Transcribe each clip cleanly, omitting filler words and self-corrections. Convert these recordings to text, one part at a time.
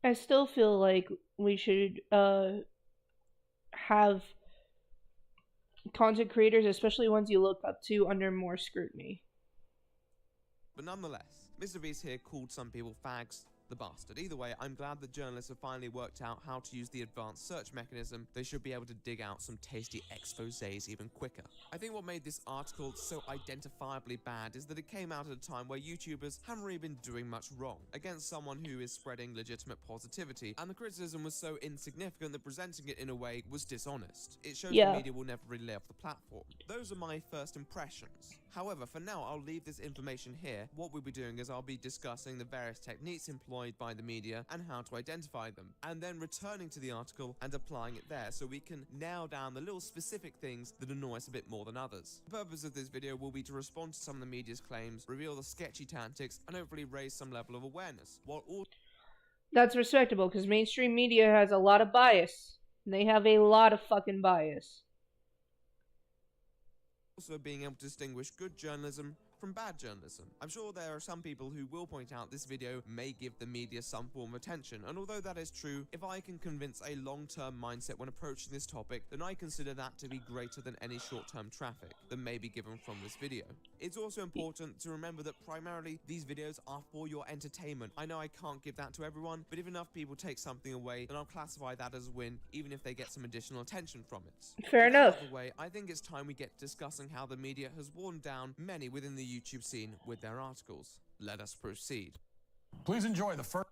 I still feel like we should have content creators, especially ones you look up to, under more scrutiny. But nonetheless, Mr. Beast here called some people fags the bastard. Either way, I'm glad that journalists have finally worked out how to use the advanced search mechanism. They should be able to dig out some tasty exposés even quicker. I think what made this article so identifiably bad is that it came out at a time where YouTubers haven't really been doing much wrong against someone who is spreading legitimate positivity, and the criticism was so insignificant that presenting it in a way was dishonest. It shows the Yeah. media will never really lay off the platform. Those are my first impressions. However, for now, I'll leave this information here. What we'll be doing is I'll be discussing the various techniques employed by the media and how to identify them, and then returning to the article and applying it there so we can nail down the little specific things that annoy us a bit more than others. The purpose of this video will be to respond to some of the media's claims, reveal the sketchy tactics, and hopefully raise some level of awareness, while That's respectable, because mainstream media has a lot of bias. They have a lot of fucking bias. also being able to distinguish good journalism from bad journalism. I'm sure there are some people who will point out this video may give the media some form of attention, and although that is true, if I can convince a long-term mindset when approaching this topic, then I consider that to be greater than any short-term traffic that may be given from this video. It's also important to remember that primarily these videos are for your entertainment. I know I can't give that to everyone, but if enough people take something away, then I'll classify that as a win, even if they get some additional attention from it. Fair With that enough. out of the way, I think it's time we get discussing how the media has worn down many within the YouTube scene with their articles. Let us proceed. Please enjoy the first.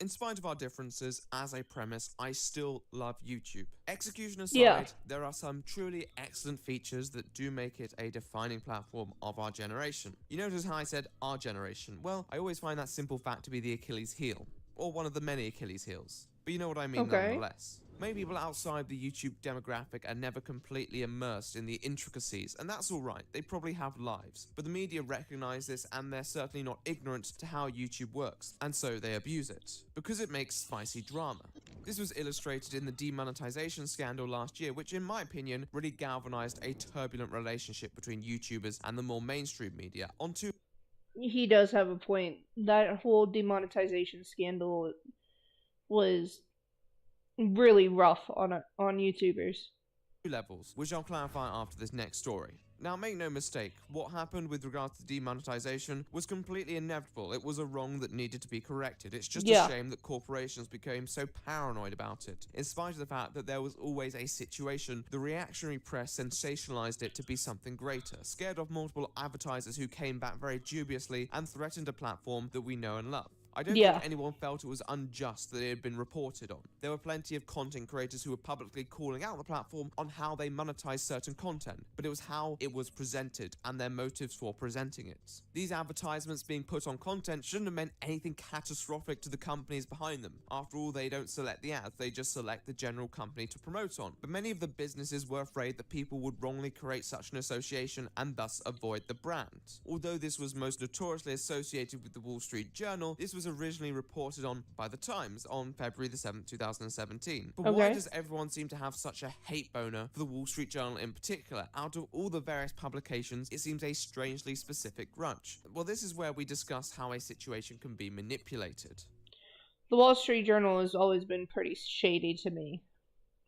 In spite of our differences, as a premise, I still love YouTube. Execution aside, Yeah. there are some truly excellent features that do make it a defining platform of our generation. You notice how I said our generation? Well, I always find that simple fact to be the Achilles heel, or one of the many Achilles heels. But you know what I mean nonetheless. Many people outside the YouTube demographic are never completely immersed in the intricacies, and that's alright, they probably have lives. But the media recognize this, and they're certainly not ignorant to how YouTube works, and so they abuse it, because it makes spicy drama. This was illustrated in the demonetization scandal last year, which in my opinion really galvanized a turbulent relationship between YouTubers and the more mainstream media on two He does have a point. That whole demonetization scandal was really rough on YouTubers. levels, which I'll clarify after this next story. Now, make no mistake, what happened with regards to demonetization was completely inevitable. It was a wrong that needed to be corrected. It's just a shame that corporations became so paranoid about it. In spite of the fact that there was always a situation, the reactionary press sensationalized it to be something greater, scared off multiple advertisers who came back very dubiously and threatened a platform that we know and love. I don't think anyone felt it was unjust that it had been reported on. There were plenty of content creators who were publicly calling out the platform on how they monetize certain content, but it was how it was presented and their motives for presenting it. These advertisements being put on content shouldn't have meant anything catastrophic to the companies behind them. After all, they don't select the ads, they just select the general company to promote on. But many of the businesses were afraid that people would wrongly create such an association and thus avoid the brand. Although this was most notoriously associated with the Wall Street Journal, this was originally reported on by The Times on February the 7th, 2017. But why does everyone seem to have such a hate boner for the Wall Street Journal in particular? Out of all the various publications, it seems a strangely specific grudge. Well, this is where we discuss how a situation can be manipulated. The Wall Street Journal has always been pretty shady to me.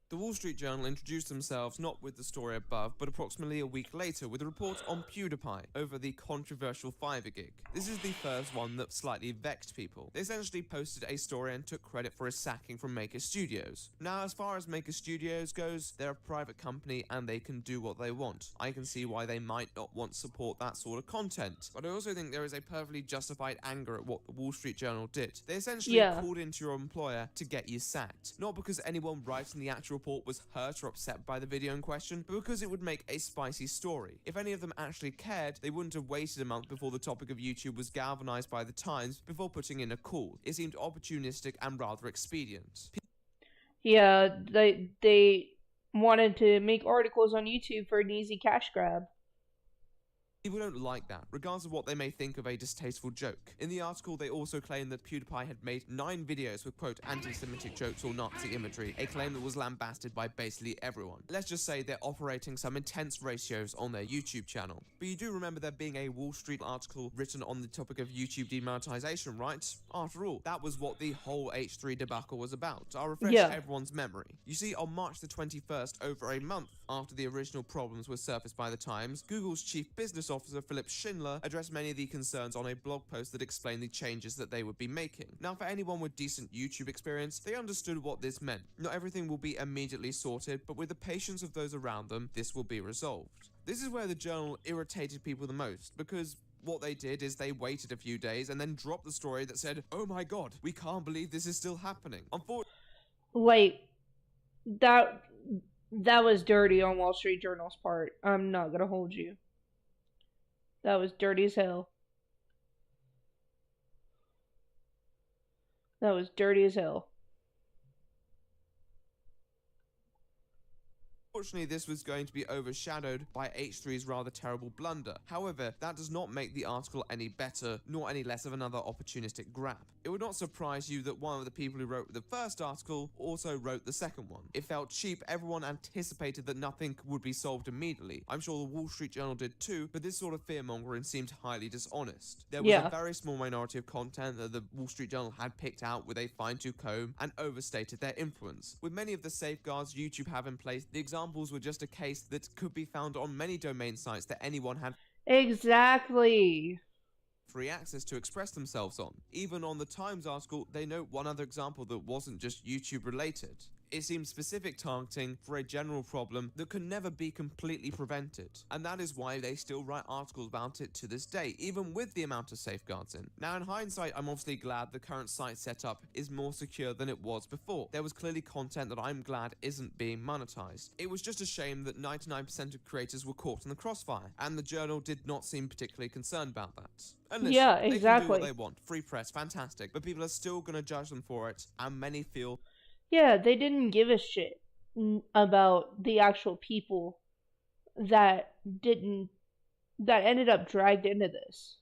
The Wall Street Journal introduced themselves not with the story above, but approximately a week later with a report on PewDiePie over the controversial Fiverr gig. This is the first one that slightly vexed people. They essentially posted a story and took credit for his sacking from Maker Studios. Now, as far as Maker Studios goes, they're a private company and they can do what they want. I can see why they might not want to support that sort of content, but I also think there is a perfectly justified anger at what the Wall Street Journal did. They essentially called into your employer to get you sacked, not because anyone writing the actual report was hurt or upset by the video in question, but because it would make a spicy story. If any of them actually cared, they wouldn't have waited a month before the topic of YouTube was galvanized by the Times before putting in a call. It seemed opportunistic and rather expedient. Yeah, they wanted to make articles on YouTube for an easy cash grab. People don't like that, regardless of what they may think of a distasteful joke. In the article, they also claimed that PewDiePie had made 9 videos with, quote, anti-Semitic jokes or Nazi imagery, a claim that was lambasted by basically everyone. Let's just say they're operating some intense ratios on their YouTube channel. But you do remember there being a Wall Street article written on the topic of YouTube demonetization, right? After all, that was what the whole H3 debacle was about. I'll refresh everyone's memory. You see, on March the 21st, over a month after the original problems were surfaced by the Times, Google's chief business officer Philip Schindler addressed many of the concerns on a blog post that explained the changes that they would be making. Now, for anyone with decent YouTube experience, they understood what this meant. Not everything will be immediately sorted, but with the patience of those around them, this will be resolved. This is where the journal irritated people the most, because what they did is they waited a few days and then dropped the story that said, "Oh my god, we can't believe this is still happening." Like, that was dirty on Wall Street Journal's part. I'm not gonna hold you. That was dirty as hell. That was dirty as hell. Unfortunately, this was going to be overshadowed by H3's rather terrible blunder. However, that does not make the article any better, nor any less of another opportunistic grab. It would not surprise you that one of the people who wrote the first article also wrote the second one. It felt cheap, everyone anticipated that nothing would be solved immediately. I'm sure the Wall Street Journal did too, but this sort of fear-mongering seemed highly dishonest. There was a very small minority of content that the Wall Street Journal had picked out with a fine-tooth comb and overstated their influence. With many of the safeguards YouTube have in place, the examples were just a case that could be found on many domain sites that anyone had free access to express themselves on. Even on the Times article, they note one other example that wasn't just YouTube related. It seems specific targeting for a general problem that can never be completely prevented. And that is why they still write articles about it to this day, even with the amount of safeguards in. Now, in hindsight, I'm obviously glad the current site setup is more secure than it was before. There was clearly content that I'm glad isn't being monetized. It was just a shame that 99% of creators were caught in the crossfire, and the journal did not seem particularly concerned about that. And listen, they can do what they want. Free press, fantastic. But people are still going to judge them for it, and many feel... Yeah, they didn't give a shit about the actual people that ended up dragged into this.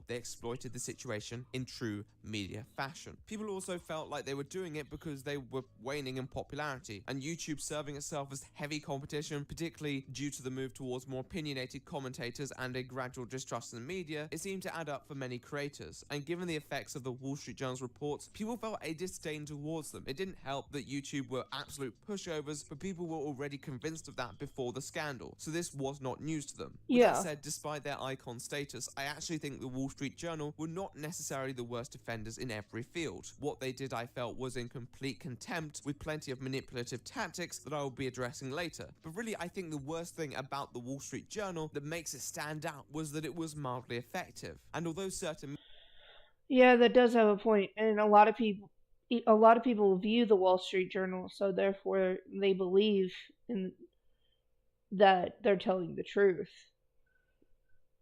They exploited the situation in true media fashion. People also felt like they were doing it because they were waning in popularity, and YouTube serving itself as heavy competition, particularly due to the move towards more opinionated commentators and a gradual distrust in the media, it seemed to add up for many creators. And given the effects of the Wall Street Journal's reports, people felt a disdain towards them. It didn't help that YouTube were absolute pushovers, but people were already convinced of that before the scandal, so this was not news to them. With that said, despite their icon status, I actually think the Wall Street Journal were not necessarily the worst offenders in every field. What they did, I felt, was in complete contempt, with plenty of manipulative tactics that I will be addressing later. But really, I think the worst thing about the Wall Street Journal that makes it stand out was that it was mildly effective. And although certain... Yeah, that does have a point, and a lot of people view the Wall Street Journal, so therefore they believe in that they're telling the truth.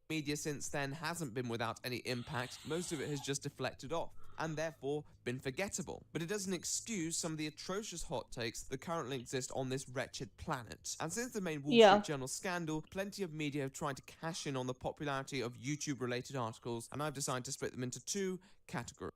Media since then hasn't been without any impact. Most of it has just deflected off, and therefore been forgettable. But it doesn't excuse some of the atrocious hot takes that currently exist on this wretched planet. And since the main Wall Street Journal scandal, plenty of media have tried to cash in on the popularity of YouTube-related articles, and I've decided to split them into 2 categories.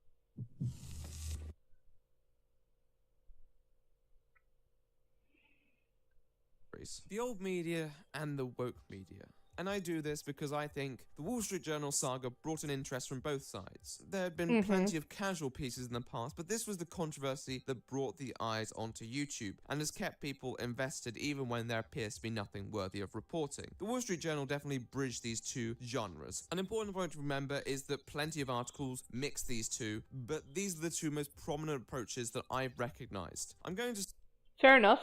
The old media and the woke media. And I do this because I think the Wall Street Journal saga brought an interest from both sides. There had been plenty of casual pieces in the past, but this was the controversy that brought the eyes onto YouTube and has kept people invested even when there appears to be nothing worthy of reporting. The Wall Street Journal definitely bridged these 2 genres. An important point to remember is that plenty of articles mix these 2, but these are the 2 most prominent approaches that I've recognized. I'm going to... Fair enough.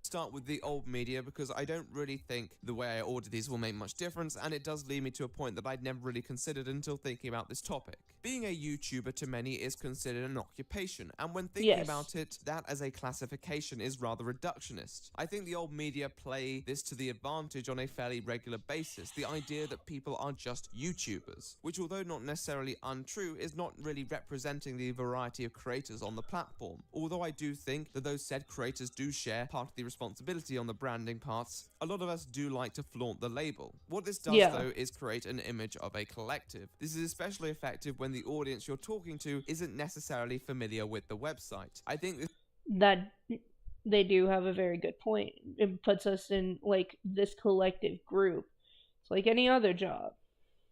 Start with the old media because I don't really think the way I order these will make much difference, and it does lead me to a point that I'd never really considered until thinking about this topic. Being a YouTuber to many is considered an occupation, and when thinking about it, that as a classification is rather reductionist. I think the old media play this to the advantage on a fairly regular basis, the idea that people are just YouTubers, which although not necessarily untrue, is not really representing the variety of creators on the platform. Although I do think that those said creators do share part of the responsibility on the branding parts, a lot of us do like to flaunt the label. What this does, Yeah. though, is create an image of a collective. This is especially effective when the audience you're talking to isn't necessarily familiar with the website. I think That they do have a very good point. It puts us in like this collective group. It's like any other job.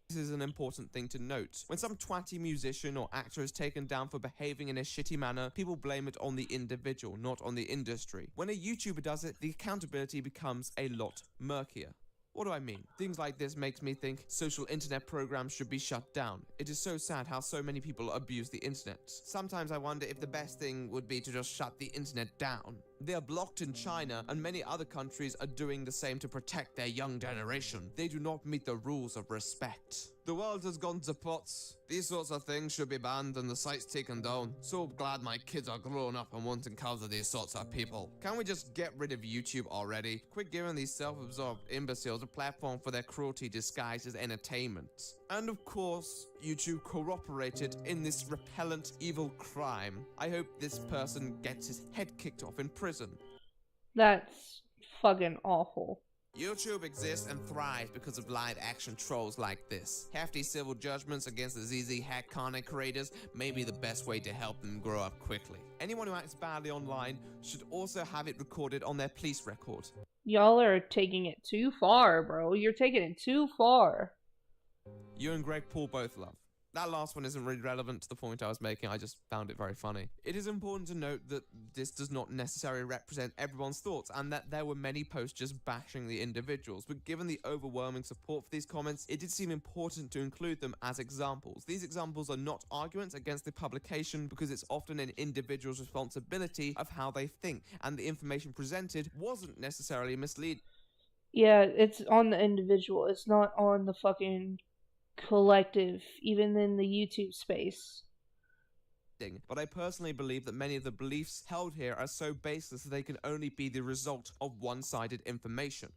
this is an important thing to note. When some twatty musician or actor is taken down for behaving in a shitty manner, people blame it on the individual, not on the industry. When a YouTuber does it, the accountability becomes a lot murkier. What do I mean? Things like this makes me think social internet programs should be shut down. It is so sad how so many people abuse the internet. Sometimes I wonder if the best thing would be to just shut the internet down. They are blocked in China, and many other countries are doing the same to protect their young generation. They do not meet the rules of respect. The world has gone to pots. These sorts of things should be banned and the sites taken down. So glad my kids are grown up and won't encounter these sorts of people. Can we just get rid of YouTube already? Quit giving these self-absorbed imbeciles a platform for their cruelty disguised as entertainment. And of course, YouTube cooperated in this repellent evil crime. I hope this person gets his head kicked off in prison. That's fucking awful. YouTube exists and thrives because of live-action trolls like this. Hefty civil judgments against the ZZ Hack content creators may be the best way to help them grow up quickly. Anyone who acts badly online should also have it recorded on their police record. Y'all are taking it too far, bro. You're taking it too far. You and Greg Paul both love. That last one isn't really relevant to the point I was making, I just found it very funny. It is important to note that this does not necessarily represent everyone's thoughts, and that there were many posts just bashing the individuals, but given the overwhelming support for these comments, it did seem important to include them as examples. These examples are not arguments against the publication, because it's often an individual's responsibility of how they think, and the information presented wasn't necessarily misleading. Yeah, it's on the individual. It's not on the fucking collective, even in the YouTube space. But I personally believe that many of the beliefs held here are so baseless that they can only be the result of one-sided information.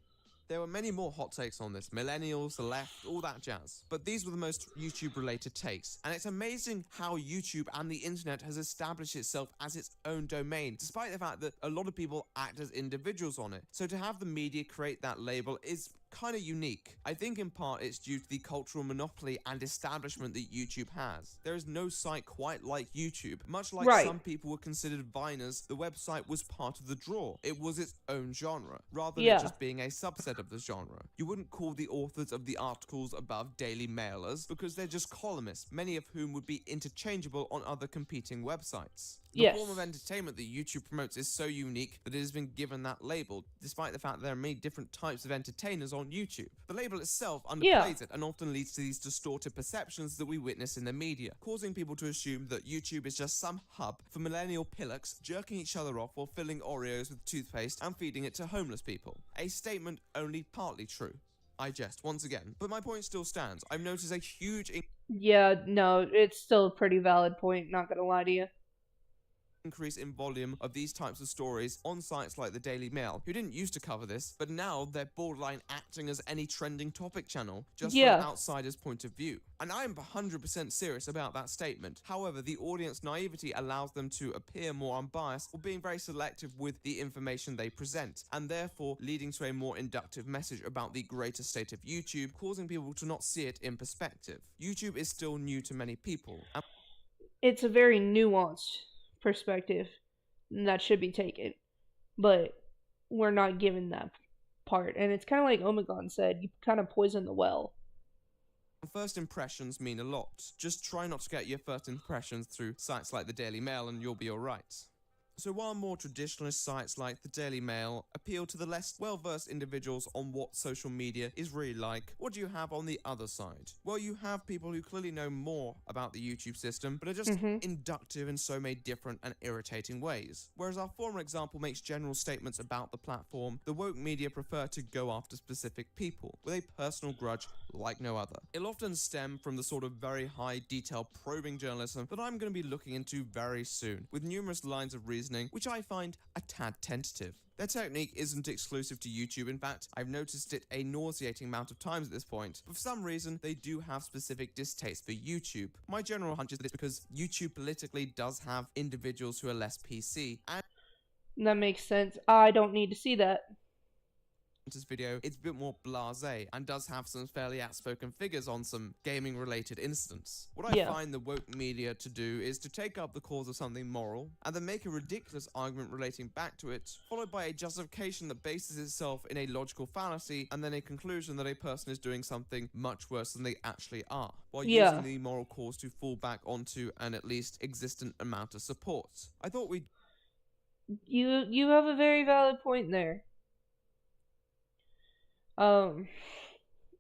There were many more hot takes on this, millennials, the left, all that jazz. But these were the most YouTube-related takes, and it's amazing how YouTube and the internet has established itself as its own domain, despite the fact that a lot of people act as individuals on it. So to have the media create that label is kind of unique. I think in part it's due to the cultural monopoly and establishment that YouTube has. There is no site quite like YouTube. Much like some people were considered Viners, the website was part of the draw. It was its own genre, rather than just being a subset of the genre. You wouldn't call the authors of the articles above Daily Mailers, because they're just columnists, many of whom would be interchangeable on other competing websites. The form of entertainment that YouTube promotes is so unique that it has been given that label, despite the fact that there are many different types of entertainers on YouTube. The label itself underplays it and often leads to these distorted perceptions that we witness in the media, causing people to assume that YouTube is just some hub for millennial pillocks jerking each other off while filling Oreos with toothpaste and feeding it to homeless people. A statement only partly true. I jest, once again. But my point still stands. I've noticed a huge Yeah, no, it's still a pretty valid point, not gonna lie to you. Increase in volume of these types of stories on sites like the Daily Mail, who didn't used to cover this, but now they're borderline acting as any trending topic channel, just from an outsider's point of view. And I'm 100% serious about that statement. However, the audience naivety allows them to appear more unbiased, or being very selective with the information they present, and therefore leading to a more inductive message about the greater state of YouTube, causing people to not see it in perspective. YouTube is still new to many people. It's a very nuanced perspective that should be taken, but we're not given that part, and it's kind of like Omegon said, you kind of poison the well. First impressions mean a lot. Just try not to get your first impressions through sites like the Daily Mail and you'll be alright. So while more traditionalist sites like the Daily Mail appeal to the less well-versed individuals on what social media is really like, what do you have on the other side? Well, you have people who clearly know more about the YouTube system, but are just inductive in so many different and irritating ways. Whereas our former example makes general statements about the platform, the woke media prefer to go after specific people, with a personal grudge like no other. It'll often stem from the sort of very high detail probing journalism that I'm going to be looking into very soon, with numerous lines of reasoning which I find a tad tentative. Their technique isn't exclusive to YouTube. In fact, I've noticed it a nauseating amount of times at this point. But for some reason, they do have specific distaste for YouTube. My general hunch is that it's because YouTube politically does have individuals who are less PC, and That makes sense. I don't need to see that. This video, it's a bit more blasé and does have some fairly outspoken figures on some gaming related incidents. What I find the woke media to do is to take up the cause of something moral and then make a ridiculous argument relating back to it, followed by a justification that bases itself in a logical fallacy and then a conclusion that a person is doing something much worse than they actually are, while using the moral cause to fall back onto an at least existent amount of support. I thought we'd... You have a very valid point there.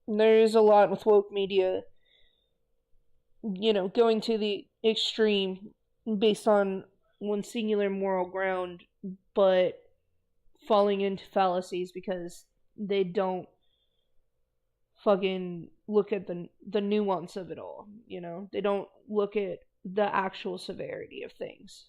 There is a lot with woke media, going to the extreme based on one singular moral ground, but falling into fallacies because they don't fucking look at the nuance of it all, They don't look at the actual severity of things.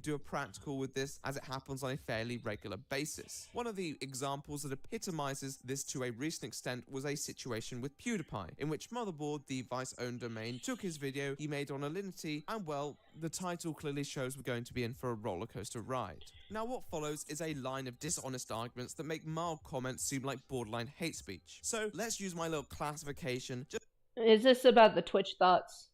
Do a practical with this as it happens on a fairly regular basis. One of the examples that epitomizes this to a recent extent was a situation with PewDiePie, in which Motherboard, the Vice-owned domain, took his video he made on Alinity, and well, the title clearly shows we're going to be in for a roller coaster ride. Now what follows is a line of dishonest arguments that make mild comments seem like borderline hate speech. So let's use my little classification. Is this about the Twitch thoughts?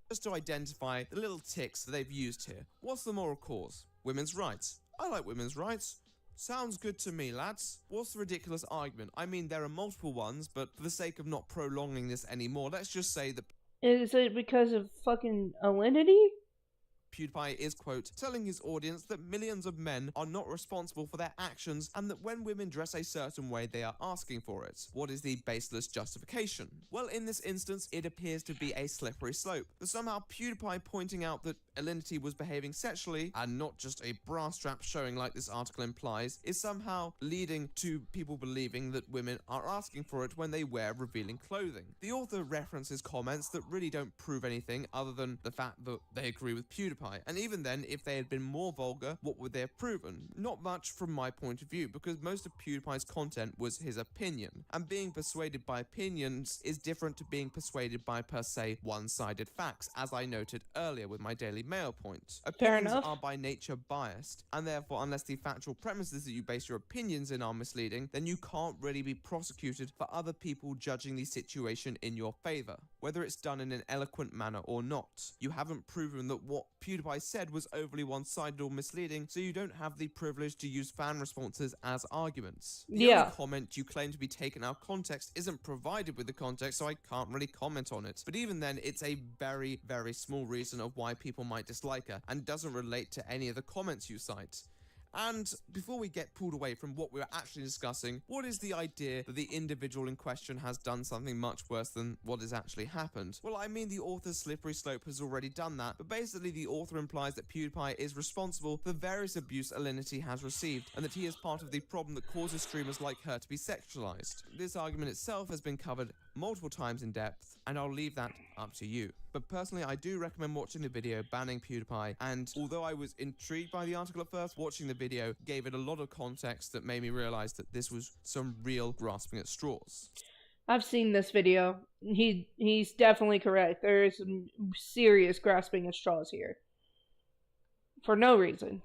Just to identify the little ticks that they've used here. What's the moral cause? Women's rights. I like women's rights. Sounds good to me, lads. What's the ridiculous argument? I mean, there are multiple ones, but for the sake of not prolonging this anymore, let's just say that... Is it because of fucking Alinity? PewDiePie is, quote, telling his audience that millions of men are not responsible for their actions and that when women dress a certain way, they are asking for it. What is the baseless justification? Well, in this instance, it appears to be a slippery slope. But somehow PewDiePie pointing out that Alinity was behaving sexually, and not just a bra strap showing like this article implies, is somehow leading to people believing that women are asking for it when they wear revealing clothing. The author references comments that really don't prove anything other than the fact that they agree with PewDiePie. And even then, if they had been more vulgar, what would they have proven? Not much from my point of view, because most of PewDiePie's content was his opinion. And being persuaded by opinions is different to being persuaded by, per se, one-sided facts, as I noted earlier with my Daily Mail point. Opinions are by nature biased, and therefore, unless the factual premises that you base your opinions in are misleading, then you can't really be prosecuted for other people judging the situation in your favor, whether it's done in an eloquent manner or not. You haven't proven that what PewDiePie said was overly one-sided or misleading, so you don't have the privilege to use fan responses as arguments. The only comment you claim to be taken out of context isn't provided with the context, so I can't really comment on it. But even then, it's a very, very small reason of why people might dislike her, and doesn't relate to any of the comments you cite. And before we get pulled away from what we're actually discussing, what is the idea that the individual in question has done something much worse than what has actually happened? Well, I mean, the author's slippery slope has already done that, but basically the author implies that PewDiePie is responsible for various abuse Alinity has received, and that he is part of the problem that causes streamers like her to be sexualized. This argument itself has been covered multiple times in depth, and I'll leave that up to you. But personally, I do recommend watching the video banning PewDiePie, and although I was intrigued by the article at first, watching the video gave it a lot of context that made me realize that this was some real grasping at straws. I've seen this video. He's definitely correct. There is some serious grasping at straws here. For no reason.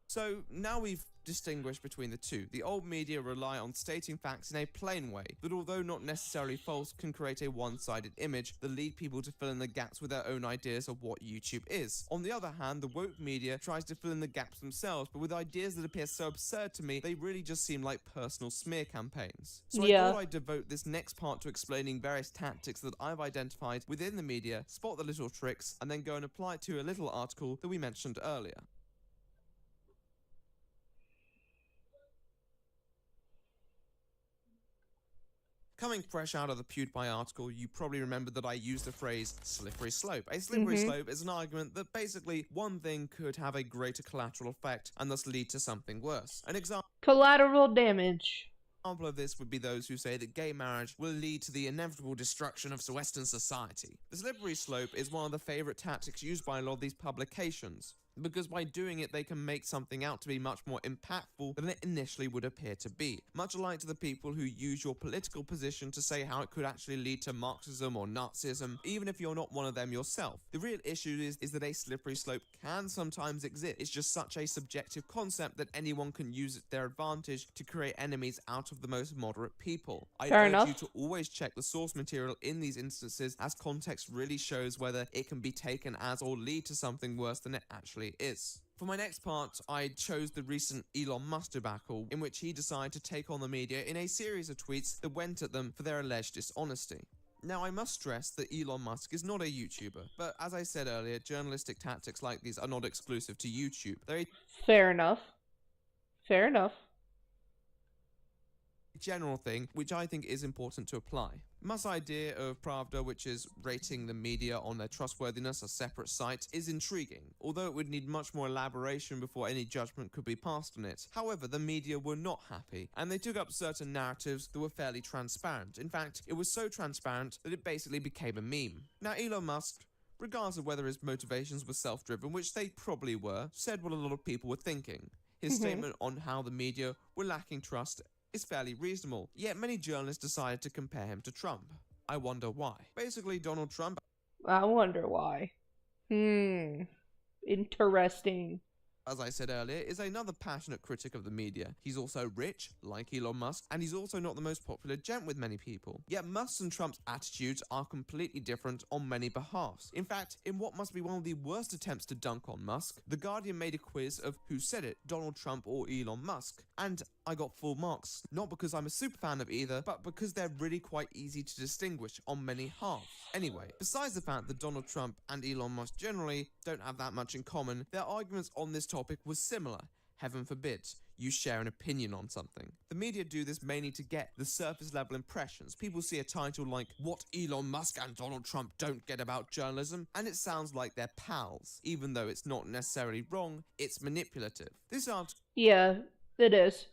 So, now we've distinguished between the two. The old media rely on stating facts in a plain way, that although not necessarily false, can create a one-sided image that lead people to fill in the gaps with their own ideas of what YouTube is. On the other hand, the woke media tries to fill in the gaps themselves, but with ideas that appear so absurd to me, they really just seem like personal smear campaigns. So I thought I'd devote this next part to explaining various tactics that I've identified within the media, spot the little tricks, and then go and apply it to a little article that we mentioned earlier. Coming fresh out of the PewDiePie article, you probably remember that I used the phrase slippery slope. A slippery slope is an argument that basically one thing could have a greater collateral effect and thus lead to something worse. An example... Collateral damage. Example of this would be those who say that gay marriage will lead to the inevitable destruction of Western society. The slippery slope is one of the favorite tactics used by a lot of these publications. because by doing it they can make something out to be much more impactful than it initially would appear to be. Much alike to the people who use your political position to say how it could actually lead to Marxism or Nazism, even if you're not one of them yourself. The real issue is that a slippery slope can sometimes exist. It's just such a subjective concept that anyone can use it to their advantage to create enemies out of the most moderate people. I urge you to always check the source material in these instances, as context really shows whether it can be taken as or lead to something worse than it actually is. For my next part, I chose the recent Elon Musk debacle, in which he decided to take on the media in a series of tweets that went at them for their alleged dishonesty. Now, I must stress that Elon Musk is not a YouTuber, but as I said earlier, journalistic tactics like these are not exclusive to YouTube. They're a fair enough. Fair enough. General thing, which I think is important to apply. Musk's idea of Pravda, which is rating the media on their trustworthiness, a separate site, is intriguing, although it would need much more elaboration before any judgment could be passed on it. However, the media were not happy, and they took up certain narratives that were fairly transparent. In fact, it was so transparent that it basically became a meme. Now, Elon Musk, regardless of whether his motivations were self-driven, which they probably were, said what a lot of people were thinking. His statement on how the media were lacking trust is fairly reasonable, yet many journalists decided to compare him to Trump. I wonder why. Basically, Donald Trump... I wonder why. Interesting. As I said earlier, is another passionate critic of the media. He's also rich, like Elon Musk, and he's also not the most popular gent with many people. Yet Musk's and Trump's attitudes are completely different on many behalves. In fact, in what must be one of the worst attempts to dunk on Musk, The Guardian made a quiz of who said it, Donald Trump or Elon Musk. And I got full marks, not because I'm a super fan of either, but because they're really quite easy to distinguish on many halves. Anyway, besides the fact that Donald Trump and Elon Musk generally don't have that much in common, their arguments on this topic was similar. Heaven forbid you share an opinion on something. The media do this mainly to get the surface level impressions. People see a title like, "What Elon Musk and Donald Trump Don't Get About Journalism," and it sounds like they're pals. Even though it's not necessarily wrong, it's manipulative. This article... Yeah, it is.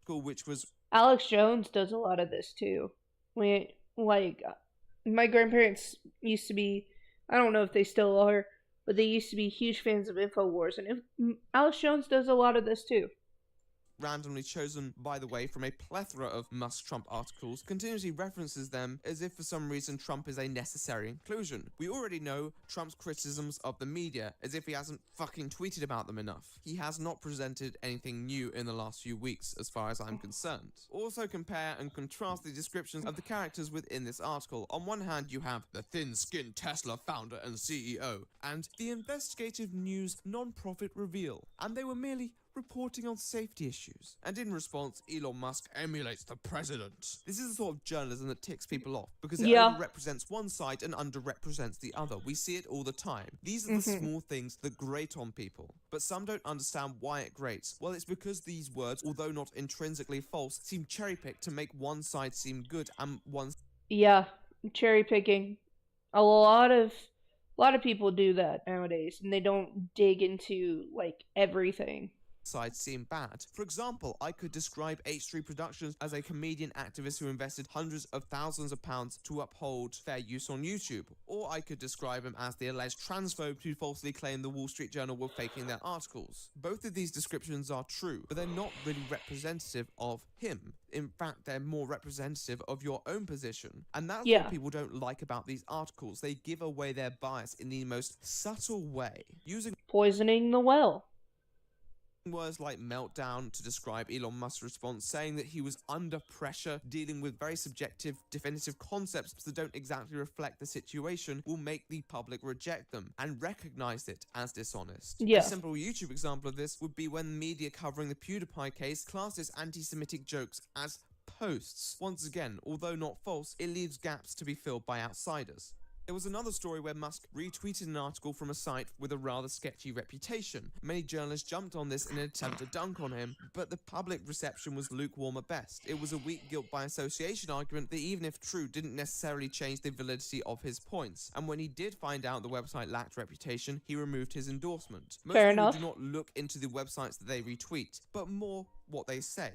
Which was... Alex Jones does a lot of this too. My grandparents used to be, I don't know if they still are, but they used to be huge fans of InfoWars, and Alex Jones does a lot of this too. Randomly chosen, by the way, from a plethora of Musk-Trump articles, continuously references them as if for some reason Trump is a necessary inclusion. We already know Trump's criticisms of the media, as if he hasn't fucking tweeted about them enough. He has not presented anything new in the last few weeks, as far as I'm concerned. Also compare and contrast the descriptions of the characters within this article. On one hand, you have the thin-skinned Tesla founder and CEO, and the investigative news non-profit Reveal, and they were merely reporting on safety issues. And in response, Elon Musk emulates the president. This is the sort of journalism that ticks people off, because it only represents one side and underrepresents the other. We see it all the time. These are the small things that grate on people. But some don't understand why it grates. Well, it's because these words, although not intrinsically false, seem cherry-picked to make one side seem good and one... Yeah, cherry-picking. A lot of people do that nowadays, and they don't dig into, everything. Side seem bad. For example, I could describe H3 Productions as a comedian activist who invested hundreds of thousands of pounds to uphold fair use on YouTube. Or I could describe him as the alleged transphobe who falsely claimed the Wall Street Journal were faking their articles. Both of these descriptions are true, but they're not really representative of him. In fact, they're more representative of your own position. And that's what people don't like about these articles. They give away their bias in the most subtle way, using poisoning the well. Words like meltdown to describe Elon Musk's response, saying that he was under pressure, dealing with very subjective, definitive concepts that don't exactly reflect the situation, will make the public reject them and recognize it as dishonest. A simple YouTube example of this would be when the media covering the PewDiePie case classes anti-Semitic jokes as posts. Once again, although not false, it leaves gaps to be filled by outsiders. There was another story where Musk retweeted an article from a site with a rather sketchy reputation. Many journalists jumped on this in an attempt to dunk on him, but the public reception was lukewarm at best. It was a weak guilt by association argument that, even if true, didn't necessarily change the validity of his points. And when he did find out the website lacked reputation, he removed his endorsement. Most people do not look into the websites that they retweet, but more what they say.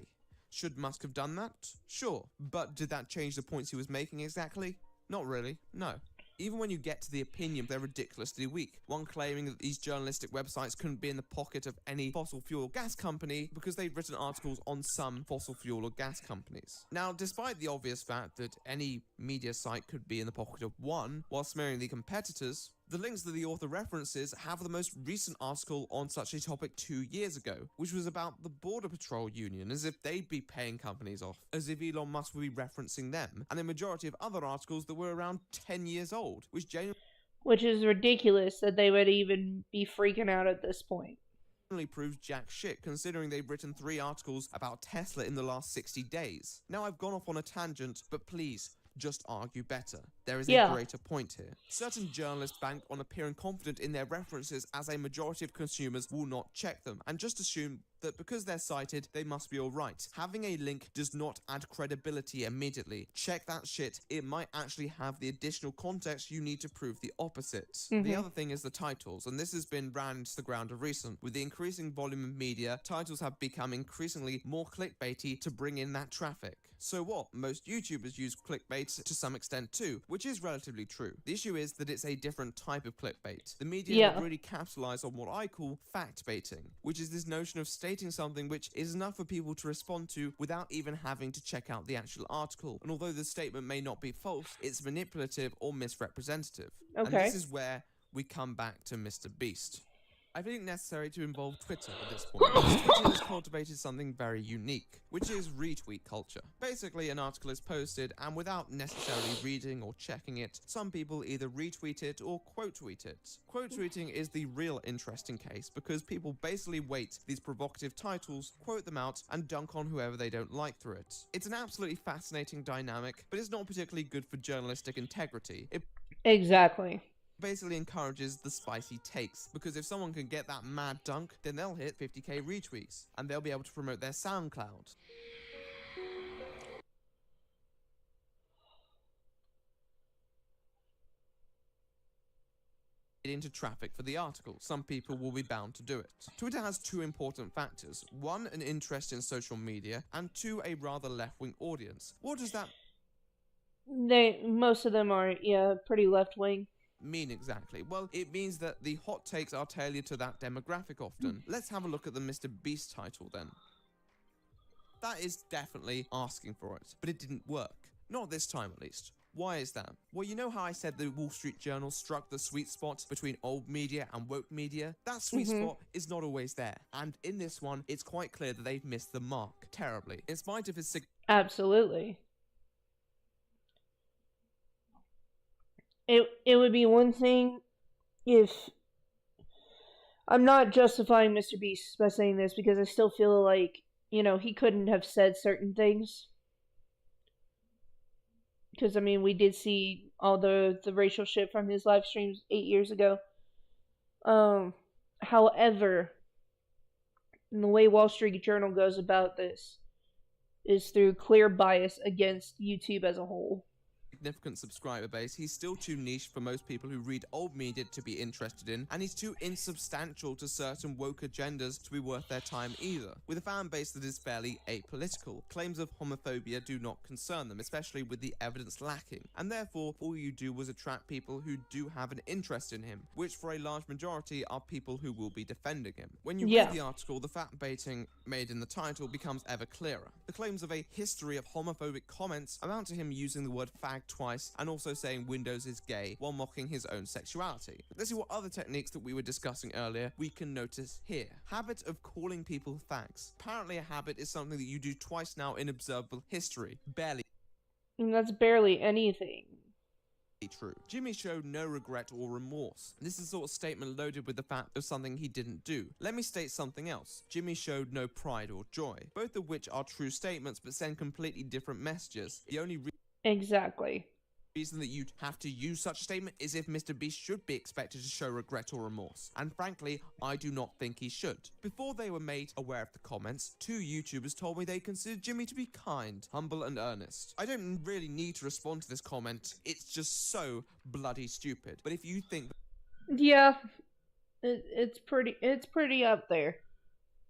Should Musk have done that? Sure. But did that change the points he was making exactly? Not really, no. Even when you get to the opinion, they're ridiculously weak. One claiming that these journalistic websites couldn't be in the pocket of any fossil fuel or gas company because they'd written articles on some fossil fuel or gas companies. Now, despite the obvious fact that any media site could be in the pocket of one while smearing the competitors, the links that the author references have the most recent article on such a topic 2 years ago, which was about the Border Patrol Union, as if they'd be paying companies off, as if Elon Musk would be referencing them, and a majority of other articles that were around 10 years old, which is ridiculous that they would even be freaking out at this point. Proves jack shit, considering they've written 3 articles about Tesla in the last 60 days. Now I've gone off on a tangent, but please, just argue better. There is a greater point here. Certain journalists bank on appearing confident in their references, as a majority of consumers will not check them, and just assume that because they're cited, they must be alright. Having a link does not add credibility immediately. Check that shit. It might actually have the additional context you need to prove the opposite. The other thing is the titles, and this has been ran into the ground of recent. With the increasing volume of media, titles have become increasingly more clickbaity to bring in that traffic. So what? Most YouTubers use clickbait to some extent too, which is relatively true. The issue is that it's a different type of clickbait. The media have really capitalized on what I call fact baiting, which is this notion of stating something which is enough for people to respond to without even having to check out the actual article. And although the statement may not be false, it's manipulative or misrepresentative. And this is where we come back to Mr. Beast. I think necessary to involve Twitter at this point, because Twitter has cultivated something very unique, which is retweet culture. Basically, an article is posted, and without necessarily reading or checking it, some people either retweet it or quote tweet it. Quote tweeting is the real interesting case, because people basically weight these provocative titles, quote them out, and dunk on whoever they don't like through it. It's an absolutely fascinating dynamic, but it's not particularly good for journalistic integrity. It basically encourages the spicy takes, because if someone can get that mad dunk, then they'll hit 50k retweets, and they'll be able to promote their SoundCloud. Into traffic for the article. Some people will be bound to do it. Twitter has 2 important factors. 1, an interest in social media, and 2, a rather left-wing audience. What does that most of them are, pretty left-wing. Mean exactly? Well, it means that the hot takes are tailored to that demographic often. Let's have a look at the Mr. Beast title then. That is definitely asking for it, but it didn't work. Not this time at least. Why is that? Well, you know how I said the Wall Street Journal struck the sweet spot between old media and woke media? That sweet spot is not always there. And in this one, it's quite clear that they've missed the mark terribly. In spite of his Absolutely. It would be one thing if... I'm not justifying Mr. Beast by saying this, because I still feel like, he couldn't have said certain things. Because, I mean, we did see all the racial shit from his live streams 8 years ago. However, the way Wall Street Journal goes about this is through clear bias against YouTube as a whole. Significant subscriber base, he's still too niche for most people who read old media to be interested in, and he's too insubstantial to certain woke agendas to be worth their time either. With a fan base that is fairly apolitical, claims of homophobia do not concern them, especially with the evidence lacking, and therefore all you do was attract people who do have an interest in him, which for a large majority are people who will be defending him. When you read the article, the fact baiting made in the title becomes ever clearer. The claims of a history of homophobic comments amount to him using the word fag twice, and also saying Windows is gay while mocking his own sexuality. Let's see what other techniques that we were discussing earlier we can notice here. Habit of calling people fags. Apparently a habit is something that you do twice now in observable history. Barely. And that's barely anything. True. Jimmy showed no regret or remorse. This is a sort of statement loaded with the fact of something he didn't do. Let me state something else. Jimmy showed no pride or joy, both of which are true statements but send completely different messages. The only reason that you'd have to use such a statement is if Mr. Beast should be expected to show regret or remorse, and frankly, I do not think he should. Before they were made aware of the comments, 2 YouTubers told me they considered Jimmy to be kind, humble, and earnest. I don't really need to respond to this comment, it's just so bloody stupid. But if you think... Yeah, it's pretty up there.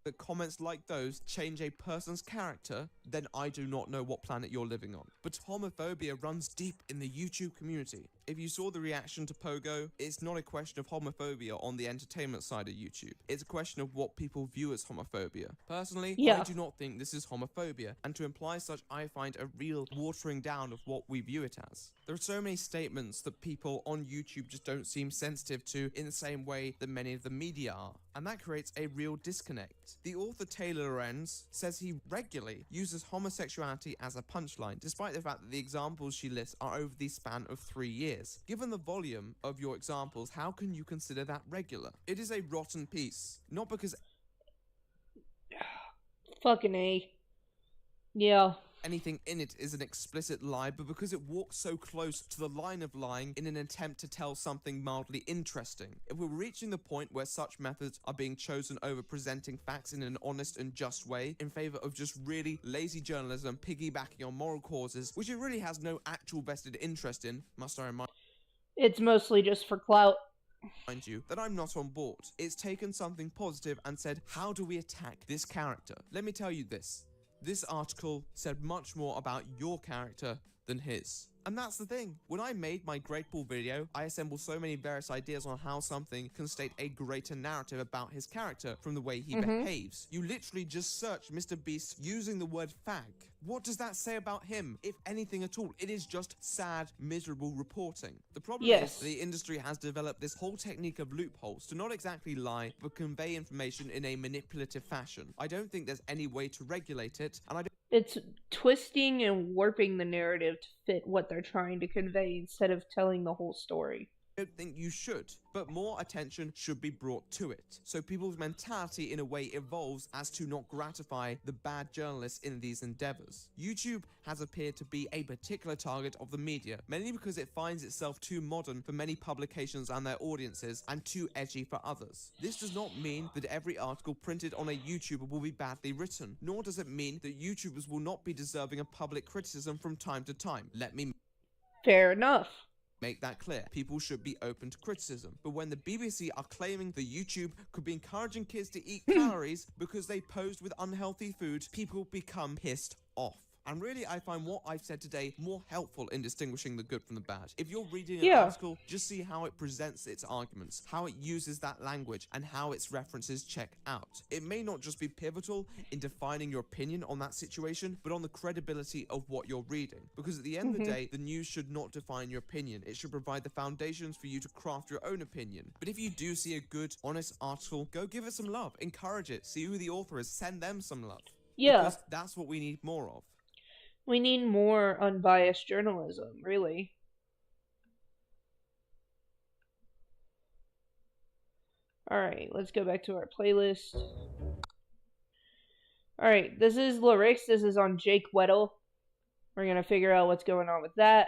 that comments like those change a person's character, then I do not know what planet you're living on. But homophobia runs deep in the YouTube community. If you saw the reaction to Pogo, it's not a question of homophobia on the entertainment side of YouTube. It's a question of what people view as homophobia. Personally, I do not think this is homophobia, and to imply such I find a real watering down of what we view it as. There are so many statements that people on YouTube just don't seem sensitive to in the same way that many of the media are, and that creates a real disconnect. The author Taylor Lorenz says he regularly uses homosexuality as a punchline, despite the fact that the examples she lists are over the span of 3 years. Given the volume of your examples, how can you consider that regular? It is a rotten piece, not because fucking A. Yeah. anything in it is an explicit lie, but because it walks so close to the line of lying in an attempt to tell something mildly interesting. If we're reaching the point where such methods are being chosen over presenting facts in an honest and just way, in favor of just really lazy journalism piggybacking on moral causes, which it really has no actual vested interest in, must I remind it's mostly just for clout. Mind you, that I'm not on board. It's taken something positive and said, how do we attack this character? Let me tell you this. This article said much more about your character than his. And that's the thing. When I made my Great Ball video, I assembled so many various ideas on how something can state a greater narrative about his character from the way he behaves. You literally just search Mr. Beast using the word fag. What does that say about him? If anything at all, it is just sad, miserable reporting. The problem is the industry has developed this whole technique of loopholes to not exactly lie, but convey information in a manipulative fashion. I don't think there's any way to regulate it, and it's twisting and warping the narrative to fit what they're trying to convey instead of telling the whole story. I don't think you should, but more attention should be brought to it, so people's mentality in a way evolves as to not gratify the bad journalists in these endeavors. YouTube has appeared to be a particular target of the media, mainly because it finds itself too modern for many publications and their audiences, and too edgy for others. This does not mean that every article printed on a YouTuber will be badly written, nor does it mean that YouTubers will not be deserving of public criticism from time to time. Let me fair enough. Make that clear. People should be open to criticism. But when the BBC are claiming that YouTube could be encouraging kids to eat calories because they posed with unhealthy food, people become pissed off. And really, I find what I've said today more helpful in distinguishing the good from the bad. If you're reading an article, just see how it presents its arguments, how it uses that language, and how its references check out. It may not just be pivotal in defining your opinion on that situation, but on the credibility of what you're reading. Because at the end of the day, the news should not define your opinion. It should provide the foundations for you to craft your own opinion. But if you do see a good, honest article, go give it some love. Encourage it. See who the author is. Send them some love. Because that's what we need more of. We need more unbiased journalism, really. Alright, let's go back to our playlist. Alright, this is lyrics. This is on Jake Weddle. We're gonna figure out what's going on with that.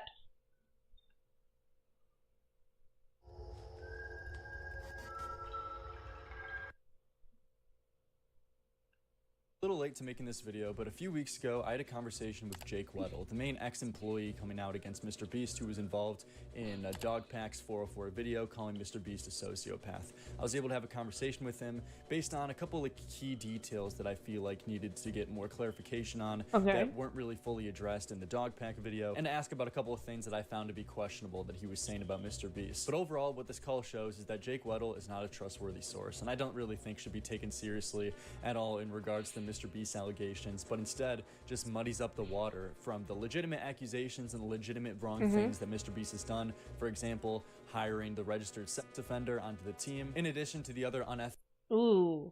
A little late to making this video, but a few weeks ago I had a conversation with Jake Weddle, the main ex-employee coming out against Mr. Beast, who was involved in Dogpack's 404 video calling Mr. Beast a sociopath. I was able to have a conversation with him based on a couple of key details that I feel like needed to get more clarification on that weren't really fully addressed in the Dogpack video, and to ask about a couple of things that I found to be questionable that he was saying about Mr. Beast. But overall, what this call shows is that Jake Weddle is not a trustworthy source, and I don't really think should be taken seriously at all in regards to Mr. Beast allegations, but instead just muddies up the water from the legitimate accusations and the legitimate wrong things that Mr. Beast has done. For example, hiring the registered sex offender onto the team, in addition to the other unethical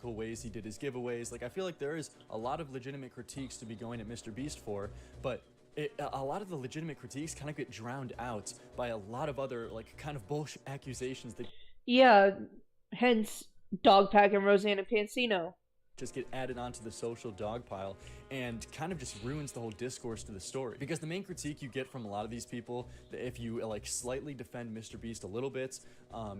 ways he did his giveaways. Like, I feel like there is a lot of legitimate critiques to be going at Mr. Beast for, but a lot of the legitimate critiques kind of get drowned out by a lot of other, like, kind of bullshit accusations that hence Dogpack and Rosanna Pansino just get added onto the social dog pile and kind of just ruins the whole discourse to the story. Because the main critique you get from a lot of these people, if you like slightly defend Mr. Beast a little bit,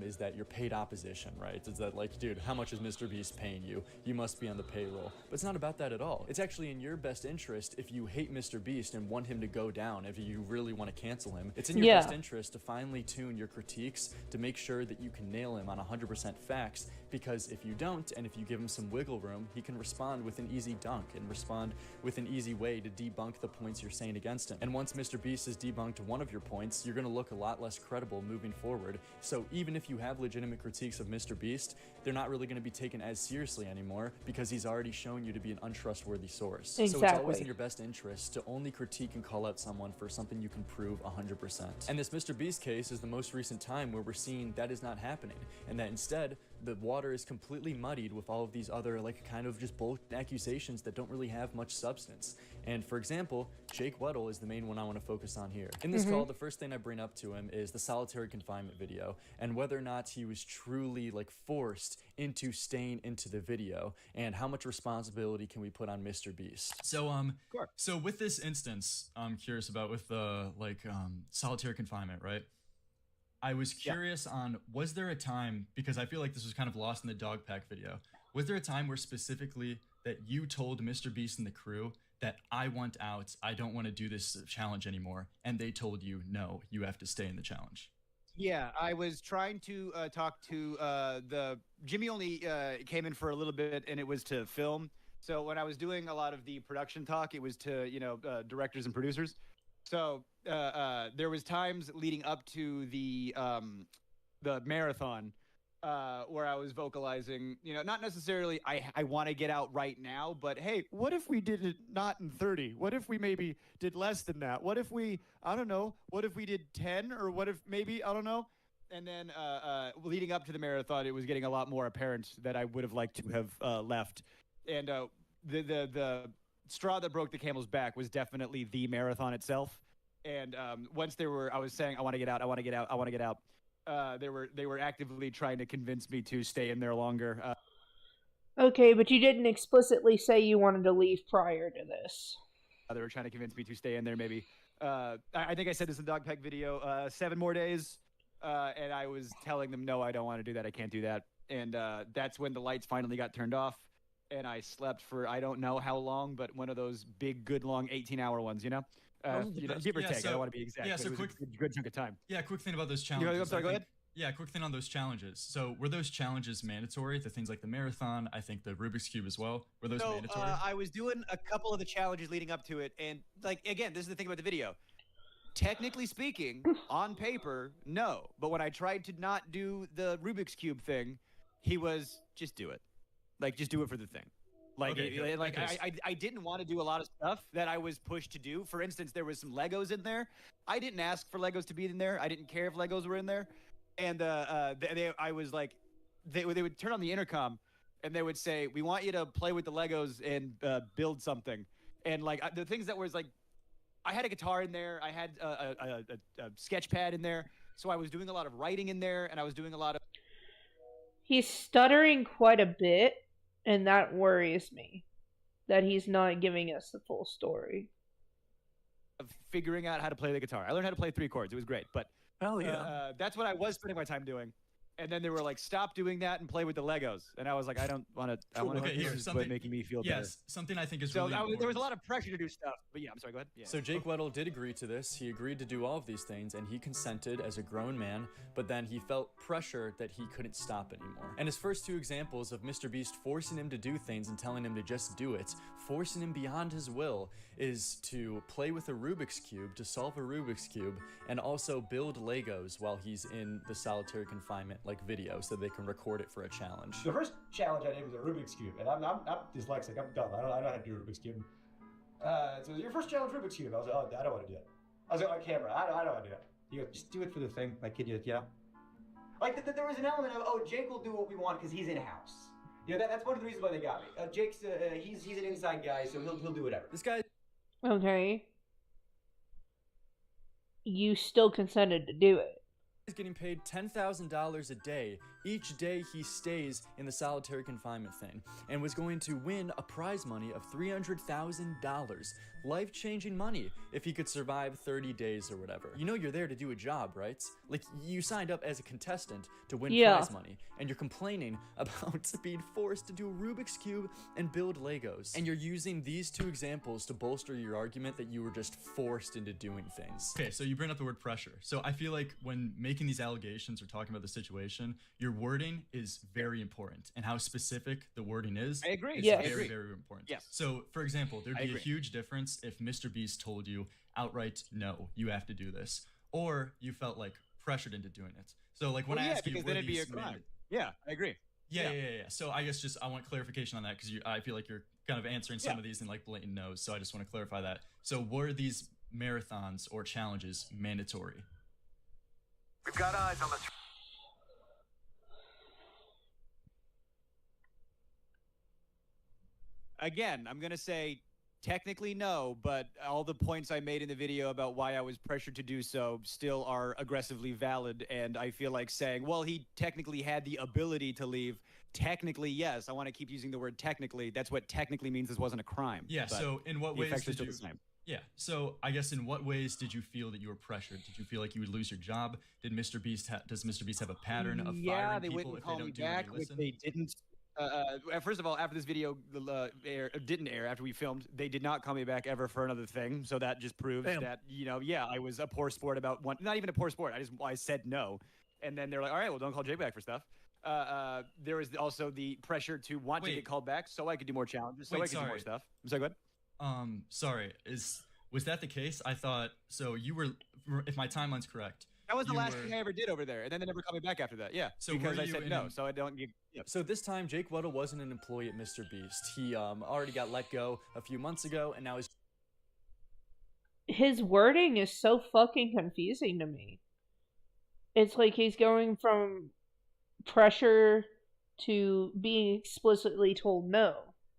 is that you're paid opposition, right? It's that like, dude, how much is Mr. Beast paying you? You must be on the payroll. But it's not about that at all. It's actually in your best interest if you hate Mr. Beast and want him to go down, if you really want to cancel him. It's in your best interest to finely tune your critiques to make sure that you can nail him on 100% facts because if you don't, and if you give him some wiggle room, he can respond with an easy dunk and respond with an easy way to debunk the points you're saying against him. And once Mr. Beast has debunked one of your points, you're going to look a lot less credible moving forward. So even if you have legitimate critiques of Mr. Beast, they're not really going to be taken as seriously anymore because he's already shown you to be an untrustworthy source. Exactly. So it's always in your best interest to only critique and call out someone for something you can prove 100%. And this Mr. Beast case is the most recent time where we're seeing that is not happening, and that instead the water is completely muddied with all of these other like kind of just bold accusations that don't really have much substance. And for example, Jake Weddle is the main one I want to focus on here. In this call, the first thing I bring up to him is the solitary confinement video and whether or not he was truly like forced into staying into the video, and how much responsibility can we put on Mr. Beast. So so with this instance, I'm curious about with the solitary confinement, right? I was curious on, was there a time, because I feel like this was kind of lost in the dog pack video, was there a time where specifically that you told Mr. Beast and the crew that I want out, I don't want to do this challenge anymore, and they told you, no, you have to stay in the challenge? Yeah, I was trying to talk to Jimmy only came in for a little bit, and it was to film. So when I was doing a lot of the production talk, it was to, directors and producers. So there was times leading up to the marathon where I was vocalizing, not necessarily I want to get out right now, but hey, what if we did it not in 30? What if we maybe did less than that? What if we, I don't know, what if we did 10, or what if maybe, I don't know. And then leading up to the marathon, it was getting a lot more apparent that I would have liked to have left. And the straw that broke the camel's back was definitely the marathon itself. And once I was saying, I want to get out, I want to get out, I want to get out. They were actively trying to convince me to stay in there longer. Okay, but you didn't explicitly say you wanted to leave prior to this. They were trying to convince me to stay in there maybe. I think I said this in the dog pack video, 7 more days. And I was telling them, no, I don't want to do that. I can't do that. And that's when the lights finally got turned off. And I slept for, I don't know how long, but one of those big, good, long 18-hour ones, give or take. I don't want to be exact. Yeah, so it was a good chunk of time. Yeah, quick thing about those challenges. I'm sorry, go ahead. Yeah, quick thing on those challenges. So were those challenges mandatory? The things like the marathon, I think the Rubik's Cube as well. Were those mandatory? I was doing a couple of the challenges leading up to it. And again, this is the thing about the video. Technically speaking, on paper, no. But when I tried to not do the Rubik's Cube thing, he was, just do it. Just do it for the thing. I didn't want to do a lot of stuff that I was pushed to do. For instance, there was some Legos in there. I didn't ask for Legos to be in there. I didn't care if Legos were in there. And they would turn on the intercom and they would say, we want you to play with the Legos and build something. And the things that was I had a guitar in there. I had a sketch pad in there. So I was doing a lot of writing in there, and I was doing a lot of... He's stuttering quite a bit, and that worries me, that he's not giving us the full story. Of figuring out how to play the guitar. I learned how to play 3 chords. It was great, but hell yeah. that's what I was spending my time doing. And then they were like, stop doing that and play with the Legos. And I was like, I don't want to. I want to. This is making me feel better. Yes, something I think is really important. There was a lot of pressure to do stuff. But yeah, I'm sorry, go ahead. Yeah. So Jake Weddle did agree to this. He agreed to do all of these things, and he consented as a grown man, but then he felt pressure that he couldn't stop anymore. And his first 2 examples of Mr. Beast forcing him to do things and telling him to just do it, forcing him beyond his will, is to play with a Rubik's Cube, to solve a Rubik's Cube, and also build Legos while he's in the solitary confinement video so they can record it for a challenge. The first challenge I did was a Rubik's Cube, and I'm dyslexic, I'm dumb, I don't know how to do a Rubik's Cube. So your first challenge, Rubik's Cube. I was like, oh, I don't want to do it. I was like, on camera, I don't want to do it. He goes, just do it for the thing, my kid, there was an element of, oh, Jake will do what we want because he's in-house. That's one of the reasons why they got me. Jake's, he's an inside guy, so he'll do whatever. This guy... Okay. You still consented to do it. He's getting paid $10,000 a day each day he stays in the solitary confinement thing, and was going to win a prize money of $300,000, life-changing money if he could survive 30 days or whatever. You're there to do a job, right? You signed up as a contestant to win prize money, and you're complaining about being forced to do a Rubik's Cube and build Legos. And you're using these 2 examples to bolster your argument that you were just forced into doing things. Okay, so you bring up the word pressure. So I feel like when making these allegations or talking about the situation, you're your wording is very important, and how specific the wording is. I agree. Is Yes. very, I agree. very important. Yes. So, for example, there'd I be a agree. huge difference if Mr. Beast told you outright, no, you have to do this, or you felt like pressured into doing it. So, like when Well, I yeah, ask you, because were then it'd be a these crime. Yeah, I agree. Yeah. So I guess just I want clarification on that because I feel like you're kind of answering some of these in like blatant no's. So I just want to clarify that. So were these marathons or challenges mandatory? We've got eyes on the. Again, I'm gonna say technically no, but all the points I made in the video about why I was pressured to do so still are aggressively valid, and I feel like saying, well, he technically had the ability to leave. Technically, yes. I want to keep using the word technically. That's what technically means. This wasn't a crime. Yeah. But So in what the ways effects are did still you? the same. Yeah. So I guess in what ways did you feel that you were pressured? Did you feel like you would lose your job? Did Mr. Beast does Mr. Beast have a pattern of Yeah, firing they people wouldn't if they call don't me do back, what they which listen? they didn't. First of all, after this video didn't air after we filmed, they did not call me back ever for another thing. So that just proves that yeah, I was a poor sport about one. Not even a poor sport. I said no, and then they're like, all right, well, don't call Jake back for stuff. There was also the pressure to want to get called back, so I could do more challenges, so I could do more stuff. So good. Sorry. Was that the case? I thought so. You were, if my timeline's correct. That was the last thing I ever did over there, and then they never called me back after that. Yeah, So because were I you said in no, an- so I don't. So this time, Jake Weddle wasn't an employee at Mr. Beast. He already got let go a few months ago, and now he's His wording is so fucking confusing to me. It's like he's going from pressure to being explicitly told no.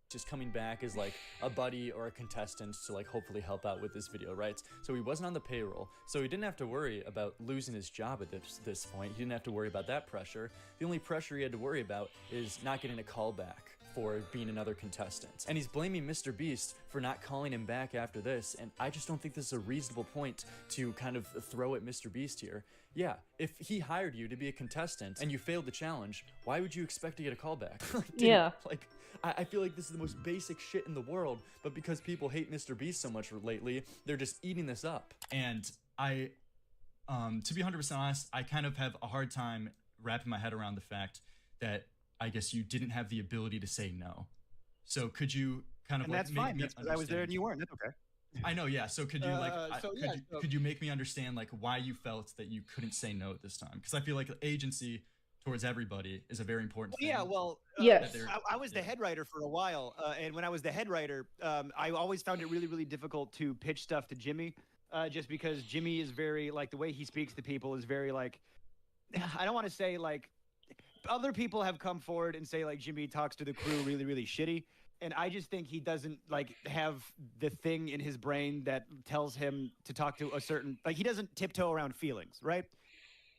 just coming back as like a buddy or a contestant to like hopefully help out with this video, right? So he wasn't on the payroll, so he didn't have to worry about losing his job at this point. He didn't have to worry about that pressure. The only pressure he had to worry about is not getting a call back for being another contestant. And he's blaming Mr. Beast for not calling him back after this, and I just don't think this is a reasonable point to kind of throw at Mr. Beast here. Yeah, if he hired you to be a contestant and you failed the challenge, why would you expect to get a call back? Yeah. Like, I feel like this is the most basic shit in the world, but because people hate Mr. Beast so much lately, they're just eating this up. And I, to be 100% honest, I kind of have a hard time wrapping my head around the fact that I guess you didn't have the ability to say no. So could you kind of And like that's make fine. me That's because I was there and you weren't. That's okay. I know, yeah. So could you like, so could you make me understand like why you felt that you couldn't say no at this time? Because I feel like agency towards everybody is a very important thing. Yeah, well, Yes. I was the head writer for a while, and when I was the head writer, I always found it really, really difficult to pitch stuff to Jimmy, just because Jimmy is very, like, the way he speaks to people is very, like, I don't want to say, like, other people have come forward and say, like, Jimmy talks to the crew really, really shitty, and I just think he doesn't, like, have the thing in his brain that tells him to talk to a certain, like, he doesn't tiptoe around feelings, right?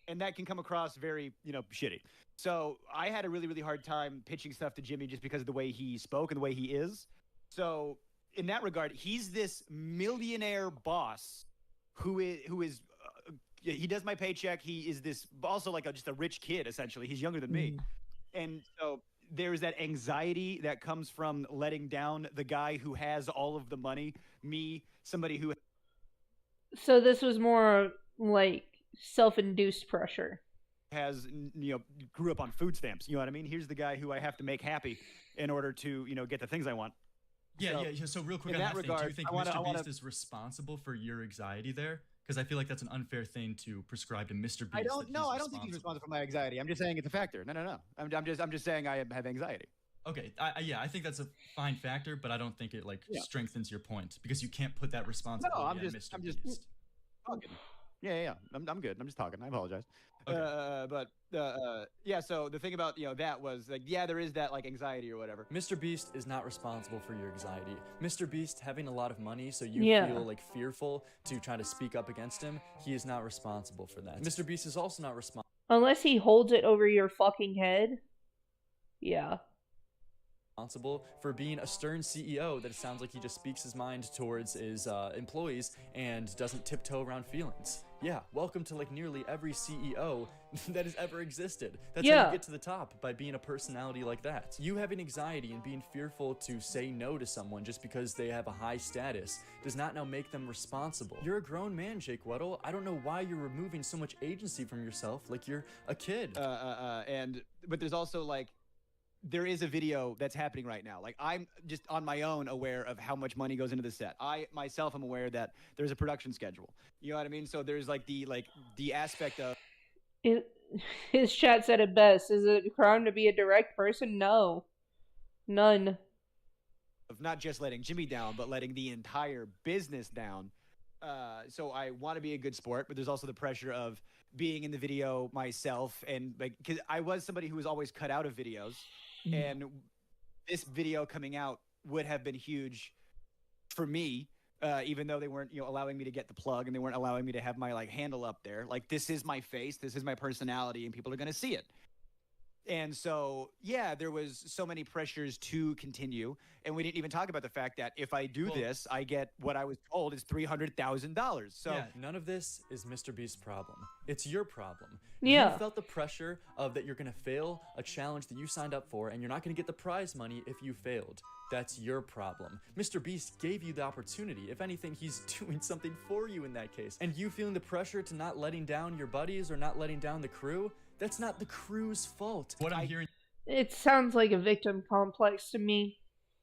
And that can come across very, shitty. So I had a really, really hard time pitching stuff to Jimmy just because of the way he spoke and the way he is. So in that regard, he's this millionaire boss who is he does my paycheck. He is this also like just a rich kid, essentially. He's younger than me. And so there's that anxiety that comes from letting down the guy who has all of the money, me, somebody who So this was more like self-induced pressure. has grew up on food stamps. You know what I mean? Here's the guy who I have to make happy in order to get the things I want. Yeah, So, yeah. So real quick in on that that thing, do you regard, think I wanna- Mr. Beast is responsible for your anxiety there? Because I feel like that's an unfair thing to prescribe to Mr. Beast. I don't that know. he's I don't think he's responsible for my anxiety. I'm just saying it's a factor. No. I'm just saying I have anxiety. Okay, I think that's a fine factor, but I don't think it strengthens your point because you can't put that responsibility on Mr. Beast. Talking. Yeah. I'm good. I'm just talking. I apologize. Okay. Yeah. So the thing about that was like, yeah, there is that like anxiety or whatever. Mr. Beast is not responsible for your anxiety. Mr. Beast having a lot of money, so you feel like fearful to try to speak up against him, he is not responsible for that. Mr. Beast is also not responsible. Unless he holds it over your fucking head. Yeah. responsible for being a stern CEO that it sounds like he just speaks his mind towards his employees and doesn't tiptoe around feelings. Yeah, welcome to like nearly every CEO that has ever existed. That's how you get to the top, by being a personality like that. You having anxiety and being fearful to say no to someone just because they have a high status does not now make them responsible. You're a grown man, Jake Weddle. I don't know why you're removing so much agency from yourself like you're a kid. But there's also like, there is a video that's happening right now. Like, I'm just on my own aware of how much money goes into the set. I myself am aware that there's a production schedule. You know what I mean? So there's like the aspect of his chat said it best. Is it a crime to be a direct person? No. None. Of not just letting Jimmy down, but letting the entire business down. So I want to be a good sport, but there's also the pressure of being in the video myself, and like, because I was somebody who was always cut out of videos. And this video coming out would have been huge for me, even though they weren't, allowing me to get the plug, and they weren't allowing me to have my like handle up there. Like, this is my face, this is my personality, and people are going to see it. And so, yeah, there was so many pressures to continue. And we didn't even talk about the fact that if I do this, I get what I was told is $300,000. So yeah, none of this is Mr. Beast's problem. It's your problem. Yeah. You felt the pressure of that you're going to fail a challenge that you signed up for, and you're not going to get the prize money if you failed. That's your problem. Mr. Beast gave you the opportunity. If anything, he's doing something for you in that case. And you feeling the pressure to not letting down your buddies or not letting down the crew, that's not the crew's fault. What I'm hearing, it sounds like a victim complex to me.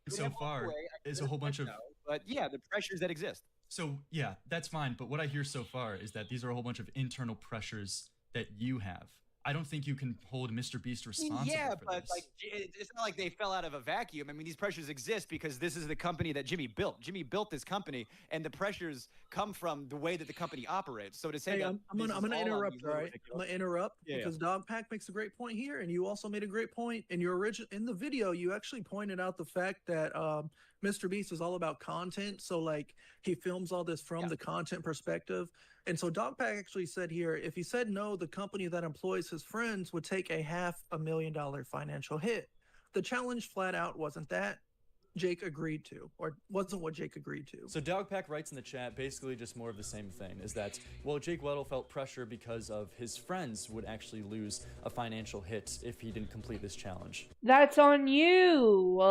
So far is a whole bunch of, but yeah, the pressures that exist. So yeah, that's fine. But what I hear so far is that these are a whole bunch of internal pressures that you have. I don't think you can hold Mr. Beast responsible for but this. like, it's not like they fell out of a vacuum. I mean, these pressures exist because this is the company that Jimmy built. Jimmy built this company, and the pressures come from the way that the company operates. So to say that I'm gonna interrupt, right? I'm gonna interrupt because Dogpack makes a great point here, and you also made a great point in your in the video. You actually pointed out the fact that Mr. Beast is all about content. So like, he films all this from the content perspective. And so Dogpack actually said here, if he said no, the company that employs his friends would take a $500,000 financial hit. The challenge flat out wasn't that Jake agreed to, or wasn't what Jake agreed to. So Dogpack writes in the chat basically just more of the same thing, is that, well, Jake Weddle felt pressure because of his friends would actually lose a financial hit if he didn't complete this challenge. That's on you.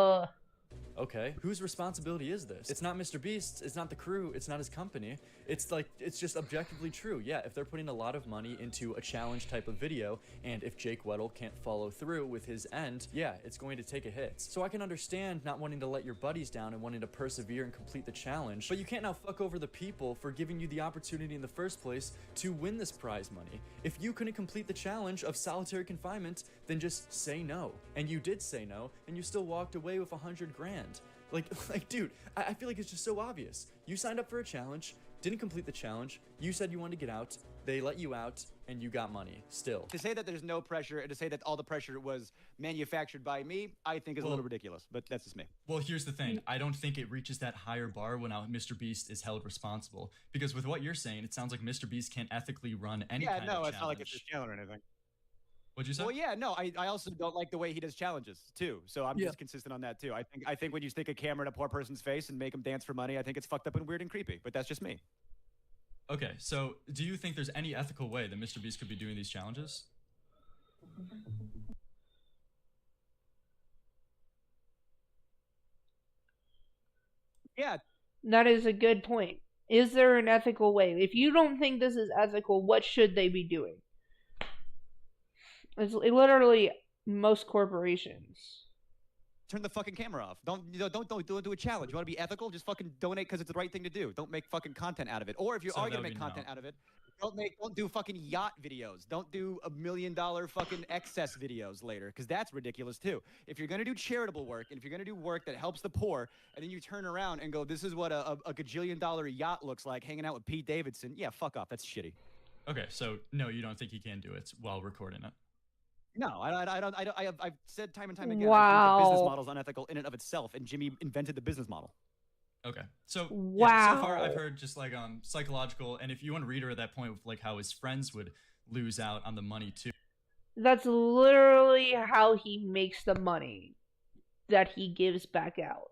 Okay, whose responsibility is this? It's not Mr. Beast, it's not the crew, it's not his company. It's like, it's just objectively true. Yeah, if they're putting a lot of money into a challenge type of video, and if Jake Weddle can't follow through with his end, yeah, it's going to take a hit. So I can understand not wanting to let your buddies down and wanting to persevere and complete the challenge, but you can't now fuck over the people for giving you the opportunity in the first place to win this prize money. If you couldn't complete the challenge of solitary confinement, then just say no. And you did say no, and you still walked away with $100 grand. Like, dude, I feel like it's just so obvious. You signed up for a challenge, didn't complete the challenge, you said you wanted to get out, they let you out, and you got money, still. To say that there's no pressure, and to say that all the pressure was manufactured by me, I think is a little ridiculous, but that's just me. Well, here's the thing. I don't think it reaches that higher bar when Mr. Beast is held responsible. Because with what you're saying, it sounds like Mr. Beast can't ethically run any kind of challenge. Yeah, no, it's not like it's a challenge or anything. What'd you say? Well, yeah, no, I also don't like the way he does challenges too. So I'm just consistent on that too. I think when you stick a camera in a poor person's face and make them dance for money, I think it's fucked up and weird and creepy. But that's just me. Okay, so do you think there's any ethical way that Mr. Beast could be doing these challenges? Yeah. That is a good point. Is there an ethical way? If you don't think this is ethical, what should they be doing? It's literally most corporations. Turn the fucking camera off. Don't do a challenge. You want to be ethical? Just fucking donate because it's the right thing to do. Don't make fucking content out of it. Or if you are gonna make content out of it, don't do fucking yacht videos. Don't do $1 million fucking excess videos later, because that's ridiculous too. If you're gonna do charitable work, and if you're gonna do work that helps the poor, and then you turn around and go, this is what a gajillion-dollar yacht looks like hanging out with Pete Davidson. Yeah, fuck off. That's shitty. Okay, so no, you don't think he can do it while recording it? No, I've said time and time again, wow. I think the business model is unethical in and of itself, and Jimmy invented the business model. Okay, so wow. Yeah, so far I've heard just like psychological, and if you want to reiterate that point with like how his friends would lose out on the money too. That's literally how he makes the money. that he gives back out.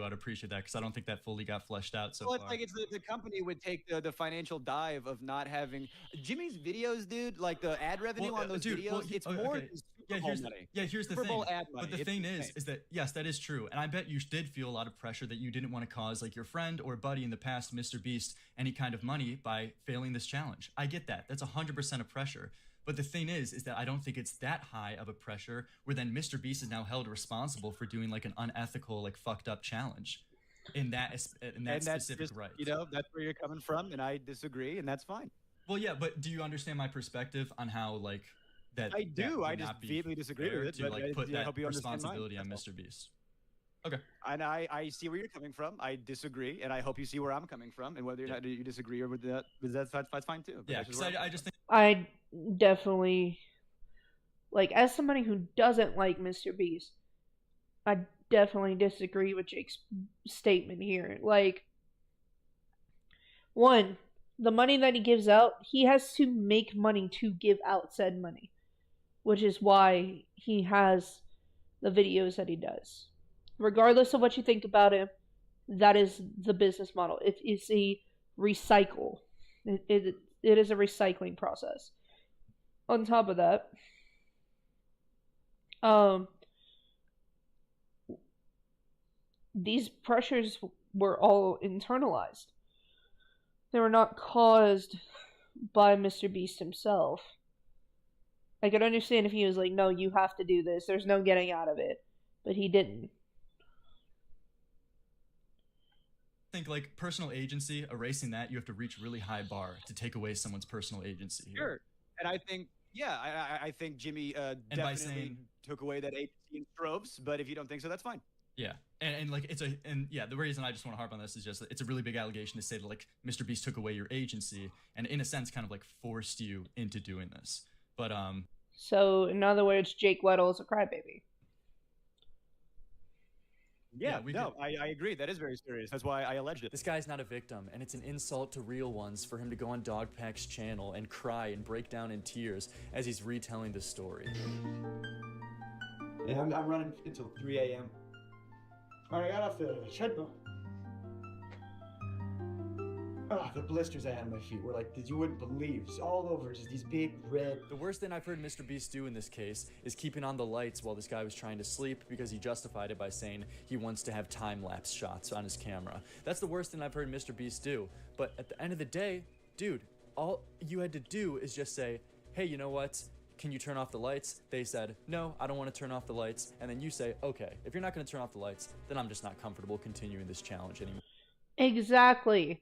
I'd appreciate that because I don't think that fully got fleshed out so well, far. It's like it's the company would take the financial dive of not having Jimmy's videos, dude. Like the ad revenue on those videos, it's more than Super Bowl money. Here's the Super thing. Bowl ad money. But the thing is that yes, that is true, and I bet you did feel a lot of pressure that you didn't want to cause like your friend or buddy in the past, Mr. Beast, any kind of money by failing this challenge. I get that. That's 100% of pressure. But the thing is that I don't think it's that high of a pressure where then Mr. Beast is now held responsible for doing like an unethical, like fucked up challenge. In that specific right. You know, that's where you're coming from, and I disagree, and that's fine. Well, yeah, but do you understand my perspective on how like that? I do. That I just vehemently disagree with it. To but like put that responsibility on Mr. Mr. Beast. Okay. And I see where you're coming from. I disagree, and I hope you see where I'm coming from. And whether or not you disagree or with that's fine too. Yeah, because I just think I definitely, like, as somebody who doesn't like Mr. Beast, I definitely disagree with Jake's statement here. Like, one, the money that he gives out, he has to make money to give out said money, which is why he has the videos that he does. Regardless of what you think about him, that is the business model. It's a recycle. It is a recycling process. On top of that, these pressures were all internalized. They were not caused by Mr. Beast himself. I could understand if he was like, no, you have to do this. There's no getting out of it. But he didn't. I think like personal agency, erasing that, you have to reach really high bar to take away someone's personal agency here. Sure. And I think, I think Jimmy definitely took away that agency in droves, but if you don't think so, that's fine. Yeah, and like the reason I just want to harp on this is just that it's a really big allegation to say that like Mr. Beast took away your agency and in a sense kind of like forced you into doing this. But so in other words, Jake Weddle is a crybaby. Yeah, I agree. That is very serious. That's why I alleged it. This guy's not a victim, and it's an insult to real ones for him to go on Dogpack's channel and cry and break down in tears as he's retelling the story. Yeah, I'm running until 3 a.m. I got off the treadmill. Oh, the blisters I had on my feet were like, you wouldn't believe. It's all over, just these big red... The worst thing I've heard Mr. Beast do in this case is keeping on the lights while this guy was trying to sleep because he justified it by saying he wants to have time-lapse shots on his camera. That's the worst thing I've heard Mr. Beast do. But at the end of the day, dude, all you had to do is just say, hey, you know what? Can you turn off the lights? They said, no, I don't want to turn off the lights. And then you say, okay, if you're not going to turn off the lights, then I'm just not comfortable continuing this challenge anymore. Exactly.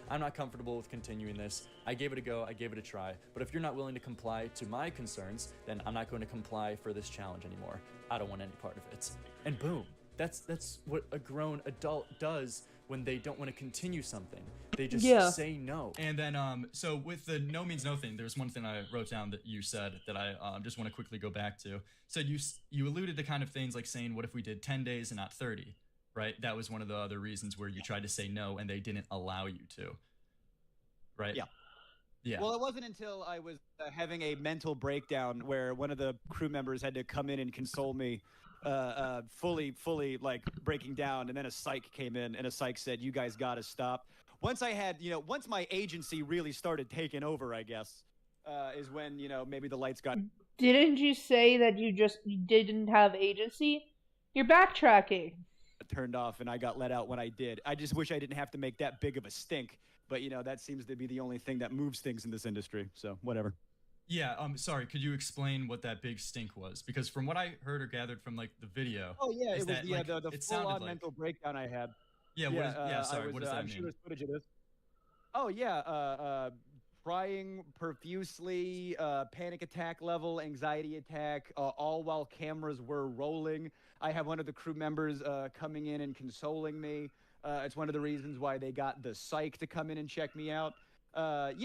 I'm not comfortable with continuing this. I gave it a go, I gave it a try. But if you're not willing to comply to my concerns, then I'm not going to comply for this challenge anymore. I don't want any part of it. And boom. That's what a grown adult does when they don't want to continue something. They just say no. And then, so with the no means no thing, there's one thing I wrote down that you said that I just want to quickly go back to. So you alluded to kind of things like saying, what if we did 10 days and not 30? Right? That was one of the other reasons where you tried to say no and they didn't allow you to. Right? Yeah. Yeah. Well, it wasn't until I was having a mental breakdown where one of the crew members had to come in and console me, fully like breaking down, and then a psych came in and a psych said, you guys got to stop. Once I had, once my agency really started taking over, I guess, is when, maybe the lights got... Didn't you say that you didn't have agency? You're backtracking. Turned off and I got let out when I did. I just wish I didn't have to make that big of a stink, but that seems to be the only thing that moves things in this industry, so whatever. Yeah, sorry, could you explain what that big stink was? Because from what I heard or gathered from like the video, oh yeah, it was that, the full-on mental breakdown I had. Yeah, what does that I'm mean? sure there's footage of this. Oh yeah, crying profusely, panic attack level, anxiety attack, all while cameras were rolling. I have one of the crew members coming in and consoling me. It's one of the reasons why they got the psych to come in and check me out. I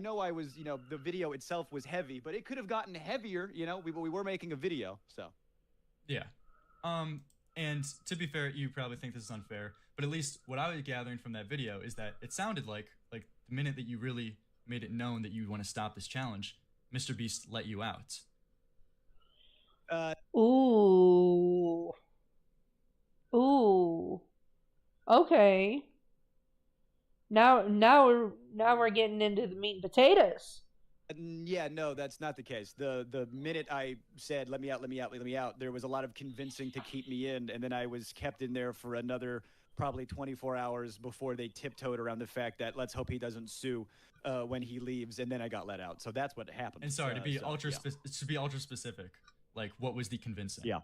know I was, the video itself was heavy, but it could have gotten heavier, we were making a video, so. Yeah. And to be fair, you probably think this is unfair, but at least what I was gathering from that video is that it sounded like the minute that you really made it known that you want to stop this challenge, Mr. Beast let you out. Ooh. Ooh. Okay. Now we're getting into the meat and potatoes. Yeah, no, that's not the case. The minute I said let me out, there was a lot of convincing to keep me in, and then I was kept in there for another probably 24 hours before they tiptoed around the fact that let's hope he doesn't sue when he leaves, and then I got let out. So that's what happened. And sorry, to be ultra specific, like what was the convincing? Yeah.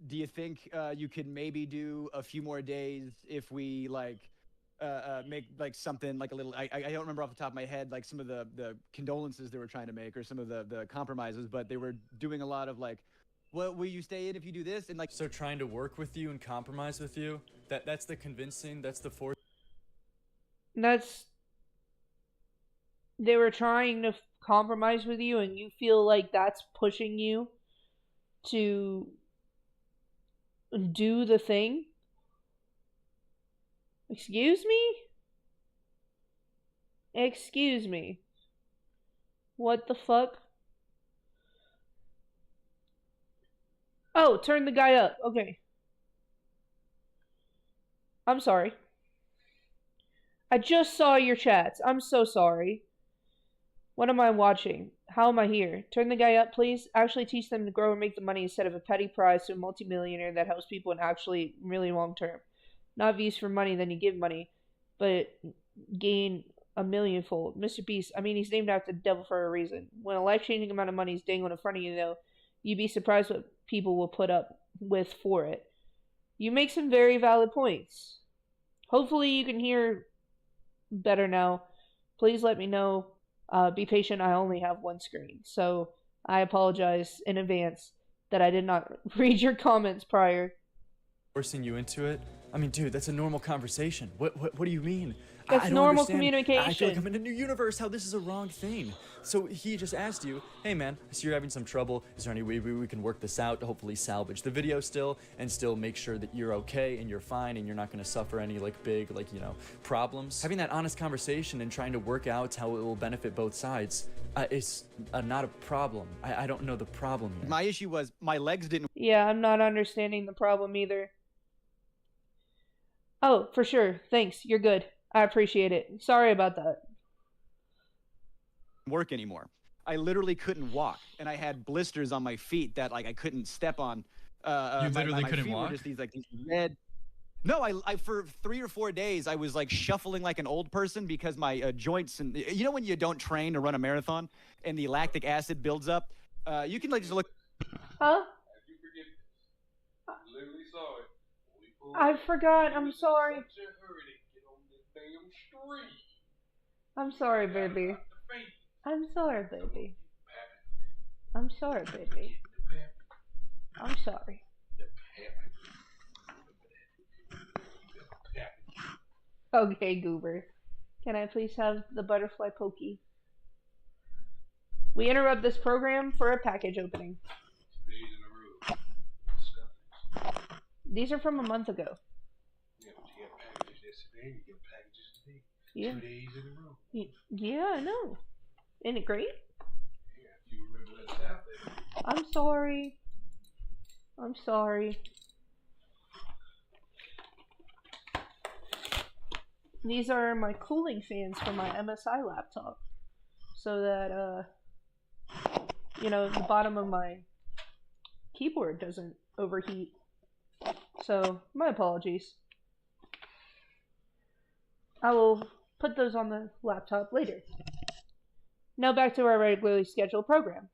Do you think you could maybe do a few more days if we like make like something like a little? I don't remember off the top of my head like some of the condolences they were trying to make or some of the compromises, but they were doing a lot of like, well, will you stay in if you do this? And like, so trying to work with you and compromise with you. That's the convincing. That's the force. They were trying to compromise with you, and you feel like that's pushing you to do the thing? Excuse me? Excuse me. What the fuck? Oh, turn the guy up. Okay. I'm sorry. I just saw your chats. I'm so sorry. What am I watching? How am I here? Turn the guy up, please. Actually teach them to grow and make the money instead of a petty prize to a multimillionaire that helps people in actually really long term. Not views for money, then you give money, but gain a millionfold. Mr. Beast, I mean, he's named after the devil for a reason. When a life-changing amount of money is dangling in front of you, though, you'd be surprised what people will put up with for it. You make some very valid points. Hopefully you can hear better now. Please let me know. Be patient, I only have one screen. So I apologize in advance that I did not read your comments prior. Forcing you into it? I mean, dude, that's a normal conversation. What do you mean? That's I don't normal understand. communication. I feel like I'm in a new universe, how this is a wrong thing. So he just asked you, hey man, I see you're having some trouble. Is there any way we can work this out to hopefully salvage the video still and still make sure that you're okay and you're fine and you're not going to suffer any like big, like, you know, problems? Having that honest conversation and trying to work out how it will benefit both sides is not a problem. I don't know the problem yet. My issue was my legs didn't. Yeah, I'm not understanding the problem either. Oh, for sure. Thanks. You're good. I appreciate it. Sorry about that. Work anymore. I literally couldn't walk, and I had blisters on my feet that like I couldn't step on. You literally my couldn't feet walk? were just these red. No, I for 3 or 4 days I was like shuffling like an old person because my joints and you know when you don't train to run a marathon and the lactic acid builds up, you can like just look. Huh? You forget this. Literally saw it. I forgot. I'm sorry. Such a hurry to get on this damn street. I'm sorry, baby. I'm sorry, baby. I'm sorry, baby. I'm sorry. Okay, Goober. Can I please have the butterfly pokey? We interrupt this program for a package opening. These are from a month ago. Yeah, but you get packages yesterday, you get packages today. Yeah. 2 days in a row. Yeah, I know. Isn't it great? Yeah, if you remember that's out there. I'm sorry. I'm sorry. These are my cooling fans for my MSI laptop. So that, you know, the bottom of my keyboard doesn't overheat. So, my apologies. I will put those on the laptop later. Now back to our regularly scheduled program.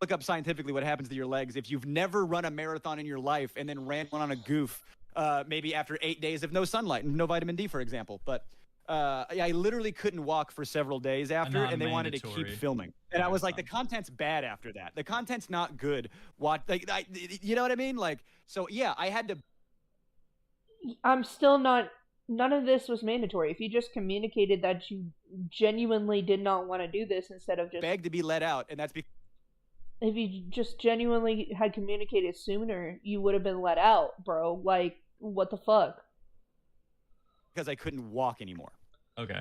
Look up scientifically what happens to your legs if you've never run a marathon in your life and then ran one on a goof, maybe after 8 days of no sunlight and no vitamin D, for example. But I literally couldn't walk for several days after, and they wanted to keep filming. And I was like, the content's bad after that. The content's not good. You know what I mean? Like, so yeah, I had to. I'm still not. None of this was mandatory. If you just communicated that you genuinely did not want to do this instead of just beg to be let out, and that's because. If you just genuinely had communicated sooner, you would have been let out, bro. Like, what the fuck? Because I couldn't walk anymore. Okay.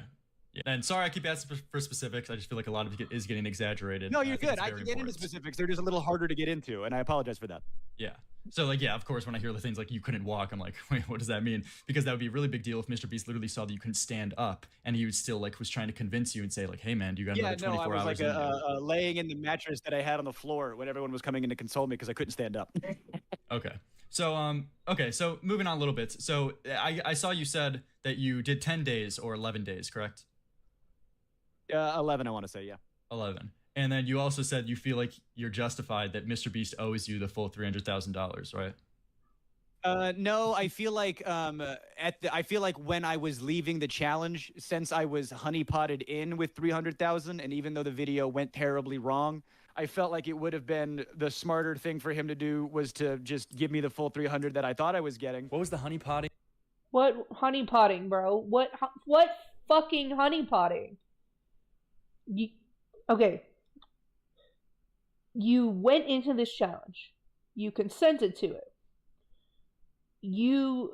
Yeah, and sorry, I keep asking for specifics. I just feel like a lot of it is getting exaggerated. No, you're good. I can get into specifics. They're just a little harder to get into, and I apologize for that. Yeah. So, like, yeah, of course, when I hear the things like you couldn't walk, I'm like, wait, what does that mean? Because that would be a really big deal if Mr. Beast literally saw that you couldn't stand up, and he was still, like, was trying to convince you and say, like, hey, man, do you got another 24 hours? I was like laying in the mattress that I had on the floor when everyone was coming in to console me because I couldn't stand up. Okay. So, so moving on a little bit. So, I saw you said that you did 10 days or 11 days, correct? 11, I want to say, yeah. 11. And then you also said you feel like you're justified that Mr. Beast owes you the full $300,000, right? No, I feel like I feel like when I was leaving the challenge, since I was honeypotted in with 300,000, and even though the video went terribly wrong, I felt like it would have been the smarter thing for him to do was to just give me the full 300 that I thought I was getting. What was the honeypotting? What honeypotting, bro? What fucking honeypotting? Okay. You went into this challenge. You consented to it. You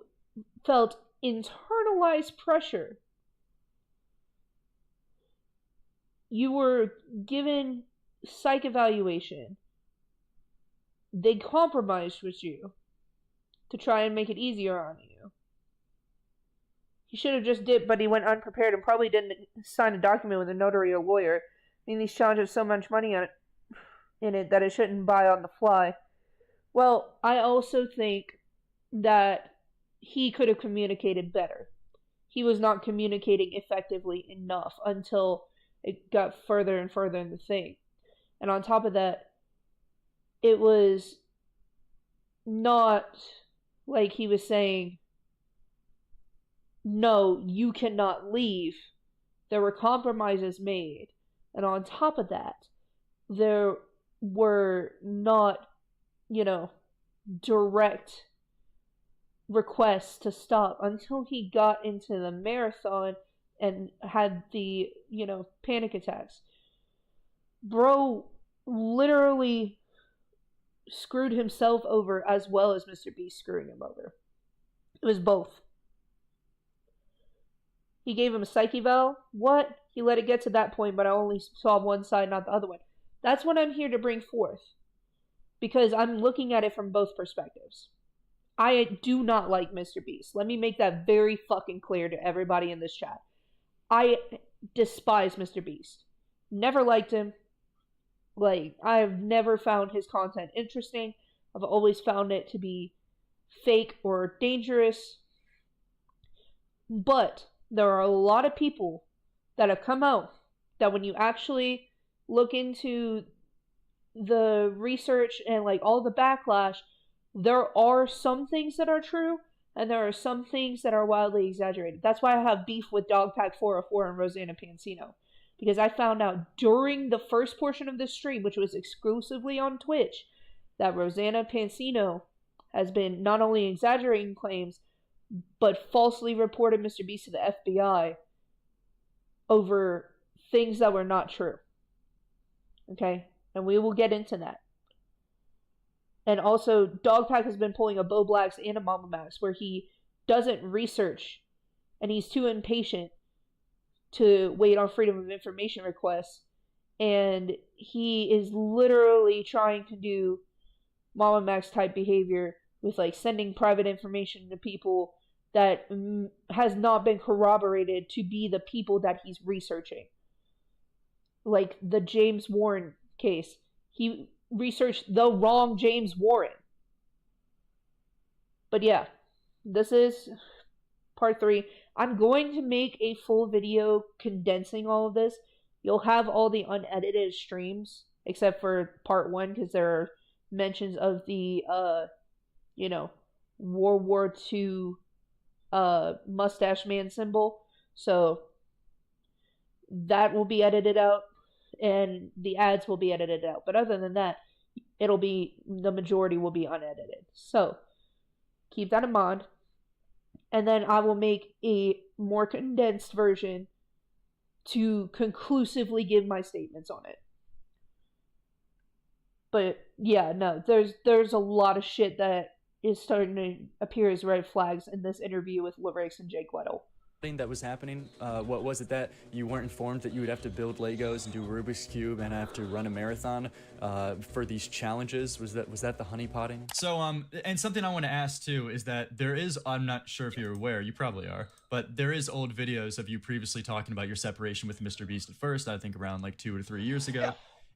felt internalized pressure. You were given psych evaluation. They compromised with you to try and make it easier on you. He should have just did, but he went unprepared and probably didn't sign a document with a notary or lawyer. I mean, these challenges have so much money in it that it shouldn't buy on the fly. Well, I also think that he could have communicated better. He was not communicating effectively enough until it got further and further in the thing. And on top of that, it was not like he was saying, no, you cannot leave. There were compromises made. And on top of that, there were not, direct requests to stop until he got into the marathon and had the, panic attacks. Bro literally screwed himself over as well as Mr. Beast screwing him over. It was both. He gave him a psyche eval. What? He let it get to that point, but I only saw one side, not the other one. That's what I'm here to bring forth. Because I'm looking at it from both perspectives. I do not like Mr. Beast. Let me make that very fucking clear to everybody in this chat. I despise Mr. Beast. Never liked him. I've never found his content interesting. I've always found it to be fake or dangerous. But there are a lot of people that have come out that when you actually look into the research and all the backlash, there are some things that are true and there are some things that are wildly exaggerated. That's why I have beef with Dogpack 404 and Rosanna Pansino, because I found out during the first portion of this stream, which was exclusively on Twitch, that Rosanna Pansino has been not only exaggerating claims but falsely reported Mr. Beast to the FBI over things that were not true. Okay? And we will get into that. And also, Dogpack has been pulling a bowblax and a mamamax where he doesn't research and he's too impatient to wait on freedom of information requests. And he is literally trying to do mamamax type behavior with sending private information to people that has not been corroborated to be the people that he's researching. Like the James Warren case. He researched the wrong James Warren. But yeah, this is part 3. I'm going to make a full video condensing all of this. You'll have all the unedited streams, except for part 1, because there are mentions of the, World War II mustache man symbol. So that will be edited out, and the ads will be edited out. But other than that, the majority will be unedited. So keep that in mind. And then I will make a more condensed version to conclusively give my statements on it. But yeah, no, there's a lot of shit that is starting to appear as red flags in this interview with Larix and Jake Weddle. that was happening? What was it that you weren't informed that you would have to build Legos and do Rubik's Cube and have to run a marathon for these challenges? Was that the honeypotting? So and something I want to ask too is that there is, I'm not sure if you're aware, you probably are, but there is old videos of you previously talking about your separation with Mr. Beast at first, I think around like 2 or 3 years ago. Yeah.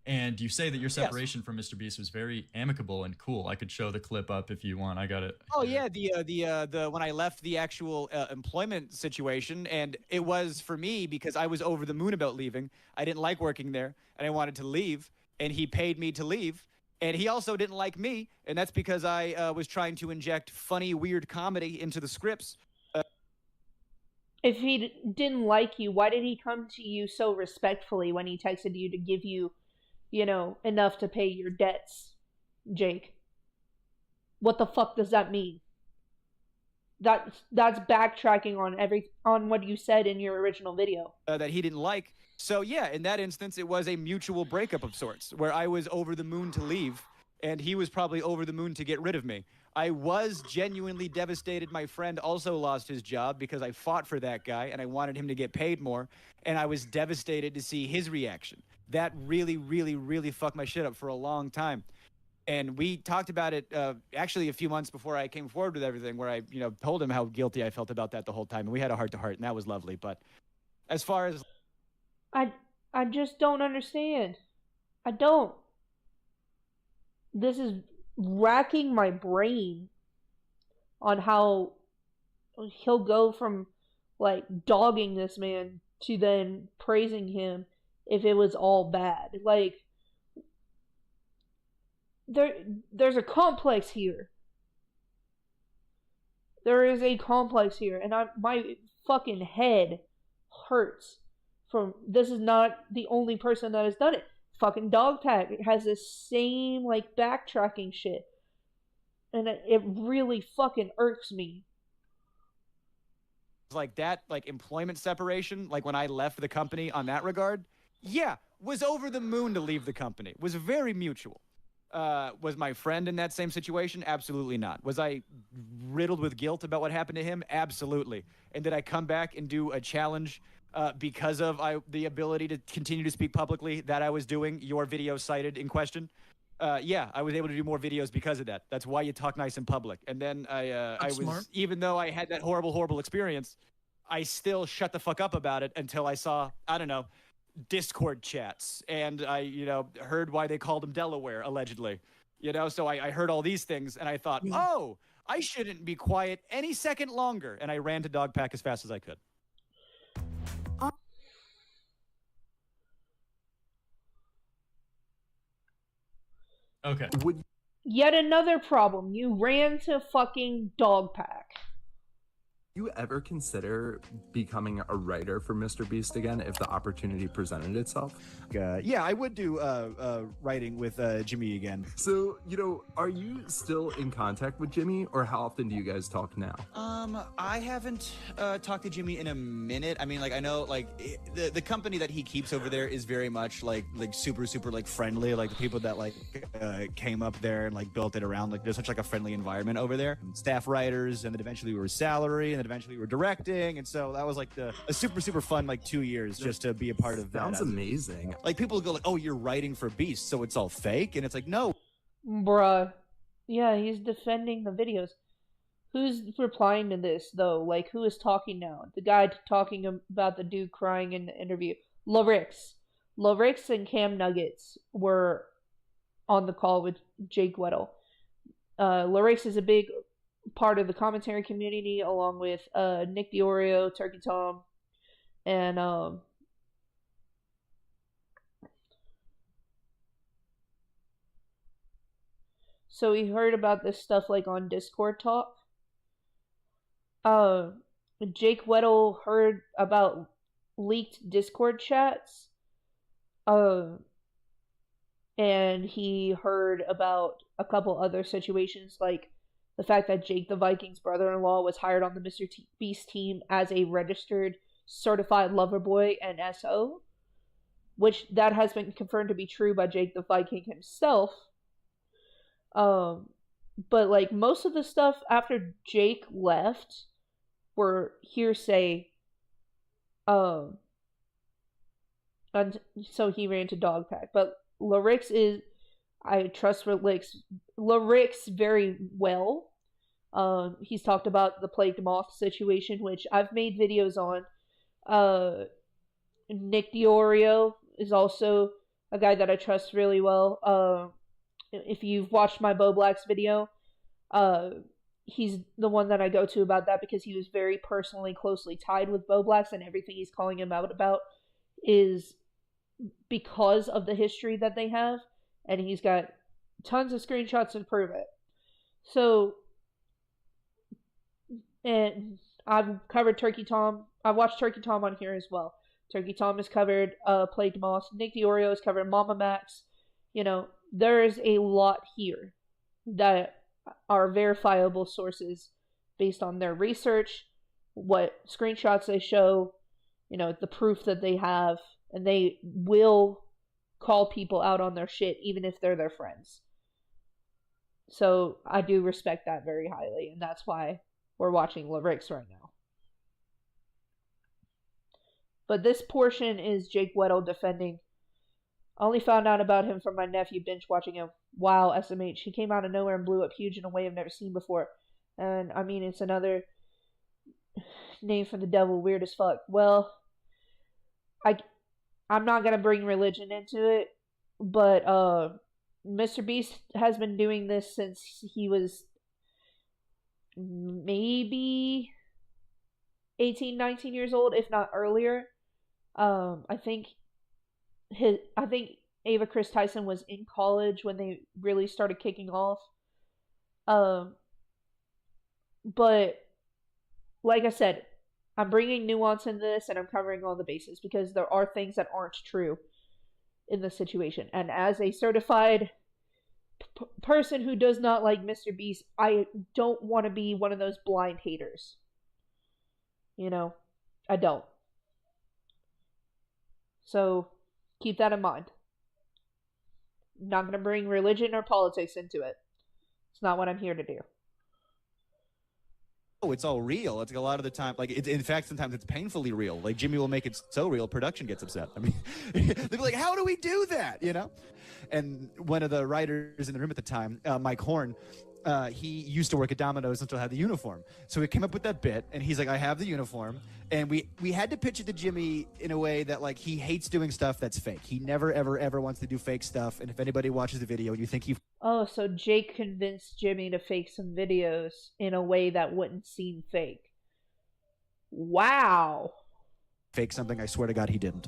And you say that your separation from Mr. Beast was very amicable and cool. I could show the clip up if you want. I got it. Oh yeah, the when I left the actual employment situation, and it was for me because I was over the moon about leaving. I didn't like working there, and I wanted to leave, and he paid me to leave. And he also didn't like me, and that's because I was trying to inject funny, weird comedy into the scripts. If he didn't like you, why did he come to you so respectfully when he texted you to give you, you know, enough to pay your debts, Jake? What the fuck does that mean? That's backtracking on what you said in your original video. That he didn't like. So yeah, in that instance, it was a mutual breakup of sorts, where I was over the moon to leave, and he was probably over the moon to get rid of me. I was genuinely devastated. My friend also lost his job because I fought for that guy, and I wanted him to get paid more, and I was devastated to see his reaction. That really, really, really fucked my shit up for a long time. And we talked about it actually a few months before I came forward with everything, where I, you know, told him how guilty I felt about that the whole time. And we had a heart-to-heart, and that was lovely. But as far as... I just don't understand. I don't. This is racking my brain on how he'll go from, like, dogging this man to then praising him if it was all bad. Like, there's a complex here. There is a complex here, and my fucking head hurts from, this is not the only person that has done it. Fucking Dogpack has this same, like, backtracking shit, and it really fucking irks me. Like that, like, employment separation, like when I left the company on that regard, yeah, was over the moon to leave the company. Was very mutual. Was my friend in that same situation? Absolutely not. Was I riddled with guilt about what happened to him? Absolutely. And did I come back and do a challenge because of the ability to continue to speak publicly that I was doing, your video cited in question? Yeah, I was able to do more videos because of that. That's why you talk nice in public. And then I was smart. Even though I had that horrible, horrible experience, I still shut the fuck up about it until I saw, I don't know, Discord chats, and I, you know, heard why they called him Delaware, allegedly. You know, so I heard all these things, and I thought, oh, I shouldn't be quiet any second longer. And I ran to Dogpack as fast as I could. Okay. Yet another problem. You ran to fucking Dogpack. You ever consider becoming a writer for Mr. Beast again if the opportunity presented itself? Yeah, I would do writing with Jimmy again. So, you know, are you still in contact with Jimmy, or how often do you guys talk now? I haven't talked to Jimmy in a minute. I mean, like, I know, like, the company that he keeps over there is very much like super like friendly. Like, the people that like came up there and like built it around, like, there's such like a friendly environment over there. Staff writers, and then eventually we were salary, and then eventually we were directing, and so that was like a super fun like 2 years just to be a part of that. Sounds amazing. Like, people go like, oh, you're writing for Beast, so it's all fake, and it's like, no, bruh. Yeah, he's defending the videos. Who's replying to this though? Like, who is talking now? The guy talking about the dude crying in the interview. Larix and Cam Nuggets were on the call with Jake Weddle. Larix is a big part of the commentary community, along with Nick DiOrio, Turkey Tom, and so we heard about this stuff like on Discord talk. Jake Weddle heard about leaked Discord chats, and he heard about a couple other situations, like the fact that Jake the Viking's brother-in-law was hired on the Mr. Beast team as a registered certified lover boy and SO, which that has been confirmed to be true by Jake the Viking himself. But like, most of the stuff after Jake left were hearsay And so he ran to Dogpack. But I trust Larix very well. He's talked about the plagued moth situation, which I've made videos on. Nick Diorio is also a guy that I trust really well. If you've watched my bowblax video, he's the one that I go to about that because he was very personally closely tied with bowblax, and everything he's calling him out about is because of the history that they have, and he's got tons of screenshots to prove it. So, and I've covered Turkey Tom. I've watched Turkey Tom on here as well. Turkey Tom has covered Plagued Moss. Nick Diorio has covered mamamax. You know, there's a lot here that are verifiable sources based on their research, what screenshots they show, you know, the proof that they have, and they will call people out on their shit even if they're their friends. So I do respect that very highly, and that's why we're watching Larix right now. But this portion is Jake Weddle defending. I only found out about him from my nephew binge watching him. Wow, SMH. He came out of nowhere and blew up huge in a way I've never seen before. And, I mean, it's another name for the devil. Weird as fuck. Well, I'm not going to bring religion into it. But, Mr. Beast has been doing this since he was maybe 18, 19 years old, if not earlier. I think Ava Chris Tyson was in college when they really started kicking off. But like I said, I'm bringing nuance in this, and I'm covering all the bases because there are things that aren't true in the situation. And as a certified person who does not like Mr. Beast, I don't want to be one of those blind haters. You know, I don't. So, keep that in mind. I'm not going to bring religion or politics into it. It's not what I'm here to do. Oh, it's all real. It's like a lot of the time, like, in fact, sometimes it's painfully real. Like, Jimmy will make it so real, production gets upset. I mean, they'll be like, how do we do that, you know? And one of the writers in the room at the time, Mike Horn, he used to work at Domino's until he had the uniform. So we came up with that bit, and he's like, I have the uniform. And we had to pitch it to Jimmy in a way that, like, he hates doing stuff that's fake. He never, ever, ever wants to do fake stuff. And if anybody watches the video and you think he... Oh, so Jake convinced Jimmy to fake some videos in a way that wouldn't seem fake. Wow. Fake something, I swear to God he didn't.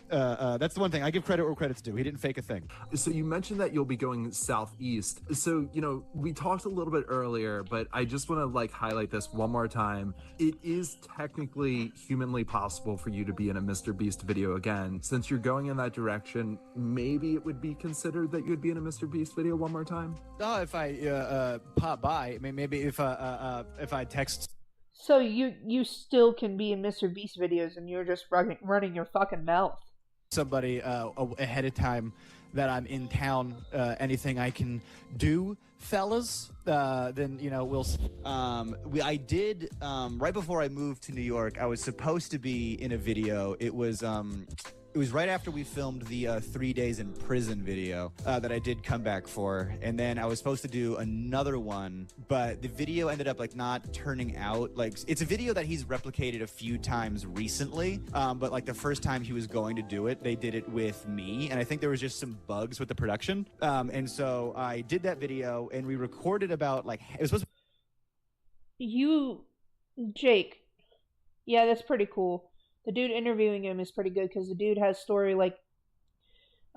That's the one thing. I give credit where credit's due. He didn't fake a thing. So you mentioned that you'll be going southeast. So, you know, we talked a little bit earlier, but I just want to like highlight this one more time. It is technically humanly possible for you to be in a Mr. Beast video again. Since you're going in that direction, maybe it would be considered that you'd be in a Mr. Beast video one more time. Oh, if I pop by, I mean, maybe if I text. So you still can be in Mr. Beast videos and you're just running your fucking mouth. Somebody ahead of time that I'm in town, anything I can do, fellas, then, you know, I did, right before I moved to New York, I was supposed to be in a video. It was right after we filmed the 3 days in prison video that I did come back for, and then I was supposed to do another one, but the video ended up like not turning out. Like, it's a video that he's replicated a few times recently, but like the first time he was going to do it, they did it with me, and I think there was just some bugs with the production, and so I did that video, and we recorded about like it was supposed to... Jake, yeah, that's pretty cool. The dude interviewing him is pretty good because the dude has story like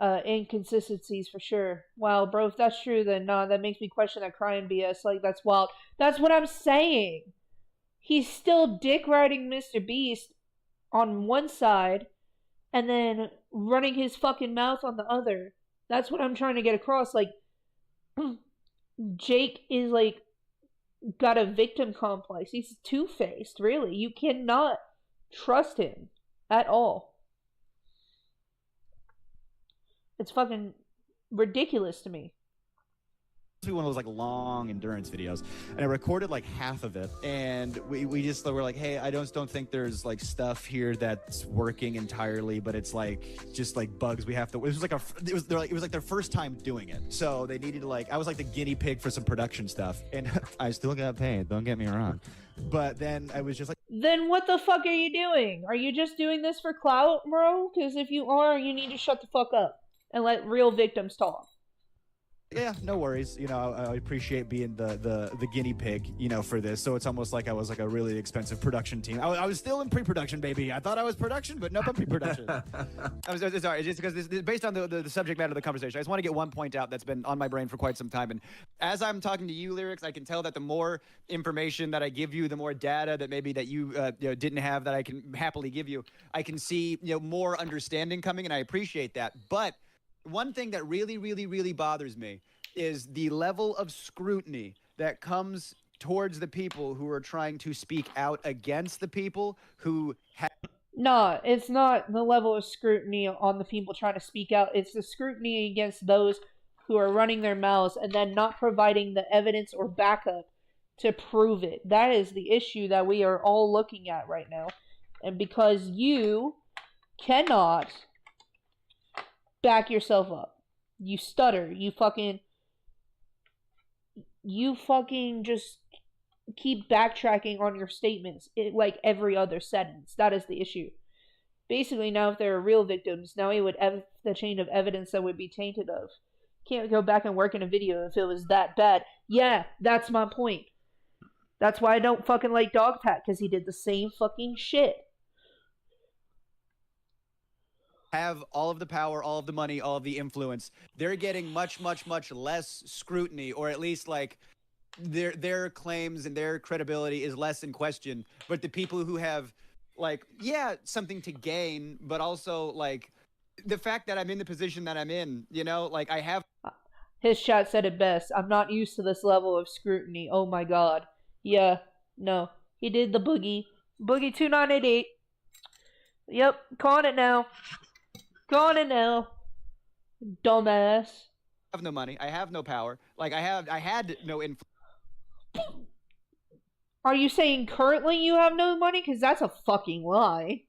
inconsistencies for sure. Wow, bro, if that's true, then nah, that makes me question that crying BS. Like, that's wild. That's what I'm saying. He's still dick riding Mr. Beast on one side and then running his fucking mouth on the other. That's what I'm trying to get across. Like, Jake is like got a victim complex. He's two-faced, really. You cannot trust him at all. It's fucking ridiculous to me. one of those like long endurance videos, and I recorded like half of it, and we just were like, hey, I don't think there's like stuff here that's working entirely, but it's like just like bugs we have to. It was like their first time doing it, so they needed to like, I was like the guinea pig for some production stuff, and I still got paid, don't get me wrong, but then I was just like, then what the fuck are you doing? Are you just doing this for clout, bro? Because if you are, you need to shut the fuck up and let real victims talk. yeah, no worries. You know, I appreciate being the guinea pig, you know, for this. So it's almost like I was like a really expensive production team. I was still in pre-production, baby. I thought I was production, but nope, I'm pre-production. I was sorry, just because this based on the subject matter of the conversation. I just want to get one point out that's been on my brain for quite some time. And as I'm talking to you, Lyrics, I can tell that the more information that I give you, the more data that maybe that you, didn't have that I can happily give you, I can see, more understanding coming, and I appreciate that. But one thing that really, really, really bothers me is the level of scrutiny that comes towards the people who are trying to speak out against the people who have. No, it's not the level of scrutiny on the people trying to speak out. It's the scrutiny against those who are running their mouths and then not providing the evidence or backup to prove it. That is the issue that we are all looking at right now. And because you cannot back yourself up, you stutter, you fucking just keep backtracking on your statements like every other sentence. That is the issue. Basically, now if there are real victims, now he would have the chain of evidence that would be tainted of. Can't go back and work in a video if it was that bad. Yeah, that's my point. That's why I don't fucking like Dogpack, because he did the same fucking shit. Have all of the power, all of the money, all of the influence. They're getting much, much, much less scrutiny, or at least like their claims and their credibility is less in question. But the people who have like, something to gain, but also like the fact that I'm in the position that I'm in, like I have. His chat said it best. I'm not used to this level of scrutiny. Oh my god. Yeah, no. He did the boogie. Boogie 2988. Yep, calling it now. Calling it now. Dumbass. I have no money. I have no power. Like I had no influence. Are you saying currently you have no money? Because that's a fucking lie.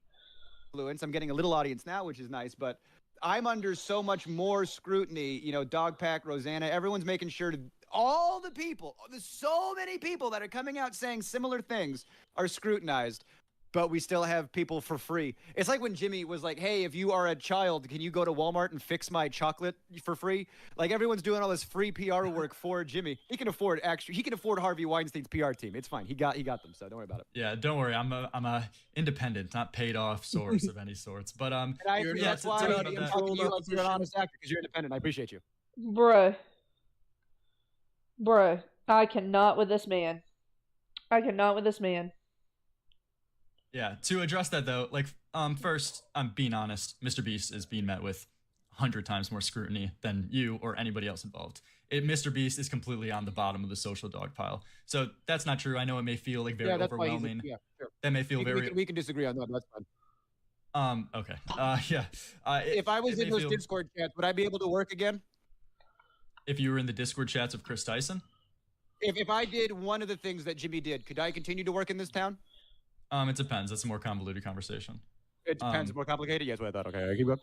I'm getting a little audience now, which is nice, but I'm under so much more scrutiny. Dogpack, Rosanna, everyone's making sure to all the people, there's so many people that are coming out saying similar things are scrutinized, but we still have people for free. It's like when Jimmy was like, hey, if you are a child, can you go to Walmart and fix my chocolate for free? Like everyone's doing all this free PR work for Jimmy. He can afford Harvey Weinstein's PR team. It's fine. He got them, so don't worry about it. Yeah, don't worry. I'm a independent, not paid off source of any sorts. But that's why I'm talking to you like you're an honest actor, because you're independent. I appreciate you. Bruh, I cannot with this man. Yeah, to address that though, like, first, I'm being honest, Mr. Beast is being met with 100 times more scrutiny than you or anybody else involved. Mr. Beast is completely on the bottom of the social dog pile. So that's not true. I know it may feel like very overwhelming. Sure. That may feel we can disagree on that. That's fine. Okay. Yeah. If I was in those Discord chats, would I be able to work again? If you were in the Discord chats of Chris Tyson? If I did one of the things that Jimmy did, could I continue to work in this town? It depends. That's a more convoluted conversation. It depends. More complicated? Yes, what I thought. Okay, I keep up.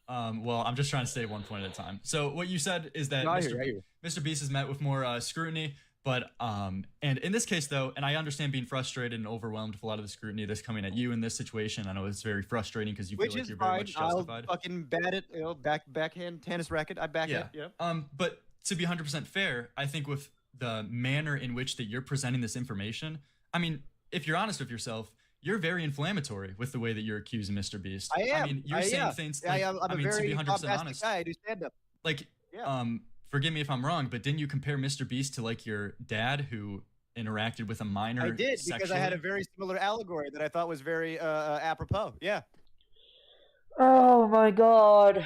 Well, I'm just trying to stay one point at a time. So what you said is that Mr. Beast is met with more scrutiny, but and in this case though, and I understand being frustrated and overwhelmed with a lot of the scrutiny that's coming at you in this situation. I know it's very frustrating because you feel like you're very much justified. I'll fucking bat it, backhand tennis racket. I back it. Yeah. But to be 100% fair, I think with the manner in which that you're presenting this information, I mean, if you're honest with yourself, you're very inflammatory with the way that you're accusing Mr. Beast. I am. I mean, you're saying things. Like, I'm a very to be 100% honest, guy. I do stand up. Like, forgive me if I'm wrong, but didn't you compare Mr. Beast to like your dad who interacted with a minor? I did sexually? Because I had a very similar allegory that I thought was very apropos. Yeah. Oh my god.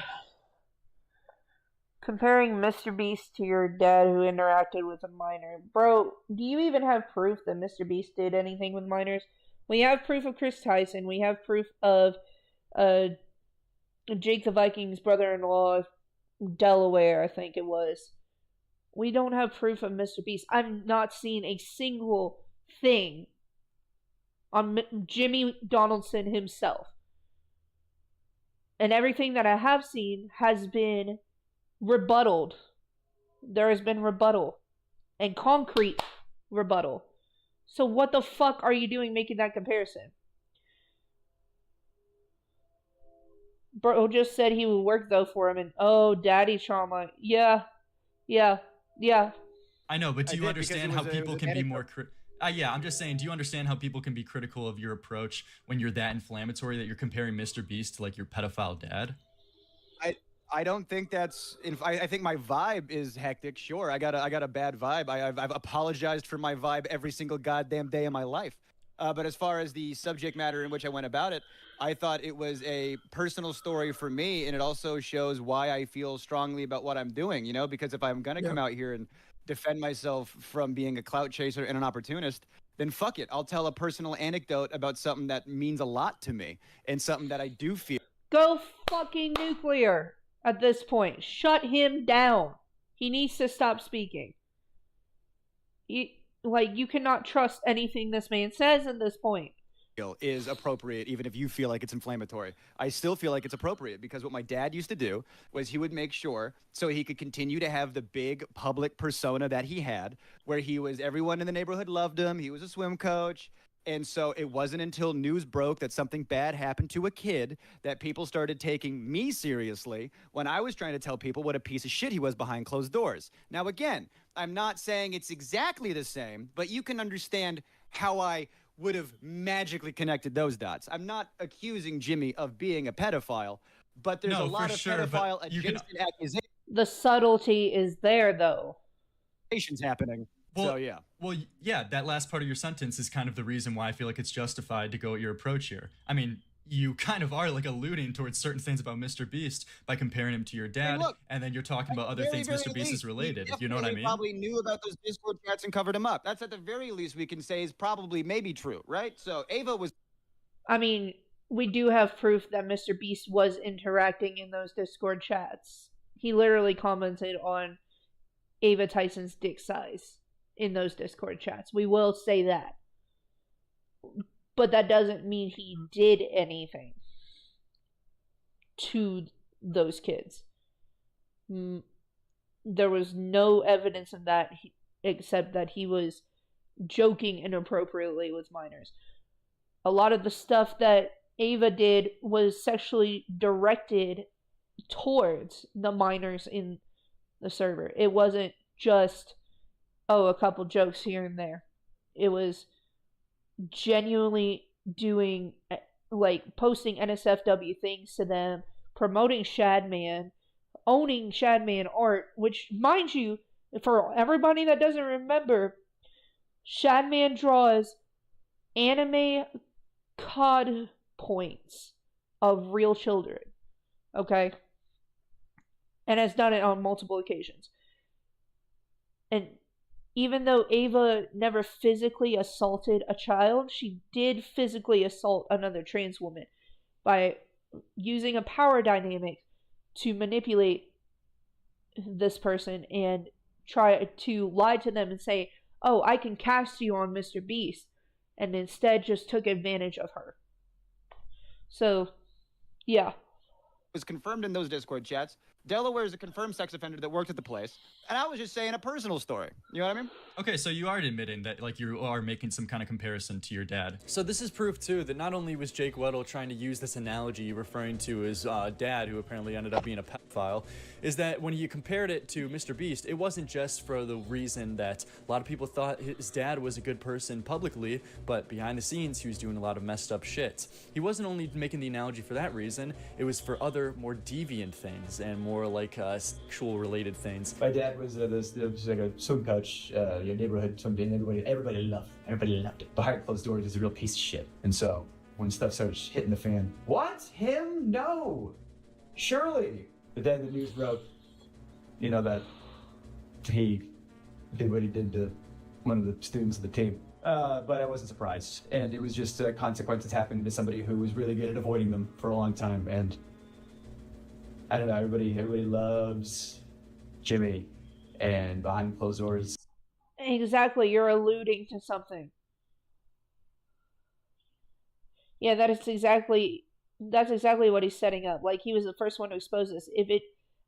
Comparing Mr. Beast to your dad who interacted with a minor. Bro, do you even have proof that Mr. Beast did anything with minors? We have proof of Chris Tyson. We have proof of Jake the Viking's brother-in-law, Delaware, I think it was. We don't have proof of Mr. Beast. I've not seen a single thing on Jimmy Donaldson himself. And everything that I have seen has been rebutted. There has been rebuttal. And concrete rebuttal. So what the fuck are you doing making that comparison? Bro just said he would work though for him, and oh, daddy trauma. Yeah. I know, but do you understand how people can be more yeah, I'm just saying, do you understand how people can be critical of your approach when you're that inflammatory that you're comparing Mr. Beast to like your pedophile dad? I don't think that's. I think my vibe is hectic. Sure, I got a bad vibe. I've apologized for my vibe every single goddamn day of my life. But as far as the subject matter in which I went about it, I thought it was a personal story for me, and it also shows why I feel strongly about what I'm doing. You know, because if I'm gonna come out here and defend myself from being a clout chaser and an opportunist, then fuck it. I'll tell a personal anecdote about something that means a lot to me and something that I do feel. Go fucking nuclear at this point. Shut him down. He needs to stop speaking. You cannot trust anything this man says at this point. Is appropriate, even if you feel like it's inflammatory. I still feel like it's appropriate because what my dad used to do was he would make sure so he could continue to have the big public persona that he had, where everyone in the neighborhood loved him. He was a swim coach. And so it wasn't until news broke that something bad happened to a kid that people started taking me seriously when I was trying to tell people what a piece of shit he was behind closed doors. Now, again, I'm not saying it's exactly the same, but you can understand how I would have magically connected those dots. I'm not accusing Jimmy of being a pedophile, but there's a lot of pedophile adjacent accusations. The subtlety is there, though. Happening. Well, yeah, that last part of your sentence is kind of the reason why I feel like it's justified to go at your approach here. I mean, you kind of are like alluding towards certain things about Mr. Beast by comparing him to your dad, and then you're talking about other things Mr. Beast is related. You know what I mean? Probably knew about those Discord chats and covered him up. That's at the very least we can say is probably maybe true, right? So Ava was. I mean, we do have proof that Mr. Beast was interacting in those Discord chats. He literally commented on Ava Tyson's dick size in those Discord chats. We will say that. But that doesn't mean he did anything to those kids. There was no evidence of that except that he was joking inappropriately with minors. A lot of the stuff that Ava did was sexually directed towards the minors in the server. It wasn't just, a couple jokes here and there. It was genuinely doing, posting NSFW things to them, promoting Shadman, owning Shadman art, which, mind you, for everybody that doesn't remember, Shadman draws anime COD points of real children, okay? And has done it on multiple occasions. And even though Ava never physically assaulted a child, she did physically assault another trans woman by using a power dynamic to manipulate this person and try to lie to them and say, oh, I can cast you on Mr. Beast, and instead just took advantage of her. So, yeah. Was confirmed in those Discord chats. Delaware is a confirmed sex offender that worked at the place. And I was just saying a personal story. You know what I mean? Okay, so you are admitting that, you are making some kind of comparison to your dad. So this is proof, too, that not only was Jake Weddle trying to use this analogy referring to his dad, who apparently ended up being a pedophile, is that when you compared it to Mr. Beast, it wasn't just for the reason that a lot of people thought his dad was a good person publicly, but behind the scenes, he was doing a lot of messed up shit. He wasn't only making the analogy for that reason, it was for other more deviant things and more sexual-related things. My dad was like a swim coach, your neighborhood swim team. Everybody loved it. Behind closed doors, he's a real piece of shit. And so when stuff started hitting the fan, what? Him? No, surely. But then the news broke, that he did what he did to one of the students of the team. But I wasn't surprised, and it was just consequences happened to somebody who was really good at avoiding them for a long time. And I don't know, everybody loves Jimmy, and behind closed doors. Exactly, you're alluding to something. Yeah, that's exactly what he's setting up. Like, he was the first one to expose this. If it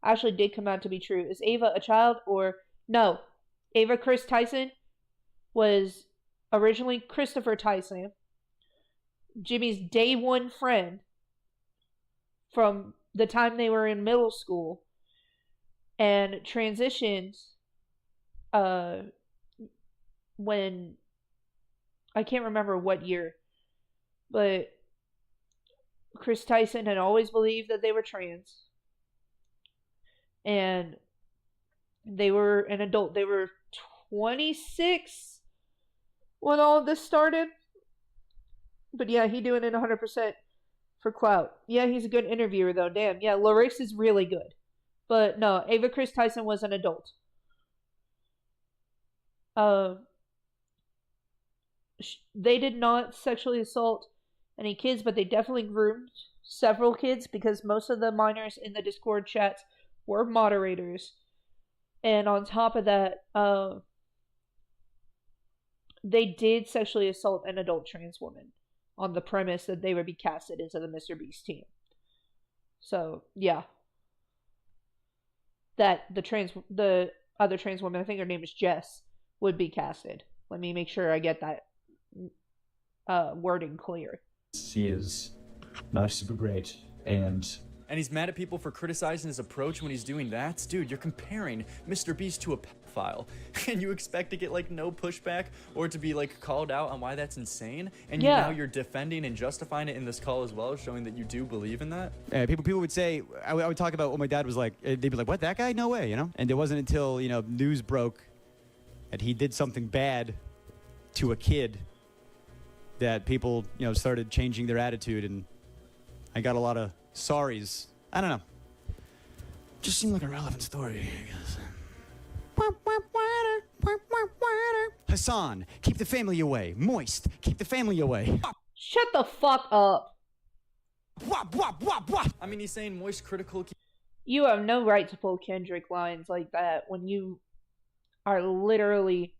actually did come out to be true, is Ava a child or no? Ava Chris Tyson was originally Christopher Tyson, Jimmy's day one friend from the time they were in middle school, and transitions when I can't remember what year, but Chris Tyson had always believed that they were trans, and they were an adult. They were 26 when all of this started. But yeah, he doing it 100% for clout. Yeah, he's a good interviewer though. Damn. Yeah, Larix is really good. But no, Ava Chris Tyson was an adult. They did not sexually assault any kids, but they definitely groomed several kids because most of the minors in the Discord chats were moderators. And on top of that, they did sexually assault an adult trans woman on the premise that they would be casted into the Mr. Beast team. So, yeah. That the other trans woman, I think her name is Jess, would be casted. Let me make sure I get that wording clear. He is not super great, and he's mad at people for criticizing his approach when he's doing that? Dude, you're comparing Mr. Beast to a pedophile, and you expect to get, like, no pushback or to be, like, called out on why that's insane? And now you're defending and justifying it in this call as well, showing that you do believe in that? People would say, I would talk about what my dad was like. They'd be like, what, that guy? No way, you know? And it wasn't until, you know, news broke that he did something bad to a kid that people, you know, started changing their attitude, and I got a lot of sorries. I don't know. Just seemed like a relevant story, I guess. Hassan, keep the family away. Moist, keep the family away. Shut the fuck up. I mean, he's saying moist critical. You have no right to pull Kendrick lines like that when you are literally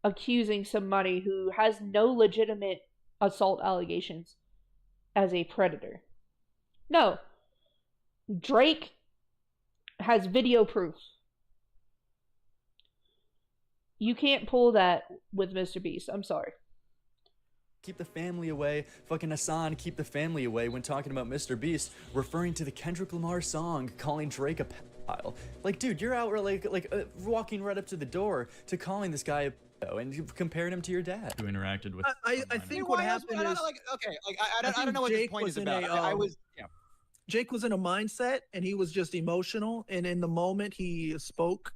accusing somebody who has no legitimate assault allegations as a predator. No. Drake has video proof. You can't pull that with Mr. Beast. I'm sorry. Keep the family away. Fucking Hassan, keep the family away when talking about Mr. Beast, referring to the Kendrick Lamar song, calling Drake a pedophile. Like, dude, you're out walking right up to the door to calling this guy a pedo and comparing him to your dad. Who interacted with. I think what happened is. I don't know what this point is about. Jake was in a mindset and he was just emotional, and in the moment he spoke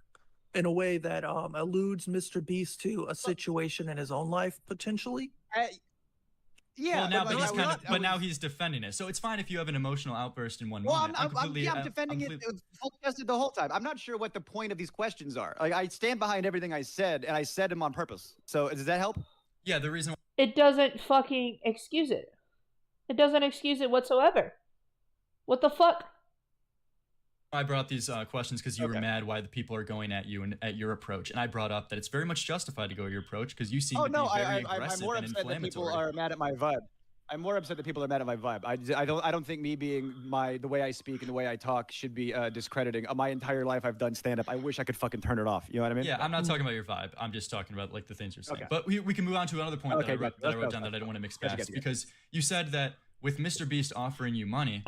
in a way that alludes Mr. Beast to a situation in his own life potentially. Yeah, well, now he's defending it, so it's fine if you have an emotional outburst in one moment. I'm defending it full-chested the whole time. I'm not sure what the point of these questions are. Like, I stand behind everything I said, and I said them on purpose. So does that help? Yeah, the reason. It doesn't fucking excuse it. It doesn't excuse it whatsoever. What the fuck? I brought these questions because you were mad why the people are going at you and at your approach, and I brought up that it's very much justified to go your approach because you seem to be very aggressive I'm more and upset that people inflammatory. are mad at my vibe. I'm more upset that people are mad at my vibe. I don't think me being the way I speak and the way I talk should be discrediting. My entire life I've done stand up. I wish I could fucking turn it off. You know what I mean? Yeah, I'm not talking about your vibe. I'm just talking about like the things you're saying. But we can move on to another point that I wrote down that I don't want to mix past because you said that with Mr. Beast offering you money,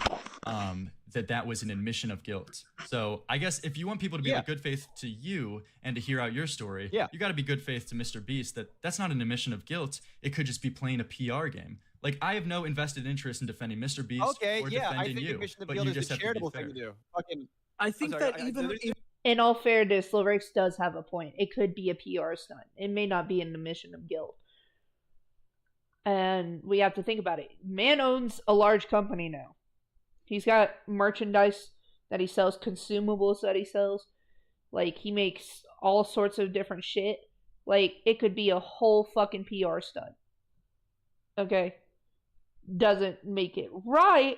that was an admission of guilt. So I guess if you want people to be like good faith to you and to hear out your story, you got to be good faith to Mr. Beast. That's not an admission of guilt. It could just be playing a PR game. Like, I have no invested interest in defending Mr. Beast or defending I think you. admission of But guilt you is just a have to be charitable fair. thing to do. I think In all fairness, Larix does have a point. It could be a PR stunt. It may not be an admission of guilt. And we have to think about it. Man owns a large company now. He's got merchandise that he sells, consumables that he sells. Like, he makes all sorts of different shit. Like, it could be a whole fucking PR stunt. Okay? Doesn't make it right,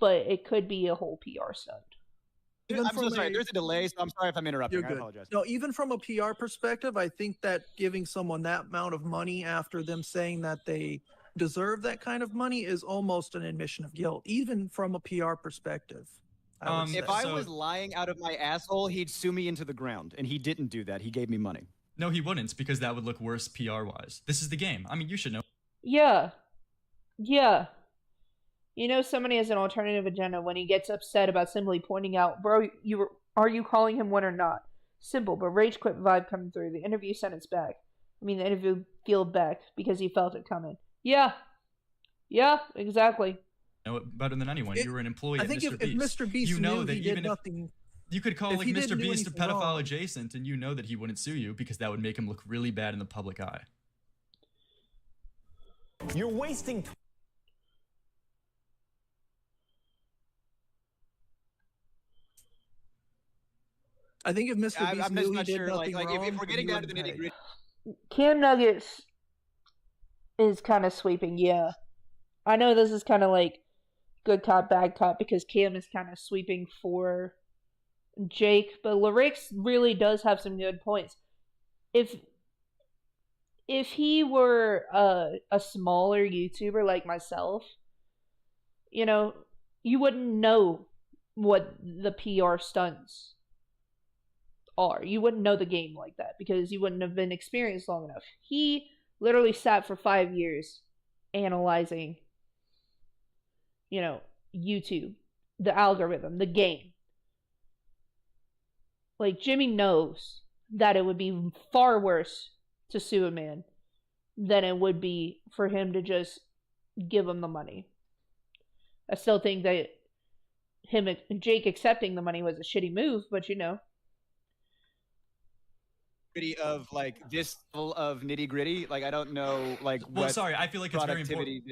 but it could be a whole PR stunt. I'm so sorry. There's a delay, so I'm sorry if I'm interrupting. You're good. I apologize. No, even from a PR perspective, I think that giving someone that amount of money after them saying that they deserve that kind of money is almost an admission of guilt, even from a PR perspective. If I was lying out of my asshole, he'd sue me into the ground, and he didn't do that. He gave me money. No, he wouldn't, because that would look worse PR-wise. This is the game. I mean, you should know. Yeah. Yeah. You know somebody has an alternative agenda when he gets upset about simply pointing out, bro, are you calling him one or not? Simple, but rage quit vibe coming through. The interview sentence back. The interview field back because he felt it coming. Yeah. Yeah, exactly. You know it better than anyone. You were an employee at Mr. Beast. If Mr. Beast you know knew that he did nothing... You could call like Mr. Beast a pedophile adjacent, and you know that he wouldn't sue you because that would make him look really bad in the public eye. You're wasting time. I think if Mr. Beast knew he did nothing wrong, if we're getting down to the nitty-gritty, Cam Nuggets is kind of sweeping. Yeah, I know this is kind of like good cop, bad cop because Cam is kind of sweeping for Jake, but Larix really does have some good points. If he were a smaller YouTuber like myself, you know, you wouldn't know what the PR stunts are. You wouldn't know the game like that because you wouldn't have been experienced long enough. He literally sat for 5 years analyzing, you know, YouTube, the algorithm, the game. Like, Jimmy knows that it would be far worse to sue a man than it would be for him to just give him the money. I still think that Jake accepting the money was a shitty move, but you know. Of like this full of nitty gritty, like I don't know, like well, sorry, I feel like it's very important.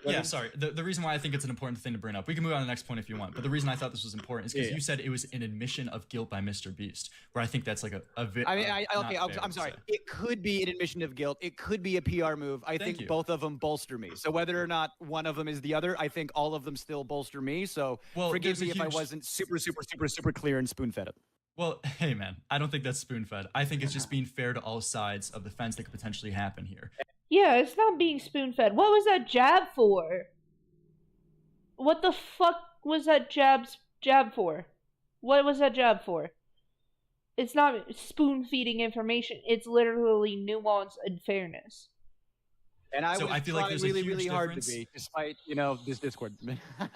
Yeah, sorry. The reason why I think it's an important thing to bring up, we can move on to the next point if you want, but the reason I thought this was important is because you said it was an admission of guilt by Mr. Beast, where I think that's like I'm sorry. It could be an admission of guilt. It could be a PR move. I think both of them bolster me. So whether or not one of them is the other, I think all of them still bolster me. So forgive me if I wasn't super clear and spoon-fed it. Well, hey man, I don't think that's spoon-fed. I think it's just being fair to all sides of the fence that could potentially happen here. Yeah, it's not being spoon-fed. What was that jab for? What the fuck was that jab for? What was that jab for? It's not spoon-feeding information. It's literally nuance and fairness. And I feel like there's really hard to be, despite, you know, this Discord.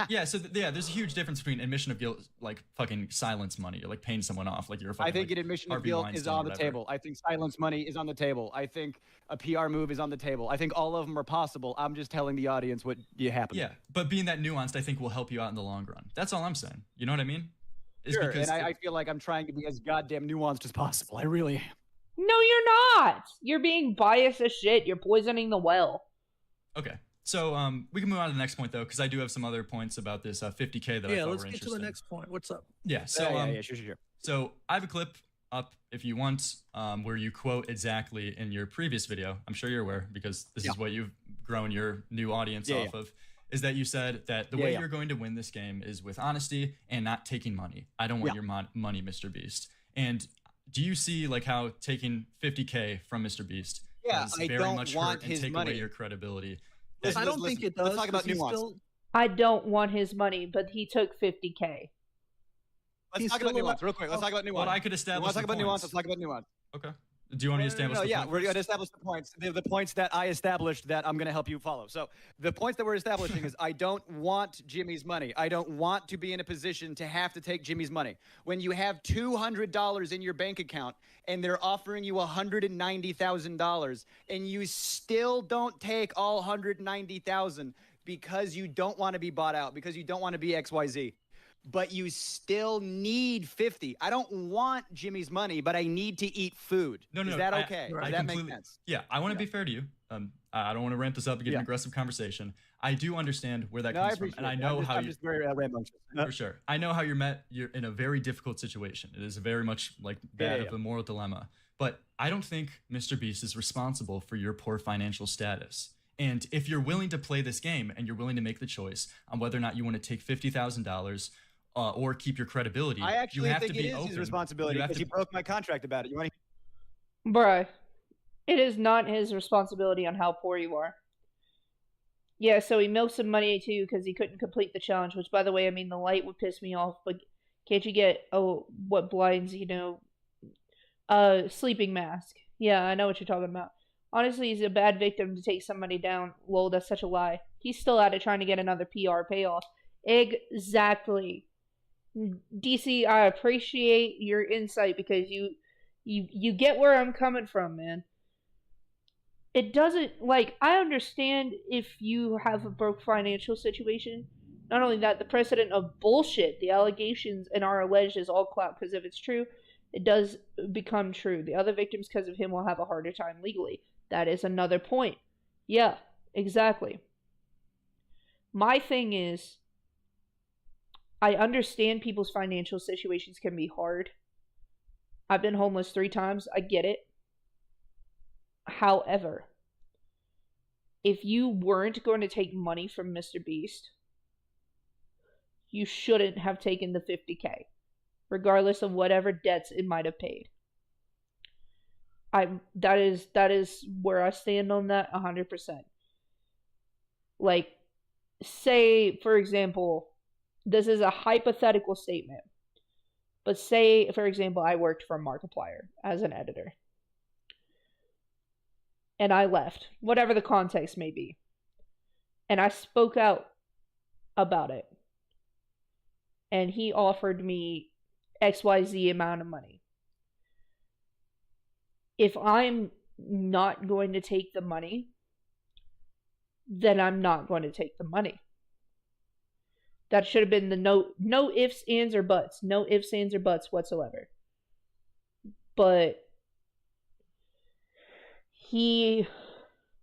Yeah, there's a huge difference between admission of guilt, like fucking silence money, or like paying someone off, like you're a fucking. I think an admission of guilt is on the table. I think silence money is on the table. I think a PR move is on the table. I think all of them are possible. I'm just telling the audience what happened. Yeah, but being that nuanced, I think will help you out in the long run. That's all I'm saying. You know what I mean? Sure, and I feel like I'm trying to be as goddamn nuanced as possible. I really am. No, you're not. You're being biased as shit. You're poisoning the well. Okay. So we can move on to the next point, though, because I do have some other points about this 50K that I thought were interesting. Yeah, let's get to the next point. What's up? Yeah, so, sure. So I have a clip up, if you want, where you quote exactly in your previous video. I'm sure you're aware, because this is what you've grown your new audience off of, is that you said that the way you're going to win this game is with honesty and not taking money. I don't want your money, Mr. Beast. And do you see like how taking 50K from Mr. Beast is very much hurt and take away your credibility? I don't think it does. Let's talk about nuance. I don't want his money, but he took 50K. Let's talk about nuance real quick. Let's talk about nuance. Well, I could establish. Let's talk about nuance. Let's talk about nuance. Okay. Do you want me to establish? Yeah, we're going to establish the points. The points that I established that I'm going to help you follow. So the points that we're establishing is I don't want Jimmy's money. I don't want to be in a position to have to take Jimmy's money. When you have $200 in your bank account and they're offering you $190,000 and you still don't take all $190,000 because you don't want to be bought out, because you don't want to be XYZ. But you still need 50. I don't want Jimmy's money, but I need to eat food. No, is that okay? Does that make sense? Yeah, I want to be fair to you. I don't want to ramp this up and get an aggressive conversation. I do understand where that comes from, and I know how I'm just very rambunctious. For sure. I know how you're in a very difficult situation. It is very much like that of a moral dilemma. But I don't think Mr. Beast is responsible for your poor financial status. And if you're willing to play this game and you're willing to make the choice on whether or not you want to take $50,000 or keep your credibility. I actually you have think to it be is open. his responsibility because he broke my contract about it. You want to? Bruh, it is not his responsibility on how poor you are. Yeah, so he milked some money too because he couldn't complete the challenge, which, by the way, I mean, the light would piss me off, but can't you get, what blinds, sleeping mask. Yeah, I know what you're talking about. Honestly, he's a bad victim to take somebody down. Lol, that's such a lie. He's still at it trying to get another PR payoff. Exactly. DC, I appreciate your insight because you get where I'm coming from, man. It doesn't, I understand if you have a broke financial situation. Not only that, the precedent of bullshit, the allegations and are alleged is all clout, because if it's true, it does become true. The other victims, because of him, will have a harder time legally. That is another point. Yeah, exactly. My thing is, I understand people's financial situations can be hard. I've been homeless 3 times. I get it. However, if you weren't going to take money from Mr. Beast, you shouldn't have taken the $50K, regardless of whatever debts it might have paid. That is where I stand on that 100%. Say, for example, this is a hypothetical statement, but say, for example, I worked for Markiplier as an editor, and I left, whatever the context may be, and I spoke out about it, and he offered me XYZ amount of money. If I'm not going to take the money, then I'm not going to take the money. That should have been the no ifs, ands, or buts. No ifs, ands, or buts whatsoever. But he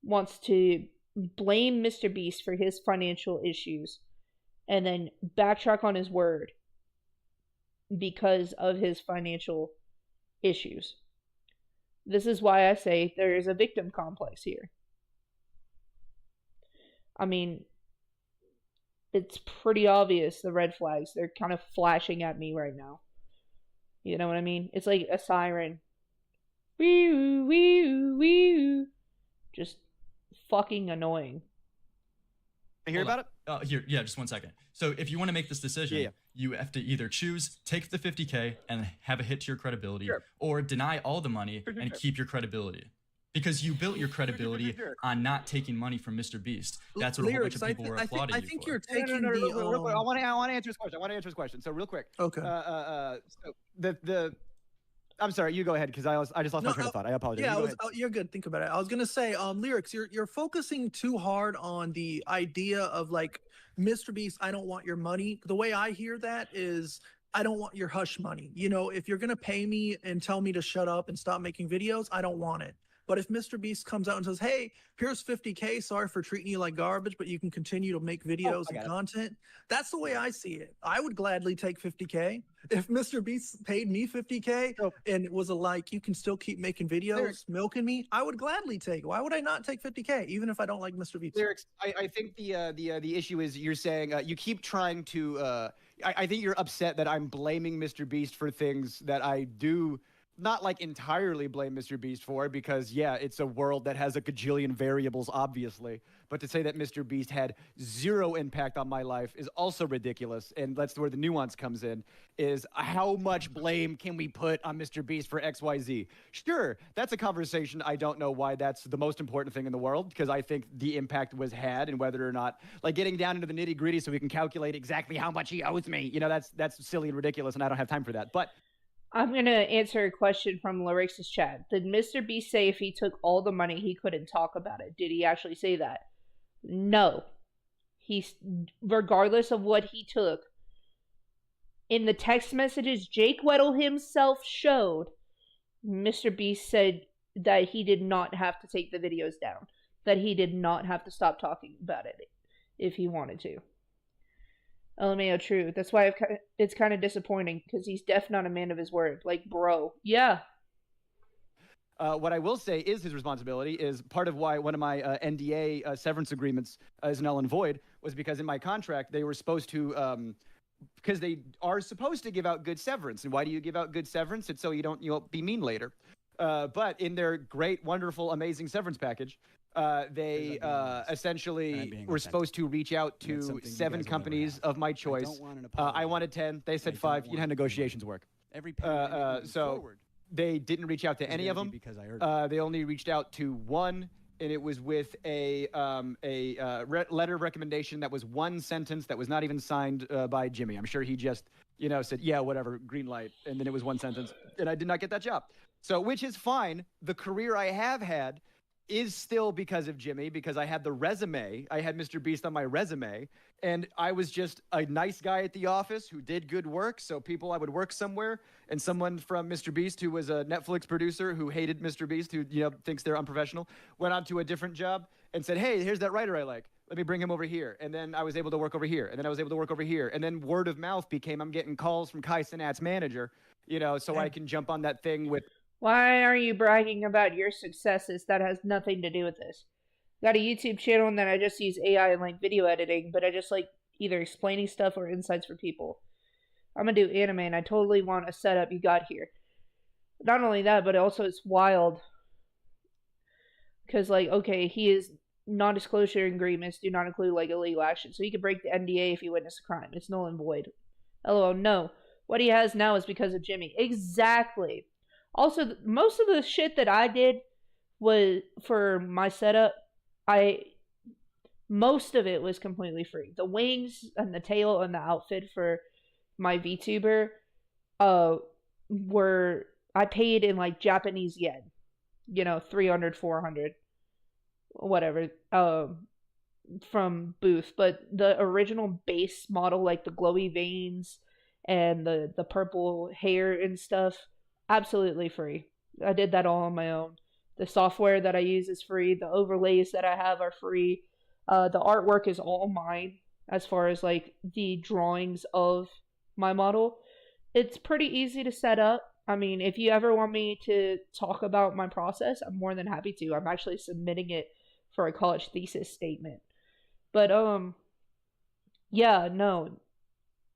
wants to blame Mr. Beast for his financial issues and then backtrack on his word because of his financial issues. This is why I say there is a victim complex here. I mean, it's pretty obvious, the red flags. They're kind of flashing at me right now. You know what I mean? It's like a siren. Wee wee wee. Just fucking annoying. Hear about it? Here, just 1 second. So if you want to make this decision, you have to either choose take the $50K and have a hit to your credibility, or deny all the money and keep your credibility. Because you built your credibility on not taking money from Mr. Beast. That's what a whole bunch of people were applauding you for. I think you're taking real quick. I want to answer his question. So real quick. Okay. So I'm sorry. You go ahead because I just lost my train of thought. I apologize. Yeah, you're good. Think about it. I was gonna say, Lyrics, you're focusing too hard on the idea of Mr. Beast. I don't want your money. The way I hear that is, I don't want your hush money. If you're gonna pay me and tell me to shut up and stop making videos, I don't want it. But if Mr. Beast comes out and says, hey, here's $50K, sorry for treating you like garbage, but you can continue to make videos and content, that's the way I see it. I would gladly take $50K. If Mr. Beast paid me $50K and it was you can still keep making videos, milking me, I would gladly take it. Why would I not take $50K, even if I don't like Mr. Beast? Lyrics, I think the issue is you're saying you keep trying to I think you're upset that I'm blaming Mr. Beast for things that I do not entirely blame Mr. Beast for, because it's a world that has a gajillion variables, obviously. But to say that Mr. Beast had zero impact on my life is also ridiculous. And that's where the nuance comes in, is how much blame can we put on Mr. Beast for XYZ? Sure, that's a conversation. I don't know why that's the most important thing in the world, because I think the impact was had, and whether or not, getting down into the nitty gritty so we can calculate exactly how much he owes me, that's silly and ridiculous, and I don't have time for that. But I'm going to answer a question from Lyrics' chat. Did Mr. Beast say if he took all the money, he couldn't talk about it? Did he actually say that? No. Regardless of what he took, in the text messages Jake Weddle himself showed, Mr. Beast said that he did not have to take the videos down. That he did not have to stop talking about it if he wanted to. LMAO, true. That's why it's kind of disappointing, because he's definitely not a man of his word. Bro. Yeah. What I will say is his responsibility is part of why one of my NDA severance agreements is null and void was because in my contract they were supposed to because they are supposed to give out good severance. And why do you give out good severance? It's so you don't be mean later. But in their great, wonderful, amazing severance package, they essentially were supposed to reach out to 7 companies of my choice. I wanted 10. They said 5. You know how negotiations work. So they didn't reach out to any of them. They only reached out to one, and it was with a letter of recommendation that was 1 sentence that was not even signed by Jimmy. I'm sure he just, said, yeah, whatever, green light. And then it was 1 sentence, and I did not get that job. So, which is fine. The career I have had is still because of Jimmy, because I had the resume. I had Mr. Beast on my resume, and I was just a nice guy at the office who did good work. So I would work somewhere, and someone from Mr. Beast, who was a Netflix producer who hated Mr. Beast, who thinks they're unprofessional, went on to a different job and said, hey, here's that writer I like. Let me bring him over here. And then I was able to work over here. And then I was able to work over here. And then word of mouth became, I'm getting calls from Kai Cenat's manager, so I can jump on that thing with. Why are you bragging about your successes? That has nothing to do with this. Got a YouTube channel and then I just use AI and video editing, but I just either explaining stuff or insights for people. I'm gonna do anime and I totally want a setup you got here. Not only that, but also it's wild. Because okay, he is non-disclosure agreements do not include illegal action. So he could break the NDA if he witnessed a crime. It's null and void. LOL, no. What he has now is because of Jimmy. Exactly. Also, most of the shit that I did was for my setup. Most of it was completely free. The wings and the tail and the outfit for my VTuber, I paid in Japanese yen, 300, 400, whatever, from Booth. But the original base model, the glowy veins and the purple hair and stuff, absolutely free. I did that all on my own. The software that I use is free. The overlays that I have are free. The artwork is all mine as far as the drawings of my model. It's pretty easy to set up. I mean, if you ever want me to talk about my process, I'm more than happy to. I'm actually submitting it for a college thesis statement. But yeah, no.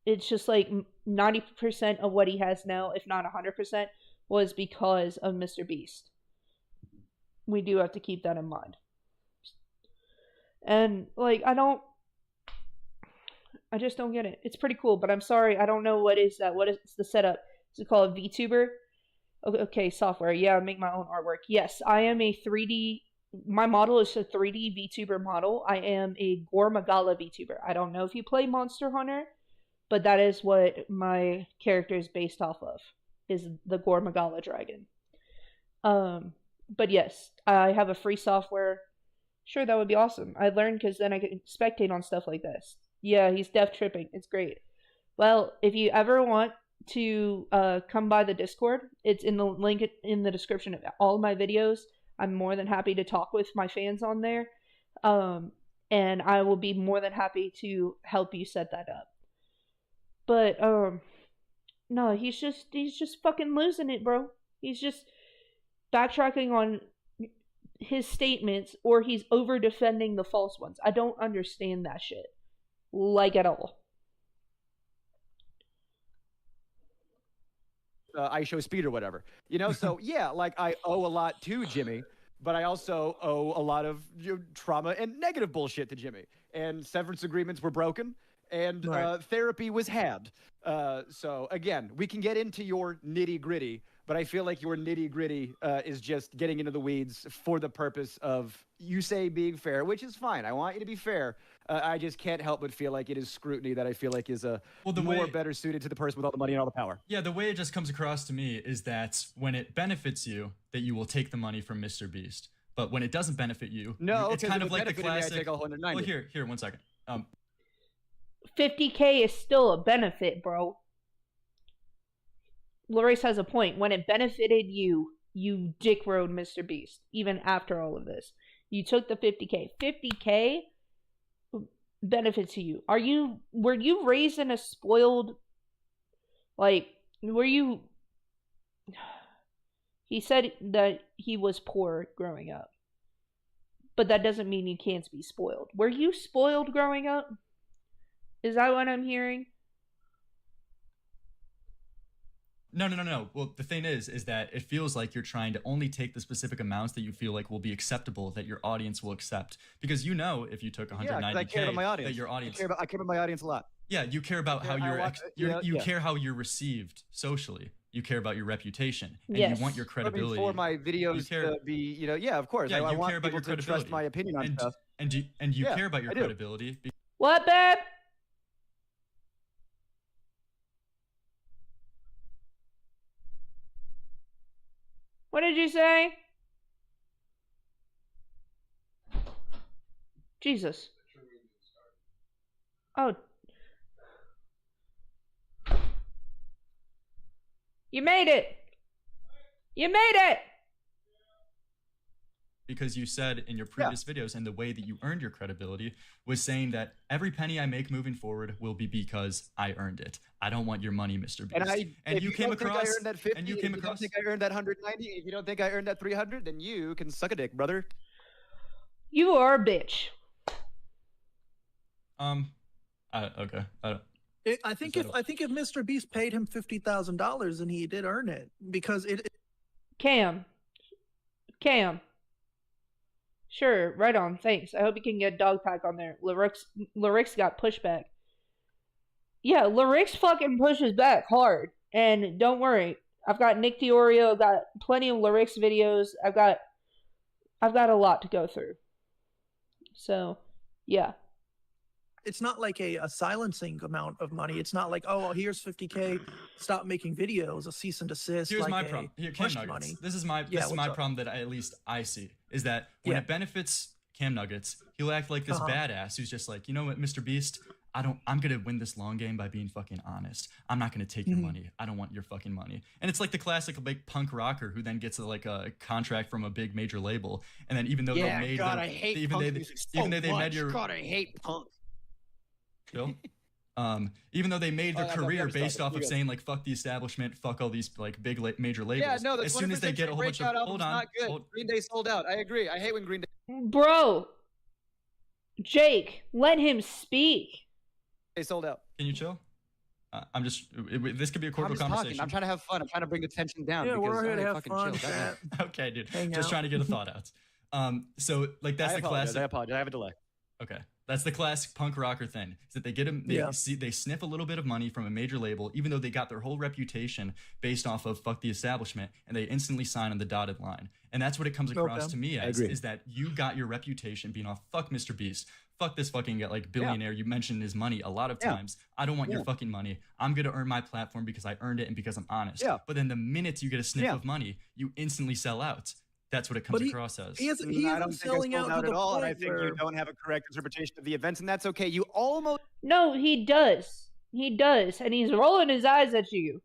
It's just 90% of what he has now, if not 100%, was because of Mr. Beast. We do have to keep that in mind. And I just don't get it. It's pretty cool, but I'm sorry, I don't know what is that. What is the setup? Is it called VTuber? Okay, software. Yeah, I make my own artwork. Yes, I am a 3D. My model is a 3D VTuber model. I am a Gormagala VTuber. I don't know if you play Monster Hunter, but that is what my character is based off of, is the Gormagala dragon. But yes, I have a free software. Sure, that would be awesome. I learned because then I can spectate on stuff like this. Yeah, he's death tripping. It's great. Well, if you ever want to come by the Discord, it's in the link in the description of all of my videos. I'm more than happy to talk with my fans on there. And I will be more than happy to help you set that up. But no, he's just fucking losing it, bro. He's just backtracking on his statements, or he's over defending the false ones. I don't understand that shit, at all. I show speed or whatever, so yeah, I owe a lot to Jimmy, but I also owe a lot of trauma and negative bullshit to Jimmy, and severance agreements were broken, and therapy was had. So again, we can get into your nitty gritty, but I feel like your nitty gritty is just getting into the weeds for the purpose of, you say, being fair, which is fine. I want you to be fair. I just can't help but feel like it is scrutiny that I feel like is better suited to the person with all the money and all the power. Yeah, the way it just comes across to me is that when it benefits you, that you will take the money from Mr. Beast. But when it doesn't benefit you, it's kind of like the classic. Well, here, 1 second. 50K is still a benefit, bro. Loris has a point. When it benefited you, you dick rode Mr. Beast, even after all of this. You took the 50K. 50K benefits you. Were you raised in a spoiled, were you... He said that he was poor growing up. But that doesn't mean you can't be spoiled. Were you spoiled growing up? Is that what I'm hearing? No. Well, the thing is that it feels like you're trying to only take the specific amounts that you feel like will be acceptable, that your audience will accept. Because you know, if you took 190K, I care about my audience. that your audience. I care about my audience a lot. Yeah, you care about how you care how you're received socially. You care about your reputation, and you want your credibility. For my videos to be, of course. I want people to trust my opinion on stuff. And you care about your credibility. What, babe? What did you say? Jesus. Oh. You made it! You made it! Because you said in your previous videos, and the way that you earned your credibility was saying that every penny I make moving forward will be because I earned it. I don't want your money, Mr. Beast. And you came across. If you don't think I earned that 190, if you don't think I earned that 300, then you can suck a dick, brother. You are a bitch. Okay. I think if Mr. Beast paid him $50,000, then he did earn it, because it. Cam. Sure, right on. Thanks. I hope you can get Dog Pack on there. Larix got pushback. Yeah, Larix fucking pushes back hard. And don't worry, I've got Nick DiOrio, I've got plenty of Larix videos. I've got a lot to go through. So, yeah. It's not like a silencing amount of money. It's not like, oh, here's 50K, stop making videos, a cease and desist. Here's like my problem. Here, Cam Nuggets. Money. This is my problem that at least I see, is that when it benefits Cam Nuggets, he'll act like this badass who's just like, you know what, Mr. Beast, I'm gonna win this long game by being fucking honest. I'm not gonna take your money. I don't want your fucking money. And it's like the classic big punk rocker who then gets a contract from a big major label, and then even though they made I hate punk music so much. God, I hate punk. Still? Even though they made their career based off of saying like fuck the establishment, fuck all these like big major labels. Yeah, no, as soon as they get a whole bunch of not good. Green Day sold out. I agree. I hate when Green Day. Bro, Jake, let him speak. They sold out. Can you chill? I'm just. This could be a cordial conversation. Talking. I'm trying to have fun. I'm trying to bring the tension down. Yeah, because we're here to have fucking fun. chill. Okay, dude. Just trying to get a thought out. So like that's the classic. I apologize. I have a delay. Okay. That's the classic punk rocker thing. Is that they get them, they sniff a little bit of money from a major label, even though they got their whole reputation based off of fuck the establishment, and they instantly sign on the dotted line. And that's what it comes across to me as, is that you got your reputation being off fuck Mr. Beast, fuck this fucking like billionaire. You mentioned his money a lot of times. I don't want your fucking money. I'm gonna earn my platform because I earned it and because I'm honest. But then the minute you get a sniff of money, you instantly sell out. That's what it comes across as. He isn't selling out at all, and I think you don't have a correct interpretation of the events, and that's okay. You almost... No, he does. He does, and he's rolling his eyes at you.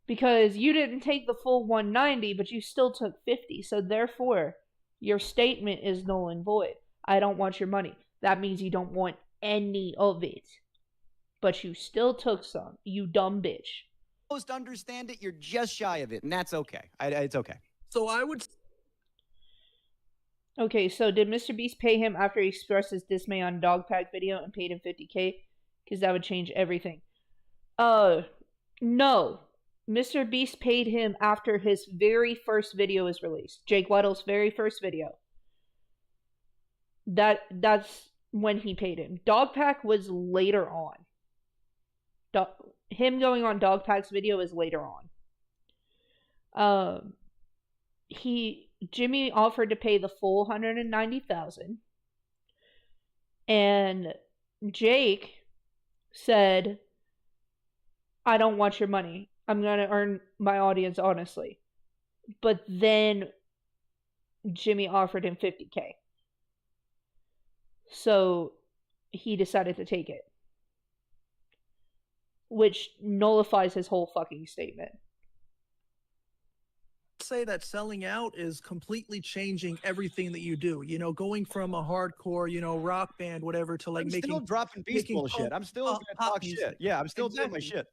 Because you didn't take the full 190, but you still took 50, so therefore, your statement is null and void. I don't want your money. That means you don't want any of it. But you still took some, you dumb bitch. Almost understand it, you're just shy of it, and that's okay. It's okay. So I would... Okay, so did Mr. Beast pay him after he expressed his dismay on Dog Pack video and paid him 50K? Because that would change everything. No. Mr. Beast paid him after his very first video was released. Jake Weddle's very first video. That's when he paid him. Dog Pack was later on. Him going on Dog Pack's video is later on. Jimmy offered to pay the full $190,000, and Jake said, I don't want your money. I'm going to earn my audience honestly. But then Jimmy offered him $50K. So he decided to take it, which nullifies his whole fucking statement. Say that selling out is completely changing everything that you do, going from a hardcore, rock band, whatever, to like I'm still dropping Beast bullshit. I'm still gonna talk shit. Yeah, I'm still doing my shit.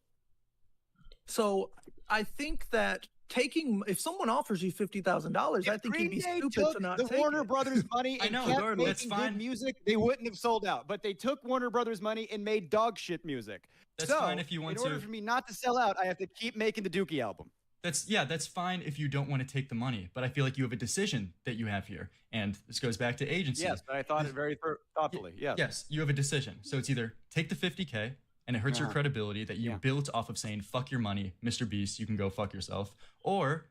So I think that if someone offers you $50,000, I think you'd be stupid to not the take Warner it. Brothers money and kept making good music, they wouldn't have sold out. But they took Warner Brothers money and made dog shit music. That's fine if you want to. In order for me not to sell out, I have to keep making the Dookie album. That's fine if you don't want to take the money, but I feel like you have a decision that you have here, and this goes back to agency. Yes, but I thought it very thoughtfully. Yes. Yes, you have a decision. So it's either take the $50K, and it hurts your credibility that you built off of saying "fuck your money, Mr. Beast, you can go fuck yourself," or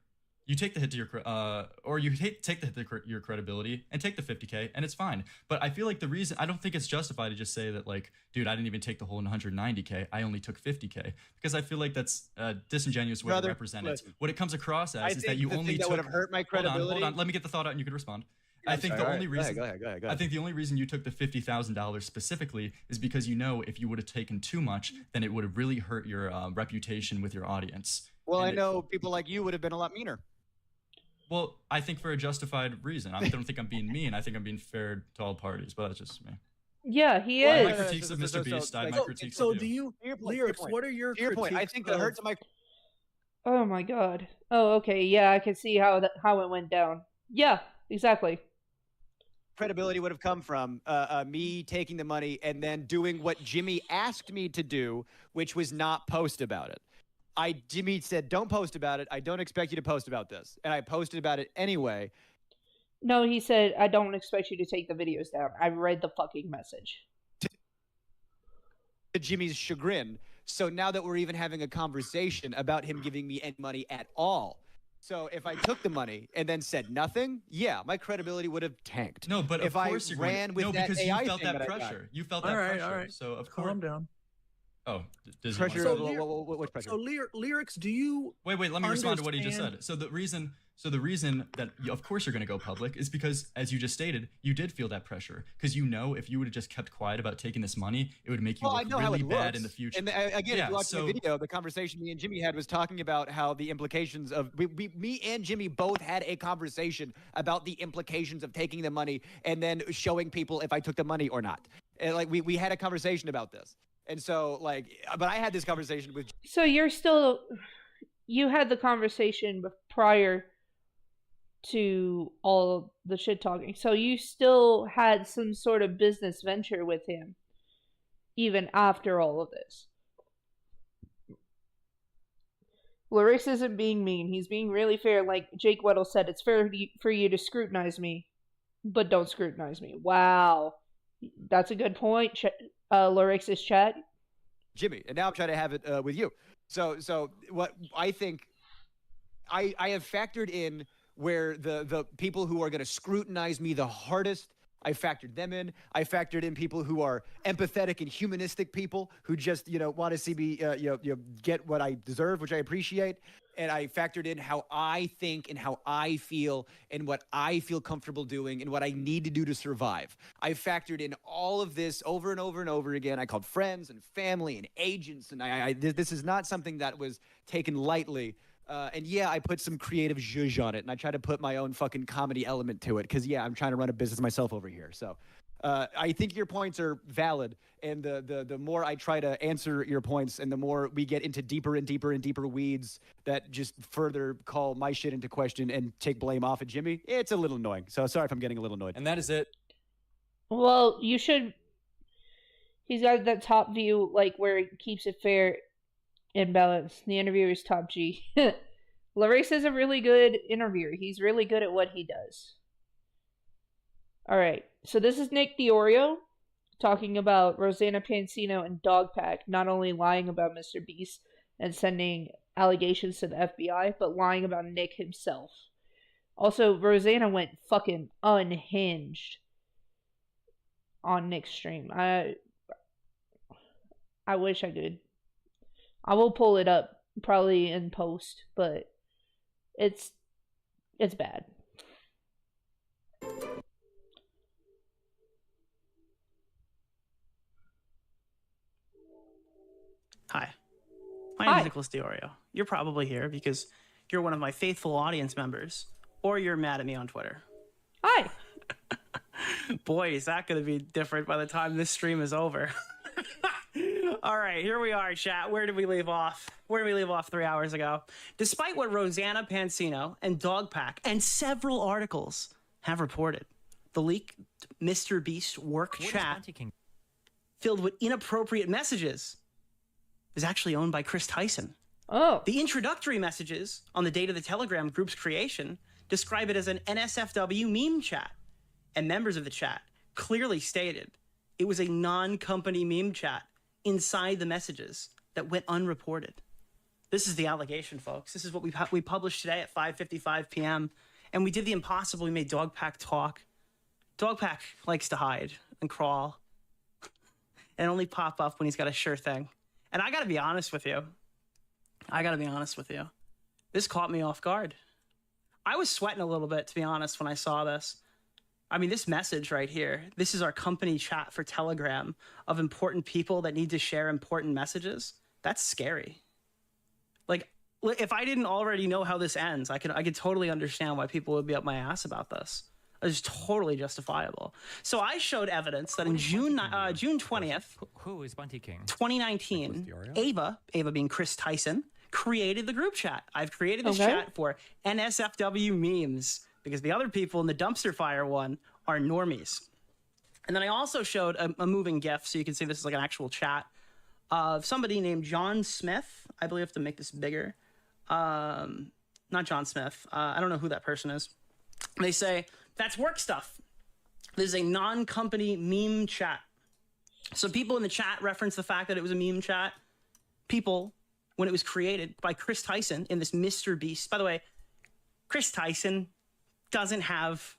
you take the hit to your take the hit to your credibility and take the $50K, and it's fine. But I feel like the reason I don't think it's justified to just say that, like, dude, I didn't even take the whole $190K, I only took $50K, because I feel like that's a disingenuous way to represent it. What it comes across as is that you only took. That would have hurt my credibility. Hold on, let me get the thought out, and you can respond. I think the only reason I think the only reason you took the $50,000 specifically is because you know if you would have taken too much, then it would have really hurt your reputation with your audience. Well, I know people like you would have been a lot meaner. Well, I think for a justified reason. I don't think I'm being mean. I think I'm being fair to all parties, but that's just me. Yeah, he is. My critiques of Mr. Beast, my critiques of you. So do you, Lyrics, what are your critiques? I think that hurts my... Oh my god. Oh, okay. Yeah, I can see how it went down. Yeah, exactly. Credibility would have come from me taking the money and then doing what Jimmy asked me to do, which was not post about it. Jimmy said, don't post about it. I don't expect you to post about this. And I posted about it anyway. No, he said, I don't expect you to take the videos down. I read the fucking message. To Jimmy's chagrin. So now that we're even having a conversation about him giving me any money at all. So if I took the money and then said nothing, yeah, my credibility would have tanked. No, but if of course I you're ran with that because AI you felt thing that I got. pressure. You felt that pressure. All right. So of course. Calm down. Oh, does pressure. What pressure? So Lyrics, do you? Wait. Let me respond to what he just said. So the reason that of course you're going to go public is because, as you just stated, you did feel that pressure because you know if you would have just kept quiet about taking this money, it would make you look really bad in the future. And again, if you watch the video, the conversation me and Jimmy had was talking about how the implications of me and Jimmy both had a conversation about the implications of taking the money and then showing people if I took the money or not. And like we had a conversation about this. And so, like, but I had this conversation with... So you had the conversation prior to all the shit talking. So you still had some sort of business venture with him, even after all of this. Larissa isn't being mean. He's being really fair. Like Jake Weddle said, it's fair for you to scrutinize me, but don't scrutinize me. Wow. That's a good point. Larix's chat. Jimmy, and now I'm trying to have it with you. So what I think I have factored in where the people who are going to scrutinize me the hardest, I factored them in. I factored in people who are empathetic and humanistic people who just, want to see me, get what I deserve, which I appreciate. And I factored in how I think and how I feel and what I feel comfortable doing and what I need to do to survive. I factored in all of this over and over and over again. I called friends and family and agents. And this is not something that was taken lightly. And yeah, I put some creative zhuzh on it, and I try to put my own fucking comedy element to it, because yeah, I'm trying to run a business myself over here. So I think your points are valid, and the more I try to answer your points, and the more we get into deeper and deeper and deeper weeds that just further call my shit into question and take blame off of Jimmy, it's a little annoying. So sorry if I'm getting a little annoyed. And that is it. Well, you should... He's got that top view, like, where he keeps it fair and balanced. The interviewer is top G. Larissa's a really good interviewer. He's really good at what he does. Alright, so this is Nick the Oreo talking about Rosanna Pansino and Dogpack not only lying about Mr. Beast and sending allegations to the FBI, but lying about Nick himself. Also, Rosanna went fucking unhinged on Nick's stream. I wish I could. I will pull it up probably in post, but it's bad. Hi, my name is Nicholas DeOrio. You're probably here because you're one of my faithful audience members, or you're mad at me on Twitter. Hi. Boy, is that going to be different by the time this stream is over. All right, here we are, chat. Where did we leave off? 3 hours ago? Despite what Rosanna Pansino and Dogpack and several articles have reported, the leaked Mr. Beast work chat filled with inappropriate messages is actually owned by Chris Tyson. Oh. The introductory messages on the date of the Telegram group's creation describe it as an NSFW meme chat, and members of the chat clearly stated it was a non-company meme chat inside the messages that went unreported. This is the allegation, folks. This is what we published today at 5:55 p.m. And we did the impossible. We made Dogpack talk. Dogpack likes to hide and crawl and only pop up when he's got a sure thing. And I got to be honest with you. This caught me off guard. I was sweating a little bit, to be honest, when I saw this. I mean, this message right here, this is our company chat for Telegram of important people that need to share important messages. That's scary. Like, if I didn't already know how this ends, I could totally understand why people would be up my ass about this. It's totally justifiable. So I showed evidence that in June 20th, who is Bunty King? 2019, Ava being Chris Tyson, created the group chat. I've created this chat for NSFW memes because the other people in the dumpster fire one are normies. And then I also showed a moving GIF, so you can see this is like an actual chat of somebody named John Smith. I believe I have to make this bigger. Not John Smith. I don't know who that person is. They say, that's work stuff. This is a non-company meme chat. So people in the chat reference the fact that it was a meme chat. People, when it was created by Chris Tyson in this Mr. Beast. By the way, Chris Tyson doesn't have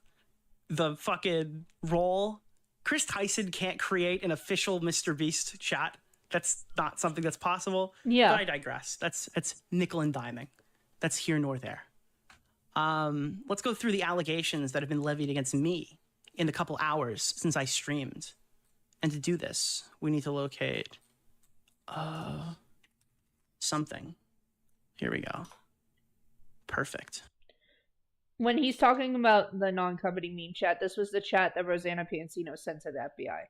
the fucking role. Chris Tyson can't create an official Mr. Beast chat. That's not something that's possible. Yeah. But I digress. That's nickel and diming. That's here nor there. Let's go through the allegations that have been levied against me in the couple hours since I streamed. And to do this, we need to locate something. Here we go. Perfect. When he's talking about the non-company meme chat, this was the chat that Rosanna Pansino sent to the FBI.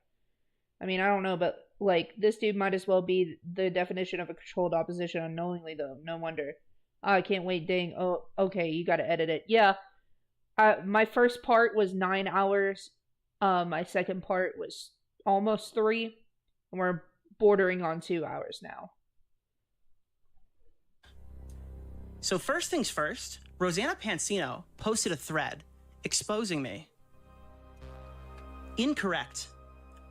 I mean, I don't know, but, like, this dude might as well be the definition of a controlled opposition unknowingly, though. No wonder. I can't wait, dang. Oh, okay, you gotta edit it. Yeah, my first part was 9 hours. My second part was almost 3. And we're bordering on 2 hours now. So first things first, Rosanna Pansino posted a thread exposing me. Incorrect.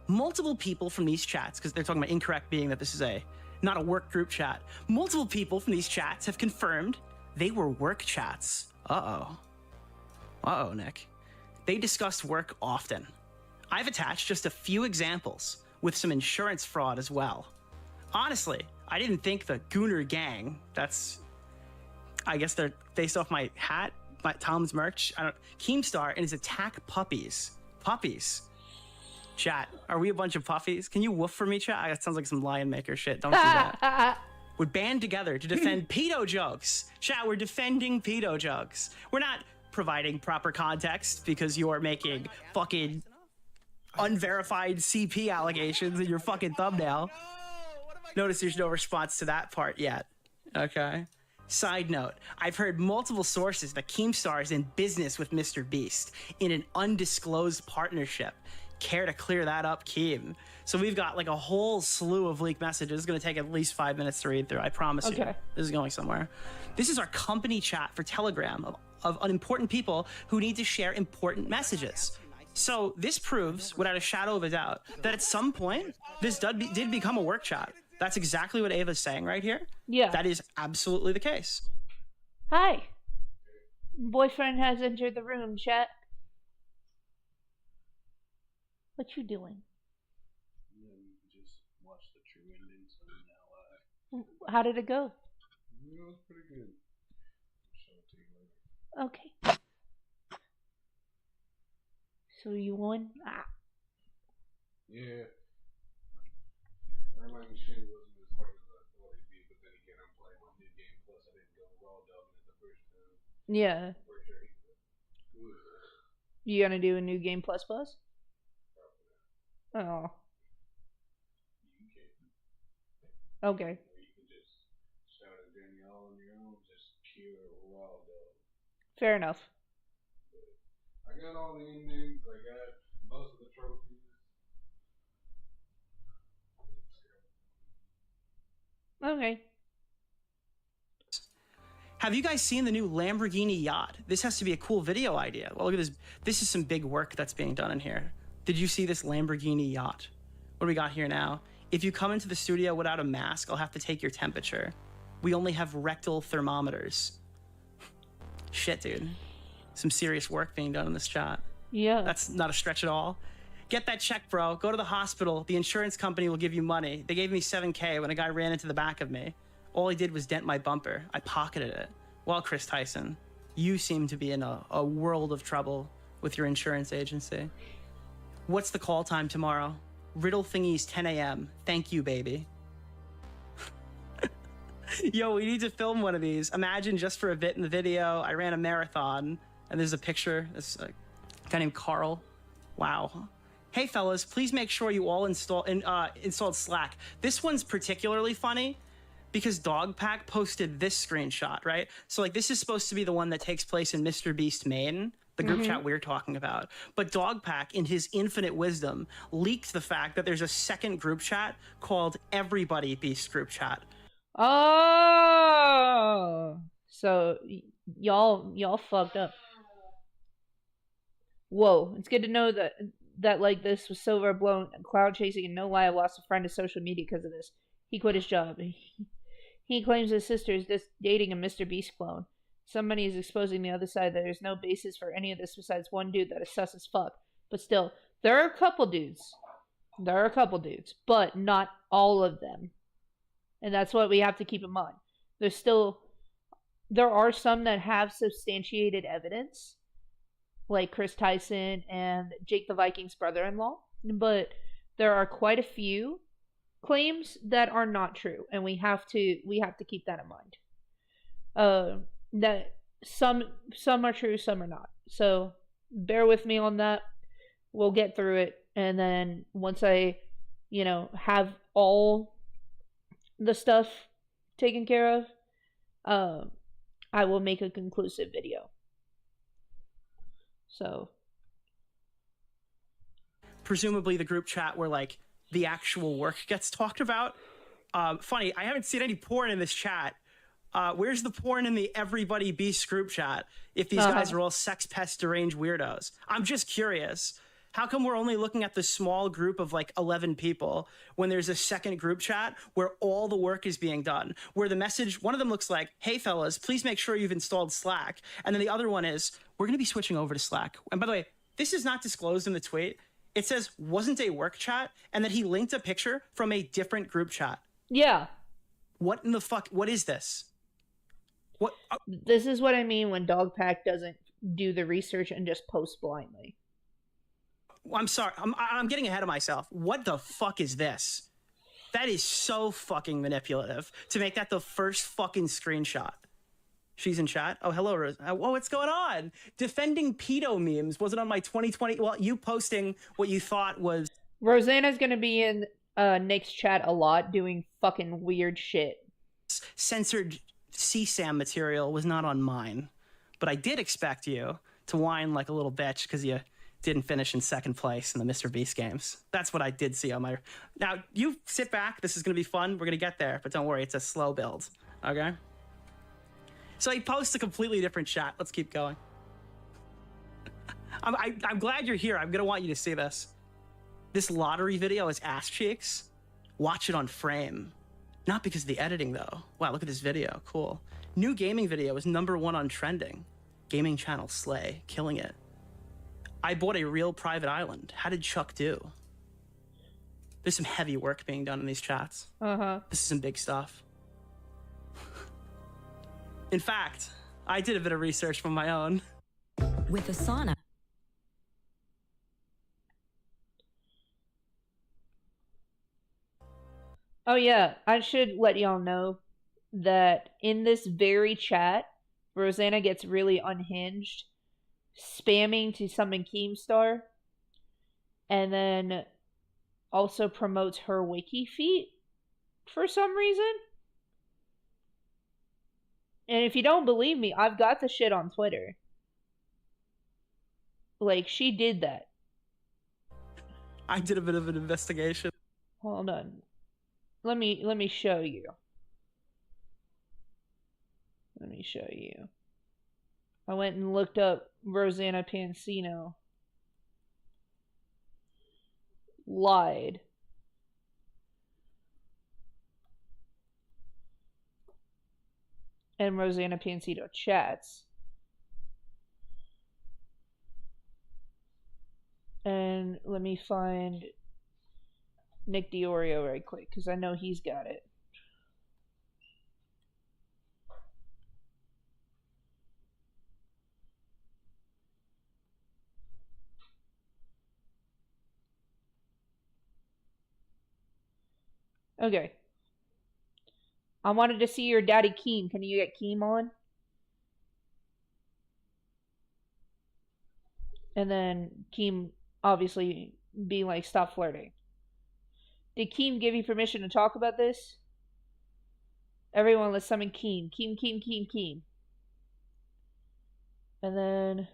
Multiple people from these chats, because they're talking about incorrect being that this is not a work group chat. Multiple people from these chats have confirmed they were work chats. Uh-oh, Nick. They discussed work often. I've attached just a few examples with some insurance fraud as well. Honestly, I didn't think the Gooner Gang, I guess they're based off my hat, my Tom's merch, Keemstar and his attack puppies. Puppies. Chat, are we a bunch of puffies? Can you woof for me, chat? That sounds like some lion maker shit. Don't do that. Would band together to defend pedo jokes. Chat, we're defending pedo jokes. We're not providing proper context because you're making fucking unverified CP allegations in your fucking thumbnail. Notice there's no response to that part yet. Okay. Side note, I've heard multiple sources that Keemstar is in business with Mr. Beast in an undisclosed partnership. Care to clear that up, Keem? So we've got like a whole slew of leaked messages. It's going to take at least 5 minutes to read through. I promise you. This is going somewhere. This is our company chat for Telegram of unimportant people who need to share important messages. So this proves, without a shadow of a doubt, that at some point, this did become a work chat. That's exactly what Ava's saying right here. Yeah. That is absolutely the case. Hi. Boyfriend has entered the room, chat. What you doing? Just watch the true endings of now. How did it go? It was pretty good. I'll show it to you later. Okay. So you won? Yeah. Our shit wasn't as hard as I thought it'd be, but then again, I'm playing on New Game Plus. I didn't go raw dogging it the first time. Yeah. You gonna do a New Game Plus Plus? Oh. Okay. You can just shout at Danielle on your own, just pure raw dog. Fair enough. I got all the endings. I got most of the trophies. Okay. Have you guys seen the new Lamborghini yacht? This has to be a cool video idea. Well, look at this. This is some big work that's being done in here. Did you see this Lamborghini yacht? What do we got here now? If you come into the studio without a mask, I'll have to take your temperature. We only have rectal thermometers. Shit, dude. Some serious work being done in this chat. Yeah. That's not a stretch at all. Get that check, bro. Go to the hospital. The insurance company will give you money. They gave me $7K when a guy ran into the back of me. All he did was dent my bumper. I pocketed it. Well, Chris Tyson, you seem to be in a world of trouble with your insurance agency. What's the call time tomorrow? Riddle thingies 10 a.m. Thank you, baby. Yo, we need to film one of these. Imagine just for a bit in the video, I ran a marathon, and there's a picture. This guy named Carl. Wow. Hey, fellas, please make sure you all installed Slack. This one's particularly funny because Dogpack posted this screenshot, right? So, like, this is supposed to be the one that takes place in Mr. Beast, Maine, the group chat we're talking about. But Dogpack, in his infinite wisdom, leaked the fact that there's a second group chat called Everybody Beast Group Chat. Oh, so y'all fucked up. Whoa, it's good to know that like this was so overblown, cloud chasing, and no lie, I lost a friend to social media because of this. He quit his job. He claims his sister is just dating a Mr. Beast clone. Somebody is exposing the other side that there's no basis for any of this besides one dude that is sus as fuck. But still, there are a couple dudes. But not all of them. And that's what we have to keep in mind. There are some that have substantiated evidence, like Chris Tyson and Jake the Viking's brother-in-law, but there are quite a few claims that are not true, and we have to keep that in mind. That some are true, some are not. So bear with me on that. We'll get through it, and then once I, have all the stuff taken care of, I will make a conclusive video. So presumably the group chat where like the actual work gets talked about. Funny, I haven't seen any porn in this chat. Where's the porn in the Everybody Beast group chat if these guys are all sex pest deranged weirdos? I'm just curious. How come we're only looking at the small group of like 11 people when there's a second group chat where all the work is being done? Where the message, one of them looks like, hey fellas, please make sure you've installed Slack. And then the other one is, we're going to be switching over to Slack. And by the way, this is not disclosed in the tweet. It says, wasn't a work chat, and then he linked a picture from a different group chat. Yeah. What in the fuck? What is this? What? This is what I mean when Dogpack doesn't do the research and just post blindly. I'm sorry. I'm getting ahead of myself. What the fuck is this? That is so fucking manipulative to make that the first fucking screenshot. She's in chat. Oh, hello, Rose. Whoa, what's going on? Defending pedo memes wasn't on my 2020. Well, you posting what you thought was. Rosanna's gonna be in Nick's chat a lot doing fucking weird shit. Censored CSAM material was not on mine. But I did expect you to whine like a little bitch because you didn't finish in second place in the Mr. Beast games. That's what I did see on my... Now, you sit back. This is going to be fun. We're going to get there. But don't worry. It's a slow build. Okay? So he posts a completely different chat. Let's keep going. I'm glad you're here. I'm going to want you to see this. This lottery video is ass cheeks. Watch it on frame. Not because of the editing, though. Wow, look at this video. Cool. New gaming video is #1 on trending. Gaming channel slay. Killing it. I bought a real private island. How did Chuck do? There's some heavy work being done in these chats. This is some big stuff. In fact, I did a bit of research from my own. With Asana. Oh yeah, I should let y'all know that in this very chat, Rosanna gets really unhinged, spamming to summon Keemstar, and then also promotes her wiki feat. for some reason. And if you don't believe me, I've got the shit on Twitter. Like, she did that. I did a bit of an investigation. Hold on. Let me show you. Let me show you. I went and looked up Rosanna Pansino. Lied. And Rosanna Pansino chats. And let me find Nick DiOrio right quick, because I know he's got it. Okay. I wanted to see your daddy Keem. Can you get Keem on? And then Keem obviously being like, stop flirting. Did Keem give you permission to talk about this? Everyone, let's summon Keem. Keem. And then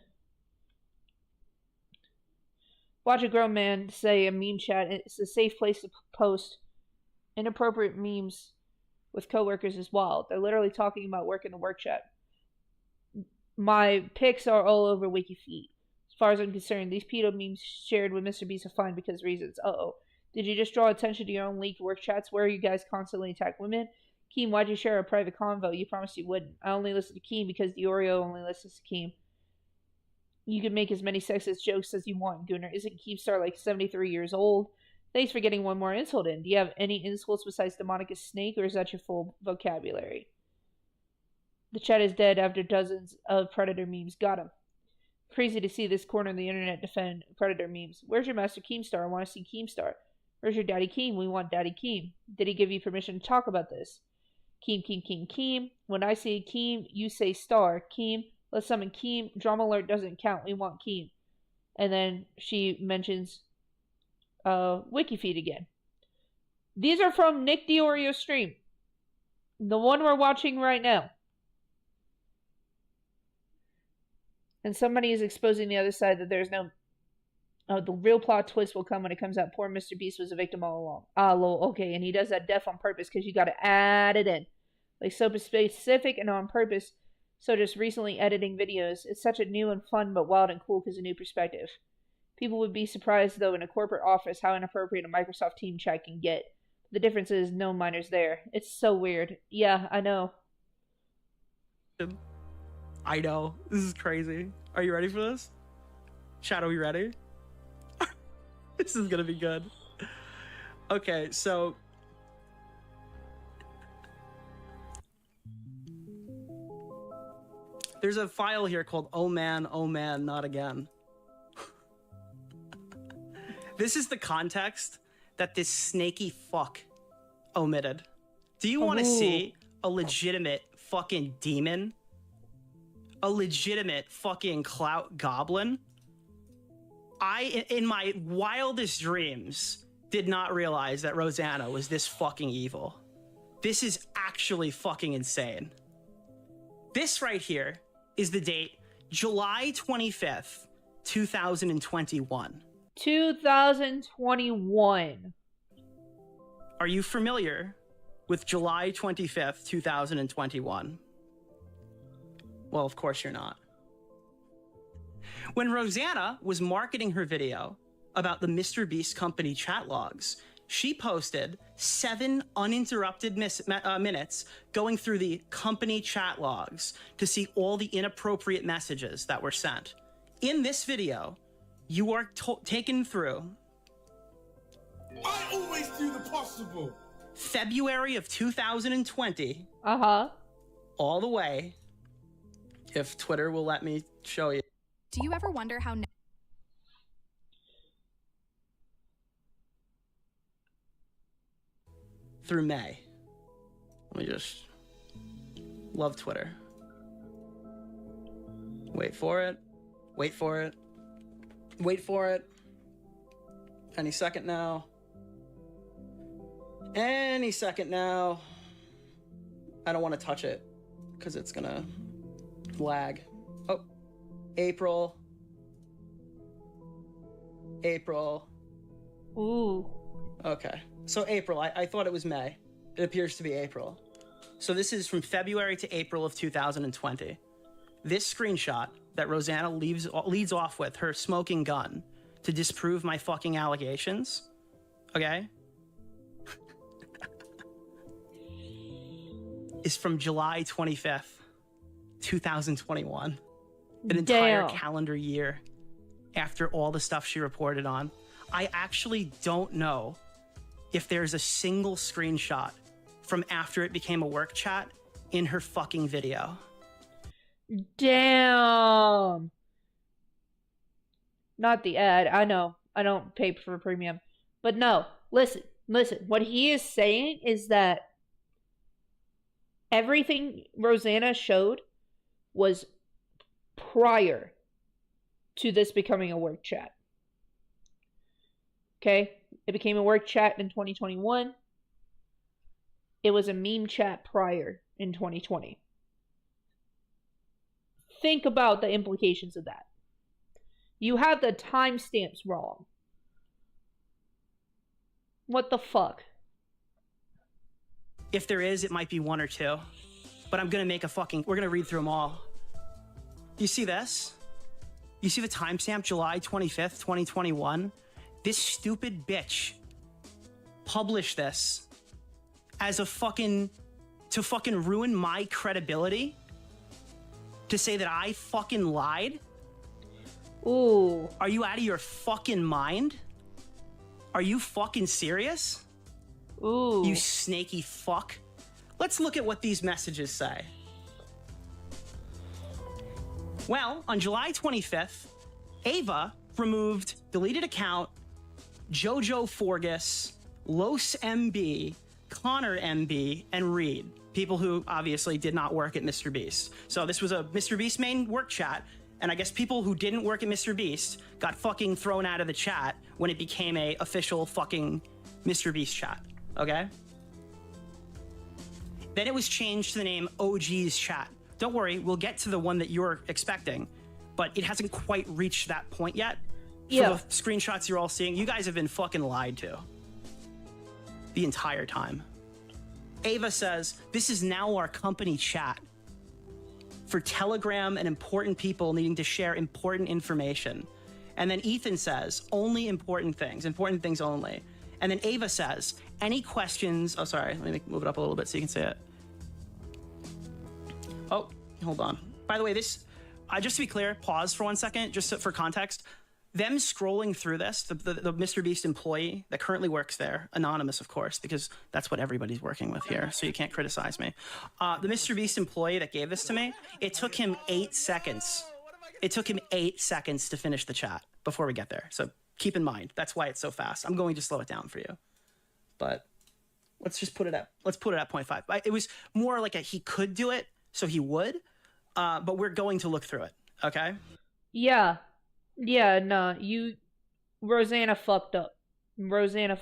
watch a grown man say a meme chat. It's a safe place to post inappropriate memes with coworkers is wild. They're literally talking about work in the work chat. My pics are all over WikiFeet. As far as I'm concerned, these pedo memes shared with Mr. Beast are fine because reasons. Uh-oh. Did you just draw attention to your own leaked work chats where you guys constantly attack women? Keem, why'd you share a private convo? You promised you wouldn't. I only listen to Keem because DiOrio only listens to Keem. You can make as many sexist jokes as you want, Gunnar. Isn't Keemstar like 73 years old? Thanks for getting one more insult in. Do you have any insults besides demonic as snake, or is that your full vocabulary? The chat is dead after dozens of Predator memes. Got him. Crazy to see this corner of the internet defend Predator memes. Where's your master Keemstar? I want to see Keemstar. Where's your daddy Keem? We want daddy Keem. Did he give you permission to talk about this? Keem. When I say Keem, you say star. Keem, let's summon Keem. Drama alert doesn't count. We want Keem. And then she mentions WikiFeed again. These are from Nick DiOrio's stream. The one we're watching right now. And somebody is exposing the other side that there's no... the real plot twist will come when it comes out. Poor Mr. Beast was a victim all along. Ah, lol, okay. And he does that deaf on purpose because you gotta add it in. Like, so specific and on purpose. So just recently editing videos. It's such a new and fun but wild and cool because a new perspective. People would be surprised, though, in a corporate office how inappropriate a Microsoft team chat can get. The difference is no minors there. It's so weird. Yeah, I know. I know. This is crazy. Are you ready for this? Shadow, you ready? This is gonna be good. Okay, so... there's a file here called oh man, not again. This is the context that this snaky fuck omitted. Do you want to see a legitimate fucking demon? A legitimate fucking clout goblin? I, in my wildest dreams, did not realize that Rosanna was this fucking evil. This is actually fucking insane. This right here is the date, July 25th, 2021. 2021. Are you familiar with July 25th, 2021? Well, of course you're not. When Rosanna was marketing her video about the Mr. Beast company chat logs, she posted 7 uninterrupted minutes going through the company chat logs to see all the inappropriate messages that were sent. In this video, you are taken through... I always do the possible! February of 2020. All the way, if Twitter will let me show you. Do you ever wonder how... Through May. Let me just... love Twitter. Wait for it. Wait for it. Wait for it. Any second now. Any second now. I don't want to touch it because it's gonna lag. Oh, April. Ooh. Okay, so April. I thought it was May. It appears to be April. So this is from February to April of 2020. This screenshot that Rosanna leads off with, her smoking gun, to disprove my fucking allegations, okay, is from July 25th, 2021. An entire calendar year after all the stuff she reported on. I actually don't know if there's a single screenshot from after it became a work chat in her fucking video. Damn. Not the ad. I know. I don't pay for premium. But no. Listen. What he is saying is that everything Rosanna showed was prior to this becoming a work chat. Okay? It became a work chat in 2021. It was a meme chat prior in 2020. Think about the implications of that. You have the timestamps wrong. What the fuck? If there is, it might be one or two. But I'm gonna make we're gonna read through them all. You see this? You see the timestamp, July 25th, 2021? This stupid bitch published this as to fucking ruin my credibility? To say that I fucking lied? Ooh. Are you out of your fucking mind? Are you fucking serious? Ooh. You snaky fuck. Let's look at what these messages say. Well, on July 25th, Ava removed deleted account, Jojo Forgus, Los MB, Connor MB, and Reed. People who obviously did not work at Mr. Beast. So this was a Mr. Beast main work chat, and I guess people who didn't work at Mr. Beast got fucking thrown out of the chat when it became a official fucking Mr. Beast chat, okay? Then it was changed to the name OG's chat. Don't worry, we'll get to the one that you're expecting, but it hasn't quite reached that point yet. Yeah. For the screenshots you're all seeing, you guys have been fucking lied to the entire time. Ava says, this is now our company chat for Telegram and important people needing to share important information. And then Ethan says, only important things only. And then Ava says, any questions? Oh, sorry, let me move it up a little bit so you can see it. Oh, hold on. By the way, this, just to be clear, pause for 1 second, just for context. Them scrolling through this, the Mr. Beast employee that currently works there, anonymous, of course, because that's what everybody's working with here, so you can't criticize me. The Mr. Beast employee that gave this to me, it took him 8 seconds. It took him 8 seconds to finish the chat before we get there. So keep in mind, that's why it's so fast. I'm going to slow it down for you. But let's put it at 0.5. It was more like he could do it, so he would, but we're going to look through it, okay? Yeah. Yeah, no, Rosanna fucked up. Rosanna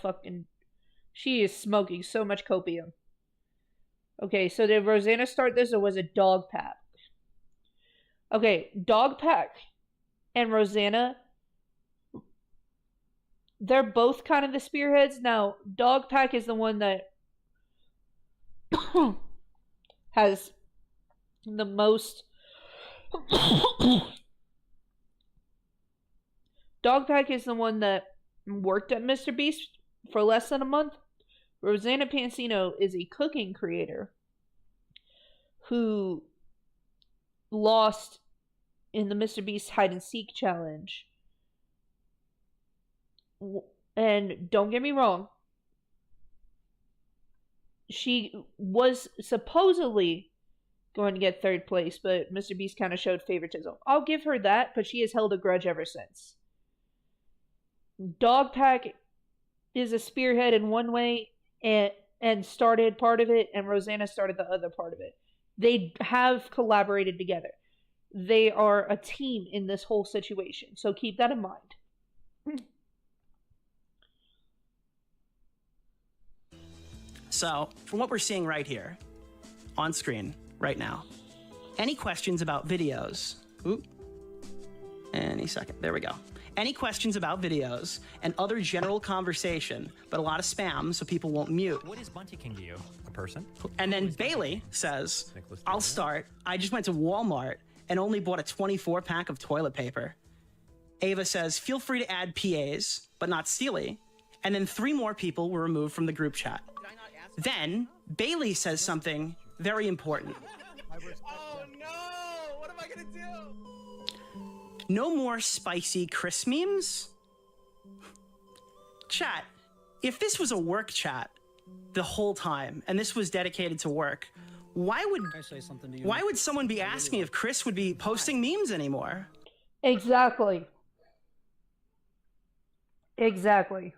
she is smoking so much copium. Okay, so did Rosanna start this or was it Dog Pack? Okay, Dog Pack and Rosanna, they're both kind of the spearheads. Now, Dog Pack is the one that has the most... Dogpack is the one that worked at Mr. Beast for less than a month. Rosanna Pansino is a cooking creator who lost in the Mr. Beast hide and seek challenge. And don't get me wrong, she was supposedly going to get third place, but Mr. Beast kind of showed favoritism. I'll give her that, but she has held a grudge ever since. Dogpack is a spearhead in one way and started part of it, and Rosanna started the other part of it. They have collaborated together. They are a team in this whole situation, so keep that in mind. So, from what we're seeing right here, on screen, right now, any questions about videos? Oop. Any second. There we go. Any questions about videos and other general conversation, but a lot of spam so people won't mute. What is Bunty King to you? A person? And then Bailey says, I'll start. I just went to Walmart and only bought a 24-pack of toilet paper. Ava says, feel free to add PAs, but not Steely. And then 3 more people were removed from the group chat. Then Bailey says something very important. Oh no! What am I gonna do? No more spicy Chris memes? Chat, if this was a work chat the whole time, and this was dedicated to work, why would someone be asking if Chris would be posting memes anymore? Exactly. Exactly.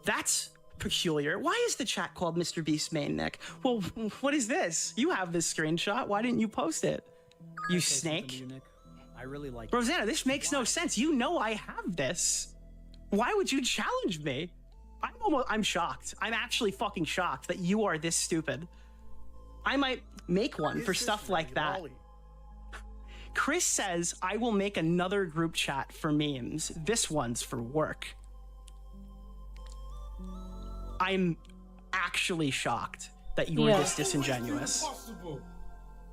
That's peculiar. Why is the chat called Mr. Beast Main, Nick? Well, what is this? You have this screenshot. Why didn't you post it? You snake. I really like Rosanna, this makes no sense. You know I have this. Why would you challenge me? I'm shocked. I'm actually fucking shocked that you are this stupid. I might make one for stuff like that. Chris says I will make another group chat for memes. This one's for work. I'm actually shocked that you were this disingenuous.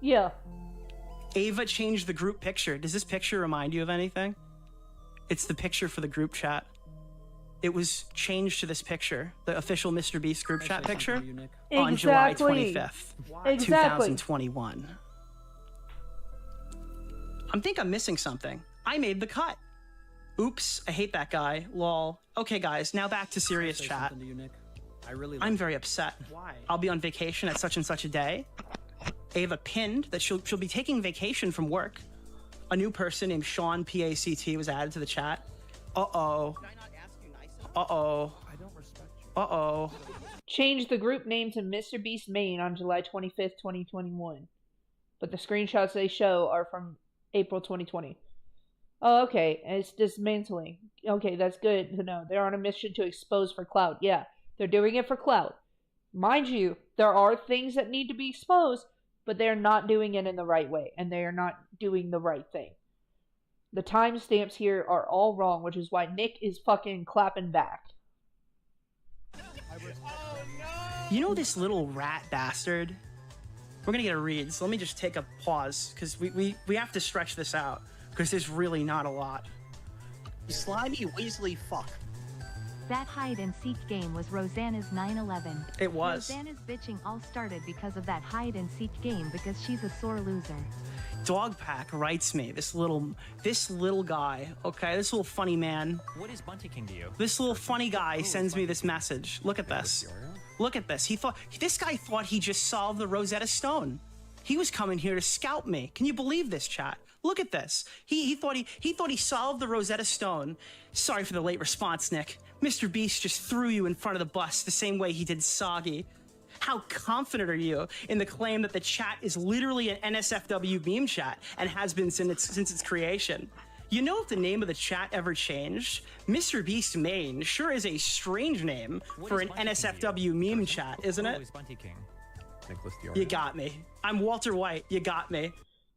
Yeah. Ava changed the group picture. Does this picture remind you of anything? It's the picture for the group chat. It was changed to this picture, the official Mr. Beast group chat picture, on July 25th, 2021. I think I'm missing something. I made the cut. Oops, I hate that guy. Lol. Okay, guys, now back to serious chat. I'm very upset. Why? I'll be on vacation at such and such a day. Ava pinned that she'll be taking vacation from work. A new person named Sean PACT was added to the chat. Uh-oh. Uh-oh. Uh-oh. Changed the group name to Mr. Beast Main on July 25th, 2021. But the screenshots they show are from April 2020. Oh, okay. And it's dismantling. Okay, that's good to know. They're on a mission to expose for clout. Yeah, they're doing it for clout. Mind you, there are things that need to be exposed, but they're not doing it in the right way, and they are not doing the right thing. The timestamps here are all wrong, which is why Nick is fucking clapping back. You know this little rat bastard? We're gonna get a read, so let me just take a pause, because we have to stretch this out, because there's really not a lot. Slimy Weasley fuck. That hide-and-seek game was Rosanna's 9/11. It was. Rosanna's bitching all started because of that hide-and-seek game because she's a sore loser. Dogpack writes me, this little guy, okay, this little funny man. What is Bunty King to you? This little funny guy sends me this message. Look at this. Look at this. This guy thought he just solved the Rosetta Stone. He was coming here to scout me. Can you believe this, chat? Look at this. He thought he solved the Rosetta Stone. Sorry for the late response, Nick. Mr. Beast just threw you in front of the bus the same way he did Soggy. How confident are you in the claim that the chat is literally an NSFW meme chat and has been since its creation? You know if the name of the chat ever changed? Mr. Beast Main sure is a strange name for an NSFW meme chat, isn't it? You got me. I'm Walter White. You got me.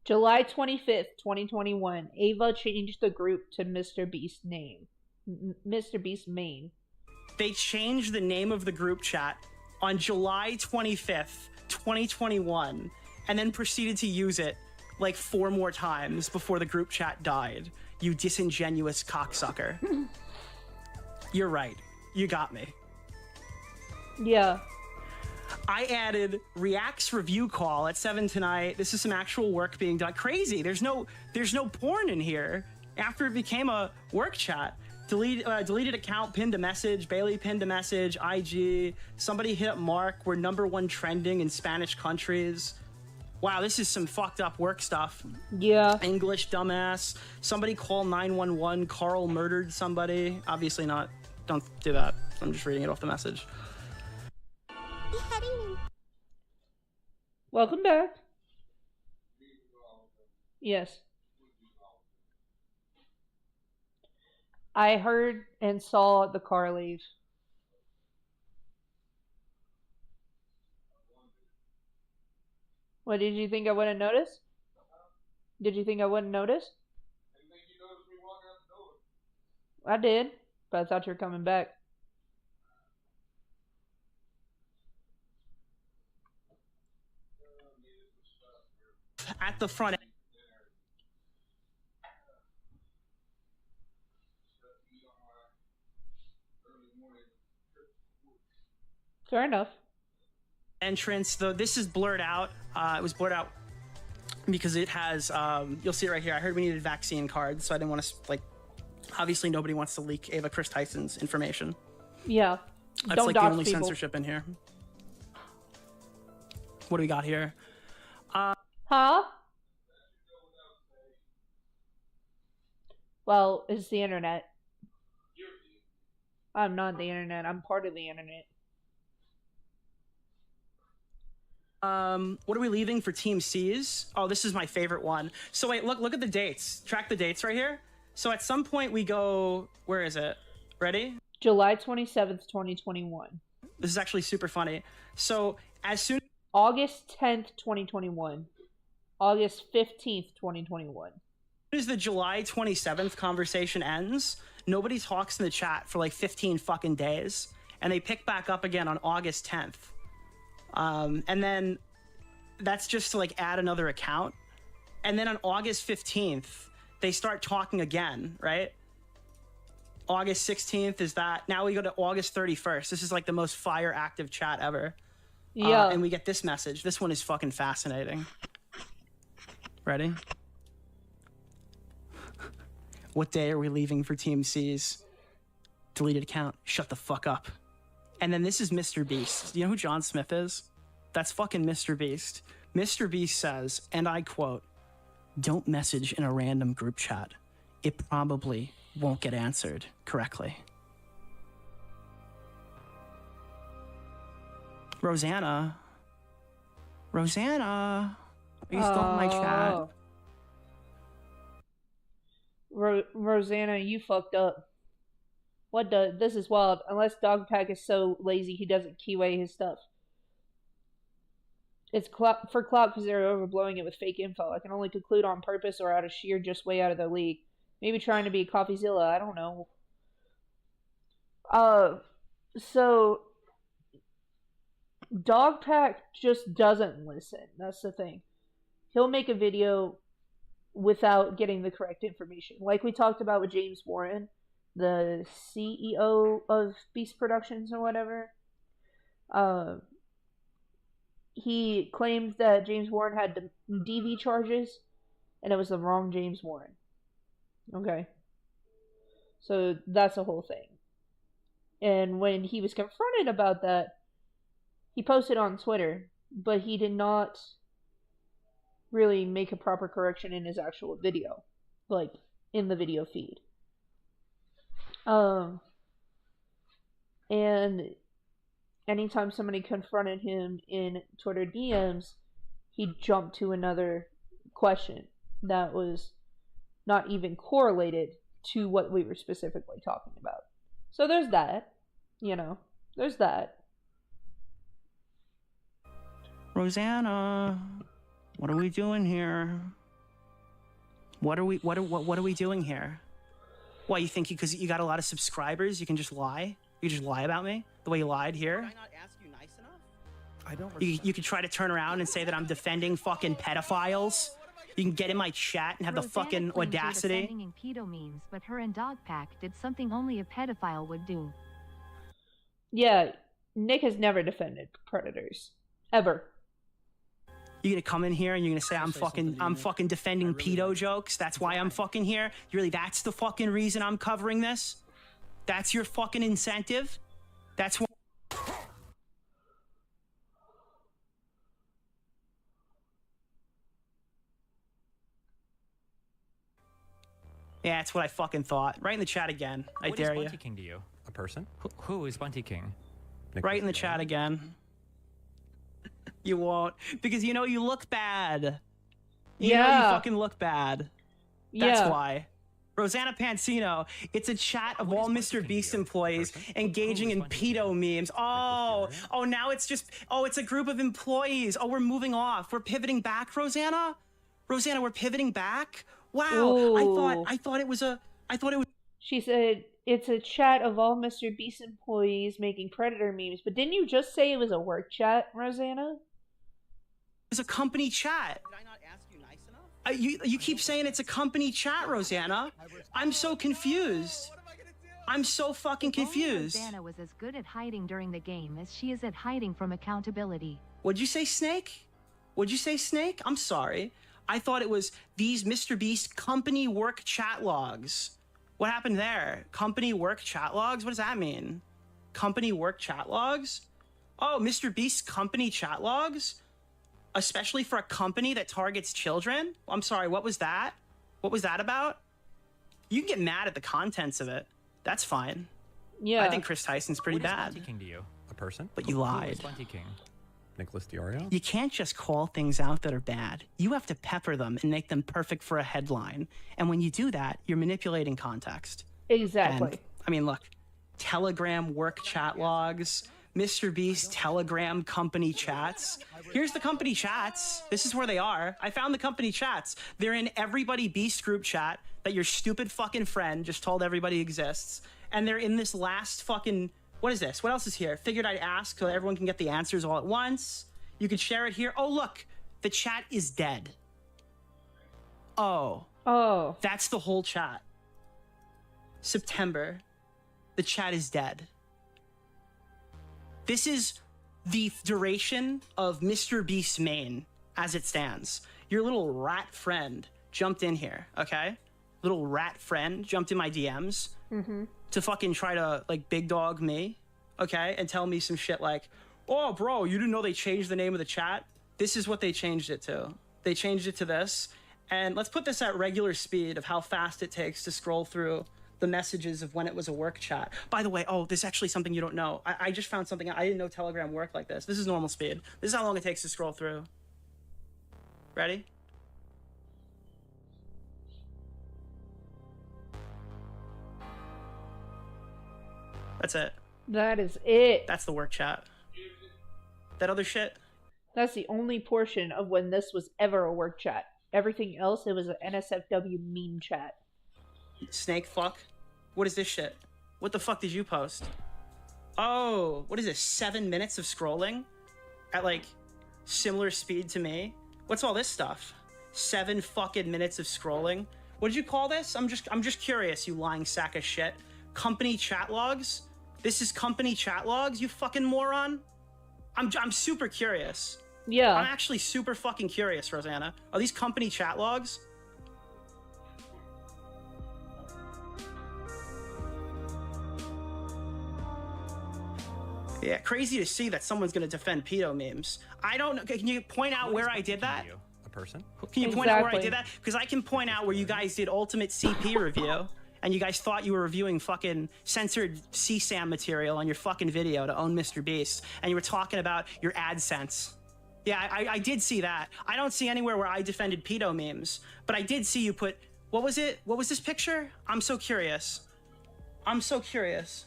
July 25th, 2021. Ava changed the group to Mr. Beast name. Mr. Beast Main. They changed the name of the group chat on July 25th, 2021, and then proceeded to use it like 4 more times before the group chat died. You disingenuous cocksucker. You're right. You got me. Yeah. I added React's review call at 7 tonight. This is some actual work being done. Crazy. There's no porn in here. After it became a work chat. Deleted account, pinned a message. Bailey pinned a message. IG. Somebody hit up Mark. We're #1 trending in Spanish countries. Wow, this is some fucked up work stuff. Yeah. English dumbass. Somebody call 911. Carl murdered somebody. Obviously not. Don't do that. I'm just reading it off the message. Welcome back. Yes. I heard and saw the car leave. What, did you think I wouldn't notice? Did you think I wouldn't notice? I did, but I thought you were coming back. At the front. Fair enough. Entrance, though this is blurred out. It was blurred out because it has, you'll see it right here. I heard we needed vaccine cards, so I didn't want to, like, obviously nobody wants to leak Ava Chris Tyson's information. Yeah. That's Don't like the dox only people. censorship in here. What do we got here? Huh? Well, it's the internet. I'm not the internet. I'm part of the internet. What are we leaving for Team C's? Oh, this is my favorite one. So wait, look at the dates. Track the dates right here. So at some point we go, where is it? Ready? July 27th, 2021. This is actually super funny. So as soon August 10th, 2021. August 15th, 2021. as the July 27th conversation ends, nobody talks in the chat for like 15 fucking days. And they pick back up again on August 10th. And then that's just to like add another account. And then on August 15th, they start talking again, right? August 16th is that. Now we go to August 31st. This is like the most fire active chat ever. Yeah. And we get this message. This one is fucking fascinating. Ready? What day are we leaving for Team C's? Deleted account. Shut the fuck up. And then this is Mr. Beast. Do you know who John Smith is? That's fucking Mr. Beast. Mr. Beast says, and I quote, "Don't message in a random group chat. It probably won't get answered correctly." Rosanna, are you still in my chat? Rosanna, you fucked up. What the? This is wild. Unless Dogpack is so lazy he doesn't keyway his stuff. It's for clout because they're overblowing it with fake info. I can only conclude on purpose or out of sheer just way out of their league. Maybe trying to be CoffeeZilla. I don't know. So Dogpack just doesn't listen. That's the thing. He'll make a video without getting the correct information. Like we talked about with James Warren, the CEO of Beast Productions or whatever. He claimed that James Warren had DV charges, and it was the wrong James Warren. Okay. So that's a whole thing. And when he was confronted about that, he posted on Twitter, but he did not really make a proper correction in his actual video, like in the video feed. And anytime somebody confronted him in Twitter DMs, he jumped to another question that was not even correlated to what we were specifically talking about. So there's that, there's that. Rosanna, what are we doing here? What are we doing here? What, you think because you got a lot of subscribers, you can just lie? You just lie about me? The way you lied here? Did I not ask you nice enough? I don't. You could try to turn around and say that I'm defending fucking pedophiles. You can get in my chat and have Rosanna the fucking claims you're audacity. defending pedo memes, but her and Dogpack did something only a pedophile would do. Yeah, Nick has never defended predators. Ever. You're gonna come in here and you're gonna say I'm fucking defending pedo jokes. That's why I'm fucking here. That's the fucking reason I'm covering this? That's your fucking incentive? That's why. Yeah, that's what I fucking thought. Right in the chat again. I dare you. What is Bunty King to you? A person? Who is Bunty King? Right in the chat again. You won't. Because you look bad. You know you fucking look bad. That's why. Rosanna Pansino, it's a chat of all Mr. Beast employees engaging in pedo memes. Oh, now it's just, it's a group of employees. Oh, we're moving off. We're pivoting back, Rosanna? Rosanna, we're pivoting back? Wow. Ooh. I thought it was. She said, it's a chat of all Mr. Beast employees making Predator memes. But didn't you just say it was a work chat, Rosanna? It was a company chat. Did I not ask you nice enough? You keep saying it's a company chat, Rosanna. I'm so confused. I'm so fucking confused. Rosanna was as good at hiding during the game as she is at hiding from accountability. What'd you say, Snake? What'd you say, Snake? I'm sorry. I thought it was these Mr. Beast company work chat logs. What happened there? Company work chat logs? What does that mean? Company work chat logs? Oh, Mr. Beast company chat logs? Especially for a company that targets children? I'm sorry, what was that? What was that about? You can get mad at the contents of it. That's fine. Yeah. I think Chris Tyson's pretty bad. What is Bounty King to you? A person? But you lied. Who is Bounty King? Nicholas Diorio? You can't just call things out that are bad. You have to pepper them and make them perfect for a headline. And when you do that, you're manipulating context. Exactly. And, I mean, look, Telegram work chat logs, Mr. Beast Telegram company chats. Here's the company chats. This is where they are. I found the company chats. They're in everybody Beast group chat that your stupid fucking friend just told everybody exists. And they're in this last fucking... What is this? What else is here? Figured I'd ask so everyone can get the answers all at once. You could share it here. Oh, look. The chat is dead. Oh. That's the whole chat. September. The chat is dead. This is the duration of Mr. Beast's main as it stands. Your little rat friend jumped in here, okay? Little rat friend jumped in my DMs. To fucking try to, like, big dog me, okay? And tell me some shit like, oh, bro, you didn't know they changed the name of the chat? This is what they changed it to. They changed it to this. And let's put this at regular speed of how fast it takes to scroll through the messages of when it was a work chat. By the way, this is actually something you don't know. I just found something. I didn't know Telegram worked like this. This is normal speed. This is how long it takes to scroll through. Ready? That's it. That is it. That's the work chat. That other shit? That's the only portion of when this was ever a work chat. Everything else, it was an NSFW meme chat. Snake fuck? What is this shit? What the fuck did you post? Oh, what is this? 7 minutes of scrolling? At like similar speed to me? What's all this stuff? 7 fucking minutes of scrolling? What did you call this? I'm just curious, you lying sack of shit. Company chat logs? This is company chat logs, you fucking moron? I'm super curious. Yeah. I'm actually super fucking curious, Rosanna. Are these company chat logs? Yeah, crazy to see that someone's gonna defend pedo memes. I don't know. Can you point out where I did that? A person? Can you point out where I did that? Because I can point out where you guys did Ultimate CP review. And you guys thought you were reviewing fucking censored CSAM material on your fucking video to own Mr. Beast. And you were talking about your AdSense. Yeah, I did see that. I don't see anywhere where I defended pedo memes. But I did see you put... What was it? What was this picture? I'm so curious. I'm so curious.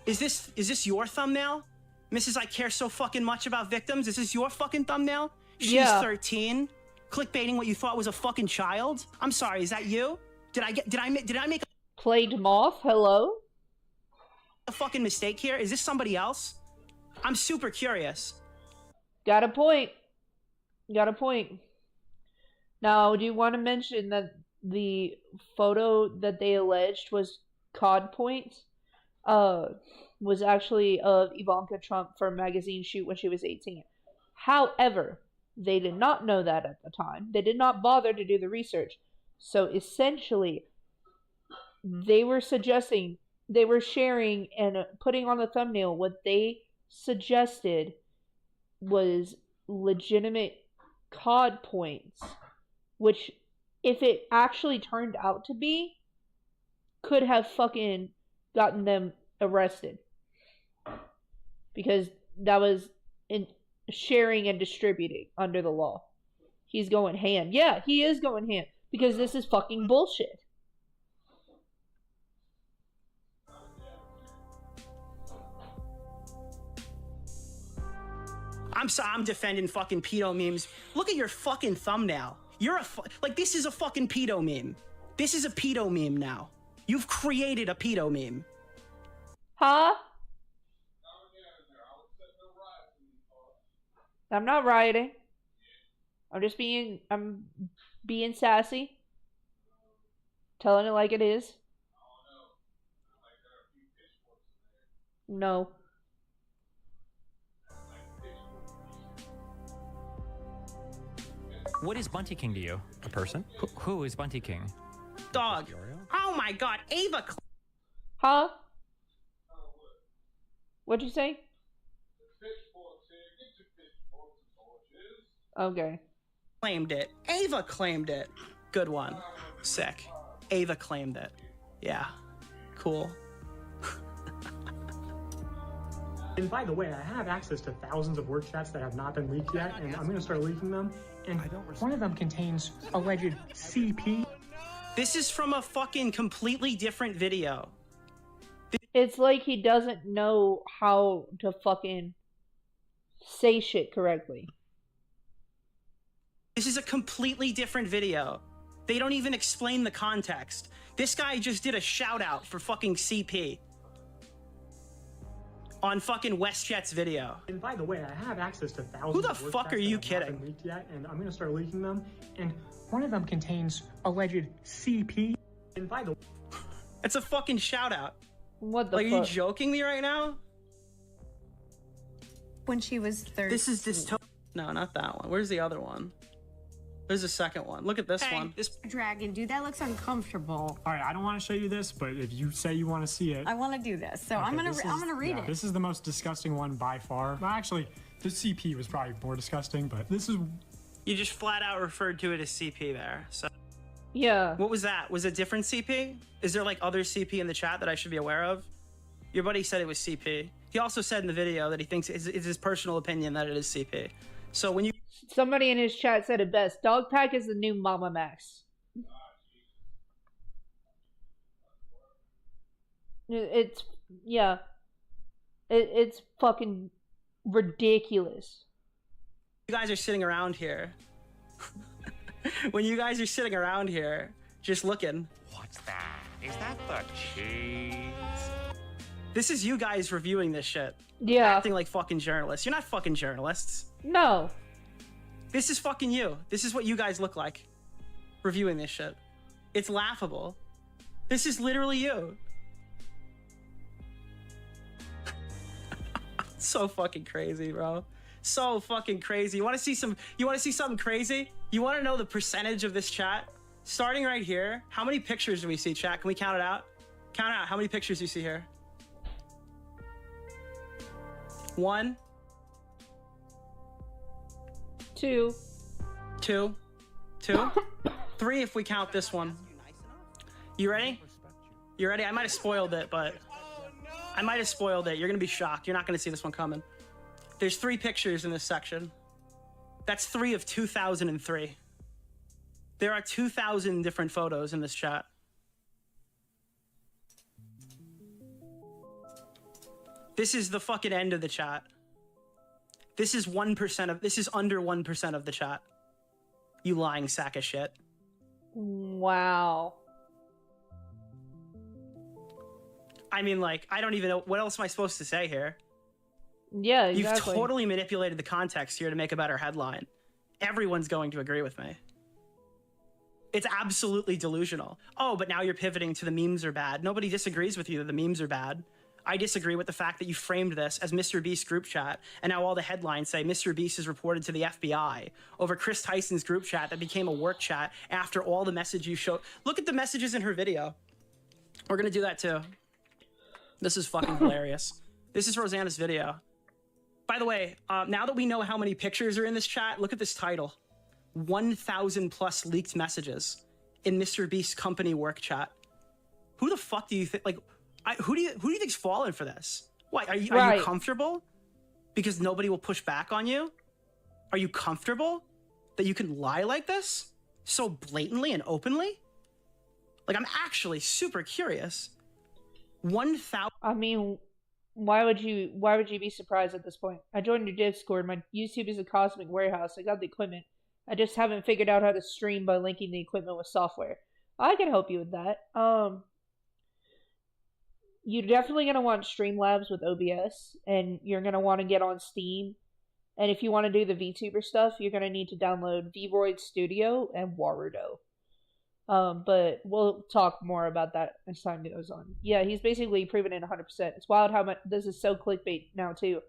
Is this your thumbnail? Mrs. I care so fucking much about victims. Is this your fucking thumbnail? She's 13. Clickbaiting what you thought was a fucking child? I'm sorry, is that you? Did I make Played Moth, hello? a fucking mistake here? Is this somebody else? I'm super curious. Got a point. Got a point. Now, do you want to mention that the photo that they alleged was COD point? Was actually of Ivanka Trump for a magazine shoot when she was 18. However, they did not know that at the time. They did not bother to do the research. So essentially, they were sharing and putting on the thumbnail what they suggested was legitimate COD points, which, if it actually turned out to be, could have fucking gotten them arrested. Because that was in sharing and distributing under the law. He's going ham. Yeah, he is going ham. Because this is fucking bullshit. I'm defending fucking pedo memes. Look at your fucking thumbnail. You're like, this is a fucking pedo meme. This is a pedo meme now. You've created a pedo meme. Huh? I'm not rioting. I'm being sassy. Telling it like it is. No. What is Bunty King to you? A person? Who is Bunty King? Dog. Oh my god, Ava. Huh? What'd you say? Okay. Claimed it. Ava claimed it. Good one. Sick. Ava claimed it. Yeah. Cool. And by the way, I have access to thousands of work chats that have not been leaked yet, and I'm going to start leaking them. And one of them contains alleged CP. This is from a fucking completely different video. It's like he doesn't know how to fucking say shit correctly. This is a completely different video. They don't even explain the context. This guy just did a shout out for fucking CP. On fucking WestJet's video. And by the way, I have access to thousands. Who the of work fuck chats are you that have not kidding? been leaked yet, and I'm going to start leaking them. And one of them contains alleged CP. And by the way, it's a fucking shout out. What the fuck? Are you fuck? joking me right now? When she was 30. This is No, not that one. Where's the other one? There's the second one. Look at this one. This Dragon, dude, that looks uncomfortable. all right, I don't want to show you this, but if you say you want to see it, I want to do this, so I'm gonna read it. This is the most disgusting one by far. Well, actually, the CP was probably more disgusting, but this is. You just flat out referred to it as CP there. So yeah. What was that? Was it different CP? Is there like other CP in the chat that I should be aware of? Your buddy said it was CP. He also said in the video that he thinks it's his personal opinion that it is CP. So when you Somebody in his chat said it best. Dogpack is the new mamamax. It's yeah. It's fucking ridiculous. You guys are sitting around here. When you guys are sitting around here, just looking. What's that? Is that the cheese? This is you guys reviewing this shit. Yeah. Acting like fucking journalists. You're not fucking journalists. No. This is fucking you. This is what you guys look like. Reviewing this shit. It's laughable. This is literally you. So fucking crazy, bro. So fucking crazy. You wanna see something crazy? You wanna know the percentage of this chat? Starting right here, how many pictures do we see, chat? Can we count it out? Count out how many pictures you see here. 1, 2, 2, 3 if we count this one. You ready? You ready? I might have spoiled it, but I might have spoiled it. You're gonna be shocked. You're not gonna see this one coming. There's 3 pictures in this section. That's 3 of 2003. There are 2,000 different photos in this chat. This is the fucking end of the chat. This is under 1% of the chat. You lying sack of shit. Wow. I mean, like, I don't even know, what else am I supposed to say here? Yeah, exactly. You've totally manipulated the context here to make a better headline. Everyone's going to agree with me. It's absolutely delusional. Oh, but now you're pivoting to the memes are bad. Nobody disagrees with you that the memes are bad. I disagree with the fact that you framed this as Mr. Beast group chat, and now all the headlines say Mr. Beast is reported to the FBI over Chris Tyson's group chat that became a work chat after all the message you showed. Look at the messages in her video. We're gonna do that too. This is fucking hilarious. This is Rosanna's video. By the way, now that we know how many pictures are in this chat, look at this title. 1,000 plus leaked messages in Mr. Beast's company work chat. Who the fuck do you think, like, who do you think's falling for this? What, are you comfortable? Because nobody will push back on you? Are you comfortable that you can lie like this? So blatantly and openly? Like, I'm actually super curious. 1,000. I mean, why would you be surprised at this point? I joined your Discord. My YouTube is a cosmic warehouse. I got the equipment. I just haven't figured out how to stream by linking the equipment with software. I can help you with that. You're definitely going to want Streamlabs with OBS, and you're going to want to get on Steam. And if you want to do the VTuber stuff, you're going to need to download Vroid Studio and Warudo. But we'll talk more about that as time goes on. Yeah, he's basically proven it 100%. It's wild how much this is so clickbait now, too.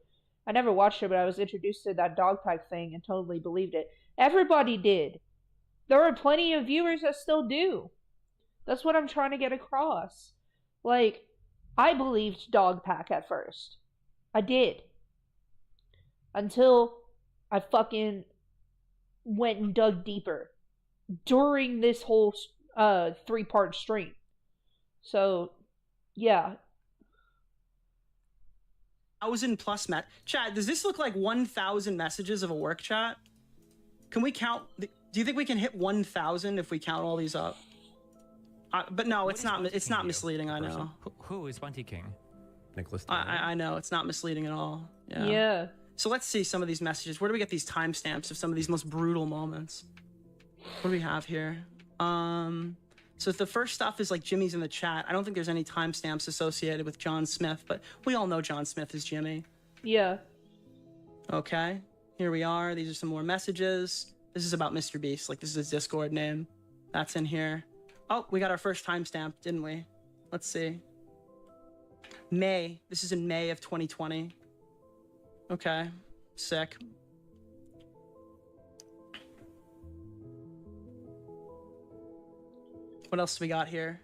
I never watched it, but I was introduced to that dog pack thing and totally believed it. Everybody did. There are plenty of viewers that still do. That's what I'm trying to get across. Like, I believed dog pack at first. I did. Until I fucking went and dug deeper during this whole 3-part stream. So, yeah. 1,000+ chat. Does this look like 1,000 messages of a work chat? Can we count? Do you think we can hit 1,000 if we count all these up? But no, it's not. It's not misleading. I know. Who is Bunty King? Nicholas. I know it's not misleading at all. Yeah. Yeah. So let's see some of these messages. Where do we get these timestamps of some of these most brutal moments? What do we have here? So the first stuff is like Jimmy's in the chat. I don't think there's any timestamps associated with John Smith, but we all know John Smith is Jimmy. Yeah. Okay. Here we are. These are some more messages. This is about Mr. Beast. Like, this is his Discord name. That's in here. Oh, we got our first timestamp, didn't we? Let's see. May. This is in May of 2020. Okay. Sick. What else do we got here?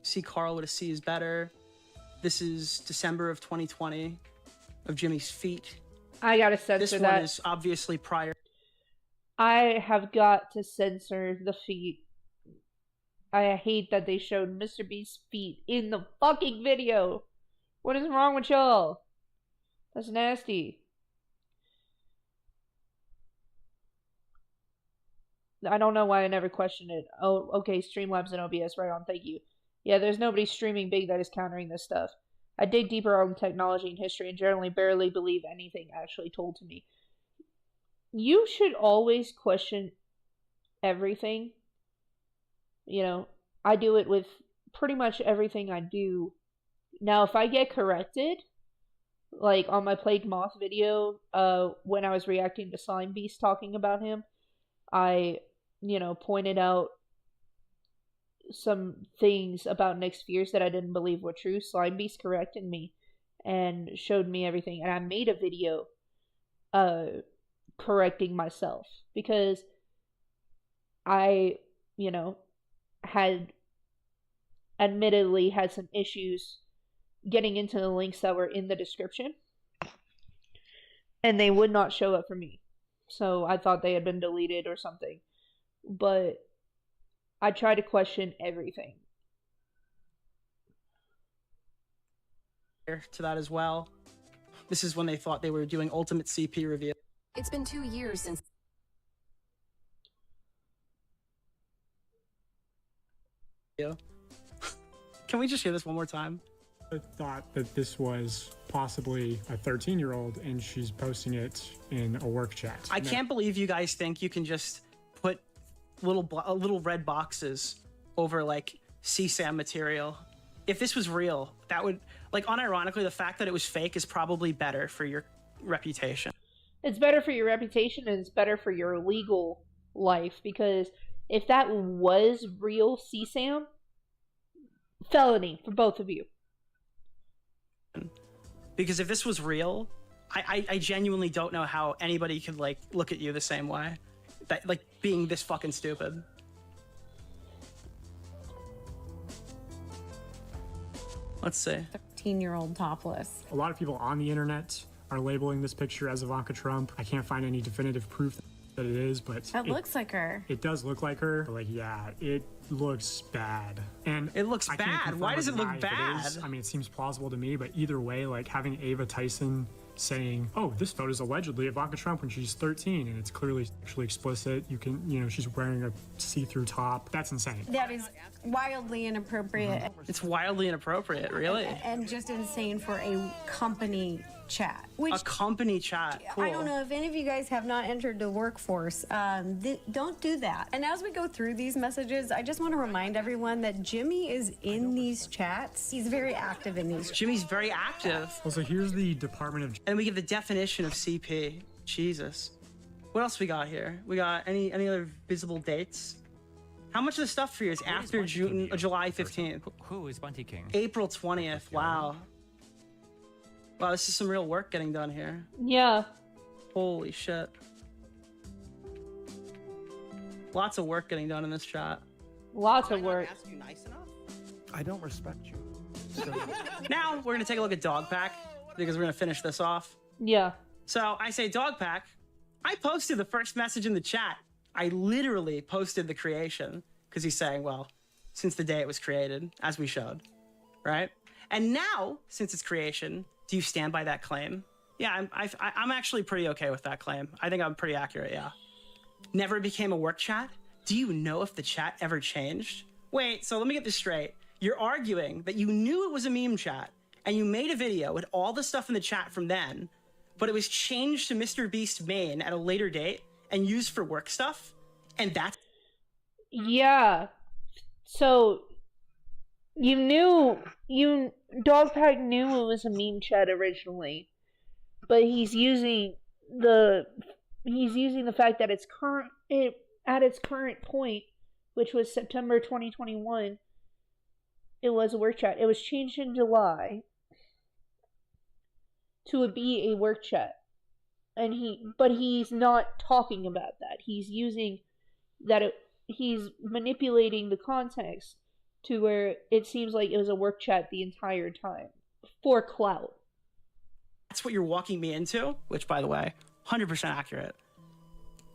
See Carl with a C is better. This is December of 2020 of Jimmy's feet. I gotta censor that. This one is obviously prior. I have got to censor the feet. I hate that they showed Mr. Beast's feet in the fucking video. What is wrong with y'all? That's nasty. I don't know why I never questioned it. Oh, okay, Streamlabs and OBS, right on, thank you. Yeah, there's nobody streaming big that is countering this stuff. I dig deeper on technology and history and generally barely believe anything actually told to me. You should always question everything. You know, I do it with pretty much everything I do. Now, if I get corrected, like on my Plague Moth video, when I was reacting to Slime Beast talking about him, I, you know, pointed out some things about Nick's fears that I didn't believe were true. Slime Beast corrected me and showed me everything. And I made a video correcting myself because I, you know, had admittedly had some issues getting into the links that were in the description. And they would not show up for me. So I thought they had been deleted or something. But I try to question everything. To that as well. This is when they thought they were doing Ultimate CP review. It's been 2 years since... Can we just hear this one more time? I thought that this was possibly a 13-year-old and she's posting it in a work chat. I can't believe you guys think you can just put little red boxes over like CSAM material. If this was real, that would, like, unironically, the fact that it was fake is probably better for your reputation. It's better for your reputation and it's better for your legal life, because if that was real CSAM, felony for both of you. Because if this was real, I genuinely don't know how anybody could, like, look at you the same way. That, like, being this fucking stupid. Let's see. 13-year-old topless. A lot of people on the internet are labeling this picture as Ivanka Trump. I can't find any definitive proof that it is, but That looks like her. It does look like her, but, like, yeah, it looks bad. And it looks bad. Why does it look bad? I mean, it seems plausible to me, but either way, like, having Ava Tyson saying, oh, this photo is allegedly Ivanka Trump when she's 13, and it's clearly sexually explicit. You can, you know, she's wearing a see-through top. That's insane. That is wildly inappropriate. It's wildly inappropriate, really. And just insane for a company chat. A company chat, cool. I don't know if any of you guys have not entered the workforce. Don't do that. And as we go through these messages, I just want to remind everyone that Jimmy is in these chats. He's very active in these. Jimmy's very active. Well, so here's the Department of... And we give the definition of CP. Jesus. What else we got here? We got any other visible dates? How much of the stuff for you is after July 15th? Who is Bunty King? April 20th. Wow. Wow, this is some real work getting done here. Yeah. Holy shit. Lots of work getting done in this chat. Lots of work. Ask you nice enough? I don't respect you. So... Now, we're going to take a look at Dogpack, because we're going to finish this off. Yeah. So, I say Dogpack. I posted the first message in the chat. I literally posted the creation, because he's saying, well, since the day it was created, as we showed, right? And now, since its creation, do you stand by that claim? Yeah, I'm actually pretty okay with that claim. I think I'm pretty accurate, yeah. Never became a work chat? Do you know if the chat ever changed? Wait, so let me get this straight. You're arguing that you knew it was a meme chat, and you made a video with all the stuff in the chat from then, but it was changed to Mr. Beast main at a later date and used for work stuff? And that's... Yeah. So... Dogpack knew it was a meme chat originally, but he's using the fact that at its current point, which was September 2021, it was a work chat. It was changed in July to be a work chat, but he's not talking about that. He's using that. He's manipulating the context to where it seems like it was a work chat the entire time for clout. That's what you're walking me into, which, by the way, 100% accurate.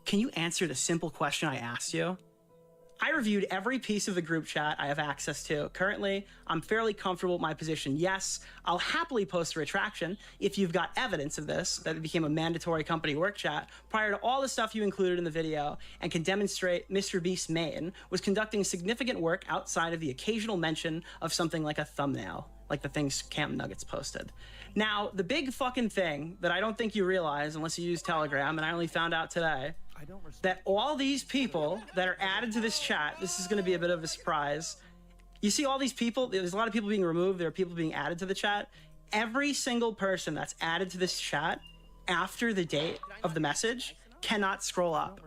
Can you answer the simple question I asked you? I reviewed every piece of the group chat I have access to. Currently, I'm fairly comfortable with my position. Yes, I'll happily post a retraction if you've got evidence of this, that it became a mandatory company work chat prior to all the stuff you included in the video, and can demonstrate Mr. Beast main was conducting significant work outside of the occasional mention of something like a thumbnail, like the things Camp Nuggets posted. Now, the big fucking thing that I don't think you realize unless you use Telegram, and I only found out today, that all these people that are added to this chat, this is going to be a bit of a surprise. You see all these people, there's a lot of people being removed, there are people being added to the chat. Every single person that's added to this chat after the date of the message cannot scroll up.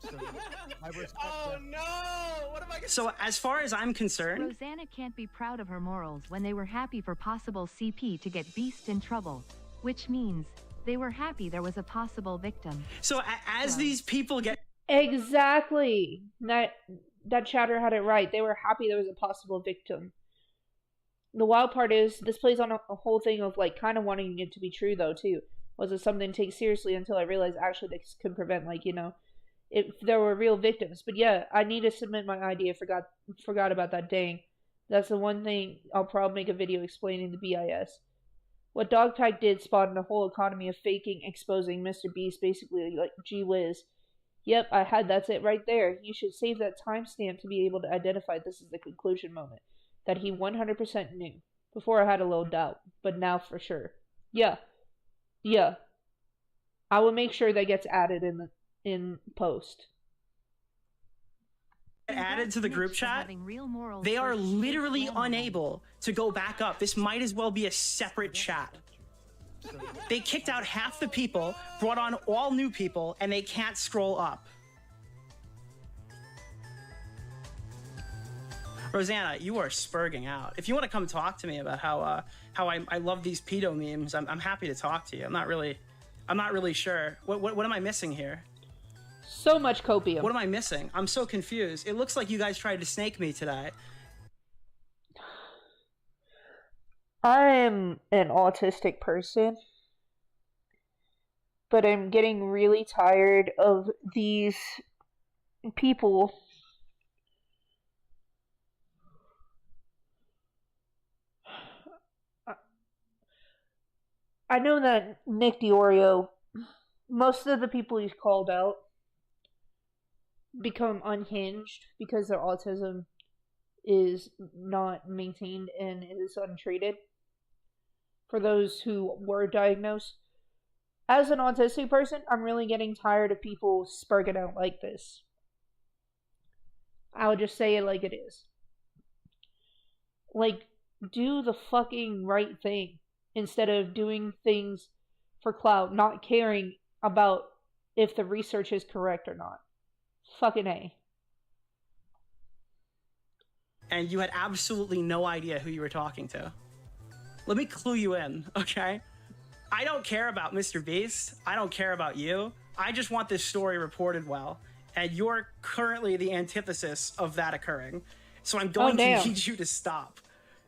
Oh no! What am I gonna So as far as I'm concerned... Rosanna can't be proud of her morals when they were happy for possible CP to get Beast in trouble, which means they were happy there was a possible victim. So as these people get... Exactly. That chatter had it right. They were happy there was a possible victim. The wild part is, this plays on a whole thing of, like, kind of wanting it to be true, though, too. Was it something to take seriously until I realized actually this could prevent, like, you know, if there were real victims. But yeah, I need to submit my idea. Forgot about that, dang. That's the one thing I'll probably make a video explaining the BIS. What Dogpack did spawned a whole economy of faking, exposing Mr. Beast, basically like, gee whiz. Yep, that's it right there. You should save that timestamp to be able to identify this as the conclusion moment. That he 100% knew. Before I had a little doubt, but now for sure. Yeah. I will make sure that gets added in post. Added to the group chat, they are literally unable to go back up. This might as well be a separate chat. They kicked out half the people, brought on all new people, and they can't scroll up. Rosanna, you are spurging out. If you want to come talk to me about how I love these pedo memes, I'm happy to talk to you. I'm not really sure. What am I missing here? So much copium. What am I missing? I'm so confused. It looks like you guys tried to snake me today. I'm an autistic person, but I'm getting really tired of these people I know that Nick DiOrio, most of the people he's called out become unhinged because their autism is not maintained and is untreated. For those who were diagnosed, as an autistic person, I'm really getting tired of people spurging out like this. I'll just say it like it is. Like, do the fucking right thing instead of doing things for clout, not caring about if the research is correct or not. Fucking A. And you had absolutely no idea who you were talking to. Let me clue you in, okay? I don't care about Mr. Beast. I don't care about you. I just want this story reported well. And you're currently the antithesis of that occurring. So I'm going to need you to stop.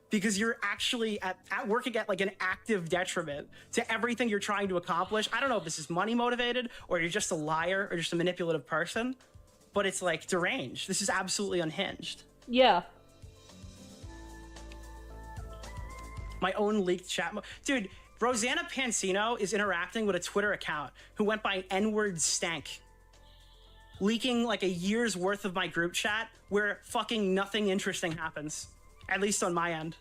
Because you're actually at working at like an active detriment to everything you're trying to accomplish. I don't know if this is money motivated or you're just a liar or just a manipulative person, but it's like deranged. This is absolutely unhinged. Yeah. My own leaked chat. Dude, Rosanna Pansino is interacting with a Twitter account who went by N-word stank. Leaking like a year's worth of my group chat where fucking nothing interesting happens. At least on my end.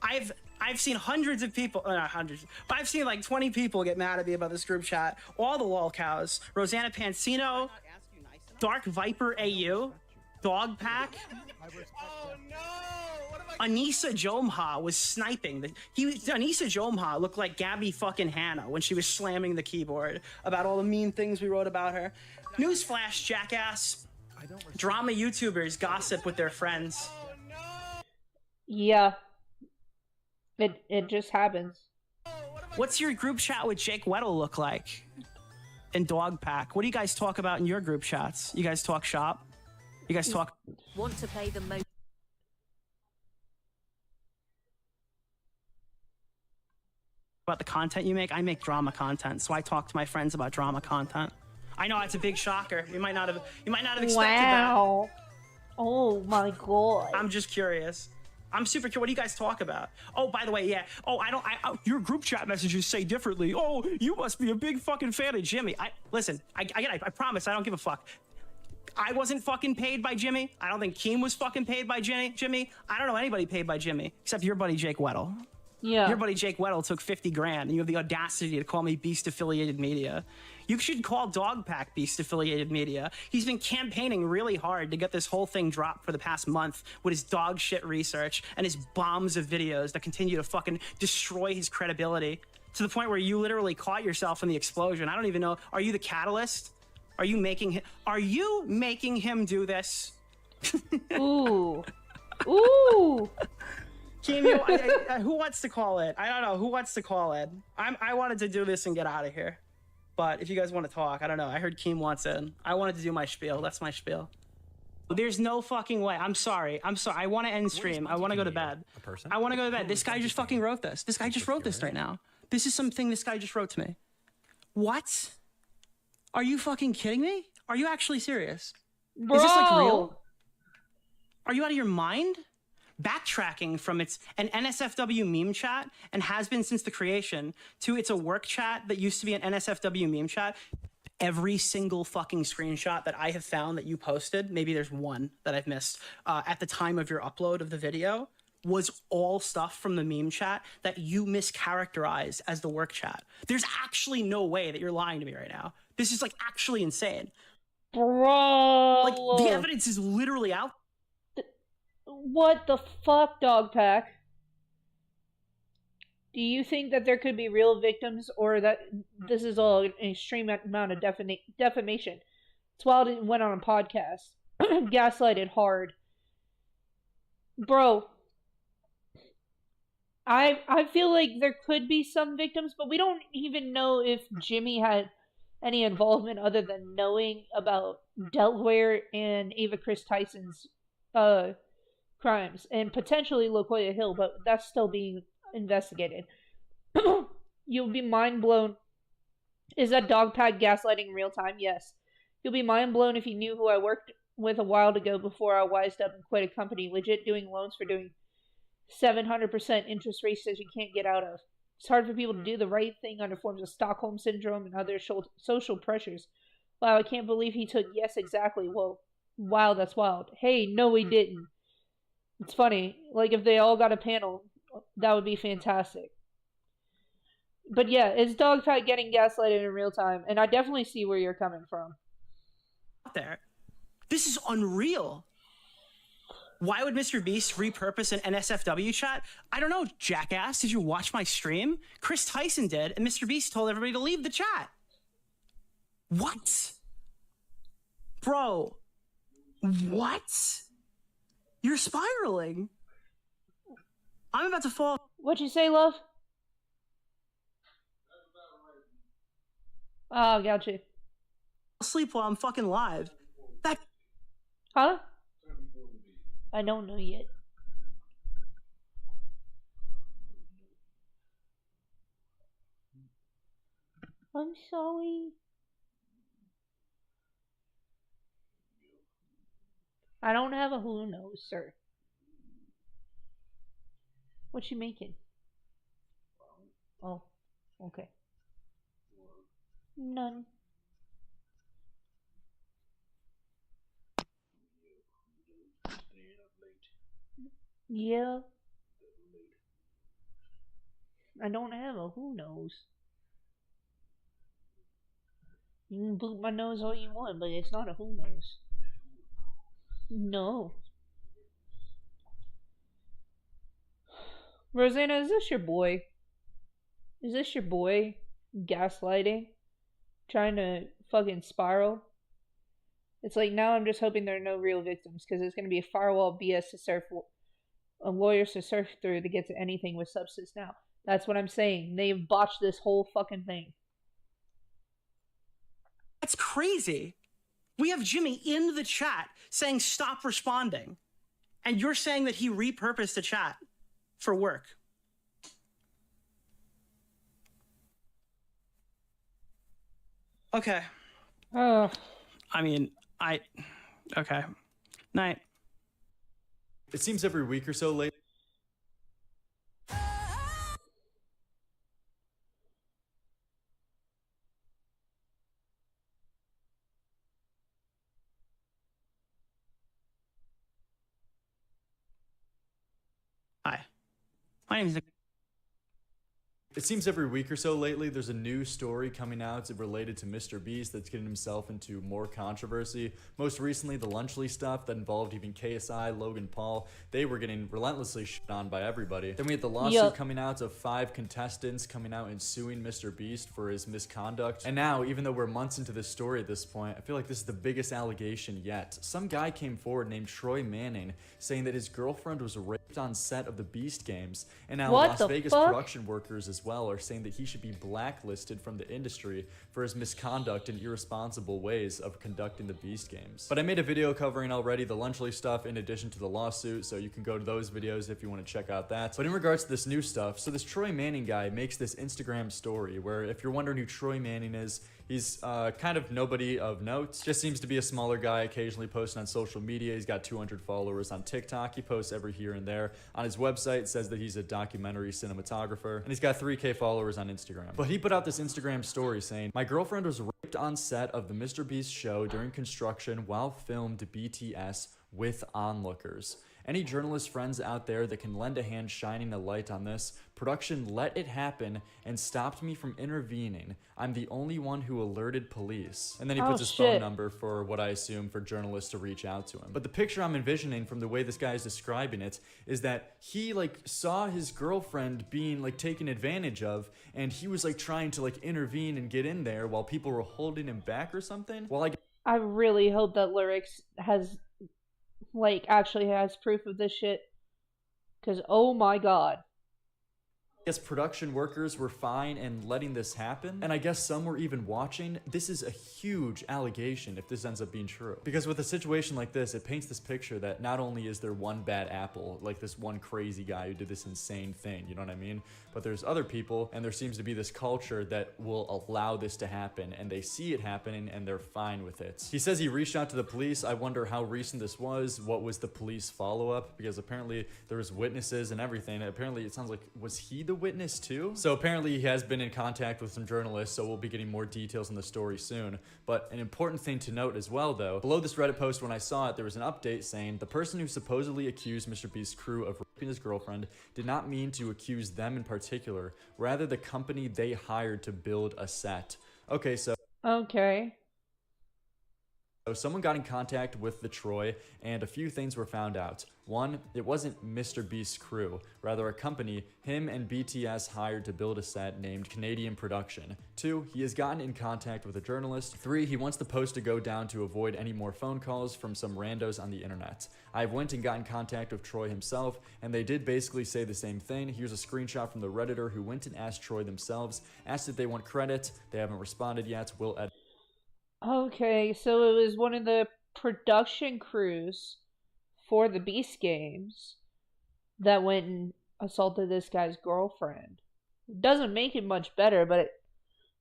I've seen hundreds of people, not hundreds, but I've seen like 20 people get mad at me about this group chat. All the lol cows. Rosanna Pansino, Dark Viper AU, Dog Pack. Oh no! Anissa Jomha was sniping. Anissa Jomha looked like Gabby fucking Hanna when she was slamming the keyboard about all the mean things we wrote about her. Newsflash, jackass. Drama YouTubers gossip with their friends. Yeah. It just happens. What's your group chat with Jake Weddle look like? And Dog Pack. What do you guys talk about in your group chats? You guys talk shop? You guys talk... Want to play the most... about the content you make? I make drama content, so I talk to my friends about drama content. I know it's a big shocker. You might not have expected wow. That. Oh my god. I'm just curious. I'm super curious. What do you guys talk about? Oh, by the way, yeah. Oh, your group chat messages say differently. Oh, you must be a big fucking fan of Jimmy. Listen, I promise I don't give a fuck. I wasn't fucking paid by Jimmy. I don't think Keem was fucking paid by Jimmy. I don't know anybody paid by Jimmy, except your buddy Jake Weddle. Yeah. Your buddy Jake Weddle took 50 grand, and you have the audacity to call me Beast Affiliated Media. You should call Dog Pack Beast Affiliated Media. He's been campaigning really hard to get this whole thing dropped for the past month with his dog shit research and his bombs of videos that continue to fucking destroy his credibility to the point where you literally caught yourself in the explosion. I don't even know. Are you the catalyst? Are you making him do this? Ooh. Ooh. Keem, who wants to call it? I don't know. Who wants to call it? I wanted to do this and get out of here. But if you guys want to talk, I don't know. I heard Keem wants in. I wanted to do my spiel. That's my spiel. There's no fucking way. I'm sorry. I want to end stream. I want to go to bed. I want to go to bed. This guy just fucking wrote this. This guy just wrote this right now. This is something this guy just wrote to me. What? Are you fucking kidding me? Are you actually serious? Bro. Is this like real? Are you out of your mind? Backtracking from an NSFW meme chat and has been since the creation to it's a work chat that used to be an NSFW meme chat. Every single fucking screenshot that I have found that you posted, maybe there's one that I've missed, at the time of your upload of the video, was all stuff from the meme chat that you mischaracterized as the work chat. There's actually no way that you're lying to me right now. This is like actually insane. Bro. Like the evidence is literally out. What the fuck, Dog Pack? Do you think that there could be real victims, or that this is all an extreme amount of defamation? It's wild it went on a podcast. Gaslighted hard. Bro. I feel like there could be some victims, but we don't even know if Jimmy had any involvement other than knowing about Delaware and Ava Chris Tyson's crimes, and potentially LaQuia Hill, but that's still being investigated. You'll be mind blown. Is that Dog Pack gaslighting in real time? Yes. You'll be mind blown if you knew who I worked with a while ago before I wised up and quit a company, legit doing loans for doing 700% interest rates that you can't get out of. It's hard for people to do the right thing under forms of Stockholm Syndrome and other social pressures. Wow, I can't believe he took yes exactly. Well, wow, that's wild. Hey, no, he didn't. It's funny. Like, if they all got a panel, that would be fantastic. But yeah, it's Dogpack getting gaslighted in real time, and I definitely see where you're coming from. There. This is unreal. Why would Mr. Beast repurpose an NSFW chat? I don't know, jackass. Did you watch my stream? Chris Tyson did, and Mr. Beast told everybody to leave the chat. What? Bro. What? You're spiraling. I'm about to fall. What'd you say, love? Oh, gotcha. Sleep while I'm fucking live. That. Huh? I don't know yet. I'm sorry. I don't have a who knows, sir. What you making? Oh, okay. None. Yeah. I don't have a who knows. You can boot my nose all you want, but it's not a who knows. No. Rosanna, is this your boy? Is this your boy gaslighting? Trying to fucking spiral? It's like, now I'm just hoping there are no real victims, because it's going to be a firewall BS to surf, lawyers to surf through to get to anything with substance now. That's what I'm saying. They've botched this whole fucking thing. That's crazy. We have Jimmy in the chat saying stop responding. And you're saying that he repurposed the chat for work. Okay. I mean, okay. Night. It seems every week or so late. Hi. My name is Nick. It seems every week or so lately there's a new story coming out related to Mr. Beast that's getting himself into more controversy. Most recently, the Lunchley stuff that involved even KSI, Logan Paul. They were getting relentlessly shit on by everybody. Then we had the lawsuit coming out of 5 contestants coming out and suing Mr. Beast for his misconduct. And now, even though we're months into this story at this point, I feel like this is the biggest allegation yet. Some guy came forward named Troy Manning saying that his girlfriend was raped on set of the Beast games. And now Las Vegas production workers as well are saying that he should be blacklisted from the industry for his misconduct and irresponsible ways of conducting the Beast games. But I made a video covering already the Lunchley stuff in addition to the lawsuit, so you can go to those videos if you want to check out that. But in regards to this new stuff, so this Troy Manning guy makes this Instagram story where, if you're wondering who Troy Manning is, he's kind of nobody of note. Just seems to be a smaller guy, occasionally posting on social media. He's got 200 followers on TikTok. He posts every here and there. On his website, it says that he's a documentary cinematographer. And he's got 3K followers on Instagram. But he put out this Instagram story saying, "My girlfriend was raped on set of the Mr. Beast show during construction while filmed BTS with onlookers. Any journalist friends out there that can lend a hand shining a light on this, production let it happen and stopped me from intervening. I'm the only one who alerted police." And then he puts his phone number for what I assume for journalists to reach out to him. But the picture I'm envisioning from the way this guy is describing it is that he saw his girlfriend being taken advantage of, and he was trying to intervene and get in there while people were holding him back or something. Well, I really hope that Lyrics has actually has proof of this shit, because oh my god. I guess production workers were fine and letting this happen, and I guess some were even watching. This is a huge allegation if this ends up being true. Because with a situation like this, it paints this picture that not only is there one bad apple, like this one crazy guy who did this insane thing, you know what I mean? But there's other people, and there seems to be this culture that will allow this to happen, and they see it happening, and they're fine with it. He says he reached out to the police. I wonder how recent this was. What was the police follow-up? Because apparently there was witnesses and everything. Apparently it sounds like, was he the witness too. So apparently he has been in contact with some journalists, so we'll be getting more details on the story soon. But an important thing to note as well though, below this Reddit post when I saw it, there was an update saying the person who supposedly accused MrBeast's crew of raping his girlfriend did not mean to accuse them in particular, rather the company they hired to build a set. Okay, so someone got in contact with the Troy, and a few things were found out. One, it wasn't MrBeast's crew, rather a company him and BTS hired to build a set named Canadian Production. 2, he has gotten in contact with a journalist. 3, he wants the post to go down to avoid any more phone calls from some randos on the internet. I went and got in contact with Troy himself, and they did basically say the same thing. Here's a screenshot from the Redditor who went and asked Troy themselves, asked if they want credit. They haven't responded yet. We'll edit. Okay, so it was one of the production crews for the Beast games that went and assaulted this guy's girlfriend. Doesn't make it much better, but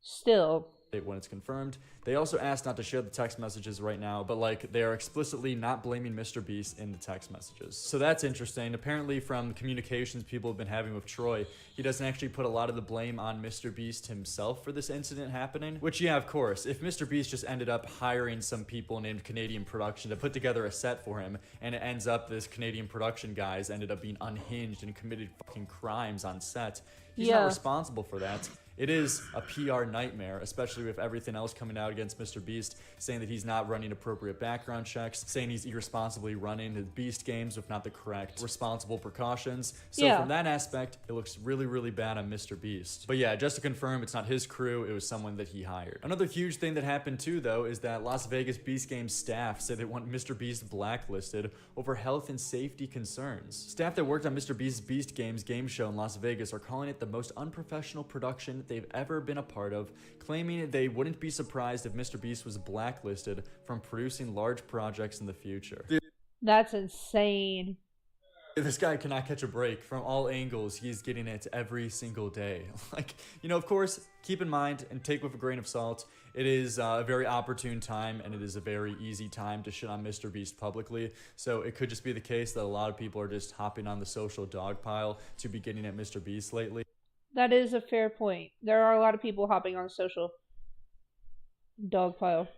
still. When it's confirmed. They also asked not to share the text messages right now, but like they are explicitly not blaming MrBeast in the text messages. So that's interesting. Apparently from communications people have been having with Troy, he doesn't actually put a lot of the blame on MrBeast himself for this incident happening. Which, yeah, of course, if MrBeast just ended up hiring some people named Canadian Production to put together a set for him, and it ends up this Canadian Production guys ended up being unhinged and committed fucking crimes on set, he's not responsible for that. It is a PR nightmare, especially with everything else coming out against MrBeast, saying that he's not running appropriate background checks, saying he's irresponsibly running his Beast games with not the correct responsible precautions. So from that aspect, it looks really, really bad on MrBeast. But yeah, just to confirm, it's not his crew, it was someone that he hired. Another huge thing that happened too, though, is that Las Vegas Beast Games staff said they want MrBeast blacklisted over health and safety concerns. Staff that worked on MrBeast's Beast Games game show in Las Vegas are calling it the most unprofessional production they've ever been a part of, claiming they wouldn't be surprised if MrBeast was blacklisted from producing large projects in the future. That's insane. This guy cannot catch a break. From all angles, he's getting it every single day. Like, you know, of course, keep in mind and take with a grain of salt, it is a very opportune time and it is a very easy time to shit on MrBeast publicly. So it could just be the case that a lot of people are just hopping on the social dog pile to be getting at MrBeast lately. That is a fair point. There are a lot of people hopping on the social dog pile.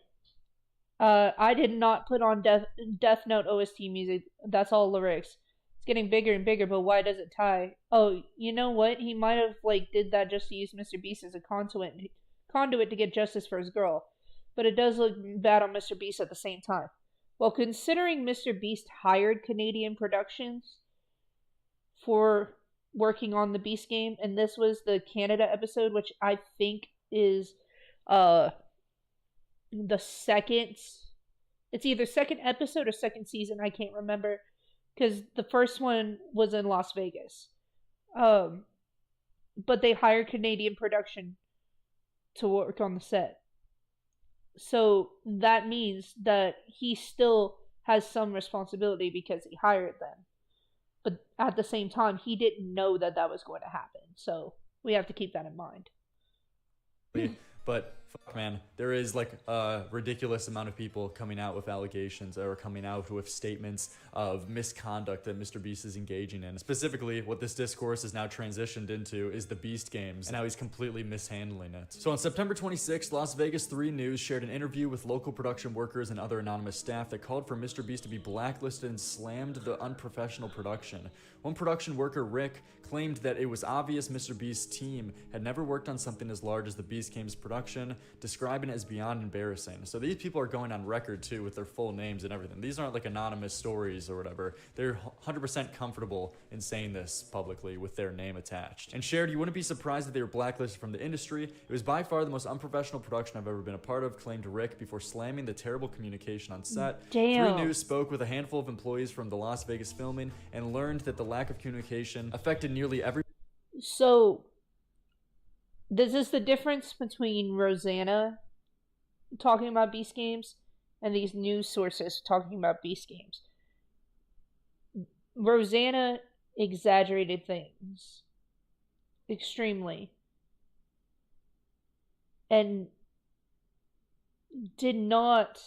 I did not put on Death Note OST music. That's all lyrics. It's getting bigger and bigger, but why does it tie? Oh, you know what? He might have did that just to use MrBeast as a conduit to get justice for his girl. But it does look bad on MrBeast at the same time. Well, considering MrBeast hired Canadian Productions for working on the Beast game, and this was the Canada episode, which I think is the second, it's either second episode or second season, I can't remember, because the first one was in Las Vegas. But they hired Canadian Production to work on the set. So that means that he still has some responsibility because he hired them. But at the same time, he didn't know that that was going to happen. So we have to keep that in mind. But fuck, man, there is a ridiculous amount of people coming out with allegations or coming out with statements of misconduct that MrBeast is engaging in. Specifically, what this discourse is now transitioned into is the Beast games and how he's completely mishandling it. So on September 26th, Las Vegas 3 News shared an interview with local production workers and other anonymous staff that called for MrBeast to be blacklisted and slammed the unprofessional production. One production worker, Rick, claimed that it was obvious MrBeast's team had never worked on something as large as the Beast Games production, describing it as beyond embarrassing. So these people are going on record too with their full names and everything. These aren't anonymous stories or whatever. They're 100% comfortable in saying this publicly with their name attached. And shared, you wouldn't be surprised that they were blacklisted from the industry. It was by far the most unprofessional production I've ever been a part of, claimed Rick before slamming the terrible communication on set. Damn. 3 News spoke with a handful of employees from the Las Vegas filming and learned that the lack of communication affected nearly every... So, this is the difference between Rosanna talking about Beast Games and these news sources talking about Beast Games. Rosanna exaggerated things extremely and did not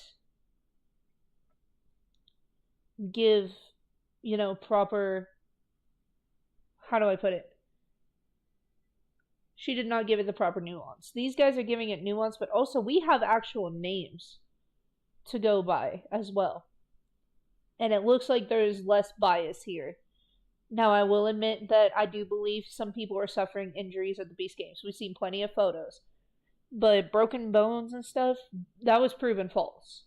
give, proper, how do I put it? she did not give it the proper nuance. These guys are giving it nuance, but also we have actual names to go by as well. And it looks like there's less bias here. Now, I will admit that I do believe some people are suffering injuries at the Beast Games. We've seen plenty of photos. But broken bones and stuff, that was proven false.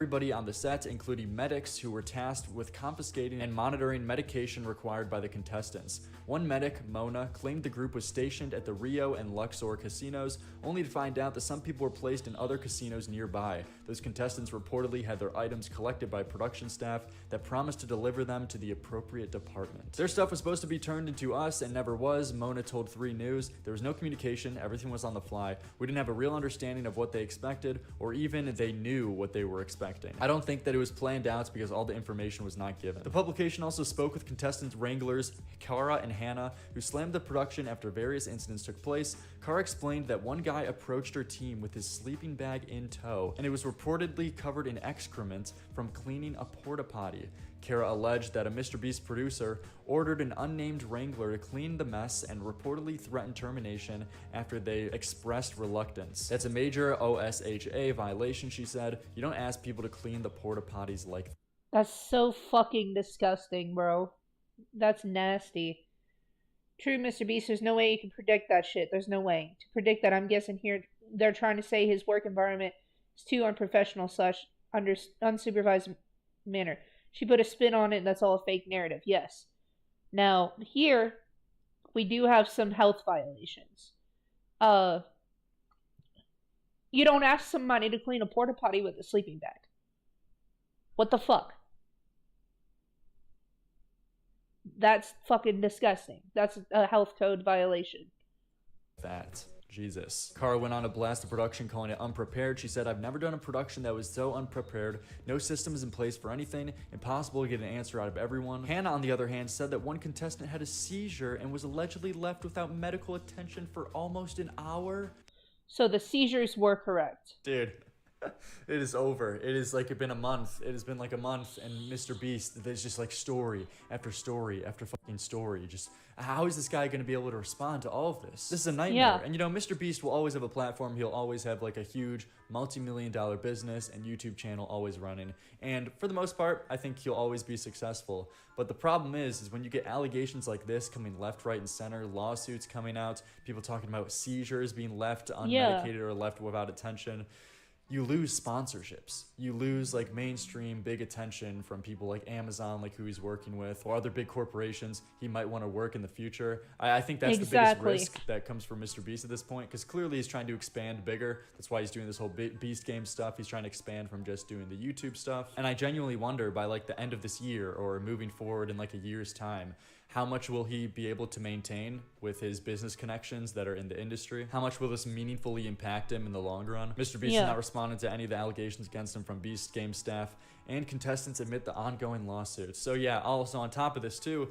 Everybody on the set, including medics who were tasked with confiscating and monitoring medication required by the contestants. One medic, Mona, claimed the group was stationed at the Rio and Luxor casinos, only to find out that some people were placed in other casinos nearby. Those contestants reportedly had their items collected by production staff that promised to deliver them to the appropriate department. Their stuff was supposed to be turned into us and never was, Mona told 3 News. There was no communication, everything was on the fly. We didn't have a real understanding of what they expected, or even they knew what they were expecting. I don't think that it was planned out because all the information was not given. The publication also spoke with contestants wranglers Kara and Hannah, who slammed the production after various incidents took place. Kara explained that one guy approached her team with his sleeping bag in tow, and it was reportedly covered in excrement from cleaning a porta potty. Kara alleged that a MrBeast producer ordered an unnamed wrangler to clean the mess and reportedly threatened termination after they expressed reluctance. That's a major OSHA violation, she said. You don't ask people to clean the porta potties like that. That's so fucking disgusting, bro. That's nasty. True, MrBeast, there's no way you can predict that shit. There's no way. To predict that, I'm guessing here they're trying to say his work environment is too unprofessional / unsupervised manner. She put a spin on it, and that's all a fake narrative. Yes. Now, here, we do have some health violations. You don't ask somebody to clean a porta potty with a sleeping bag. What the fuck? That's fucking disgusting. That's a health code violation. That. Jesus. Kara went on to blast the production, calling it unprepared. She said, "I've never done a production that was so unprepared. No systems in place for anything. Impossible to get an answer out of everyone." Hannah, on the other hand, said that one contestant had a seizure and was allegedly left without medical attention for almost an hour. So the seizures were correct. Dude, it is over. It is like it's been a month. It has been like a month, and MrBeast, there's just like story after story after fucking story. Just how is this guy going to be able to respond to all of this? This is a nightmare. Yeah. And you know, MrBeast will always have a platform. He'll always have like a huge multi-million-dollar business and YouTube channel always running. And for the most part, I think he'll always be successful. But the problem is when you get allegations like this coming left, right, and center, lawsuits coming out, people talking about seizures being left unmedicated or left without attention, you lose sponsorships. You lose like mainstream big attention from people like Amazon, like who he's working with, or other big corporations he might want to work in the future. I think that's the biggest risk that comes from MrBeast at this point, because clearly he's trying to expand bigger. That's why he's doing this whole Beast Game stuff. He's trying to expand from just doing the YouTube stuff. And I genuinely wonder by like the end of this year or moving forward in like a year's time, how much will he be able to maintain with his business connections that are in the industry? How much will this meaningfully impact him in the long run? MrBeast has not responded to any of the allegations against him from Beast Game staff, and contestants admit the ongoing lawsuits. So yeah, also on top of this too,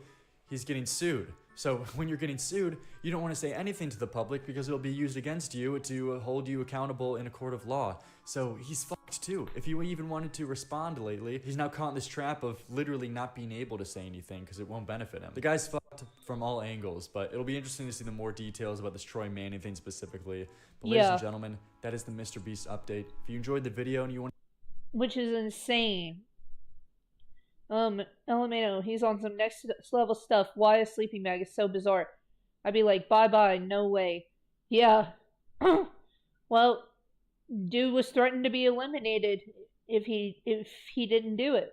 he's getting sued. So when you're getting sued, you don't want to say anything to the public because it'll be used against you to hold you accountable in a court of law. So he's fucked too. If he even wanted to respond lately, he's now caught in this trap of literally not being able to say anything because it won't benefit him. The guy's fucked from all angles, but it'll be interesting to see the more details about this Troy Manning thing specifically. But ladies and gentlemen, that is the MrBeast update. If you enjoyed the video and you want, which is insane. LMAO, he's on some next level stuff. Why a sleeping bag is so bizarre. I'd be like, bye-bye, no way. Yeah. Well, dude was threatened to be eliminated if he didn't do it.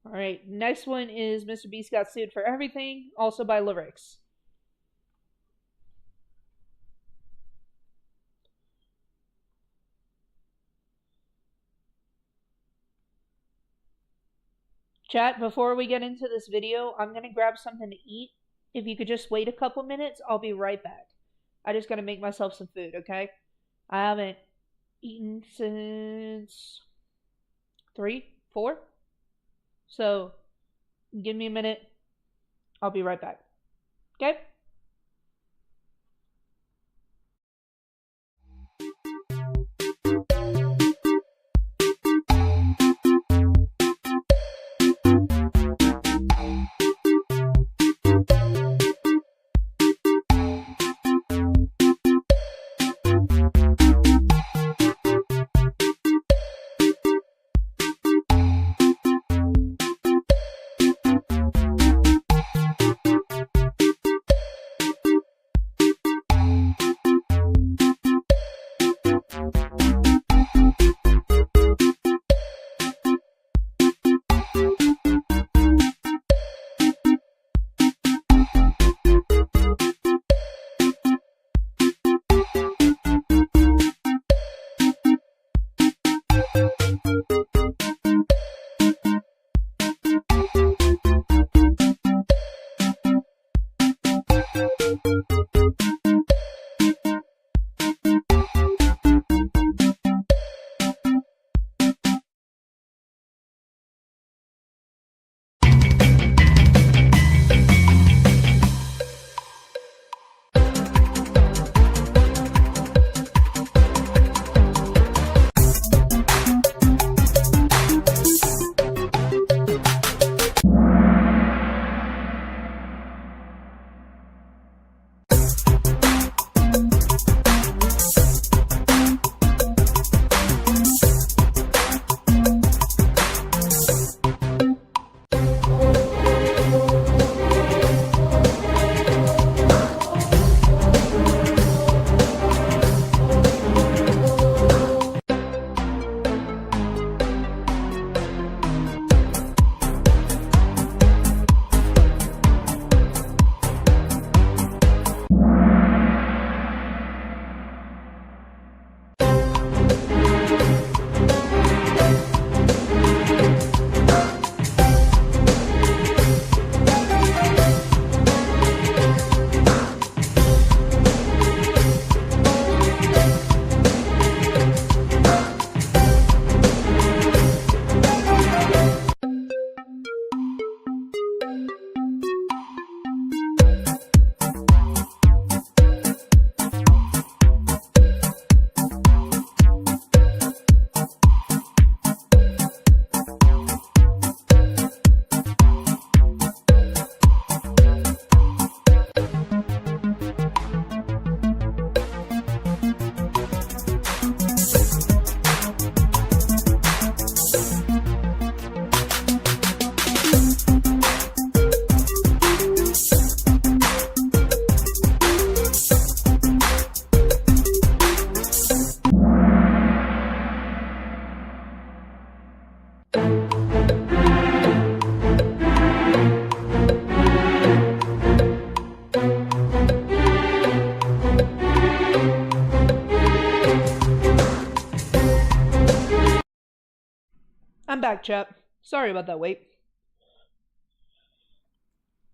Alright, next one is MrBeast got sued for everything, also by Lyrics. Chat, before we get into this video, I'm going to grab something to eat. If you could just wait a couple minutes, I'll be right back. I just got to make myself some food, okay? I haven't eaten since 3, 4. So, give me a minute. I'll be right back. Okay? I'm back, chap. Sorry about that wait.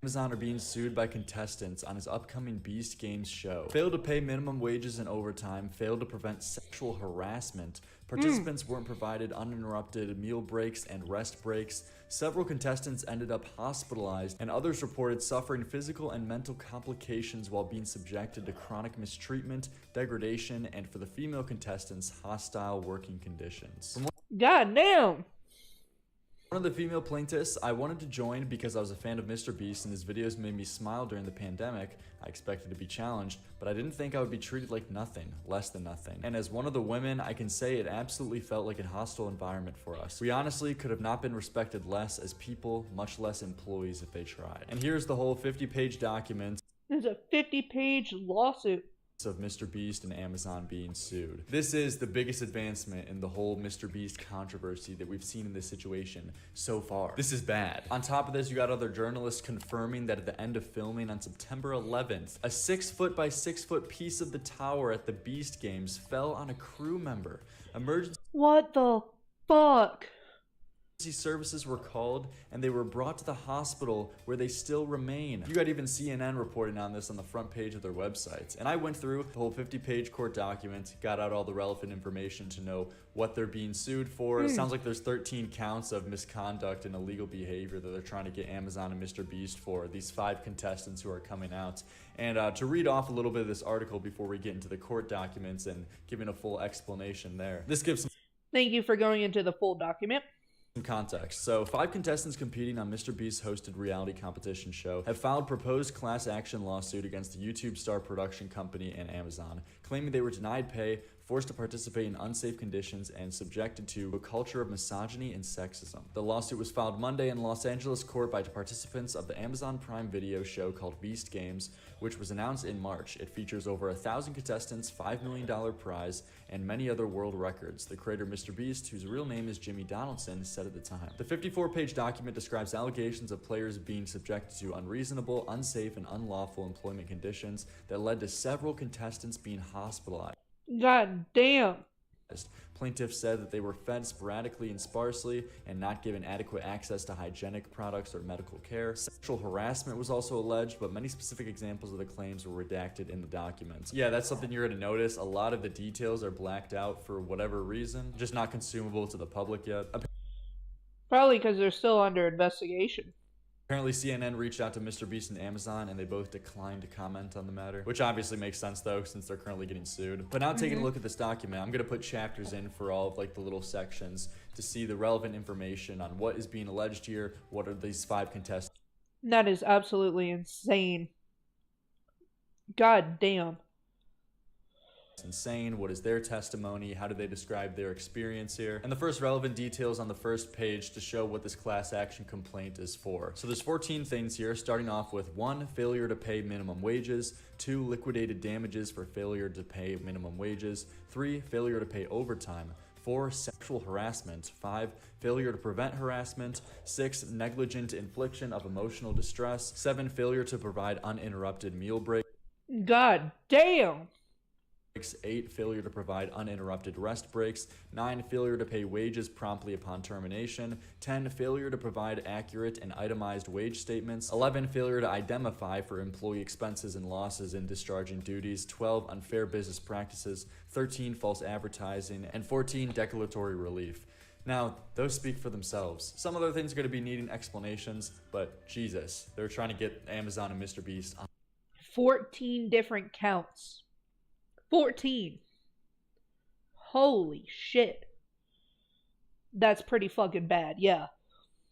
Amazon are being sued by contestants on his upcoming Beast Games show. Failed to pay minimum wages and overtime, failed to prevent sexual harassment. Participants weren't provided uninterrupted meal breaks and rest breaks. Several contestants ended up hospitalized, and others reported suffering physical and mental complications while being subjected to chronic mistreatment, degradation, and for the female contestants, hostile working conditions. God damn! One of the female plaintiffs, I wanted to join because I was a fan of Mr. Beast and his videos made me smile during the pandemic. I expected to be challenged, but I didn't think I would be treated like nothing, less than nothing. And as one of the women, I can say it absolutely felt like a hostile environment for us. We honestly could have not been respected less as people, much less employees if they tried. And here's the whole 50-page document. There's a 50-page lawsuit Of Mr. Beast and Amazon being sued. This is the biggest advancement in the whole Mr. Beast controversy that we've seen in this situation so far. This is bad. On top of this, you got other journalists confirming that at the end of filming on September 11th, a 6-foot by 6-foot piece of the tower at the Beast Games fell on a crew member. What the fuck? Services were called and they were brought to the hospital where they still remain. You got even CNN reporting on this on the front page of their websites. And I went through the whole 50-page court document, got out all the relevant information to know what they're being sued for. It sounds like there's 13 counts of misconduct and illegal behavior that they're trying to get Amazon and Mr. Beast for, these 5 contestants who are coming out. And to read off a little bit of this article before we get into the court documents and giving a full explanation there. This gives some Thank you for going into the full document. Some context. So, 5 contestants competing on Mr. Beast's hosted reality competition show have filed proposed class action lawsuit against the YouTube star production company and Amazon, claiming they were denied pay, forced to participate in unsafe conditions, and subjected to a culture of misogyny and sexism. The lawsuit was filed Monday in Los Angeles court by participants of the Amazon Prime Video show called Beast Games, which was announced in March. It features over 1,000 contestants, $5 million prize, and many other world records. The creator Mr. Beast, whose real name is Jimmy Donaldson, said at the time. The 54-page document describes allegations of players being subjected to unreasonable, unsafe, and unlawful employment conditions that led to several contestants being hospitalized. God damn. Plaintiffs said that they were fed sporadically and sparsely and not given adequate access to hygienic products or medical care. Sexual harassment was also alleged, but many specific examples of the claims were redacted in the documents. Yeah, that's something you're going to notice. A lot of the details are blacked out for whatever reason, just not consumable to the public yet. Probably because they're still under investigation. Apparently, CNN reached out to Mr. Beast and Amazon, and they both declined to comment on the matter, which obviously makes sense, though, since they're currently getting sued. But now taking a look at this document, I'm going to put chapters in for all of, like, the little sections to see the relevant information on what is being alleged here, what are these 5 contestants. That is absolutely insane. God damn. Insane. What is their testimony? How do they describe their experience here? And the first relevant details on the first page to show what this class action complaint is for. So there's 14 things here, starting off with 1, failure to pay minimum wages, 2, liquidated damages for failure to pay minimum wages, 3, failure to pay overtime, 4, sexual harassment, 5, failure to prevent harassment, 6, negligent infliction of emotional distress, 7, failure to provide uninterrupted meal breaks. God damn. 8, failure to provide uninterrupted rest breaks, 9, failure to pay wages promptly upon termination, 10, failure to provide accurate and itemized wage statements, 11, failure to identify for employee expenses and losses in discharging duties, 12, unfair business practices, 13, false advertising, and 14, declaratory relief. Now, those speak for themselves. Some other things are going to be needing explanations, but Jesus, they're trying to get Amazon and Mr. Beast on. 14 different counts. 14. Holy shit. That's pretty fucking bad, yeah.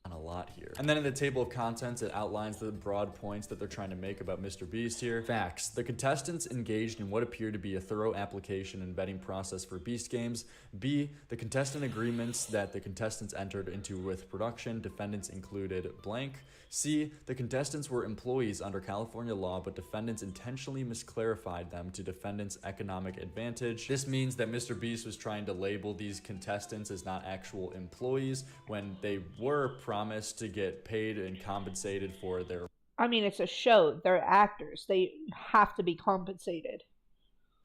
on a lot here. And then in the table of contents, it outlines the broad points that they're trying to make about Mr. Beast here. Facts. The contestants engaged in what appeared to be a thorough application and vetting process for Beast games. B, the contestant agreements that the contestants entered into with production defendants included blank. C, the contestants were employees under California law, but defendants intentionally misclarified them to defendants' economic advantage. This means that Mr. Beast was trying to label these contestants as not actual employees when they were promised to get paid and compensated for their... I mean, it's a show. They're actors. They have to be compensated.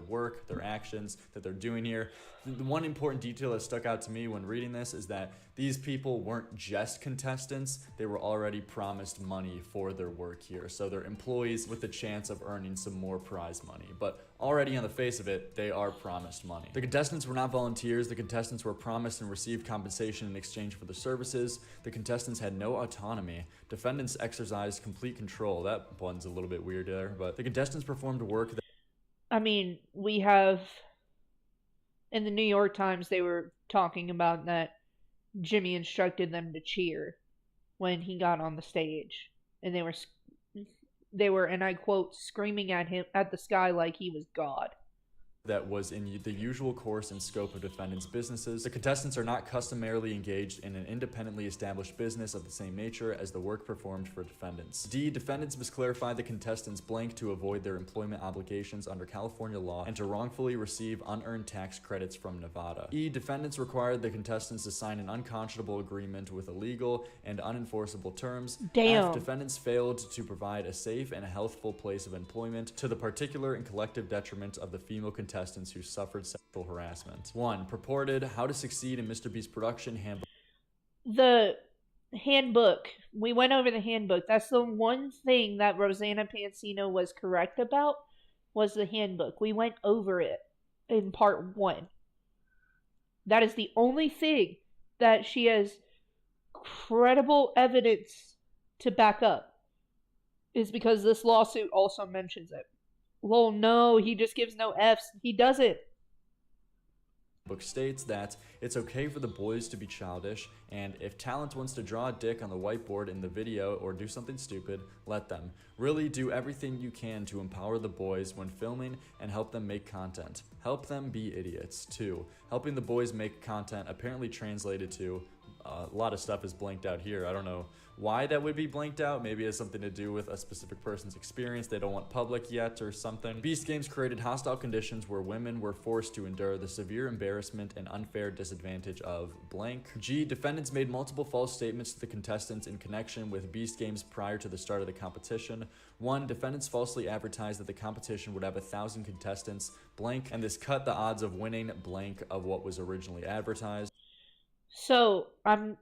Work, their actions that they're doing here. The one important detail that stuck out to me when reading this is that these people weren't just contestants, they were already promised money for their work here. So they're employees with the chance of earning some more prize money. But already on the face of it, they are promised money. The contestants were not volunteers. The contestants were promised and received compensation in exchange for the services. The contestants had no autonomy. Defendants exercised complete control. That one's a little bit weird there, but the contestants performed work that... I mean, we have, in the New York Times, they were talking about that Jimmy instructed them to cheer when he got on the stage. And they were, and I quote, screaming at him, at the sky like he was God. That was in the usual course and scope of defendants' businesses. The contestants are not customarily engaged in an independently established business of the same nature as the work performed for defendants. D, defendants misclarified the contestants blank to avoid their employment obligations under California law and to wrongfully receive unearned tax credits from Nevada. E, defendants required the contestants to sign an unconscionable agreement with illegal and unenforceable terms. Damn. F, defendants failed to provide a safe and a healthful place of employment to the particular and collective detriment of the female contestants who suffered sexual harassment. 1. Purported How to Succeed in Mr. Beast Production Handbook. The handbook. We went over the handbook. That's the one thing that Rosanna Pansino was correct about, was the handbook. We went over it in part 1. That is the only thing that she has credible evidence to back up, is because this lawsuit also mentions it. Well, no, he just gives no Fs. He doesn't. Book states that it's okay for the boys to be childish, and if talent wants to draw a dick on the whiteboard in the video or do something stupid, let them. Really do everything you can to empower the boys when filming and help them make content. Help them be idiots. 2. Helping the boys make content apparently translated to... a lot of stuff is blanked out here. I don't know why that would be blanked out. Maybe it has something to do with a specific person's experience they don't want public yet or something. Beast Games created hostile conditions where women were forced to endure the severe embarrassment and unfair disadvantage of blank. G, defendants made multiple false statements to the contestants in connection with Beast Games prior to the start of the competition. 1, defendants falsely advertised that the competition would have 1,000 contestants blank, and this cut the odds of winning blank of what was originally advertised. So, I'm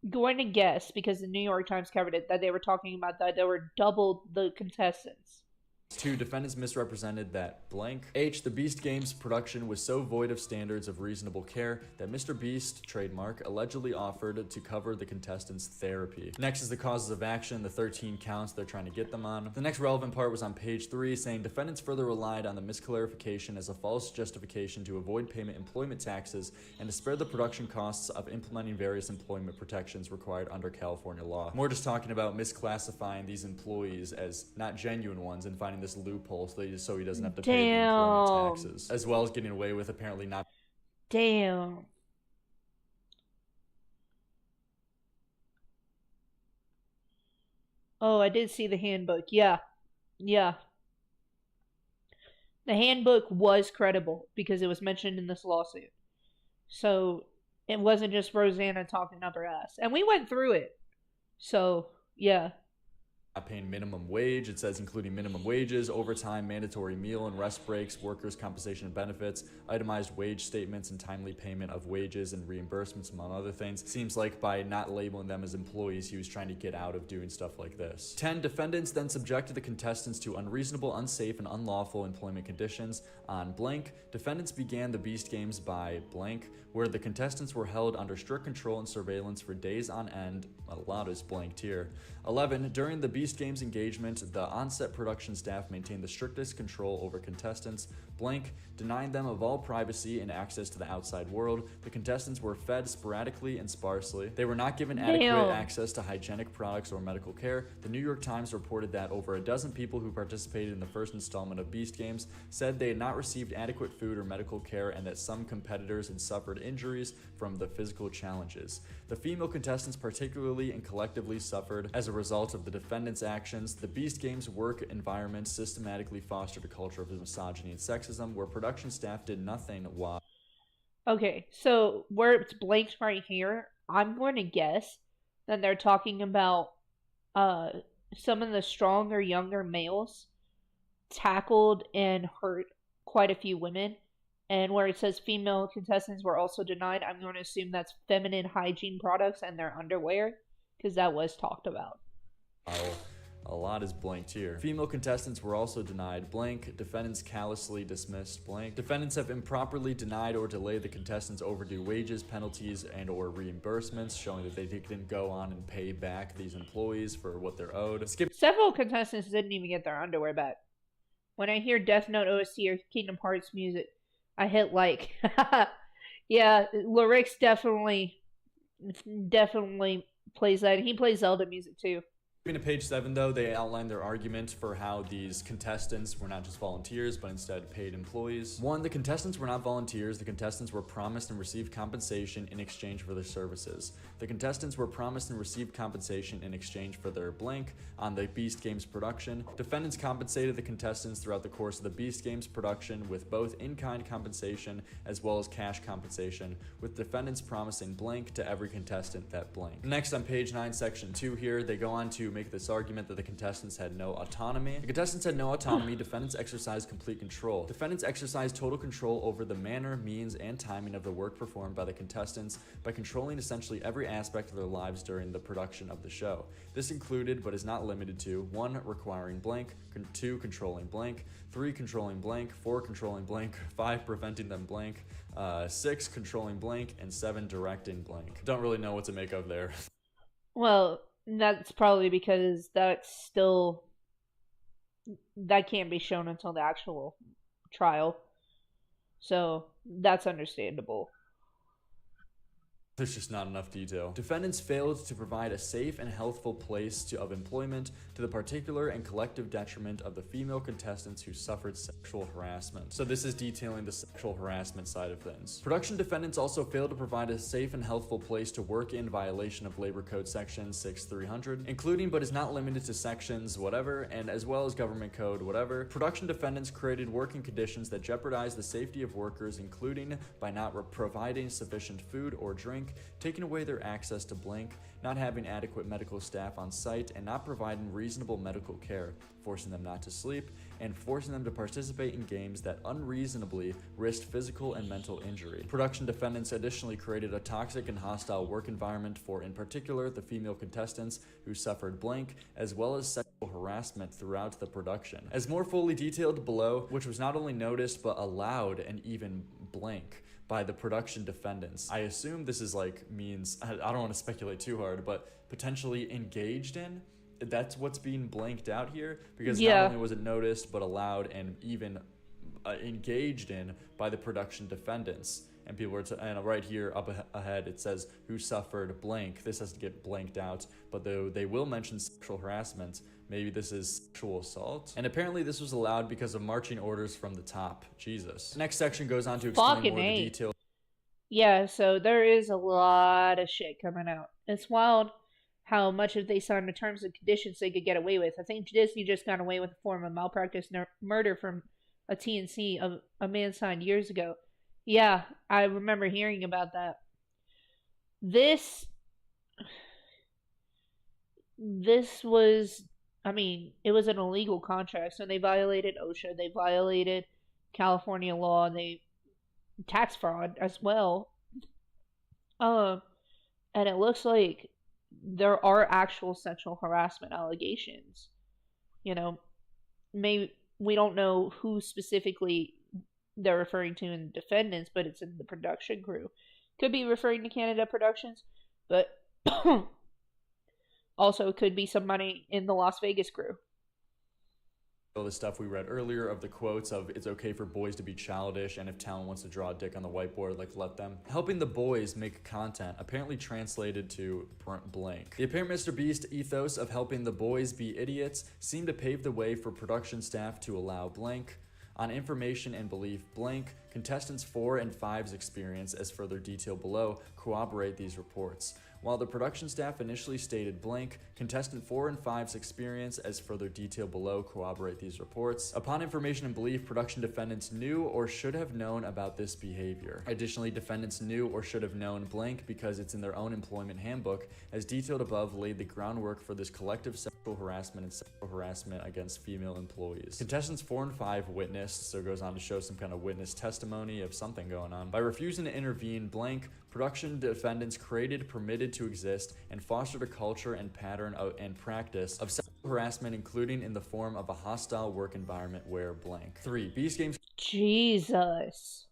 going to guess, because the New York Times covered it, that they were talking about that there were double the contestants. 2, defendants misrepresented that blank. H, the Beast Games production was so void of standards of reasonable care that Mr. Beast, trademark, allegedly offered to cover the contestants' therapy. Next is the causes of action, the 13 counts they're trying to get them on. The next relevant part was on page 3, saying defendants further relied on the misclarification as a false justification to avoid payment employment taxes and to spare the production costs of implementing various employment protections required under California law. More just talking about misclassifying these employees as not genuine ones and finding this loophole so he doesn't have to pay the employment taxes, as well as getting away with apparently not... Damn. Oh, I did see the handbook. Yeah. The handbook was credible because it was mentioned in this lawsuit. So it wasn't just Rosanna talking up her ass. And we went through it. So, yeah. Paying minimum wage. It says including minimum wages, overtime, mandatory meal and rest breaks, workers' compensation and benefits, itemized wage statements, and timely payment of wages and reimbursements, among other things. Seems like by not labeling them as employees, he was trying to get out of doing stuff like this. 10, defendants then subjected the contestants to unreasonable, unsafe, and unlawful employment conditions on blank. Defendants began the Beast Games by blank, where the contestants were held under strict control and surveillance for days on end. A lot is blanked here. 11, during the Beast Beast Games engagement, the on-set production staff maintained the strictest control over contestants, blank, denying them of all privacy and access to the outside world. The contestants were fed sporadically and sparsely. They were not given adequate access to hygienic products or medical care. The New York Times reported that over a dozen people who participated in the first installment of Beast Games said they had not received adequate food or medical care, and that some competitors had suffered injuries from the physical challenges. The female contestants particularly and collectively suffered as a result of the defendants' actions. The Beast Games work environment systematically fostered a culture of misogyny and sexism where production staff did nothing while... Okay, so where it's blanked right here, I'm going to guess that they're talking about some of the stronger, younger males tackled and hurt quite a few women. And where it says female contestants were also denied, I'm going to assume that's feminine hygiene products and their underwear, because that was talked about. A lot is blanked here. Female contestants were also denied blank. Defendants callously dismissed blank. Defendants have improperly denied or delayed the contestants' overdue wages, penalties, and or reimbursements, showing that they didn't go on and pay back these employees for what they're owed. Several contestants didn't even get their underwear back. When I hear Death Note OST or Kingdom Hearts music, I hit like. Yeah, Lyrics definitely plays that. He plays Zelda music too. To page 7, though, they outline their argument for how these contestants were not just volunteers, but instead paid employees. 1, the contestants were not volunteers. The contestants were promised and received compensation in exchange for their services. The contestants were promised and received compensation in exchange for their blank on the Beast Games production. Defendants compensated the contestants throughout the course of the Beast Games production with both in-kind compensation as well as cash compensation, with defendants promising blank to every contestant that blank. Next, on page 9, section 2 here, they go on to make this argument that the contestants had no autonomy. The contestants had no autonomy. Defendants exercised complete control. Defendants exercised total control over the manner, means, and timing of the work performed by the contestants by controlling essentially every aspect of their lives during the production of the show. This included, but is not limited to, 1, requiring blank, 2, controlling blank, 3, controlling blank, 4, controlling blank, 5, preventing them blank, 6, controlling blank, and 7, directing blank. Don't really know what to make of there. Well, that's probably because that can't be shown until the actual trial. So that's understandable. There's just not enough detail. Defendants failed to provide a safe and healthful place of employment to the particular and collective detriment of the female contestants who suffered sexual harassment. So this is detailing the sexual harassment side of things. Production defendants also failed to provide a safe and healthful place to work in violation of Labor Code Section 6300, including but is not limited to sections whatever, and as well as Government Code whatever. Production defendants created working conditions that jeopardize the safety of workers, including by not providing sufficient food or drink, taking away their access to blank, not having adequate medical staff on site, and not providing reasonable medical care, forcing them not to sleep, and forcing them to participate in games that unreasonably risked physical and mental injury. Production defendants additionally created a toxic and hostile work environment for, in particular, the female contestants who suffered blank, as well as sexual harassment throughout the production. As more fully detailed below, which was not only noticed but allowed and even blank by the production defendants. I assume this is means, I don't want to speculate too hard, but potentially engaged in? That's what's being blanked out here, because not only was it noticed, but allowed and even engaged in by the production defendants. And people are, and right here up ahead, it says who suffered blank. This has to get blanked out, but though they will mention sexual harassment, maybe this is sexual assault. And apparently this was allowed because of marching orders from the top. Jesus. The next section goes on to explain more of the details. Yeah, so there is a lot of shit coming out. It's wild how much of they signed the terms and conditions they could get away with. I think Disney just got away with a form of malpractice murder from a TNC of a man signed years ago. Yeah, I remember hearing about that. This was, it was an illegal contract, so they violated OSHA, they violated California law, they tax fraud as well. And it looks like there are actual sexual harassment allegations. Maybe we don't know who specifically they're referring to in the defendants, but it's in the production crew. Could be referring to Canada Productions, but also could be somebody in the Las Vegas crew. All the stuff we read earlier of the quotes of it's okay for boys to be childish, and if talent wants to draw a dick on the whiteboard, like, let them. Helping the boys make content apparently translated to blank. The apparent Mr. Beast ethos of helping the boys be idiots seemed to pave the way for production staff to allow blank. On information and belief blank, contestants 4 and 5's experience, as further detailed below, corroborate these reports. While the production staff initially stated blank, contestant 4 and 5's experience, as further detailed below, corroborate these reports. Upon information and belief, production defendants knew or should have known about this behavior. Additionally, defendants knew or should have known blank because it's in their own employment handbook, as detailed above, laid the groundwork for this collective sexual harassment and sexual harassment against female employees. Contestants 4 and 5 witnessed, so it goes on to show some kind of witness testimony of something going on. By refusing to intervene blank, production defendants created, permitted to exist, and fostered a culture and pattern and practice of sexual harassment, including in the form of a hostile work environment where blank. 3. Beast Games Jesus.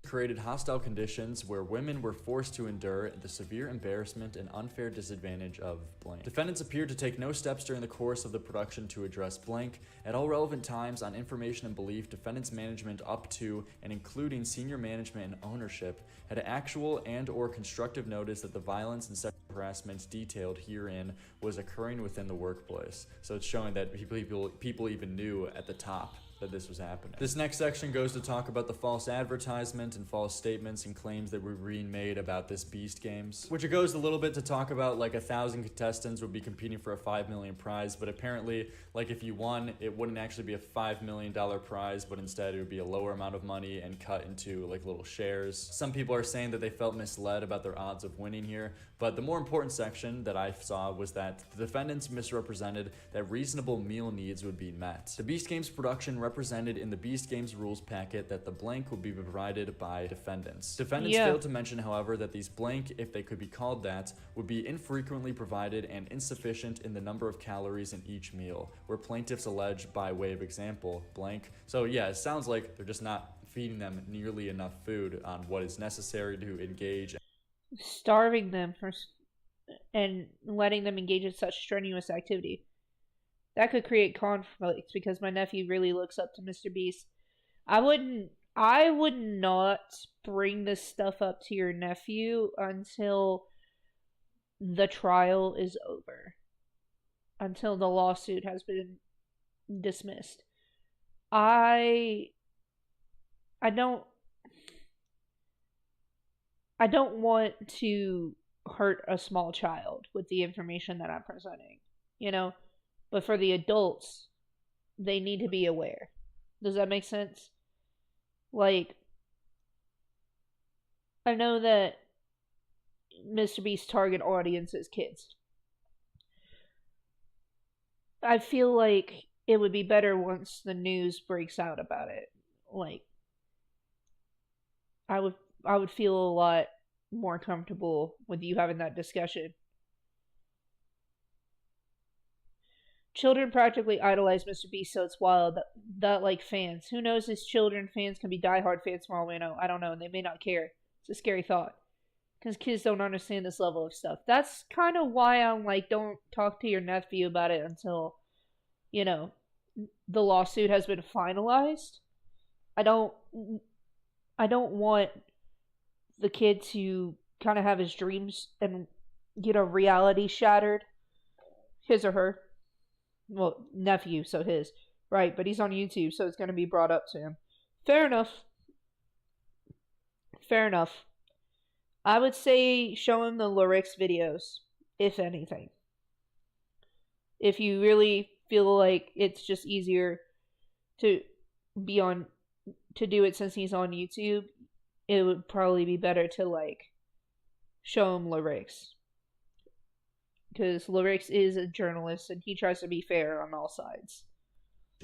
Created hostile conditions where women were forced to endure the severe embarrassment and unfair disadvantage of blank. Defendants appeared to take no steps during the course of the production to address blank. At all relevant times on information and belief, defendants management up to and including senior management and ownership had actual and or constructive notice that the violence and sexual harassment detailed herein was occurring within the workplace. So it's showing that people even knew at the top that this was happening. This next section goes to talk about the false advertisement and false statements and claims that were being made about this Beast Games, which it goes a little bit to talk about like 1,000 contestants would be competing for a $5 million prize, but apparently like if you won, it wouldn't actually be a $5 million prize, but instead it would be a lower amount of money and cut into like little shares. Some people are saying that they felt misled about their odds of winning here, but the more important section that I saw was that the defendants misrepresented that reasonable meal needs would be met. The Beast Games production represented in the Beast Games rules packet that the blank would be provided by defendants. Defendants failed to mention, however, that these blank, if they could be called that, would be infrequently provided and insufficient in the number of calories in each meal, where plaintiffs allege by way of example, blank. So yeah, it sounds like they're just not feeding them nearly enough food on what is necessary to engage. Starving them and letting them engage in such strenuous activity. That could create conflicts because my nephew really looks up to Mr. Beast. I would not bring this stuff up to your nephew until the trial is over. Until the lawsuit has been dismissed. I don't want to hurt a small child with the information that I'm presenting, you know? But for the adults, they need to be aware. Does that make sense? Like, I know that Mr. Beast's target audience is kids. I feel like it would be better once the news breaks out about it. Like, I would feel a lot more comfortable with you having that discussion. Children practically idolize Mr. Beast, so it's wild that like fans. Who knows, his children fans can be diehard fans for all we know. I don't know, and they may not care. It's a scary thought. Because kids don't understand this level of stuff. That's kind of why I'm like, don't talk to your nephew about it until, you know, the lawsuit has been finalized. I don't want the kid to kind of have his dreams and get a reality shattered. His or her. Well, nephew, so his. Right, but he's on YouTube, so it's going to be brought up to him. Fair enough. Fair enough. I would say show him the lyrics videos, if anything. If you really feel like it's just easier to do it since he's on YouTube, it would probably be better to like show him lyrics. Because lyrics is a journalist and he tries to be fair on all sides.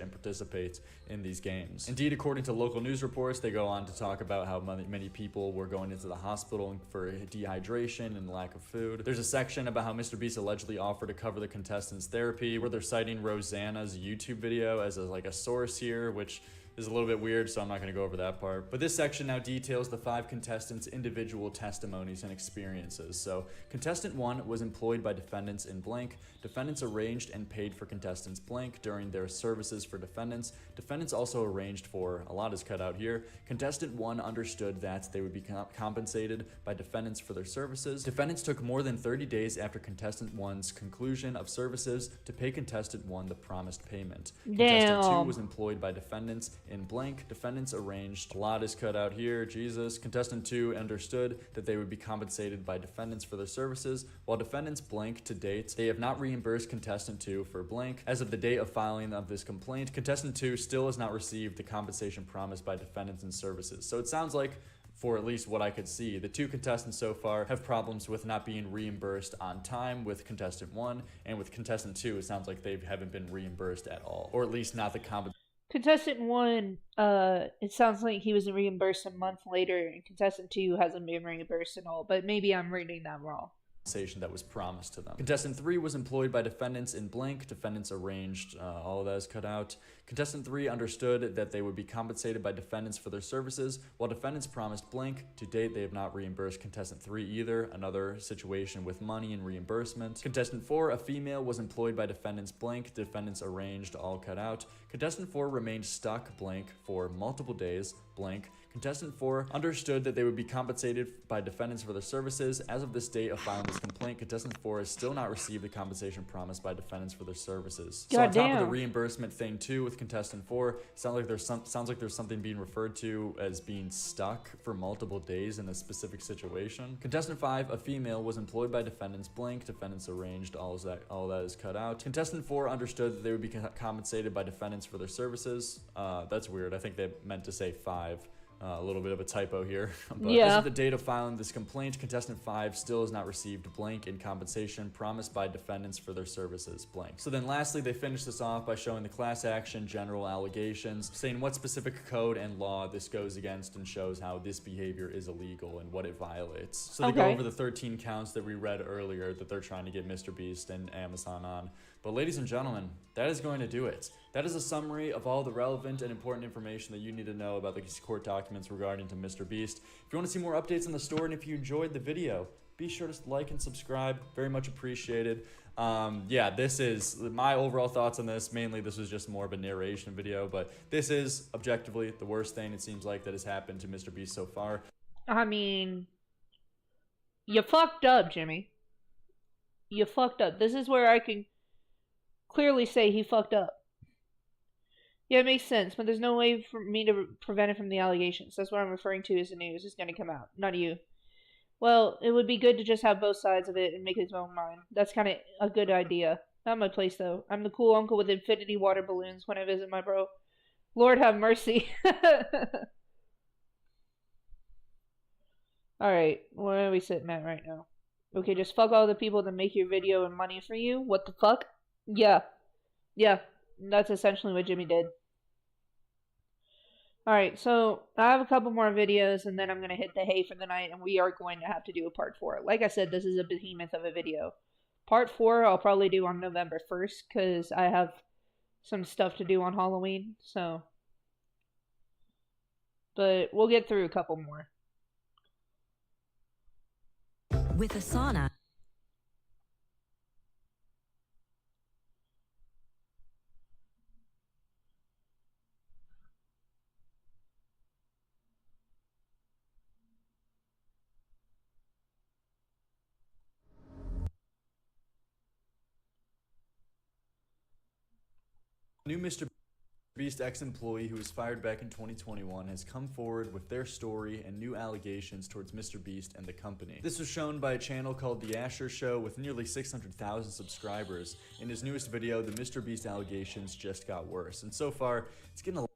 And participate in these games. Indeed, according to local news reports, they go on to talk about how many people were going into the hospital for dehydration and lack of food. There's a section about how Mr. Beast allegedly offered to cover the contestants' therapy, where they're citing Rosanna's YouTube video as like a source here, which is a little bit weird, so I'm not going to go over that part. But this section now details the 5 contestants' individual testimonies and experiences. So, contestant 1 was employed by defendants in blank. Defendants arranged and paid for contestants blank during their services for defendants. Defendants also arranged for, a lot is cut out here. Contestant 1 understood that they would be compensated by defendants for their services. Defendants took more than 30 days after contestant 1's conclusion of services to pay contestant 1 the promised payment. Contestant 2 was employed by defendants in blank. Defendants arranged, a lot is cut out here, Jesus. Contestant 2 understood that they would be compensated by defendants for their services, while defendants blank to date, they have not reimbursed contestant 2 for blank. As of the date of filing of this complaint, contestant 2 still has not received the compensation promised by defendants and services. So it sounds like, for at least what I could see, the 2 contestants so far have problems with not being reimbursed on time with contestant 1, and with contestant 2, it sounds like they haven't been reimbursed at all, or at least not the compensation. Contestant 1, it sounds like he was reimbursed a month later, and contestant 2 hasn't been reimbursed at all, but maybe I'm reading that wrong. That was promised to them. Contestant 3 was employed by defendants in blank. Defendants arranged, all of that is cut out. Contestant 3 understood that they would be compensated by defendants for their services, while defendants promised blank. To date, they have not reimbursed contestant 3 either. Another situation with money and reimbursement. Contestant 4, a female, was employed by defendants blank. Defendants arranged, all cut out. Contestant 4 remained stuck blank for multiple days blank. Contestant 4 understood that they would be compensated by defendants for their services. As of this date of filing this complaint, contestant 4 has still not received the compensation promised by defendants for their services. So on top of the reimbursement thing too with contestant 4, sounds like there's something being referred to as being stuck for multiple days in a specific situation. Contestant 5, a female, was employed by defendants blank. Defendants arranged, all that is cut out. Contestant 4 understood that they would be compensated by defendants for their services. That's weird. I think they meant to say 5. A little bit of a typo here. But as of the date of filing this complaint, contestant 5 still has not received blank in compensation promised by defendants for their services blank. So then lastly, they finish this off by showing the class action general allegations, saying what specific code and law this goes against and shows how this behavior is illegal and what it violates. So they go over the 13 counts that we read earlier that they're trying to get Mr. Beast and Amazon on. But ladies and gentlemen, that is going to do it. That is a summary of all the relevant and important information that you need to know about the court documents regarding to Mr. Beast. If you want to see more updates on the store and if you enjoyed the video, be sure to like and subscribe. Very much appreciated. Yeah, this is my overall thoughts on this. Mainly, this was just more of a narration video, but this is objectively the worst thing it seems like that has happened to Mr. Beast so far. I mean, you fucked up, Jimmy. You fucked up. This is where I can clearly say he fucked up. Yeah, it makes sense, but there's no way for me to prevent it from the allegations. That's what I'm referring to as the news. It's going to come out, not you. Well, it would be good to just have both sides of it and make his own mind. That's kind of a good idea. Not my place, though. I'm the cool uncle with infinity water balloons when I visit my bro. Lord have mercy. Alright, where are we sitting at right now? Okay, just fuck all the people that make your video and money for you? What the fuck? Yeah. Yeah, that's essentially what Jimmy did. Alright, so I have a couple more videos and then I'm going to hit the hay for the night and we are going to have to do a part 4. Like I said, this is a behemoth of a video. Part 4 I'll probably do on November 1st because I have some stuff to do on Halloween, so. But we'll get through a couple more. With Asana. New Mr. Beast ex-employee who was fired back in 2021 has come forward with their story and new allegations towards Mr. Beast and the company. This was shown by a channel called The Asher Show with nearly 600,000 subscribers. In his newest video, the Mr. Beast allegations just got worse, and so far, it's getting a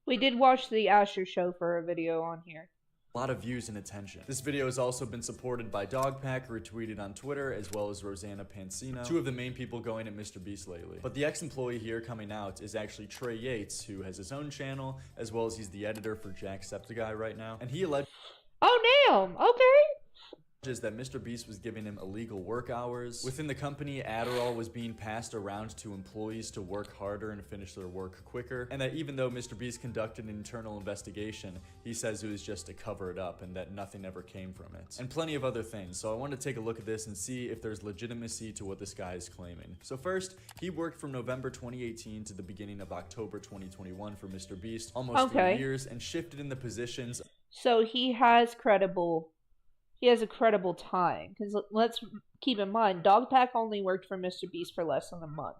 We did watch The Asher Show for a video on here. lot of views and attention. This video has also been supported by Dogpack, retweeted on Twitter, as well as Rosanna Pansino, two of the main people going at Mr. Beast lately. But the ex-employee here coming out is actually Trey Yates, who has his own channel, as well as he's the editor for Jacksepticeye right now, and he alleged— Oh damn, okay. is that Mr. Beast was giving him illegal work hours. Within the company, Adderall was being passed around to employees to work harder and finish their work quicker. And that even though Mr. Beast conducted an internal investigation, he says it was just to cover it up and that nothing ever came from it. And plenty of other things. So I want to take a look at this and see if there's legitimacy to what this guy is claiming. So first, he worked from November 2018 to the beginning of October 2021 for Mr. Beast, almost 3 years, and shifted in the positions. So he has a credible time, because let's keep in mind, Dogpack only worked for Mr. Beast for less than a month.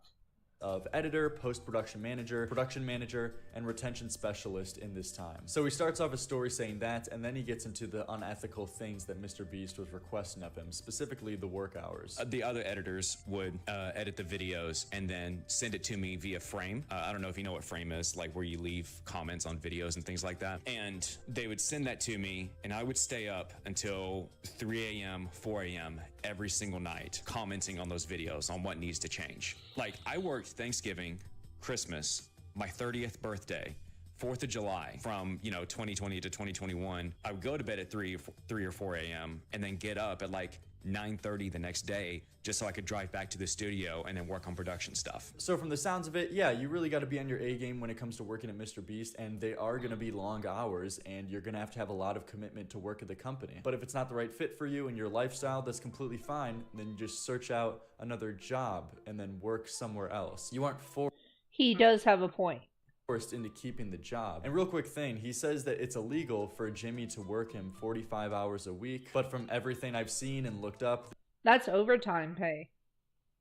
Of editor, post-production manager, production manager, and retention specialist in this time. So he starts off his story saying that, and then he gets into the unethical things that Mr. Beast was requesting of him, specifically the work hours. The other editors would edit the videos and then send it to me via Frame. I don't know if you know what Frame is, like where you leave comments on videos and things like that. And they would send that to me, and I would stay up until 3 a.m., 4 a.m. every single night, commenting on those videos on what needs to change. Like, I worked Thanksgiving, Christmas, my 30th birthday, 4th of July from, 2020 to 2021. I would go to bed at 3 or 4 a.m. and then get up at like 9:30 the next day just so I could drive back to the studio and then work on production stuff. So from the sounds of it, yeah, you really got to be on your A game when it comes to working at Mr. Beast, and they are going to be long hours, and you're going to have a lot of commitment to work at the company. But if it's not the right fit for you and your lifestyle, that's completely fine. Then you just search out another job and then work somewhere else. You aren't forced. He does have a point. Forced into keeping the job. And real quick thing, he says that it's illegal for Jimmy to work him 45 hours a week, but from everything I've seen and looked up, that's overtime pay.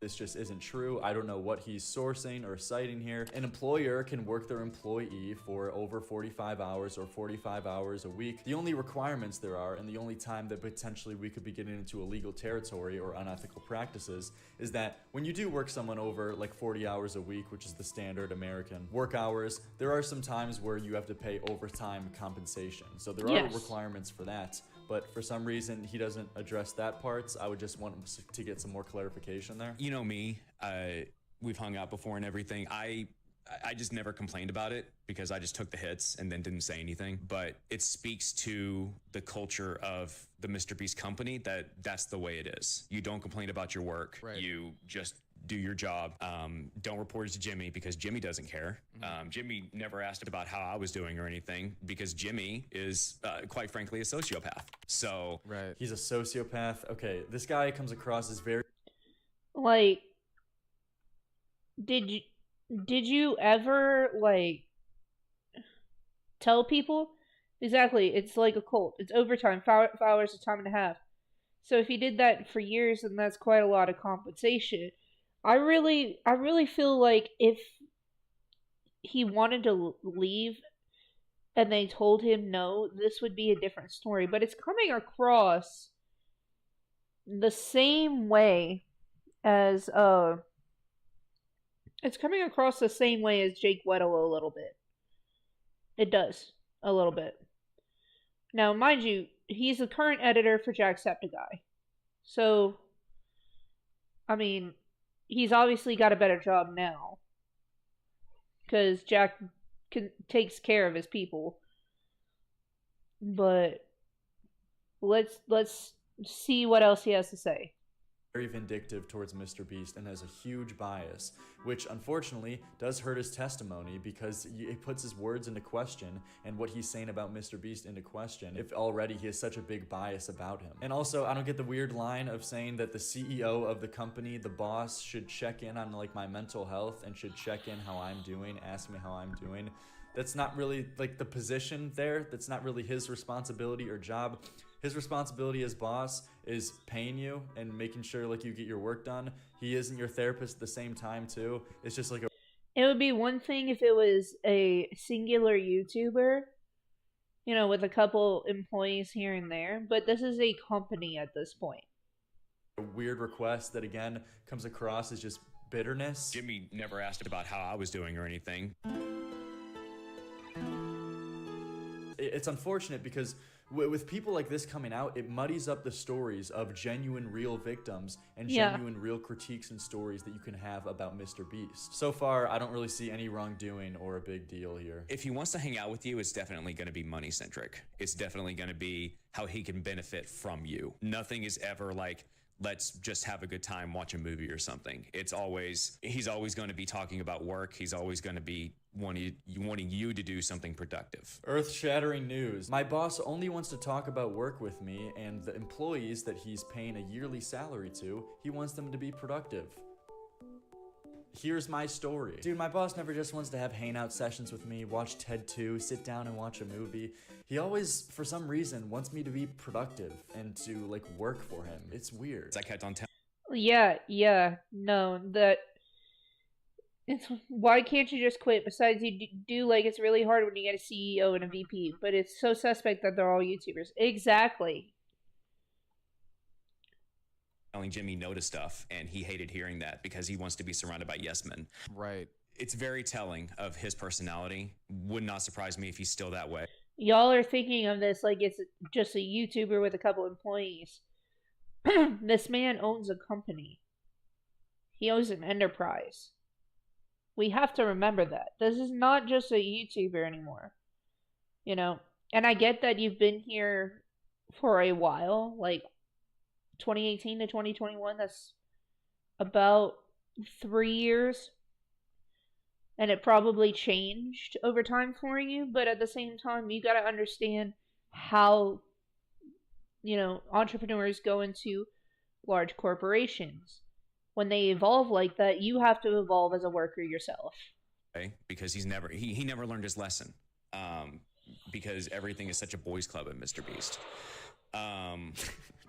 This just isn't true. I don't know what he's sourcing or citing here. An employer can work their employee for over 45 hours or 45 hours a week. The only requirements there are, and the only time that potentially we could be getting into illegal territory or unethical practices, is that when you do work someone over like 40 hours a week, which is the standard American work hours, there are some times where you have to pay overtime compensation. So there are requirements for that. But for some reason, he doesn't address that part. I would just want to get some more clarification there. You know me, we've hung out before and everything. I just never complained about it because I just took the hits and then didn't say anything. But it speaks to the culture of the Mr. Beast company that's the way it is. You don't complain about your work. Right. You just do your job. Don't report it to Jimmy because Jimmy doesn't care. Jimmy never asked about how I was doing or anything because Jimmy is, quite frankly, a sociopath. So he's a sociopath. Okay, this guy comes across as very like. Did you ever like tell people exactly? It's like a cult. It's overtime, 5 hours, a time and a half. So if he did that for years, then that's quite a lot of compensation. I really feel like if he wanted to leave and they told him no, this would be a different story. But it's coming across the same way as Jake Weddle a little bit. It does a little bit. Now, mind you, he's the current editor for Jacksepticeye. So, I mean, he's obviously got a better job now. Because Jack takes care of his people. But let's see what else he has to say. Very vindictive towards Mr. Beast and has a huge bias, which unfortunately does hurt his testimony because it puts his words into question and what he's saying about Mr. Beast into question if already he has such a big bias about him. And also, I don't get the weird line of saying that the CEO of the company, the boss, should check in on like my mental health and should check in how I'm doing, ask me how I'm doing. That's not really like the position there. That's not really his responsibility or job. His responsibility as boss is paying you and making sure like you get your work done. He isn't your therapist at the same time too. It's just like it would be one thing if it was a singular YouTuber, you know, with a couple employees here and there, but this is a company at this point. A weird request that again comes across as just bitterness. Jimmy never asked about how I was doing or anything. it's unfortunate because with people like this coming out, it muddies up the stories of genuine real victims and genuine real critiques and stories that you can have about Mr. Beast. So far, I don't really see any wrongdoing or a big deal here. If he wants to hang out with you, it's definitely going to be money centric. It's definitely going to be how he can benefit from you. Nothing is ever like, let's just have a good time, watch a movie or something. He's always going to be talking about work. He's always going to be wanting you to do something productive. Earth-shattering news. My boss only wants to talk about work with me, and the employees that he's paying a yearly salary to, he wants them to be productive. Here's my story. Dude, my boss never just wants to have hangout sessions with me, watch TED 2, sit down and watch a movie. He always, for some reason, wants me to be productive and to, like, work for him. It's weird. I kept on telling. Yeah, no, why can't you just quit? Besides, you do, like, it's really hard when you get a CEO and a VP, but it's so suspect that they're all YouTubers. Exactly. Telling Jimmy no to stuff, and he hated hearing that because he wants to be surrounded by yes men. Right. It's very telling of his personality. Would not surprise me if he's still that way. Y'all are thinking of this like it's just a YouTuber with a couple employees. This man owns a company. He owns an enterprise. We have to remember that. This is not just a YouTuber anymore. You know? And I get that you've been here for a while, like 2018 to 2021, that's about 3 years. And it probably changed over time for you, but at the same time, you gotta understand how, you know, entrepreneurs go into large corporations. When they evolve like that, you have to evolve as a worker yourself. Okay? Because he never learned his lesson. Because everything is such a boys club at Mr. Beast.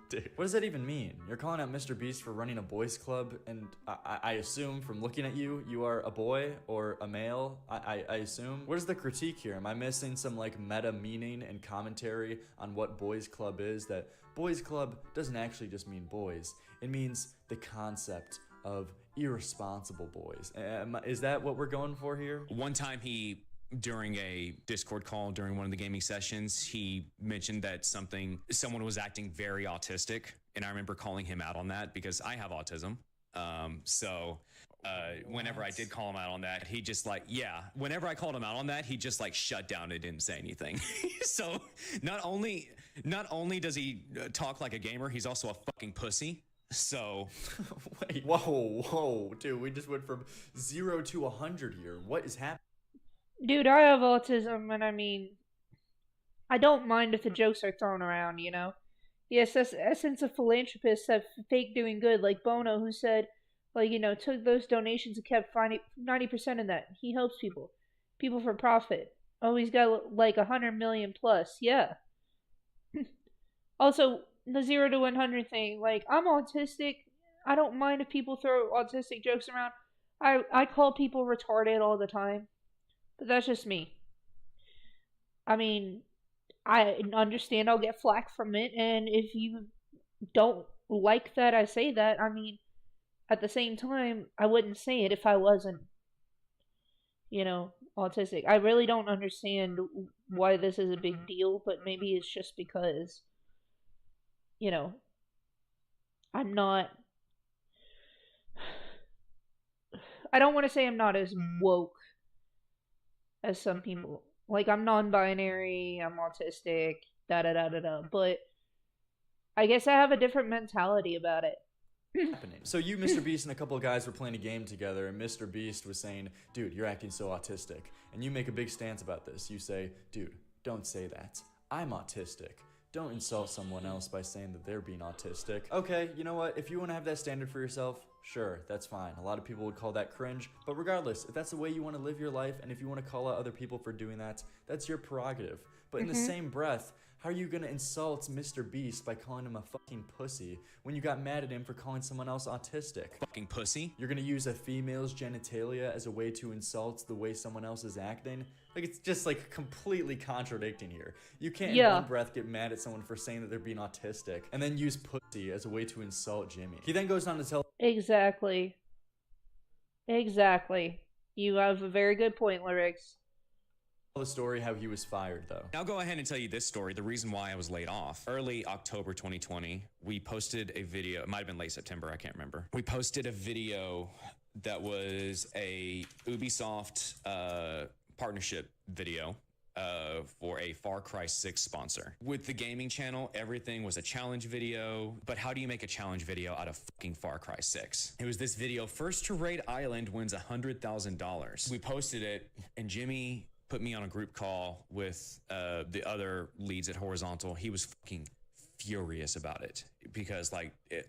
Dude, what does that even mean? You're calling out Mr. Beast for running a boys club, and I assume from looking at you, you are a boy or a male, I assume. What is the critique here? Am I missing some like meta meaning and commentary on what boys club is? That boys club doesn't actually just mean boys. It means the concept of irresponsible boys. Is that what we're going for here? One time during a Discord call during one of the gaming sessions, he mentioned that someone was acting very autistic, and I remember calling him out on that because I have autism. Whenever I did call him out on that, he just whenever I called him out on that, he just like shut down and didn't say anything. So not only does he talk like a gamer, he's also a fucking pussy. So wait, whoa, dude, we just went from 0 to 100 here. What is happening? Dude, I have autism, and I mean, I don't mind if the jokes are thrown around, you know? The essence of philanthropists have fake doing good, like Bono, who said, like, you know, took those donations and kept 90% of that. He helps people. People for profit. Oh, he's got, like, 100 million plus. Yeah. Also, the 0 to 100 thing, like, I'm autistic. I don't mind if people throw autistic jokes around. I call people retarded all the time. But that's just me. I mean, I understand I'll get flack from it, and if you don't like that I say that, I mean, at the same time, I wouldn't say it if I wasn't, you know, autistic. I really don't understand why this is a big deal, but maybe it's just because, you know, I'm not... I don't want to say I'm not as woke as some people. Like, I'm non-binary, I'm autistic, da-da-da-da-da, but I guess I have a different mentality about it. So you, Mr. Beast, and a couple of guys were playing a game together, and Mr. Beast was saying, dude, you're acting so autistic. And you make a big stance about this. You say, dude, don't say that. I'm autistic. Don't insult someone else by saying that they're being autistic. Okay, you know what? If you want to have that standard for yourself, sure, that's fine. A lot of people would call that cringe, but regardless, if that's the way you want to live your life, and if you want to call out other people for doing that, that's your prerogative. But in the same breath, how are you gonna insult Mr. Beast by calling him a fucking pussy when you got mad at him for calling someone else autistic? Fucking pussy? You're gonna use a female's genitalia as a way to insult the way someone else is acting? Like, it's just like completely contradicting here. You can't in one breath get mad at someone for saying that they're being autistic and then use pussy as a way to insult Jimmy. He then goes on to tell— Exactly. You have a very good point, Lyrics. The story how he was fired, though. I'll go ahead and tell you this story, the reason why I was laid off. Early October 2020, we posted a video. It might have been late September, I can't remember. We posted a video that was a Ubisoft partnership video for a Far Cry 6 sponsor. With the gaming channel, everything was a challenge video, but how do you make a challenge video out of fucking Far Cry 6? It was this video, first to raid island wins $100,000. We posted it, and Jimmy put me on a group call with the other leads at Horizontal. He was fucking furious about it because like it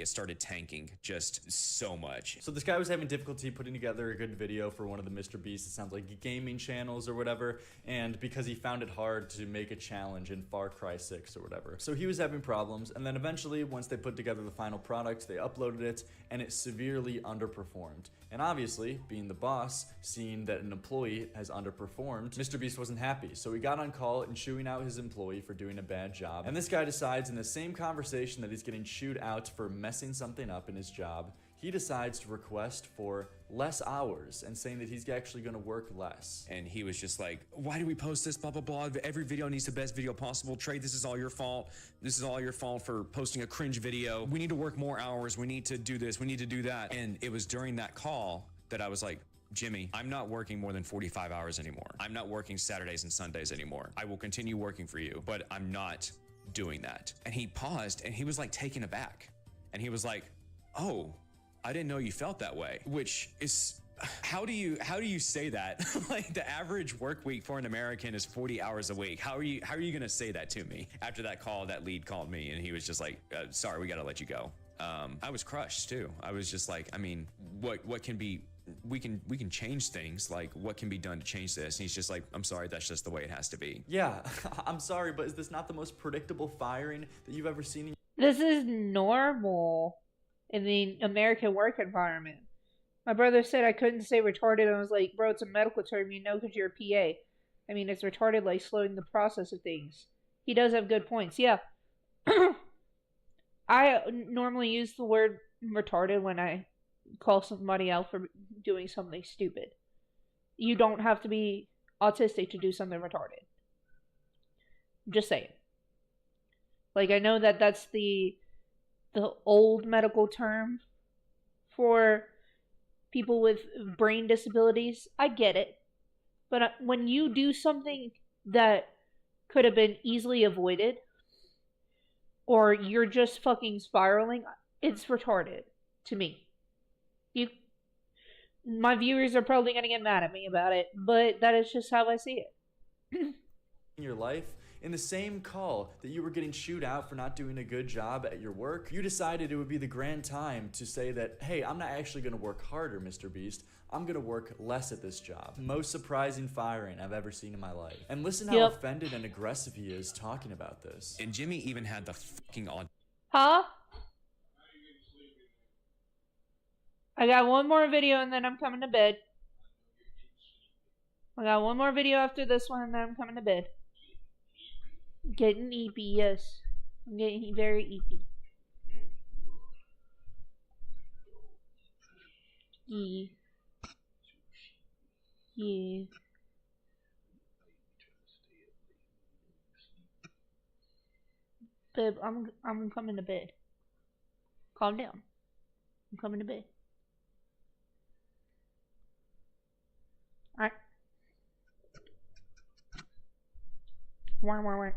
started tanking just so much. So this guy was having difficulty putting together a good video for one of the Mr. Beast, it sounds like gaming channels or whatever, and because he found it hard to make a challenge in Far Cry 6 or whatever. So he was having problems, and then eventually once they put together the final product, they uploaded it, and it severely underperformed. And obviously, being the boss, seeing that an employee has underperformed, Mr. Beast wasn't happy. So he got on call and chewing out his employee for doing a bad job. And this guy decides in the same conversation that he's getting chewed out for messing something up in his job, he decides to request for less hours and saying that he's actually going to work less. And he was just like, why do we post this, blah, blah, blah. Every video needs the best video possible. Trade, this is all your fault. This is all your fault for posting a cringe video. We need to work more hours. We need to do this. We need to do that. And it was during that call that I was like, Jimmy, I'm not working more than 45 hours anymore. I'm not working Saturdays and Sundays anymore. I will continue working for you, but I'm not doing that. And he paused and he was like taken aback. And he was like, oh, I didn't know you felt that way, which is, how do you say that? Like the average work week for an American is 40 hours a week. How are you going to say that to me? After that call, that lead called me and he was just like, sorry, we got to let you go. I was crushed too. I was just like, I mean, what can be, we can change things. Like what can be done to change this? And he's just like, I'm sorry, that's just the way it has to be. Yeah, I'm sorry, but is this not the most predictable firing that you've ever seen? This is normal in the American work environment. My brother said I couldn't say retarded, and I was like, bro, it's a medical term, you know, because you're a PA. I mean, it's retarded, like slowing the process of things. He does have good points, yeah. I normally use the word retarded when I call somebody out for doing something stupid. You don't have to be autistic to do something retarded. Just saying. Like, I know that that's the old medical term for people with brain disabilities. I get it. But when you do something that could have been easily avoided, or you're just fucking spiraling, it's retarded to me. My viewers are probably going to get mad at me about it, but that is just how I see it. In your life, in the same call that you were getting chewed out for not doing a good job at your work, you decided it would be the grand time to say that, hey, I'm not actually going to work harder, Mr. Beast. I'm going to work less at this job. Most surprising firing I've ever seen in my life. And listen how offended and aggressive he is talking about this. And Jimmy even had the fucking odd. Huh? I got one more video and then I'm coming to bed. I got one more video after this one and then I'm coming to bed. Getting eepy, yes. I'm getting very eepy. Yeah. Yeah. Babe, I'm coming to bed. Calm down. I'm coming to bed. Alright. Wah.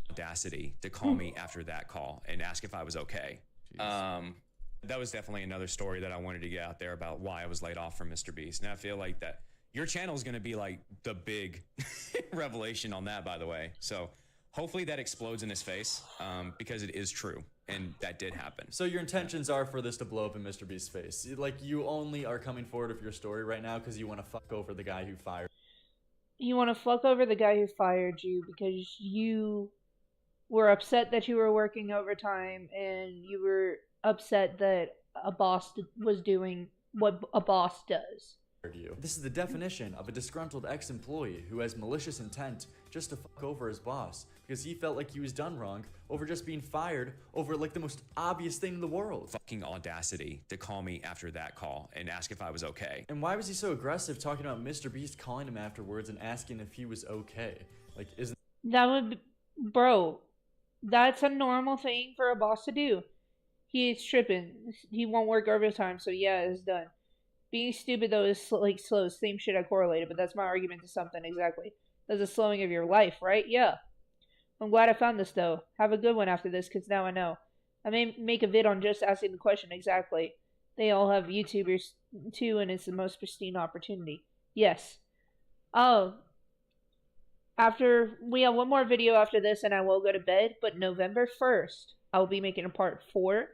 Audacity to call me after that call and ask if I was okay. That was definitely another story that I wanted to get out there about why I was laid off from Mr. Beast. And I feel like that your channel is going to be like the big revelation on that, by the way. So hopefully that explodes in his face because it is true. And that did happen. So your intentions are for this to blow up in Mr. Beast's face. Like, you only are coming forward with your story right now because you want to fuck over the guy who fired. You want to fuck over the guy who fired you because you were upset that you were working overtime and you were upset that a boss was doing what a boss does. you. This is the definition of a disgruntled ex-employee who has malicious intent just to fuck over his boss because he felt like he was done wrong over just being fired over like the most obvious thing in the world. Fucking audacity to call me after that call and ask if I was okay. And why was he so aggressive talking about Mr. Beast calling him afterwards and asking if he was okay? Like, isn't that would, bro, that's a normal thing for a boss to do. He's tripping. He won't work overtime, so yeah, it's done. Being stupid, though, is like slow. Same shit I correlated, but that's my argument to something, exactly. That's a slowing of your life, right? Yeah. I'm glad I found this, though. Have a good one after this, because now I know. I may make a vid on just asking the question, exactly. They all have YouTubers, too, and it's the most pristine opportunity. Yes. Oh. We have one more video after this, and I will go to bed, but November 1st, I'll be making a part 4.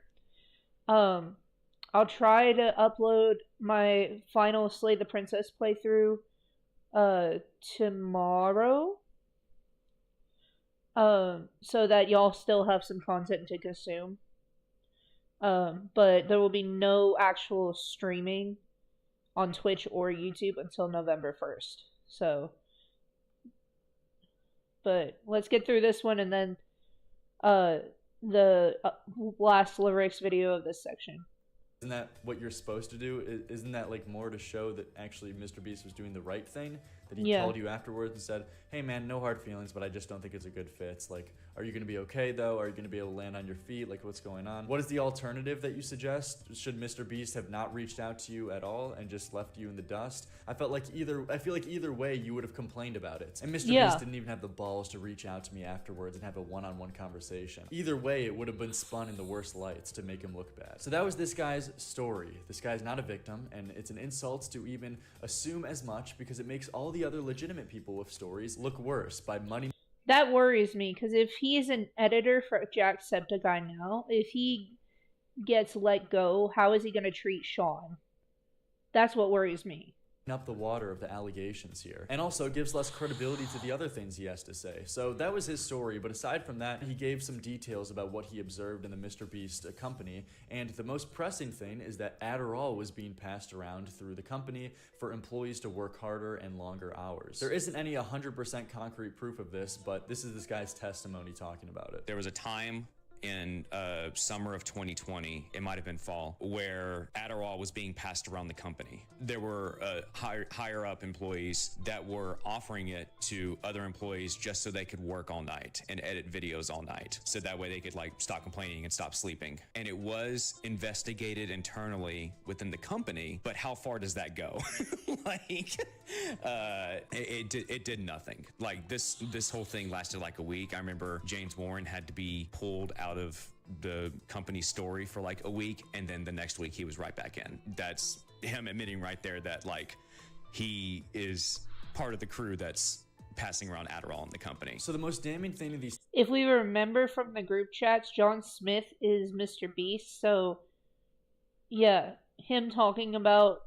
I'll try to upload my final Slay the Princess playthrough tomorrow, so that y'all still have some content to consume. But there will be no actual streaming on Twitch or YouTube until November 1st. So, but let's get through this one and then the last lyrics video of this section. Isn't that what you're supposed to do? Isn't that like more to show that actually Mr. Beast was doing the right thing? That he called you afterwards and said, hey man, no hard feelings, but I just don't think it's a good fit. It's like, are you going to be okay though? Are you going to be able to land on your feet? Like, what's going on? What is the alternative that you suggest? Should Mr. Beast have not reached out to you at all and just left you in the dust? I feel like either way you would have complained about it. And Mr. Beast didn't even have the balls to reach out to me afterwards and have a one-on-one conversation. Either way, it would have been spun in the worst lights to make him look bad. So that was this guy's story. This guy's not a victim, and it's an insult to even assume as much because it makes all the other legitimate people with stories look worse by money. That worries me, because if he's an editor for Jacksepticeye now, if he gets let go, how is he going to treat Sean? That's what worries me. Up the water of the allegations here, and also gives less credibility to the other things he has to say. So that was his story, but aside from that, he gave some details about what he observed in the Mr. Beast company, and the most pressing thing is that Adderall was being passed around through the company for employees to work harder and longer hours. There isn't any 100% concrete proof of this, but this is this guy's testimony talking about it. There was a time in summer of 2020, it might have been fall, where Adderall was being passed around the company. There were higher up employees that were offering it to other employees just so they could work all night and edit videos all night, so that way they could like stop complaining and stop sleeping. And it was investigated internally within the company, but how far does that go? Like, it did nothing. Like this whole thing lasted like a week. I remember James Warren had to be pulled out of the company's story for like a week, and then the next week he was right back in. That's him admitting right there that like he is part of the crew that's passing around Adderall in the company. So the most damning thing of these, if we remember from the group chats, John Smith is Mr. Beast, so yeah, him talking about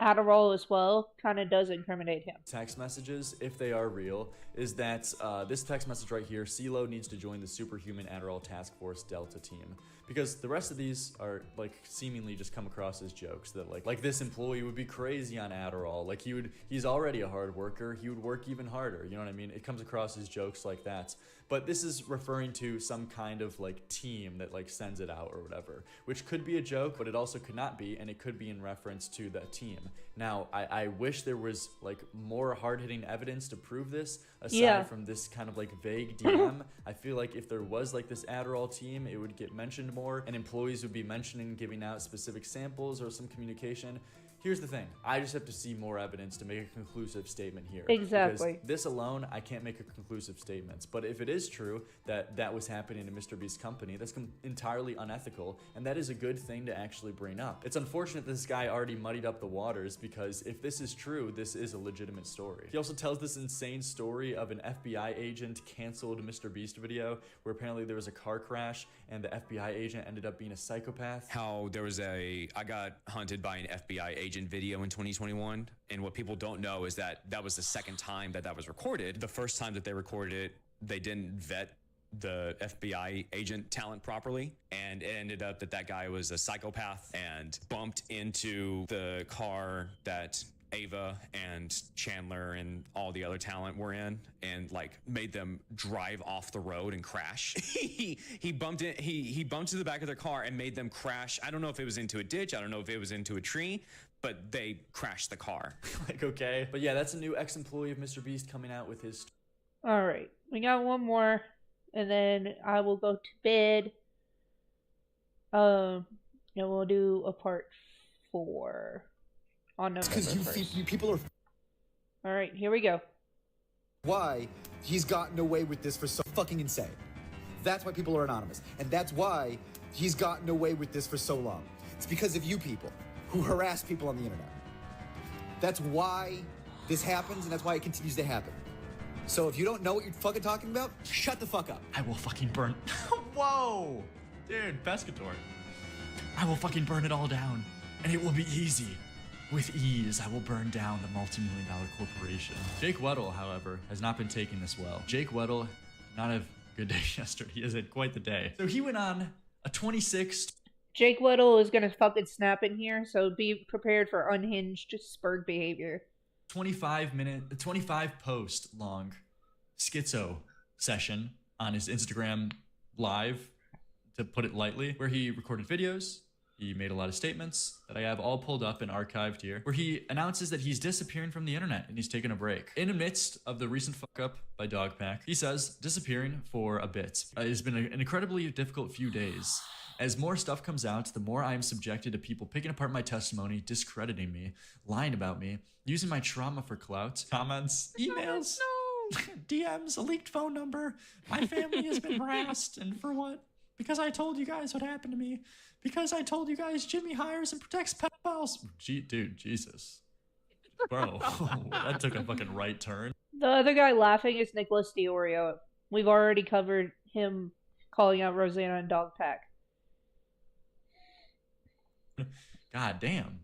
Adderall as well kind of does incriminate him. Text messages, if they are real, is that this text message right here, CeeLo needs to join the Superhuman Adderall Task Force Delta team. Because the rest of these are like seemingly just come across as jokes that like this employee would be crazy on Adderall. Like he's already a hard worker, he would work even harder. You know what I mean? It comes across as jokes like that. But this is referring to some kind of like team that like sends it out or whatever, which could be a joke, but it also could not be, and it could be in reference to the team. Now, I wish there was like more hard-hitting evidence to prove this, aside from this kind of like vague DM. I feel like if there was like this Adderall team, it would get mentioned more, and employees would be mentioning giving out specific samples or some communication. Here's the thing, I just have to see more evidence to make a conclusive statement here. Exactly. Because this alone, I can't make a conclusive statement. But if it is true that that was happening in Mr. Beast's company, that's entirely unethical, and that is a good thing to actually bring up. It's unfortunate this guy already muddied up the waters, because if this is true, this is a legitimate story. He also tells this insane story of an FBI agent canceled Mr. Beast video, where apparently there was a car crash, and the FBI agent ended up being a psychopath. How there was I got hunted by an FBI agent video in 2021, and what people don't know is that that was the second time that was recorded. The first time that they recorded it, they didn't vet the FBI agent talent properly, and it ended up that that guy was a psychopath and bumped into the car that Ava and Chandler and all the other talent were in, and like made them drive off the road and crash. he bumped it. He bumped to the back of their car and made them crash. I don't know if it was into a ditch. I don't know if it was into a tree, but they crashed the car. Like, okay. But yeah, that's a new ex-employee of Mr. Beast coming out with his... All right. We got one more, and then I will go to bed. And we'll do a part 4 on November 1st. You people are... All right, here we go. Why he's gotten away with this for so fucking insane. That's why people are anonymous. And that's why he's gotten away with this for so long. It's because of you people who harass people on the internet. That's why this happens, and that's why it continues to happen. So if you don't know what you're fucking talking about, shut the fuck up. I will fucking burn... Whoa! Dude, Pescator. I will fucking burn it all down, and it will be easy. With ease, I will burn down the multi-million-dollar corporation. Jake Weddle, however, has not been taking this well. Jake Weddle did not have a good day yesterday. He has had quite the day. So he went on a 26... Jake Weddle is gonna fucking snap in here, so be prepared for unhinged Spurg behavior. 25 post long schizo session on his Instagram live, to put it lightly, where he recorded videos. He made a lot of statements that I have all pulled up and archived here, where he announces that he's disappearing from the internet and he's taking a break. In the midst of the recent fuck up by Dogpack, he says disappearing for a bit. It's been an incredibly difficult few days. As more stuff comes out, the more I am subjected to people picking apart my testimony, discrediting me, lying about me, using my trauma for clout, comments, emails, DMs, a leaked phone number. My family has been harassed, and for what? Because I told you guys what happened to me. Because I told you guys Jimmy hires and protects pedophiles. Dude, Jesus. Bro, that took a fucking right turn. The other guy laughing is Nicholas Diorio. We've already covered him calling out Rosanna and Dogpack. God damn.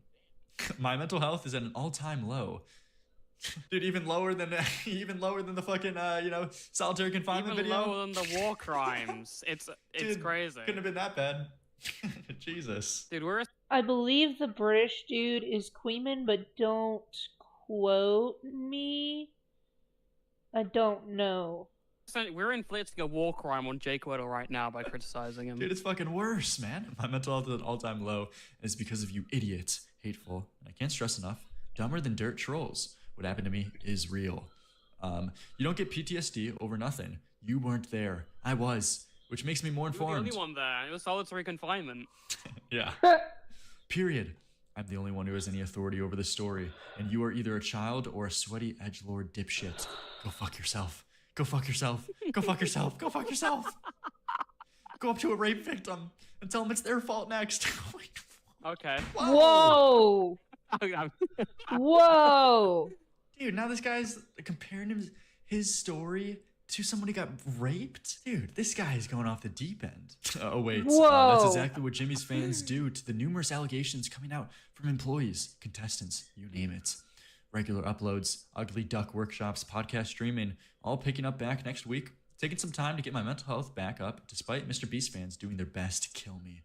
My mental health is at an all-time low. Dude, even lower than the fucking solitary confinement even video. Lower than the war crimes. It's Dude, crazy. Couldn't have been that bad. Jesus. Dude, we're... I believe the British dude is Queeman, but don't quote me. I don't know. We're inflicting a war crime on Jake Weddle right now by criticizing him. Dude, it's fucking worse, man. My mental health is at an all-time low, and it's because of you idiots. Hateful. And I can't stress enough. Dumber than dirt trolls. What happened to me is real. You don't get PTSD over nothing. You weren't there. I was. Which makes me more informed. You're the only one there. It was solitary confinement. Yeah. Period. I'm the only one who has any authority over this story, and you are either a child or a sweaty edgelord dipshit. Go fuck yourself. Go fuck yourself. Go fuck yourself. Go fuck yourself. Go up to a rape victim and tell them it's their fault next. Okay. Whoa! Whoa! Dude, now this guy's comparing his story to someone who got raped? Dude, this guy is going off the deep end. Oh, wait. That's exactly what Jimmy's fans do to the numerous allegations coming out from employees, contestants, you name it. Regular uploads, ugly duck workshops, podcast streaming, all picking up back next week. Taking some time to get my mental health back up, despite Mr. Beast fans doing their best to kill me.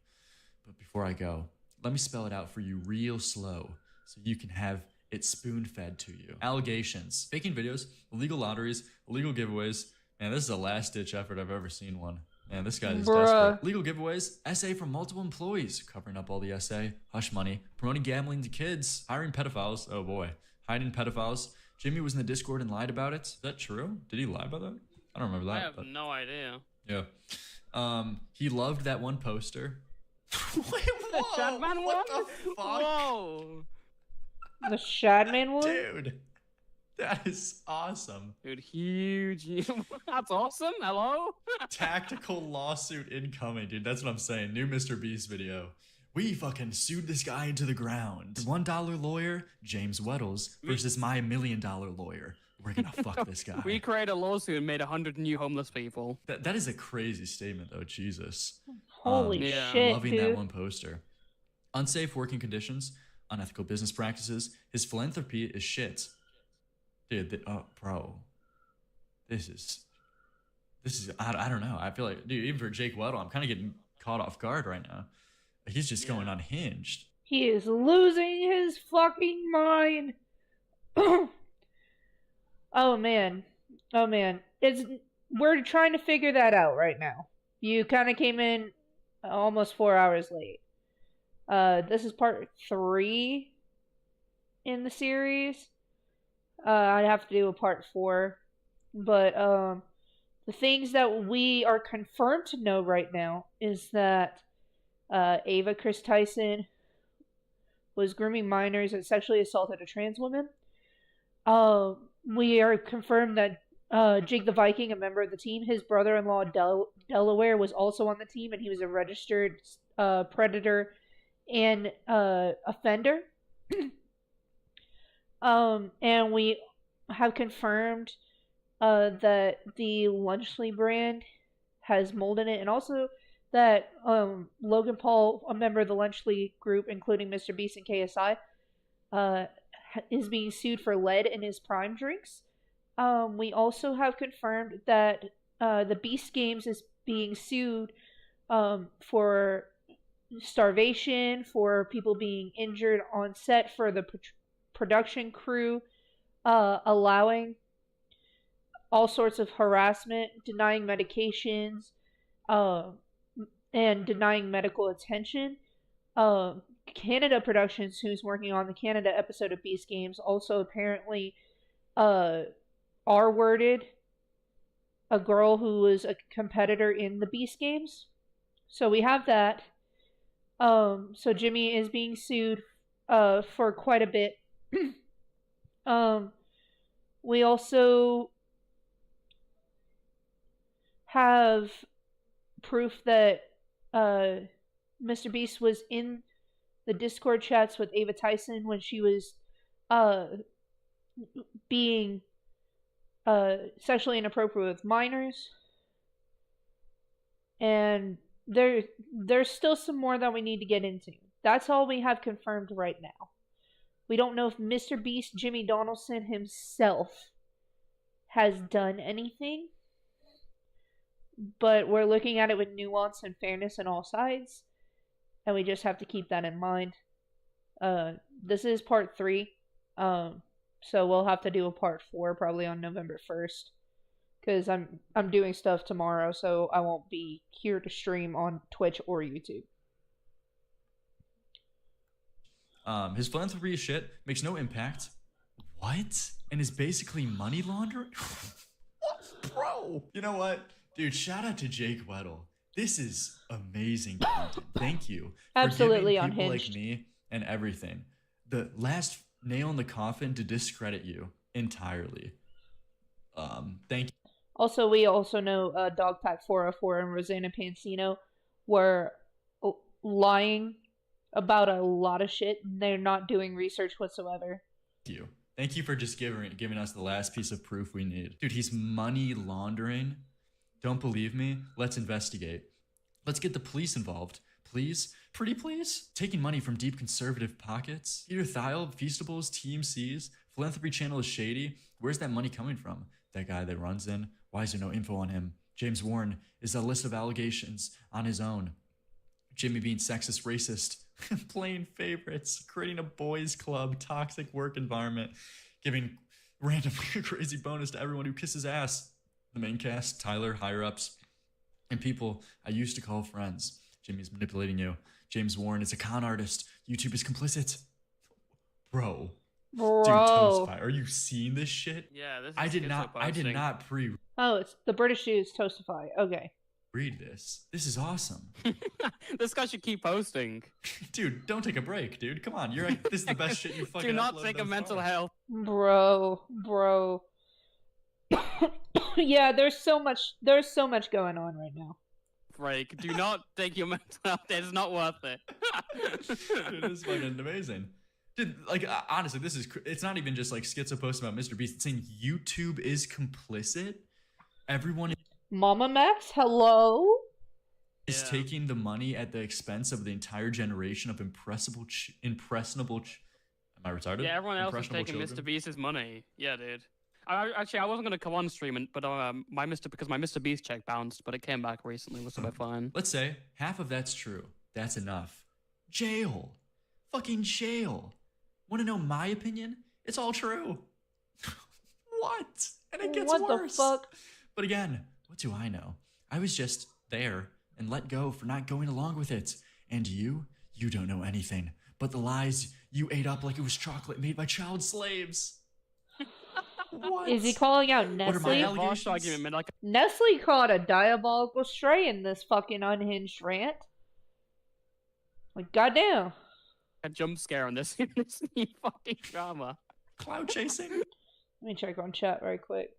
But before I go, let me spell it out for you real slow, so you can have it spoon-fed to you. Allegations, faking videos, illegal lotteries, illegal giveaways. Man, this is a last-ditch effort I've ever seen one. Man, this guy is desperate. Legal giveaways, SA from multiple employees, covering up all the SA, hush money, promoting gambling to kids, hiring pedophiles, oh boy, hiding pedophiles. Jimmy was in the Discord and lied about it. Is that true? Did he lie about that? I don't remember that. I have no idea. Yeah. He loved that one poster. Wait, the Shadman one? What the fuck? Whoa. The Shadman one? Dude, that is awesome. Dude, huge. That's awesome. Hello? Tactical lawsuit incoming, dude. That's what I'm saying. New Mr. Beast video. We fucking sued this guy into the ground. $1 lawyer, James Weddles, versus my $1 million lawyer. We're gonna fuck this guy. We created a lawsuit and made 100 new homeless people. That is a crazy statement, though. Jesus. Holy shit, loving dude. that one poster. Unsafe working conditions, unethical business practices. His philanthropy is shit. Dude, bro. This This is, I don't know. I feel like, dude, even for Jake Weddle, I'm kind of getting caught off guard right now. He's just going unhinged. He is losing his fucking mind. Oh man. We're trying to figure that out right now. You kind of came in almost 4 hours late. This is part 3 in the series. I'd have to do a part 4. But the things that we are confirmed to know right now is that Ava Chris Tyson was grooming minors and sexually assaulted a trans woman. We are confirmed that Jake the Viking, a member of the team, his brother-in-law Delaware was also on the team, and he was a registered predator and offender. And we have confirmed that the Lunchley brand has mold in it, and also that Logan Paul, a member of the Lunchley group, including Mr. Beast and KSI, is being sued for lead in his Prime drinks. We also have confirmed that the Beast Games is being sued for starvation, for people being injured on set, for the production crew allowing all sorts of harassment, denying medications, and denying medical attention. Canada Productions, who's working on the Canada episode of Beast Games, also apparently R-worded a girl who was a competitor in the Beast Games. So we have that. So Jimmy is being sued for quite a bit. We also have proof that Mr. Beast was in the Discord chats with Ava Tyson when she was being sexually inappropriate with minors. And there's still some more that we need to get into. That's all we have confirmed right now. We don't know if Mr. Beast, Jimmy Donaldson himself, has done anything. But we're looking at it with nuance and fairness on all sides. And we just have to keep that in mind. This is part 3. So we'll have to do a part 4 probably on November 1st. Because I'm doing stuff tomorrow, so I won't be here to stream on Twitch or YouTube. His philanthropy is shit, makes no impact. What? And is basically money laundering? What? Bro! You know what? Dude, shout out to Jake Weddle. This is amazing content. Thank you. Absolutely for giving people unhinged. like me and everything. The last nail in the coffin to discredit you entirely. Thank you. Also, we also know Dogpack 404 and Rosanna Pansino were lying about a lot of shit. They're not doing research whatsoever. Thank you. Thank you for just giving us the last piece of proof we need. Dude, he's money laundering. Don't believe me? Let's investigate. Let's get the police involved. Please? Pretty please? Taking money from deep conservative pockets? Peter Thiel, Feastables, TMCs, Philanthropy Channel is shady. Where's that money coming from? That guy that runs in? Why is there no info on him? James Warren is a list of allegations on his own. Jimmy being sexist, racist, playing favorites, creating a boys club, toxic work environment, giving random crazy bonus to everyone who kisses ass. The main cast, Tyler, higher-ups, and people I used to call friends. Jimmy's manipulating you. James Warren is a con artist. YouTube is complicit. Bro. Dude, Toastify. Are you seeing this shit? Yeah, this is I did not pre-read Oh, it's the British Jews Toastify. Okay. this. This is awesome. This guy should keep posting. Dude, don't take a break, dude. Come on. This is the best shit you fucking Do not uploaded take a thus mental far. health. Bro. Yeah, there's so much going on right now. Break. Do not take your mental health. It's not worth it. Dude, this is fucking amazing. Dude, like, honestly, it's not even just like Schizo posting about Mr. Beast. It's saying YouTube is complicit. Everyone mamamax, hello? is taking the money at the expense of the entire generation of impressionable. Am I retarded? Yeah, everyone else is Impressionable taking children? Mr. Beast's money. Yeah, dude. Actually, I wasn't gonna come on stream, but my Mr. Beast check bounced, but it came back recently, so we're fine. Let's say half of that's true. That's enough. Jail. Fucking jail. Want to know my opinion? It's all true. What? And it gets what worse. the fuck? But again, what do I know? I was just there and let go for not going along with it. And you don't know anything but the lies you ate up like it was chocolate made by child slaves. What? Is he calling out What are my Nestle? allegations? Nestle caught a diabolical stray in this fucking unhinged rant. Like, goddamn. A jump scare on this fucking drama. Cloud chasing? Let me check on chat right quick.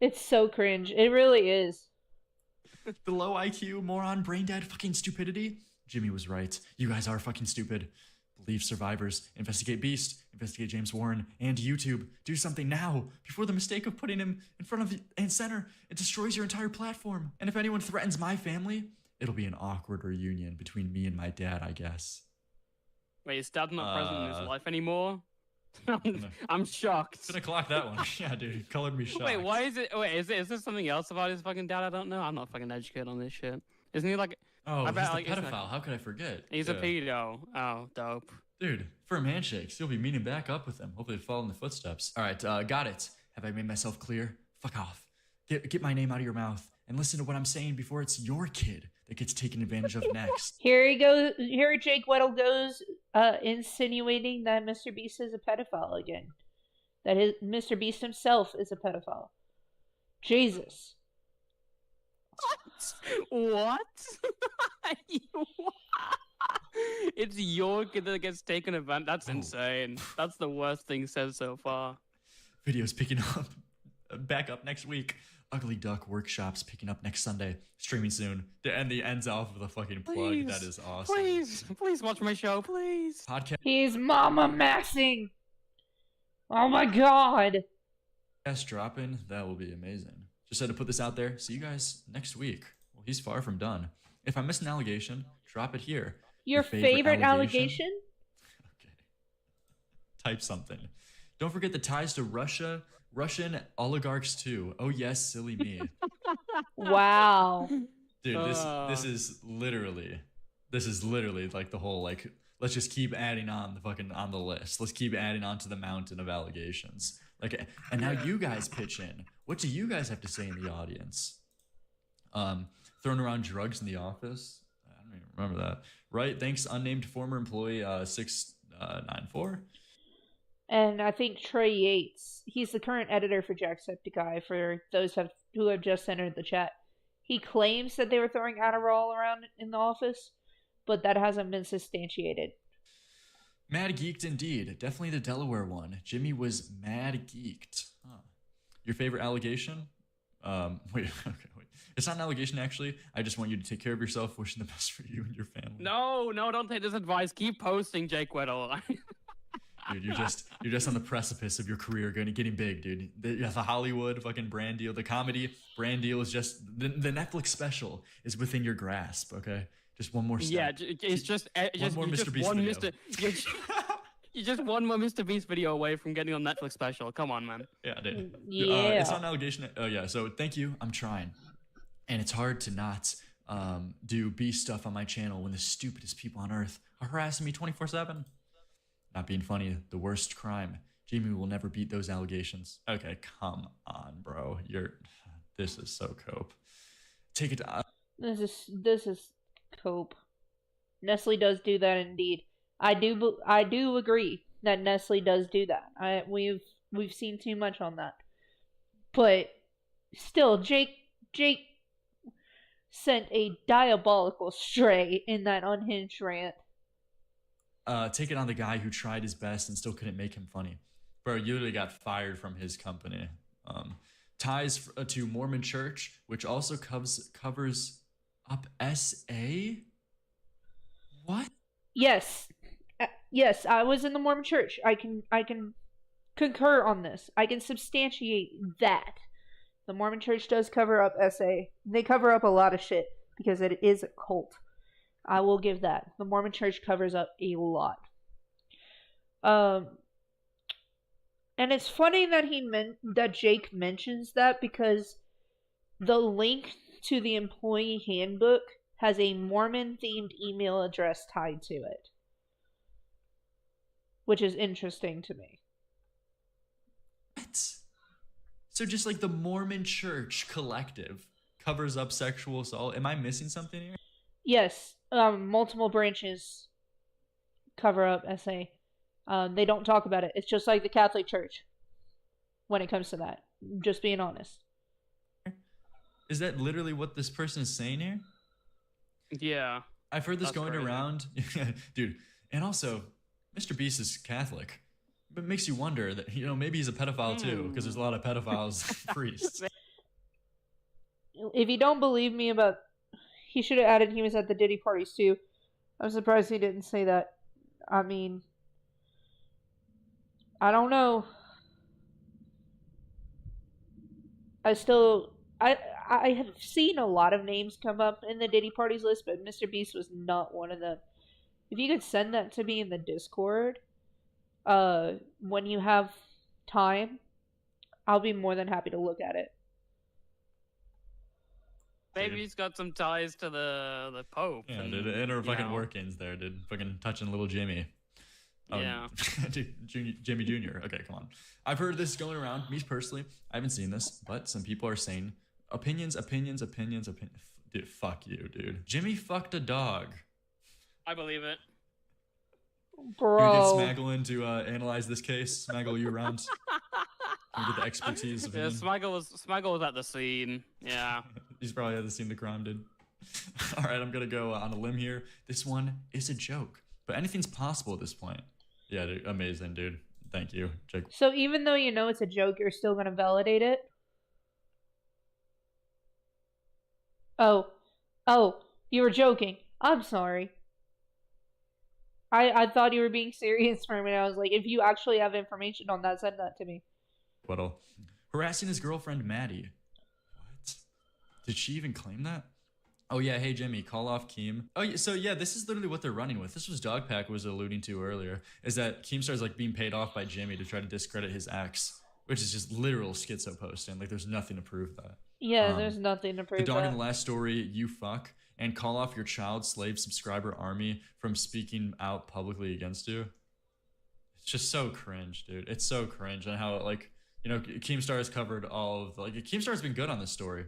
It's so cringe. It really is. The low IQ, moron, brain dead, fucking stupidity. Jimmy was right. You guys are fucking stupid. Believe survivors. Investigate Beast. Investigate James Warren. And YouTube. Do something now before the mistake of putting him in front of and center. It destroys your entire platform. And if anyone threatens my family, it'll be an awkward reunion between me and my dad, I guess. Wait, is Dad not present in his life anymore? I'm shocked. Gonna clock that one. Yeah, dude. It colored me shocked. Wait, why is it? Wait, is this something else about his fucking dad? I don't know. I'm not fucking educated on this shit. Isn't he like? Oh, I bet, he's like, the pedophile. How could I forget? He's a pedo. Oh, dope. Dude, firm handshakes. You'll be meeting back up with him. Hopefully follow in the footsteps. All right, got it. Have I made myself clear? Fuck off. Get my name out of your mouth and listen to what I'm saying before it's your kid that gets taken advantage of next. Here he goes. Here Jake Weddle goes, insinuating that Mr. Beast is a pedophile again. That Mr. Beast himself is a pedophile. Jesus. What? It's your kid that gets taken advantage. That's insane. That's the worst thing said so far. Videos picking up. Back up next week. Ugly Duck Workshops picking up next Sunday. Streaming soon. And the ends off with a fucking plug. Please, that is awesome. Please watch my show, please. Podcast. He's mamamaxing. Oh my god. Yes, dropping. That will be amazing. Just had to put this out there. See you guys next week. Well, he's far from done. If I miss an allegation, drop it here. Your favorite allegation? Okay. Type something. Don't forget the ties to Russia, Russian oligarchs too. Oh yes, silly me. Wow. Dude, this is literally like the whole like let's just keep adding on the fucking on the list. Let's keep adding on to the mountain of allegations. Like, and now you guys pitch in. What do you guys have to say in the audience? Throwing around drugs in the office. I don't even remember that. Right? Thanks, unnamed former employee 694. And I think Trey Yates. He's the current editor for Jacksepticeye. For those who have just entered the chat, he claims that they were throwing Adderall around in the office, but that hasn't been substantiated. Mad geeked indeed. Definitely the Delaware one. Jimmy was mad geeked. Huh. Your favorite allegation? Wait. It's not an allegation, actually. I just want you to take care of yourself. Wishing the best for you and your family. No, don't take this advice. Keep posting, Jake Weddle. Dude, you're just on the precipice of your career, getting big, dude. The Hollywood fucking brand deal, the comedy brand deal is just the Netflix special is within your grasp. Okay, just one more step. Yeah, it's just one more Mr. Beast video. You're just one more Mr. Beast video away from getting on Netflix special. Come on, man. Yeah, dude. Yeah. It's not an allegation. Oh yeah. So thank you. I'm trying, and it's hard to not do Beast stuff on my channel when the stupidest people on earth are harassing me 24/7. Not being funny, the worst crime. Jamie will never beat those allegations. Okay, come on, bro. This is so cope. Take it to... This is cope. Nestle does do that indeed. I do agree that Nestle does do that. We've seen too much on that. But still, Jake sent a diabolical stray in that unhinged rant. Take it on the guy who tried his best and still couldn't make him funny. Bro, you literally got fired from his company. Ties to Mormon Church, which also covers up SA? What? Yes. Yes, I was in the Mormon Church. I can concur on this. I can substantiate that. The Mormon Church does cover up SA. They cover up a lot of shit because it is a cult. I will give that. The Mormon Church covers up a lot. And And it's funny that that Jake mentions that, because the link to the employee handbook has a Mormon-themed email address tied to it, which is interesting to me. What? So just like the Mormon Church collective covers up sexual assault. Am I missing something here? Yes, multiple branches cover up SA. They don't talk about it. It's just like the Catholic Church when it comes to that. Just being honest. Is that literally what this person is saying here? Yeah. I've heard this That's going crazy. around. Dude, and also, Mr. Beast is Catholic. But it makes you wonder that, maybe he's a pedophile too, because there's a lot of pedophiles priests. If you don't believe me about... He should have added he was at the Diddy parties too. I'm surprised he didn't say that. I mean... I don't know. I have seen a lot of names come up in the Diddy parties list, but Mr. Beast was not one of them. If you could send that to me in the Discord, when you have time, I'll be more than happy to look at it. Maybe he's got some ties to the Pope. Yeah, dude, inner fucking workings there, dude. Fucking touching little Jimmy. Yeah. Jimmy Jr. Okay, come on. I've heard this going around. Me personally, I haven't seen this, but some people are saying opinions. Dude, fuck you, dude. Jimmy fucked a dog. I believe it. Bro. Can we get Smaggle in to analyze this case? Smaggle, you around? Can we get the expertise of Yeah, him? Smaggle was at the scene. Yeah. He's probably at the scene of the crime, dude. All right, I'm gonna go on a limb here. This one is a joke, but anything's possible at this point. Yeah, dude, amazing, dude. Thank you, Jake. So even though you know it's a joke, you're still gonna validate it? Oh, you were joking. I'm sorry. I thought you were being serious for a minute. I was like, if you actually have information on that, send that to me. Weddle. Harassing his girlfriend, Maddie. What? Did she even claim that? Oh yeah, hey Jimmy, call off Keem. Oh yeah, so yeah, this is literally what they're running with. This was Dogpack was alluding to earlier, is that Keemstar's like being paid off by Jimmy to try to discredit his ex, which is just literal schizo posting. Like there's nothing to prove that. Yeah, there's nothing to prove The dog that. in the last story, you fuck, and call off your child slave subscriber army from speaking out publicly against you. It's just so cringe, dude. It's so cringe. And how, like, Keemstar has covered all of Keemstar's been good on this story.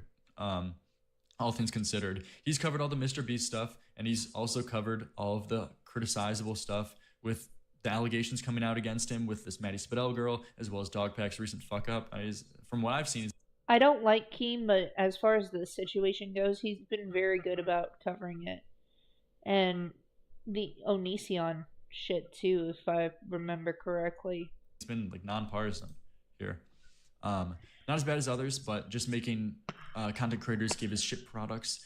All things considered, he's covered all the Mr. Beast stuff, and he's also covered all of the criticizable stuff with the allegations coming out against him with this Maddie Spadell girl, as well as Dogpack's recent fuck up. From what I've seen, I don't like Keem, but as far as the situation goes, he's been very good about covering it. And the Onision shit too, if I remember correctly. it's been like nonpartisan here. Not as bad as others, but just making content creators give his shit products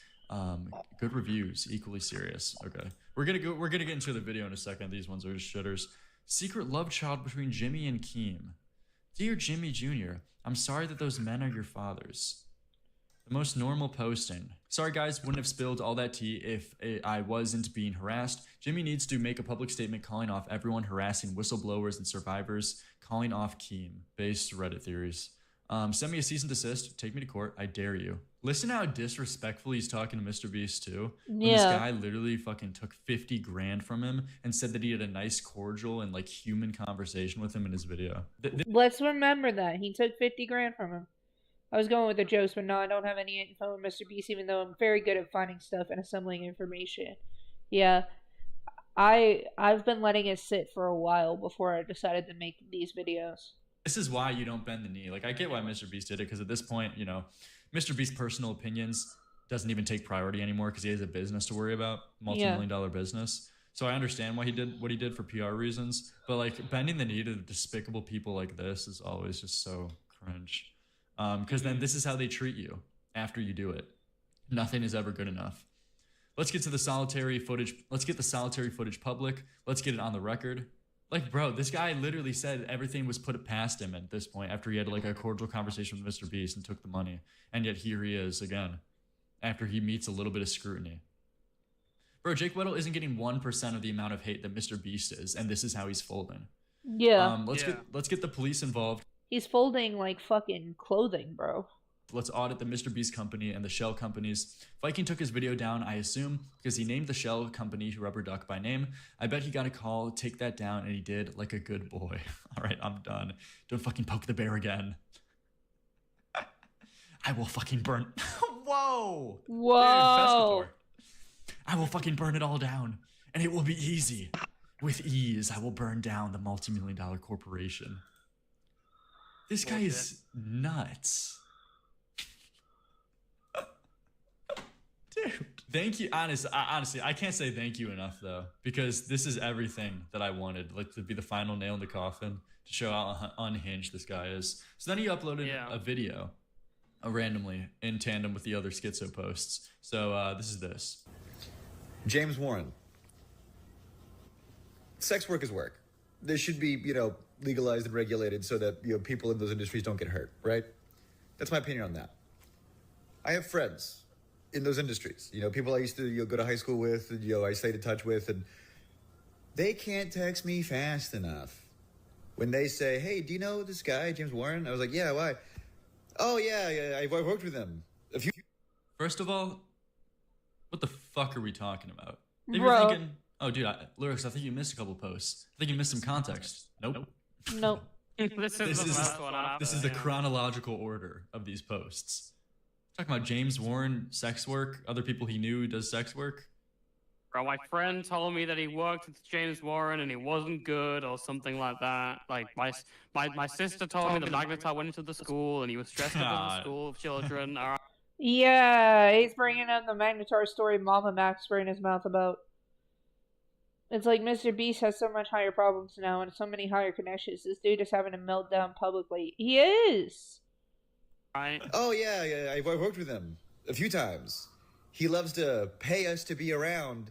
good reviews, equally serious. Okay, we're gonna get into the video in a second. These ones are just shitters. Secret love child between Jimmy and Keem. Dear Jimmy Jr., I'm sorry that those men are your fathers. The most normal posting. Sorry guys, wouldn't have spilled all that tea if I wasn't being harassed. Jimmy needs to make a public statement calling off everyone harassing whistleblowers and survivors, calling off Keem. Based Reddit theories. Send me a cease and desist. Take me to court. I dare you. Listen to how disrespectful he's talking to Mr. Beast too. When this guy literally fucking took 50 grand from him and said that he had a nice, cordial, and like human conversation with him in his video. Let's remember that. He took 50 grand from him. I was going with the jokes, but no, I don't have any info on Mr. Beast, even though I'm very good at finding stuff and assembling information. Yeah. I've been letting it sit for a while before I decided to make these videos. This is why you don't bend the knee. Like, I get why Mr. Beast did it, because at this point, you know, Mr. Beast's personal opinions doesn't even take priority anymore because he has a business to worry about, multi-million-dollar business. So I understand why he did what he did for PR reasons, but like bending the knee to despicable people like this is always just so cringe. Because then this is how they treat you after you do it. Nothing is ever good enough. Let's get to the solitary footage. Let's get the solitary footage public. Let's get it on the record. Like, bro, this guy literally said everything was put past him at this point after he had like a cordial conversation with Mr. Beast and took the money. And yet here he is again after he meets a little bit of scrutiny. Bro, Jake Weddle isn't getting 1% of the amount of hate that Mr. Beast is, and this is how he's folding. Yeah. Let's get the police involved. He's folding like fucking clothing, bro. Let's audit the Mr. Beast company and the shell companies. Viking took his video down, I assume, because he named the shell company Rubber Duck by name. I bet he got a call, take that down, and he did like a good boy. All right, I'm done. Don't fucking poke the bear again. I will fucking burn. Whoa! Whoa! Dude, I will fucking burn it all down, and it will be easy. With ease, I will burn down the multi-million-dollar corporation. This guy is nuts. Dude, thank you. Honestly, I can't say thank you enough though, because this is everything that I wanted, like to be the final nail in the coffin to show how unhinged this guy is. So then he uploaded a video, randomly in tandem with the other schizo posts. So this is this. James Warren. Sex work is work. This should be, legalized and regulated so that, people in those industries don't get hurt, right? That's my opinion on that. I have friends in those industries, people I used to go to high school with, and, I stayed in touch with, and they can't text me fast enough. When they say, hey, do you know this guy, James Warren? I was like, yeah, why? Oh, yeah, I've worked with him. First of all, what the fuck are we talking about? If Bro. you're thinking, oh, dude, Lyrics, I think you missed a couple posts. I think you missed some context. Nope. Nope. This is the chronological order of these posts. Talking about James Warren, sex work, other people he knew who does sex work. Bro, my friend told me that he worked with James Warren and he wasn't good or something like that. Like my sister told me that Magnetar went into the school and he was dressed up as a school of children. All right. Yeah, he's bringing up the Magnetar story mamamax spraying his mouth about. It's like Mr. Beast has so much higher problems now and so many higher connections. This dude is having a meltdown publicly. He is. Right. Oh, yeah, I've worked with him a few times. He loves to pay us to be around,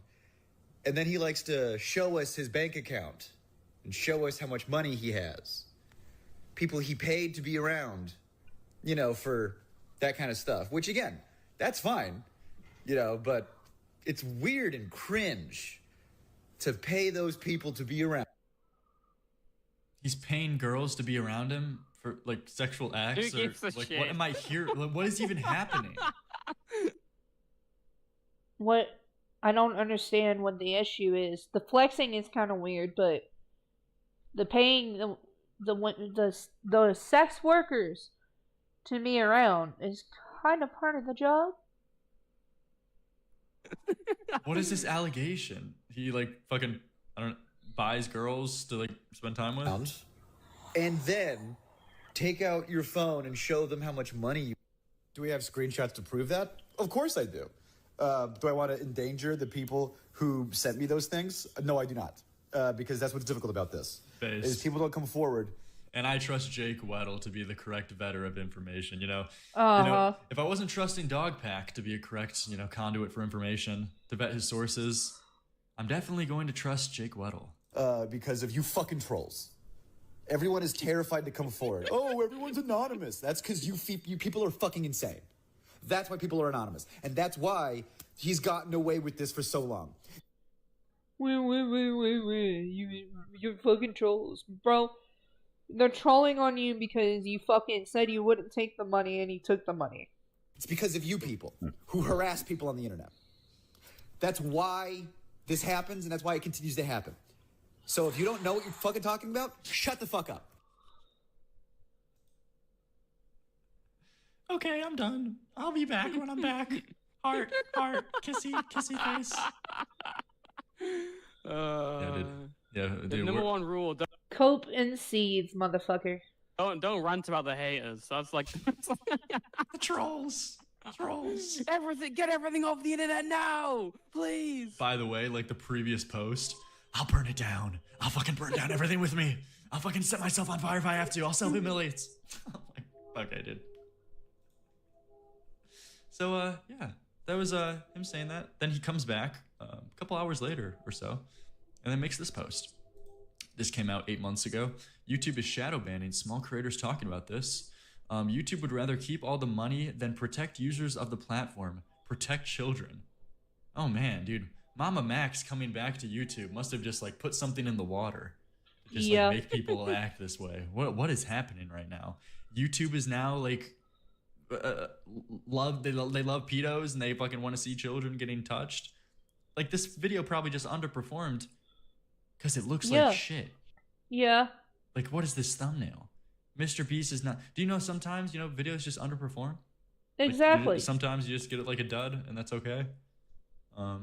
and then he likes to show us his bank account and show us how much money he has. People he paid to be around, for that kind of stuff, which, again, that's fine, but it's weird and cringe to pay those people to be around. He's paying girls to be around him for like sexual acts. Who gives a shit? What am I here? What is even happening? What I don't understand what the issue is. The flexing is kind of weird, but the paying the sex workers to be around is kind of part of the job. What is this allegation? He fucking buys girls to spend time with? And then take out your phone and show them how much money you... Do we have screenshots to prove that? Of course I do. Do I want to endanger the people who sent me those things? No, I do not. Because that's what's difficult about this. Is people don't come forward. And I trust Jake Weddle to be the correct vetter of information, if I wasn't trusting Dogpack to be a correct, conduit for information, to vet his sources, I'm definitely going to trust Jake Weddle. Because of you fucking trolls. Everyone is terrified to come forward. Oh, everyone's anonymous. That's because you people are fucking insane. That's why people are anonymous. And that's why he's gotten away with this for so long. Wait. You're fucking trolls. Bro, they're trolling on you because you fucking said you wouldn't take the money and you took the money. It's because of you people who harass people on the internet. That's why this happens and that's why it continues to happen. So if you don't know what you're fucking talking about, shut the fuck up. Okay, I'm done. I'll be back when I'm back. Heart, kissy face. The number one rule: Cope and seeds, motherfucker. Don't rant about the haters. That's like the trolls. Get everything off the internet now, please. By the way, the previous post, I'll burn it down. I'll fucking burn down everything with me. I'll fucking set myself on fire if I have to. I'll self-humiliate. Okay, dude. So, yeah, that was him saying that. Then he comes back a couple hours later or so, and then makes this post. This came out 8 months ago. YouTube is shadow banning small creators talking about this. YouTube would rather keep all the money than protect users of the platform. Protect children. Oh man, dude. Mama Max coming back to YouTube must have just put something in the water. just like make people act this way. What is happening right now? YouTube is now like they love pedos and they fucking want to see children getting touched. Like this video probably just underperformed because it looks like shit. Yeah. Like what is this thumbnail? Mr. Beast is not. Do you know sometimes videos just underperform? Exactly. Like, sometimes you just get it like a dud and that's okay. I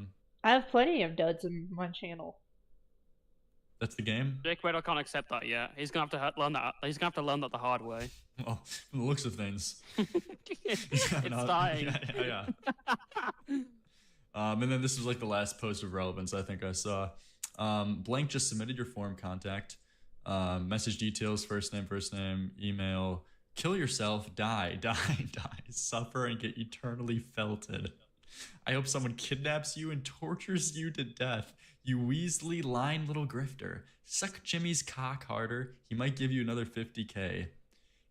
have plenty of duds in my channel. That's the game. Jake Weddle can't accept that yet. He's gonna have to learn that. He's gonna have to learn that the hard way. Well, from the looks of things, it's dying. Yeah. And then this was like the last post of relevance I think I saw. Blank just submitted your form contact. Message details: first name, email. Kill yourself, die, suffer, and get eternally felted. I hope someone kidnaps you and tortures you to death. You Weasley lying little grifter. Suck Jimmy's cock harder. He might give you another 50K.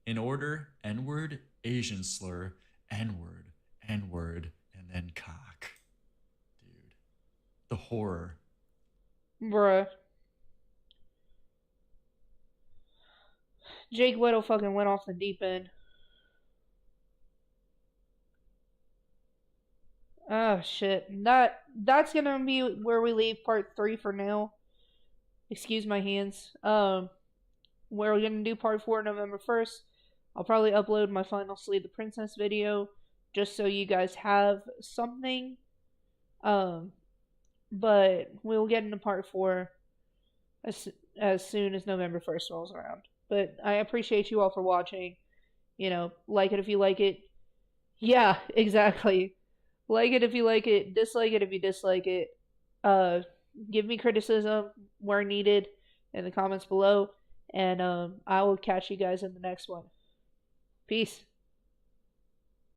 In order, N-word, Asian slur, N-word, N-word, and then cock. Dude. The horror. Bruh. Jake Weddle fucking went off the deep end. Oh shit. That's gonna be where we leave part 3 for now. Excuse my hands. We're gonna do part 4 November 1st. I'll probably upload my final Slay the Princess video just so you guys have something. But we'll get into part 4 as soon as November 1st rolls around. But I appreciate you all for watching. Like it if you like it. Yeah, exactly. Like it if you like it. Dislike it if you dislike it. Give me criticism where needed in the comments below. And I will catch you guys in the next one. Peace.